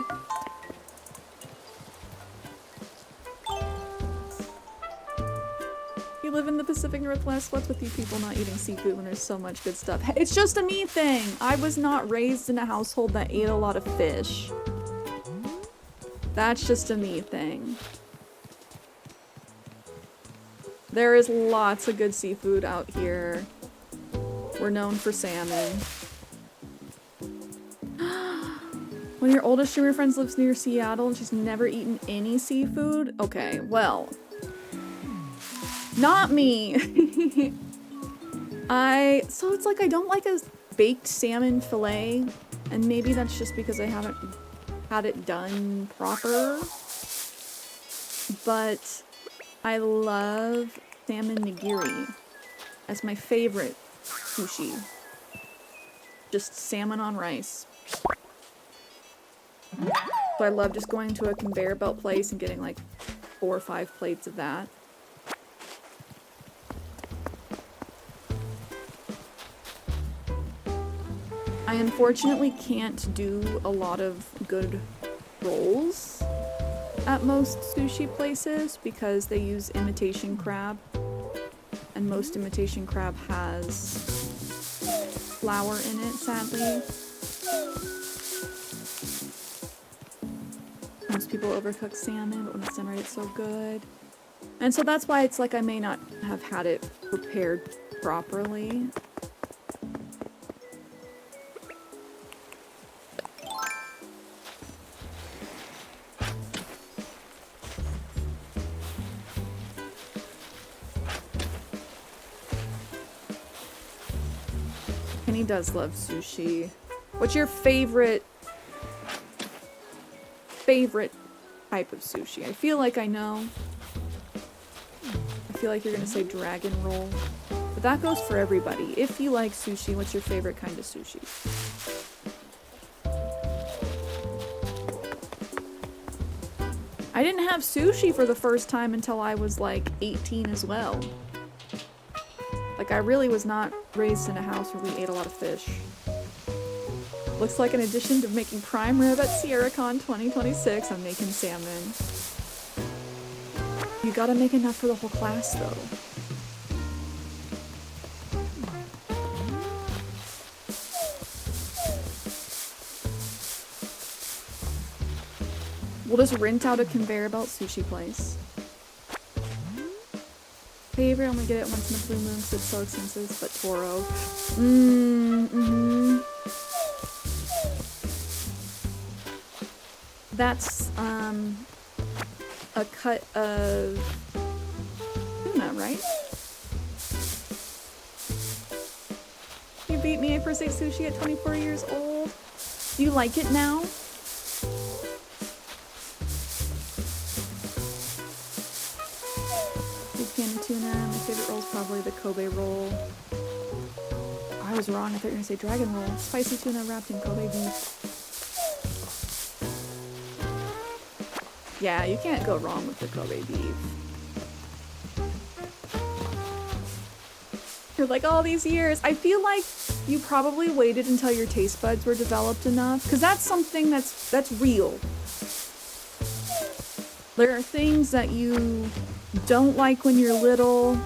You live in the Pacific Northwest. What's with you people not eating seafood when there's so much good stuff? It's just a me thing. I was not raised in a household that ate a lot of fish. That's just a me thing. There is lots of good seafood out here. We're known for salmon. One of your oldest streamer friends lives near Seattle and she's never eaten any seafood? Okay, well... Not me. So it's like I don't like a baked salmon fillet, and maybe that's just because I haven't had it done proper. But I love salmon nigiri as my favorite sushi. Just salmon on rice. So I love just going to a conveyor belt place and getting like 4 or 5 plates of that. I unfortunately can't do a lot of good rolls at most sushi places because they use imitation crab, and most imitation crab has flour in it, sadly. Most people overcook salmon, but when it's done right, it's so good. And so that's why it's like I may not have had it prepared properly. Kenny does love sushi. What's your favorite type of sushi? I feel like I know. I feel like you're gonna say dragon roll. But that goes for everybody. If you like sushi, what's your favorite kind of sushi? I didn't have sushi for the first time until I was like 18 as well. Like, I really was not raised in a house where we ate a lot of fish. Looks like in addition to making prime rib at SierraCon 2026, I'm making salmon. You gotta make enough for the whole class, though. We'll just rent out a conveyor belt sushi place. Favorite, only get it once in a blue moon because it's so expensive, but Toro. That's, a cut of tuna, right? You beat me. I first ate sushi at 24 years old. Do you like it now? Big fan of tuna. My favorite roll is probably the Kobe roll. I was wrong. I thought you were gonna say dragon roll. Spicy tuna wrapped in Kobe beef. Yeah, you can't go wrong with the Kobe beef. For like all these years, I feel like you probably waited until your taste buds were developed enough, because that's something that's real. There are things that you don't like when you're little,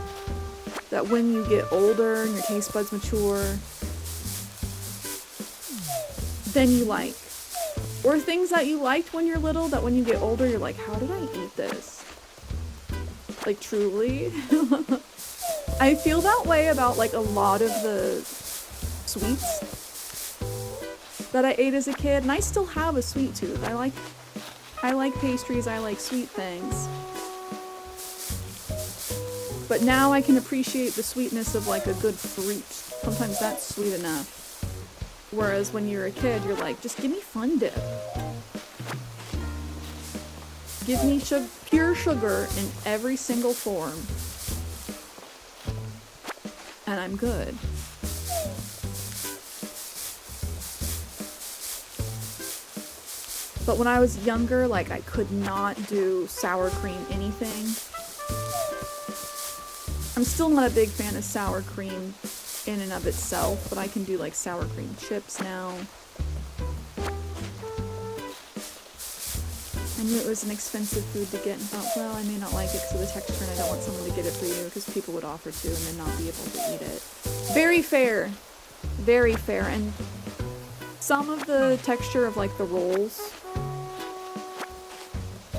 that when you get older and your taste buds mature, then you like. Or things that you liked when you're little that when you get older, you're like, how did I eat this? Like, truly? I feel that way about, like, a lot of the sweets that I ate as a kid. And I still have a sweet tooth. I like pastries, I like sweet things. But now I can appreciate the sweetness of, like, a good fruit. Sometimes that's sweet enough. Whereas when you're a kid, you're like, just give me Fun Dip. Give me pure sugar in every single form. And I'm good. But when I was younger, like, I could not do sour cream anything. I'm still not a big fan of sour cream in and of itself, but I can do like sour cream chips now. I knew it was an expensive food to get and thought, well, I may not like it because of the texture and I don't want someone to get it for you because people would offer to and then not be able to eat it. Very fair. Very fair. And some of the texture of like the rolls.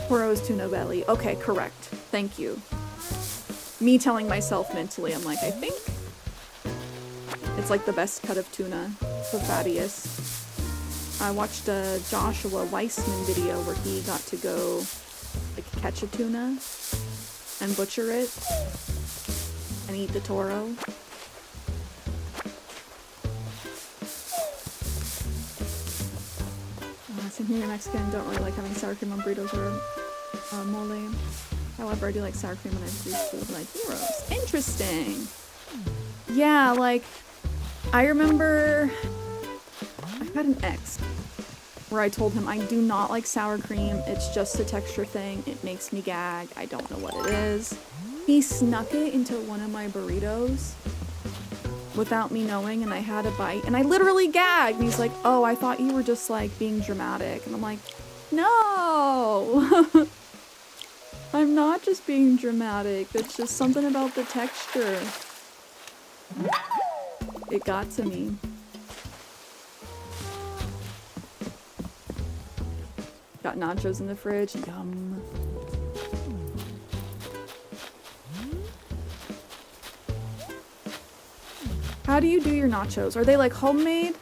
Toro's tuna belly. Okay, correct. Thank you. Me telling myself mentally, I'm like, I think it's like the best cut of tuna, the fattiest. I watched a Joshua Weissman video where he got to go like catch a tuna and butcher it and eat the Toro. Same here, Mexican, don't really like having sour cream on burritos or mole. However, I do like sour cream when I have Greek food like gyros. Interesting. Yeah, like, I remember I had an ex where I told him I do not like sour cream. It's just a texture thing. It makes me gag. I don't know what it is. He snuck it into one of my burritos without me knowing, and I had a bite, and I literally gagged. And he's like, oh, I thought you were just, like, being dramatic. And I'm like, no! I'm not just being dramatic. It's just something about the texture. It got to me. Got nachos in the fridge. Yum. How do you do your nachos? Are they like homemade?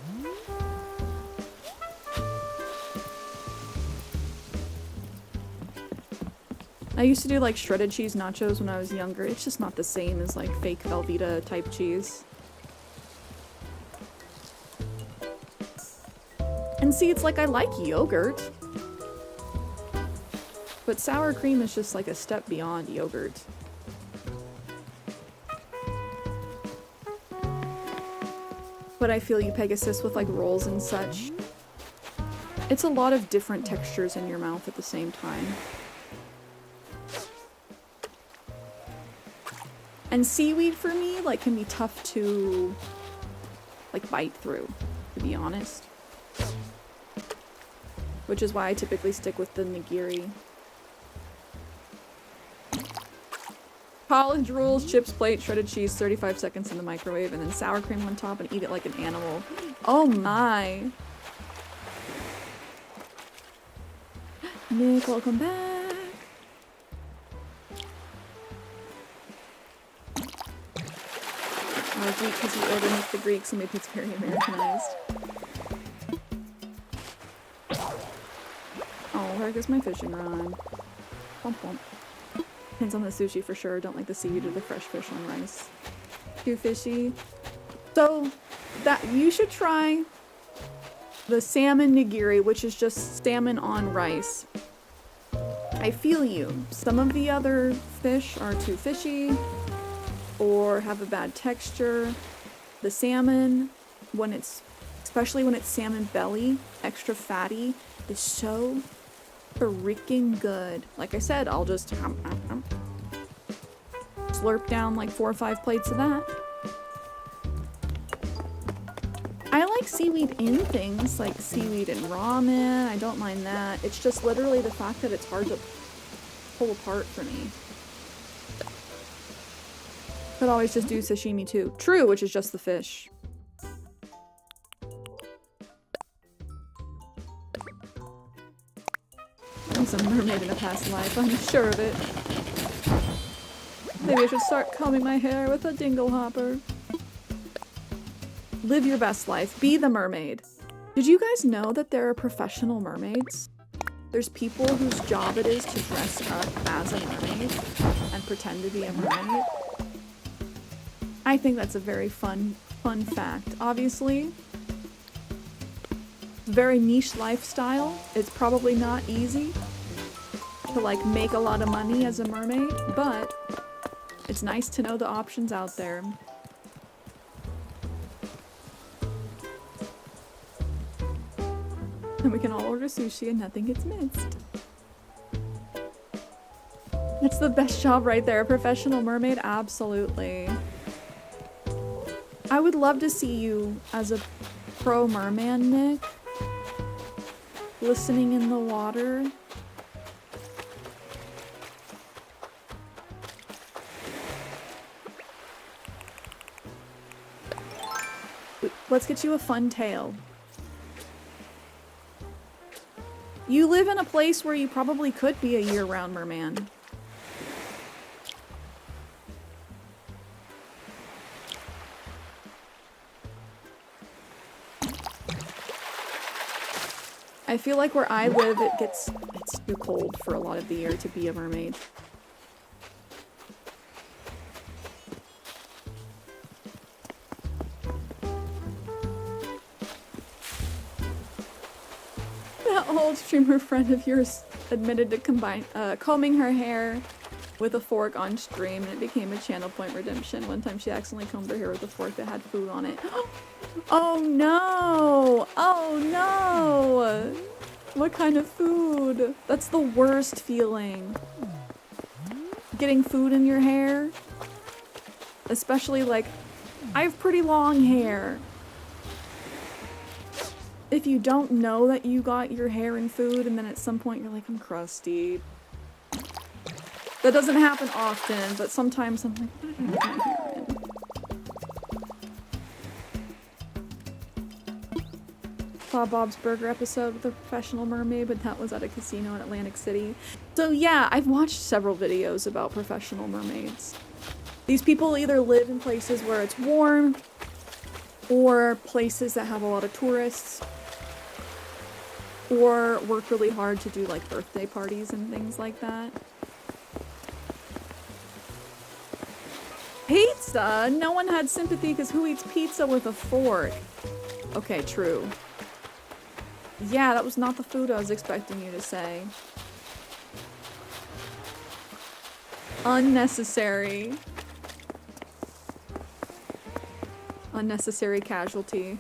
I used to do like shredded cheese nachos when I was younger. It's just not the same as like fake Velveeta type cheese. And see, it's like I like yogurt. But sour cream is just like a step beyond yogurt. But I feel you, Pegasus, with like rolls and such. It's a lot of different textures in your mouth at the same time. And seaweed for me, like, can be tough to like bite through, to be honest. Which is why I typically stick with the nigiri. College rules, chips plate, shredded cheese, 35 seconds in the microwave, and then sour cream on top and eat it like an animal. Oh my. Nick, welcome back. Oh, Greek, because you ordered Nick the Greek, so maybe it's very Americanized. Oh, there goes my fishing rod. Bump bump. Depends on the sushi for sure. Don't like the seaweed or the fresh fish on rice. Too fishy. So, that you should try the salmon nigiri, which is just salmon on rice. I feel you. Some of the other fish are too fishy or have a bad texture. The salmon, especially when it's salmon belly, extra fatty, is so freaking good. Like I said, I'll just slurp down like 4 or 5 plates of that. I like seaweed in things, like seaweed in ramen. I don't mind that. It's just literally the fact that it's hard to pull apart for me. Could always just do sashimi too. True, which is just the fish. I was a mermaid in a past life, I'm sure of it. Maybe I should start combing my hair with a dingle hopper. Live your best life. Be the mermaid. Did you guys know that there are professional mermaids? There's people whose job it is to dress up as a mermaid and pretend to be a mermaid. I think that's a very fun fact. Obviously, it's a very niche lifestyle. It's probably not easy to like make a lot of money as a mermaid, but it's nice to know the options out there. And we can all order sushi and nothing gets missed. That's the best job right there. A professional mermaid? Absolutely. I would love to see you as a pro merman, Nick. Listening in the water. Let's get you a fun tale. You live in a place where you probably could be a year-round merman. I feel like where I live, it's too cold for a lot of the year to be a mermaid. That old streamer friend of yours admitted to combing her hair with a fork on stream, and it became a channel point redemption. One time she accidentally combed her hair with a fork that had food on it. Oh no! Oh no! What kind of food? That's the worst feeling. Getting food in your hair. Especially like, I have pretty long hair. If you don't know that you got your hair in food and then at some point you're like, I'm crusty. That doesn't happen often, but sometimes I'm like, what did I put my hair in? Saw Bob's Burger episode with a professional mermaid, but that was at a casino in Atlantic City. So yeah, I've watched several videos about professional mermaids. These people either live in places where it's warm or places that have a lot of tourists, or work really hard to do like birthday parties and things like that. Pizza? No one had sympathy because who eats pizza with a fork? Okay, true. Yeah, that was not the food I was expecting you to say. Unnecessary. Unnecessary casualty.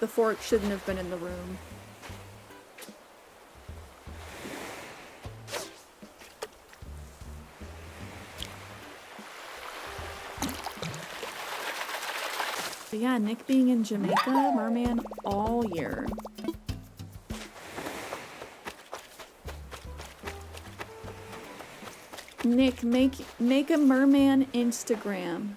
The fork shouldn't have been in the room. But yeah, Nick being in Jamaica, merman all year. Nick, make a merman Instagram.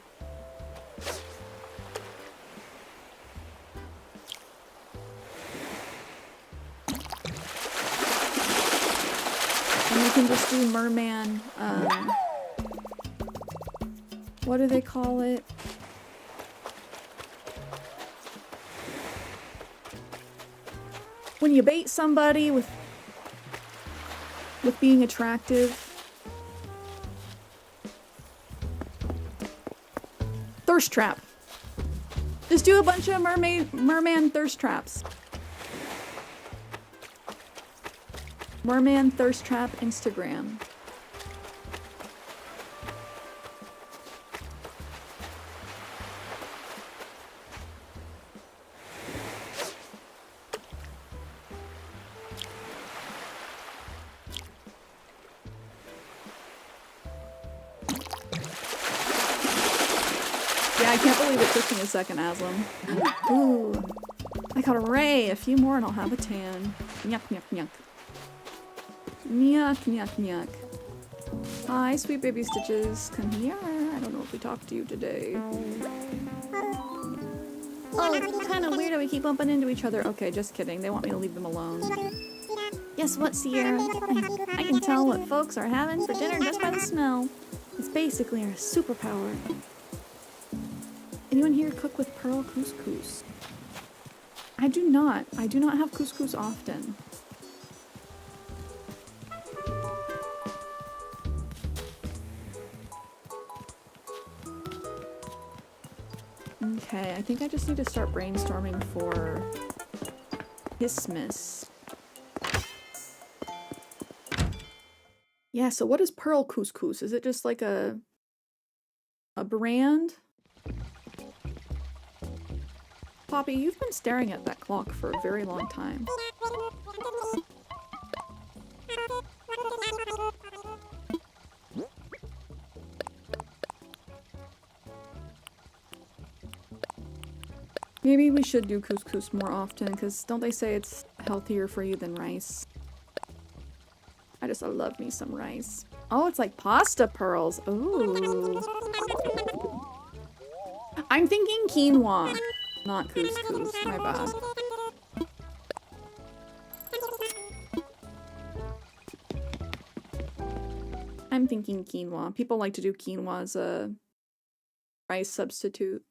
And you can just do merman, what do they call it? When you bait somebody with being attractive. Thirst trap. Just do a bunch of merman thirst traps. Merman thirst trap Instagram. Yeah, I can't believe it took me a second, Aslam. Ooh. I got a ray. A few more and I'll have a tan. Nyuk, nyuk, nyuk. Nyuk, nyuk, nyuk. Hi, sweet baby Stitches. Come here. I don't know if we talked to you today. Oh, kind of weird how we keep bumping into each other. Okay, just kidding. They want me to leave them alone. Guess what, Sierra? I can tell what folks are having for dinner just by the smell. It's basically our superpower. Anyone here cook with pearl couscous? I do not. I do not have couscous often. Okay, I think I just need to start brainstorming for Christmas. Yeah, so what is pearl couscous? Is it just like a brand? Poppy, you've been staring at that clock for a very long time. Maybe we should do couscous more often, because don't they say it's healthier for you than rice? I love me some rice. Oh, it's like pasta pearls. Ooh. I'm thinking quinoa, not couscous. My bad. I'm thinking quinoa. People like to do quinoa as a rice substitute.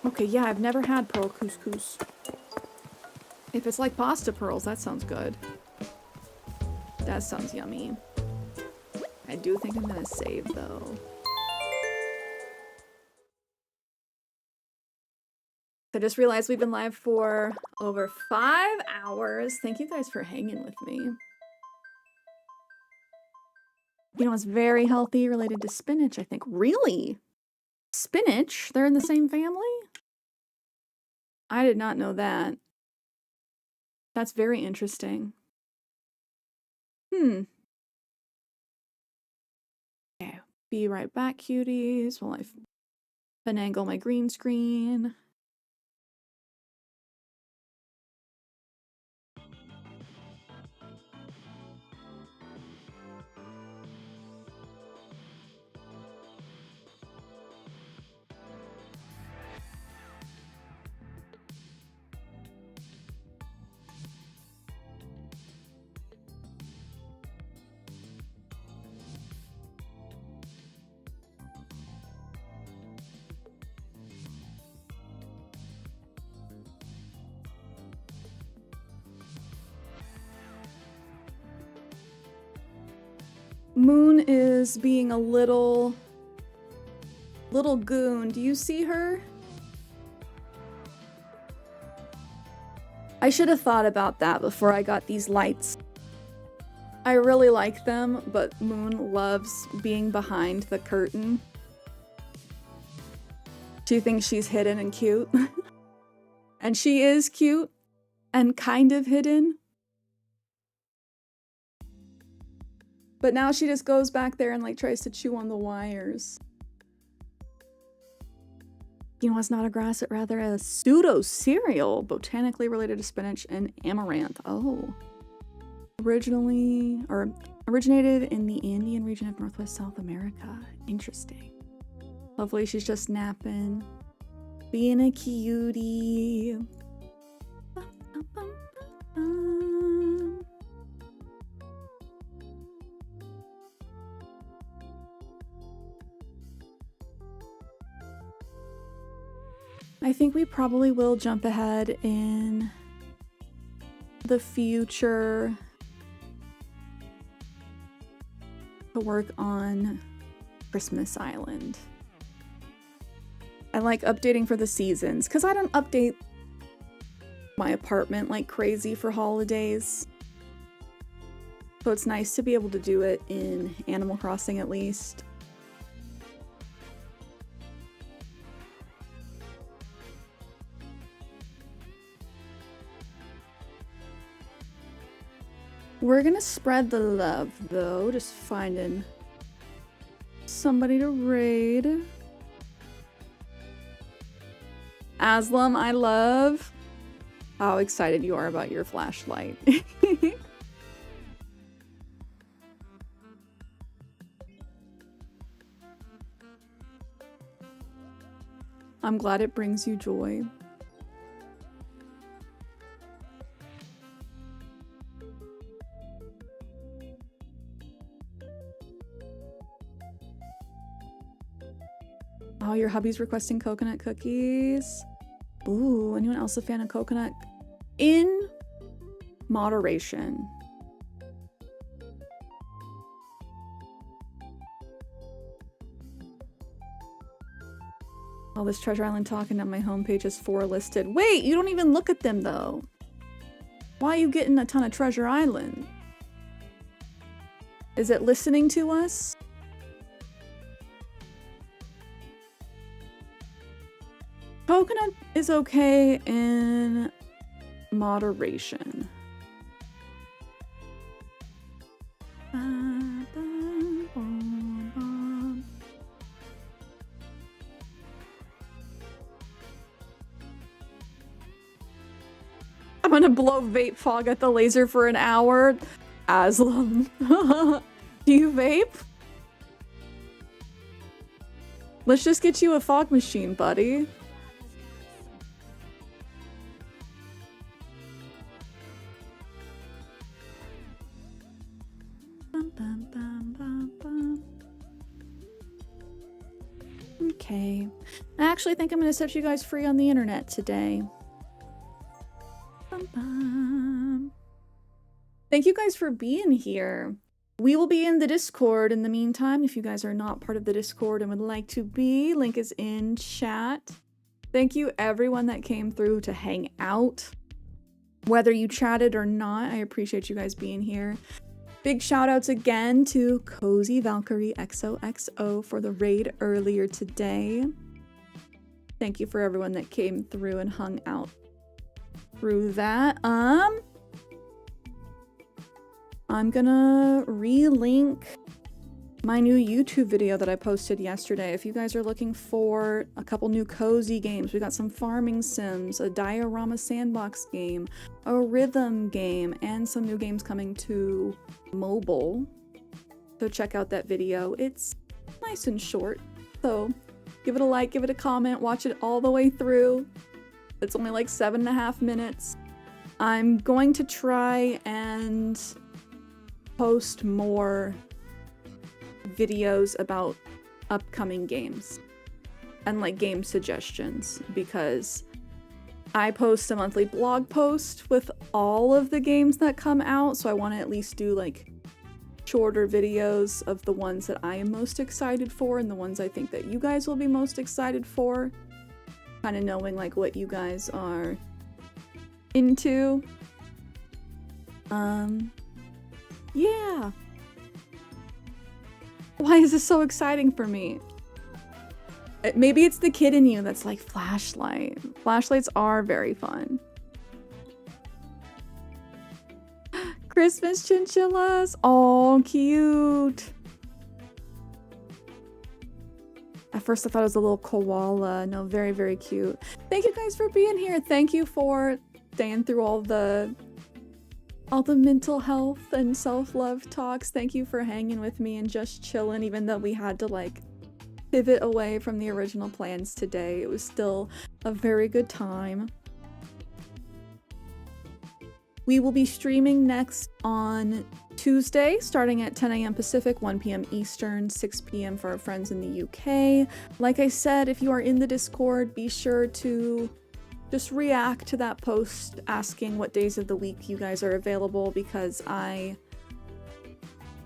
Okay, yeah, I've never had pearl couscous. If it's like pasta pearls, that sounds good. That sounds yummy. I do think I'm gonna save, though. I just realized we've been live for over 5 hours. Thank you guys for hanging with me. You know, it's very healthy, related to spinach, I think. Really? Spinach? They're in the same family? I did not know that. That's very interesting. Okay. Be right back, cuties, while I finagle my green screen. Moon is being a little goon. Do you see her? I should have thought about that before I got these lights. I really like them, but Moon loves being behind the curtain. She thinks she's hidden and cute. And she is cute and kind of hidden. But now she just goes back there and like tries to chew on the wires. You know, it's not a grass, it's rather a pseudo cereal, botanically related to spinach and amaranth. Oh. originated in the Andean region of Northwest South America. Interesting. Hopefully she's just napping. Being a cutie. I think we probably will jump ahead in the future to work on Christmas Island. I like updating for the seasons because I don't update my apartment like crazy for holidays. So it's nice to be able to do it in Animal Crossing at least. We're gonna spread the love though, just finding somebody to raid. Aslam, I love how excited you are about your flashlight. I'm glad it brings you joy. Oh, your hubby's requesting coconut cookies. Ooh, anyone else a fan of coconut? In moderation. All this Treasure Island talking on my homepage is 4 listed. Wait, you don't even look at them though. Why are you getting a ton of Treasure Island? Is it listening to us? Coconut is okay in moderation. I'm gonna blow vape fog at the laser for an hour. Aslam. Do you vape? Let's just get you a fog machine, buddy. Okay. I actually think I'm going to set you guys free on the internet today. Thank you guys for being here. We will be in the Discord in the meantime. If you guys are not part of the Discord and would like to be, link is in chat. Thank you everyone that came through to hang out. Whether you chatted or not, I appreciate you guys being here. Big shout outs again to Cozy Valkyrie XOXO for the raid earlier today. Thank you for everyone that came through and hung out through that. I'm gonna re-link my new YouTube video that I posted yesterday. If you guys are looking for a couple new cozy games, we got some farming sims, a diorama sandbox game, a rhythm game, and some new games coming to mobile. So check out that video. It's nice and short. So give it a like, give it a comment, watch it all the way through. It's only like 7.5 minutes. I'm going to try and post more videos about upcoming games and like game suggestions, because I post a monthly blog post with all of the games that come out, so I want to at least do like shorter videos of the ones that I am most excited for and the ones I think that you guys will be most excited for, kind of knowing like what you guys are into. Yeah. Why is this so exciting for me? Maybe it's the kid in you that's like, flashlight. Flashlights are very fun. Christmas chinchillas. Oh, cute. At first I thought it was a little koala. No, very, very cute. Thank you guys for being here. Thank you for staying through all the all the mental health and self-love talks. Thank you for hanging with me and just chilling, even though we had to like pivot away from the original plans today. It was still a very good time. We will be streaming next on Tuesday, starting at 10 a.m. Pacific, 1 p.m. Eastern, 6 p.m. for our friends in the UK. Like I said, if you are in the Discord, be sure to just react to that post asking what days of the week you guys are available, because I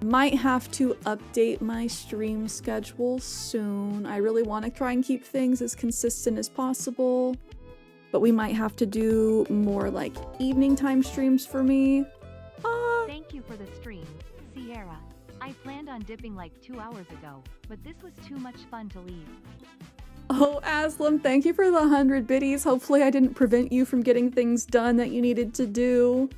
might have to update my stream schedule soon. I really want to try and keep things as consistent as possible, but we might have to do more like evening time streams for me. Thank you for the stream, Sierra. I planned on dipping like 2 hours ago, but this was too much fun to leave. Oh, Aslam, thank you for the 100 biddies. Hopefully I didn't prevent you from getting things done that you needed to do.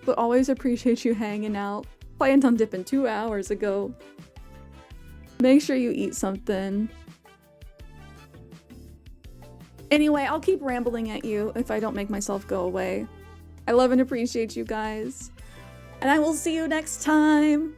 But always appreciate you hanging out. Planned on dipping 2 hours ago. Make sure you eat something. Anyway, I'll keep rambling at you if I don't make myself go away. I love and appreciate you guys. And I will see you next time.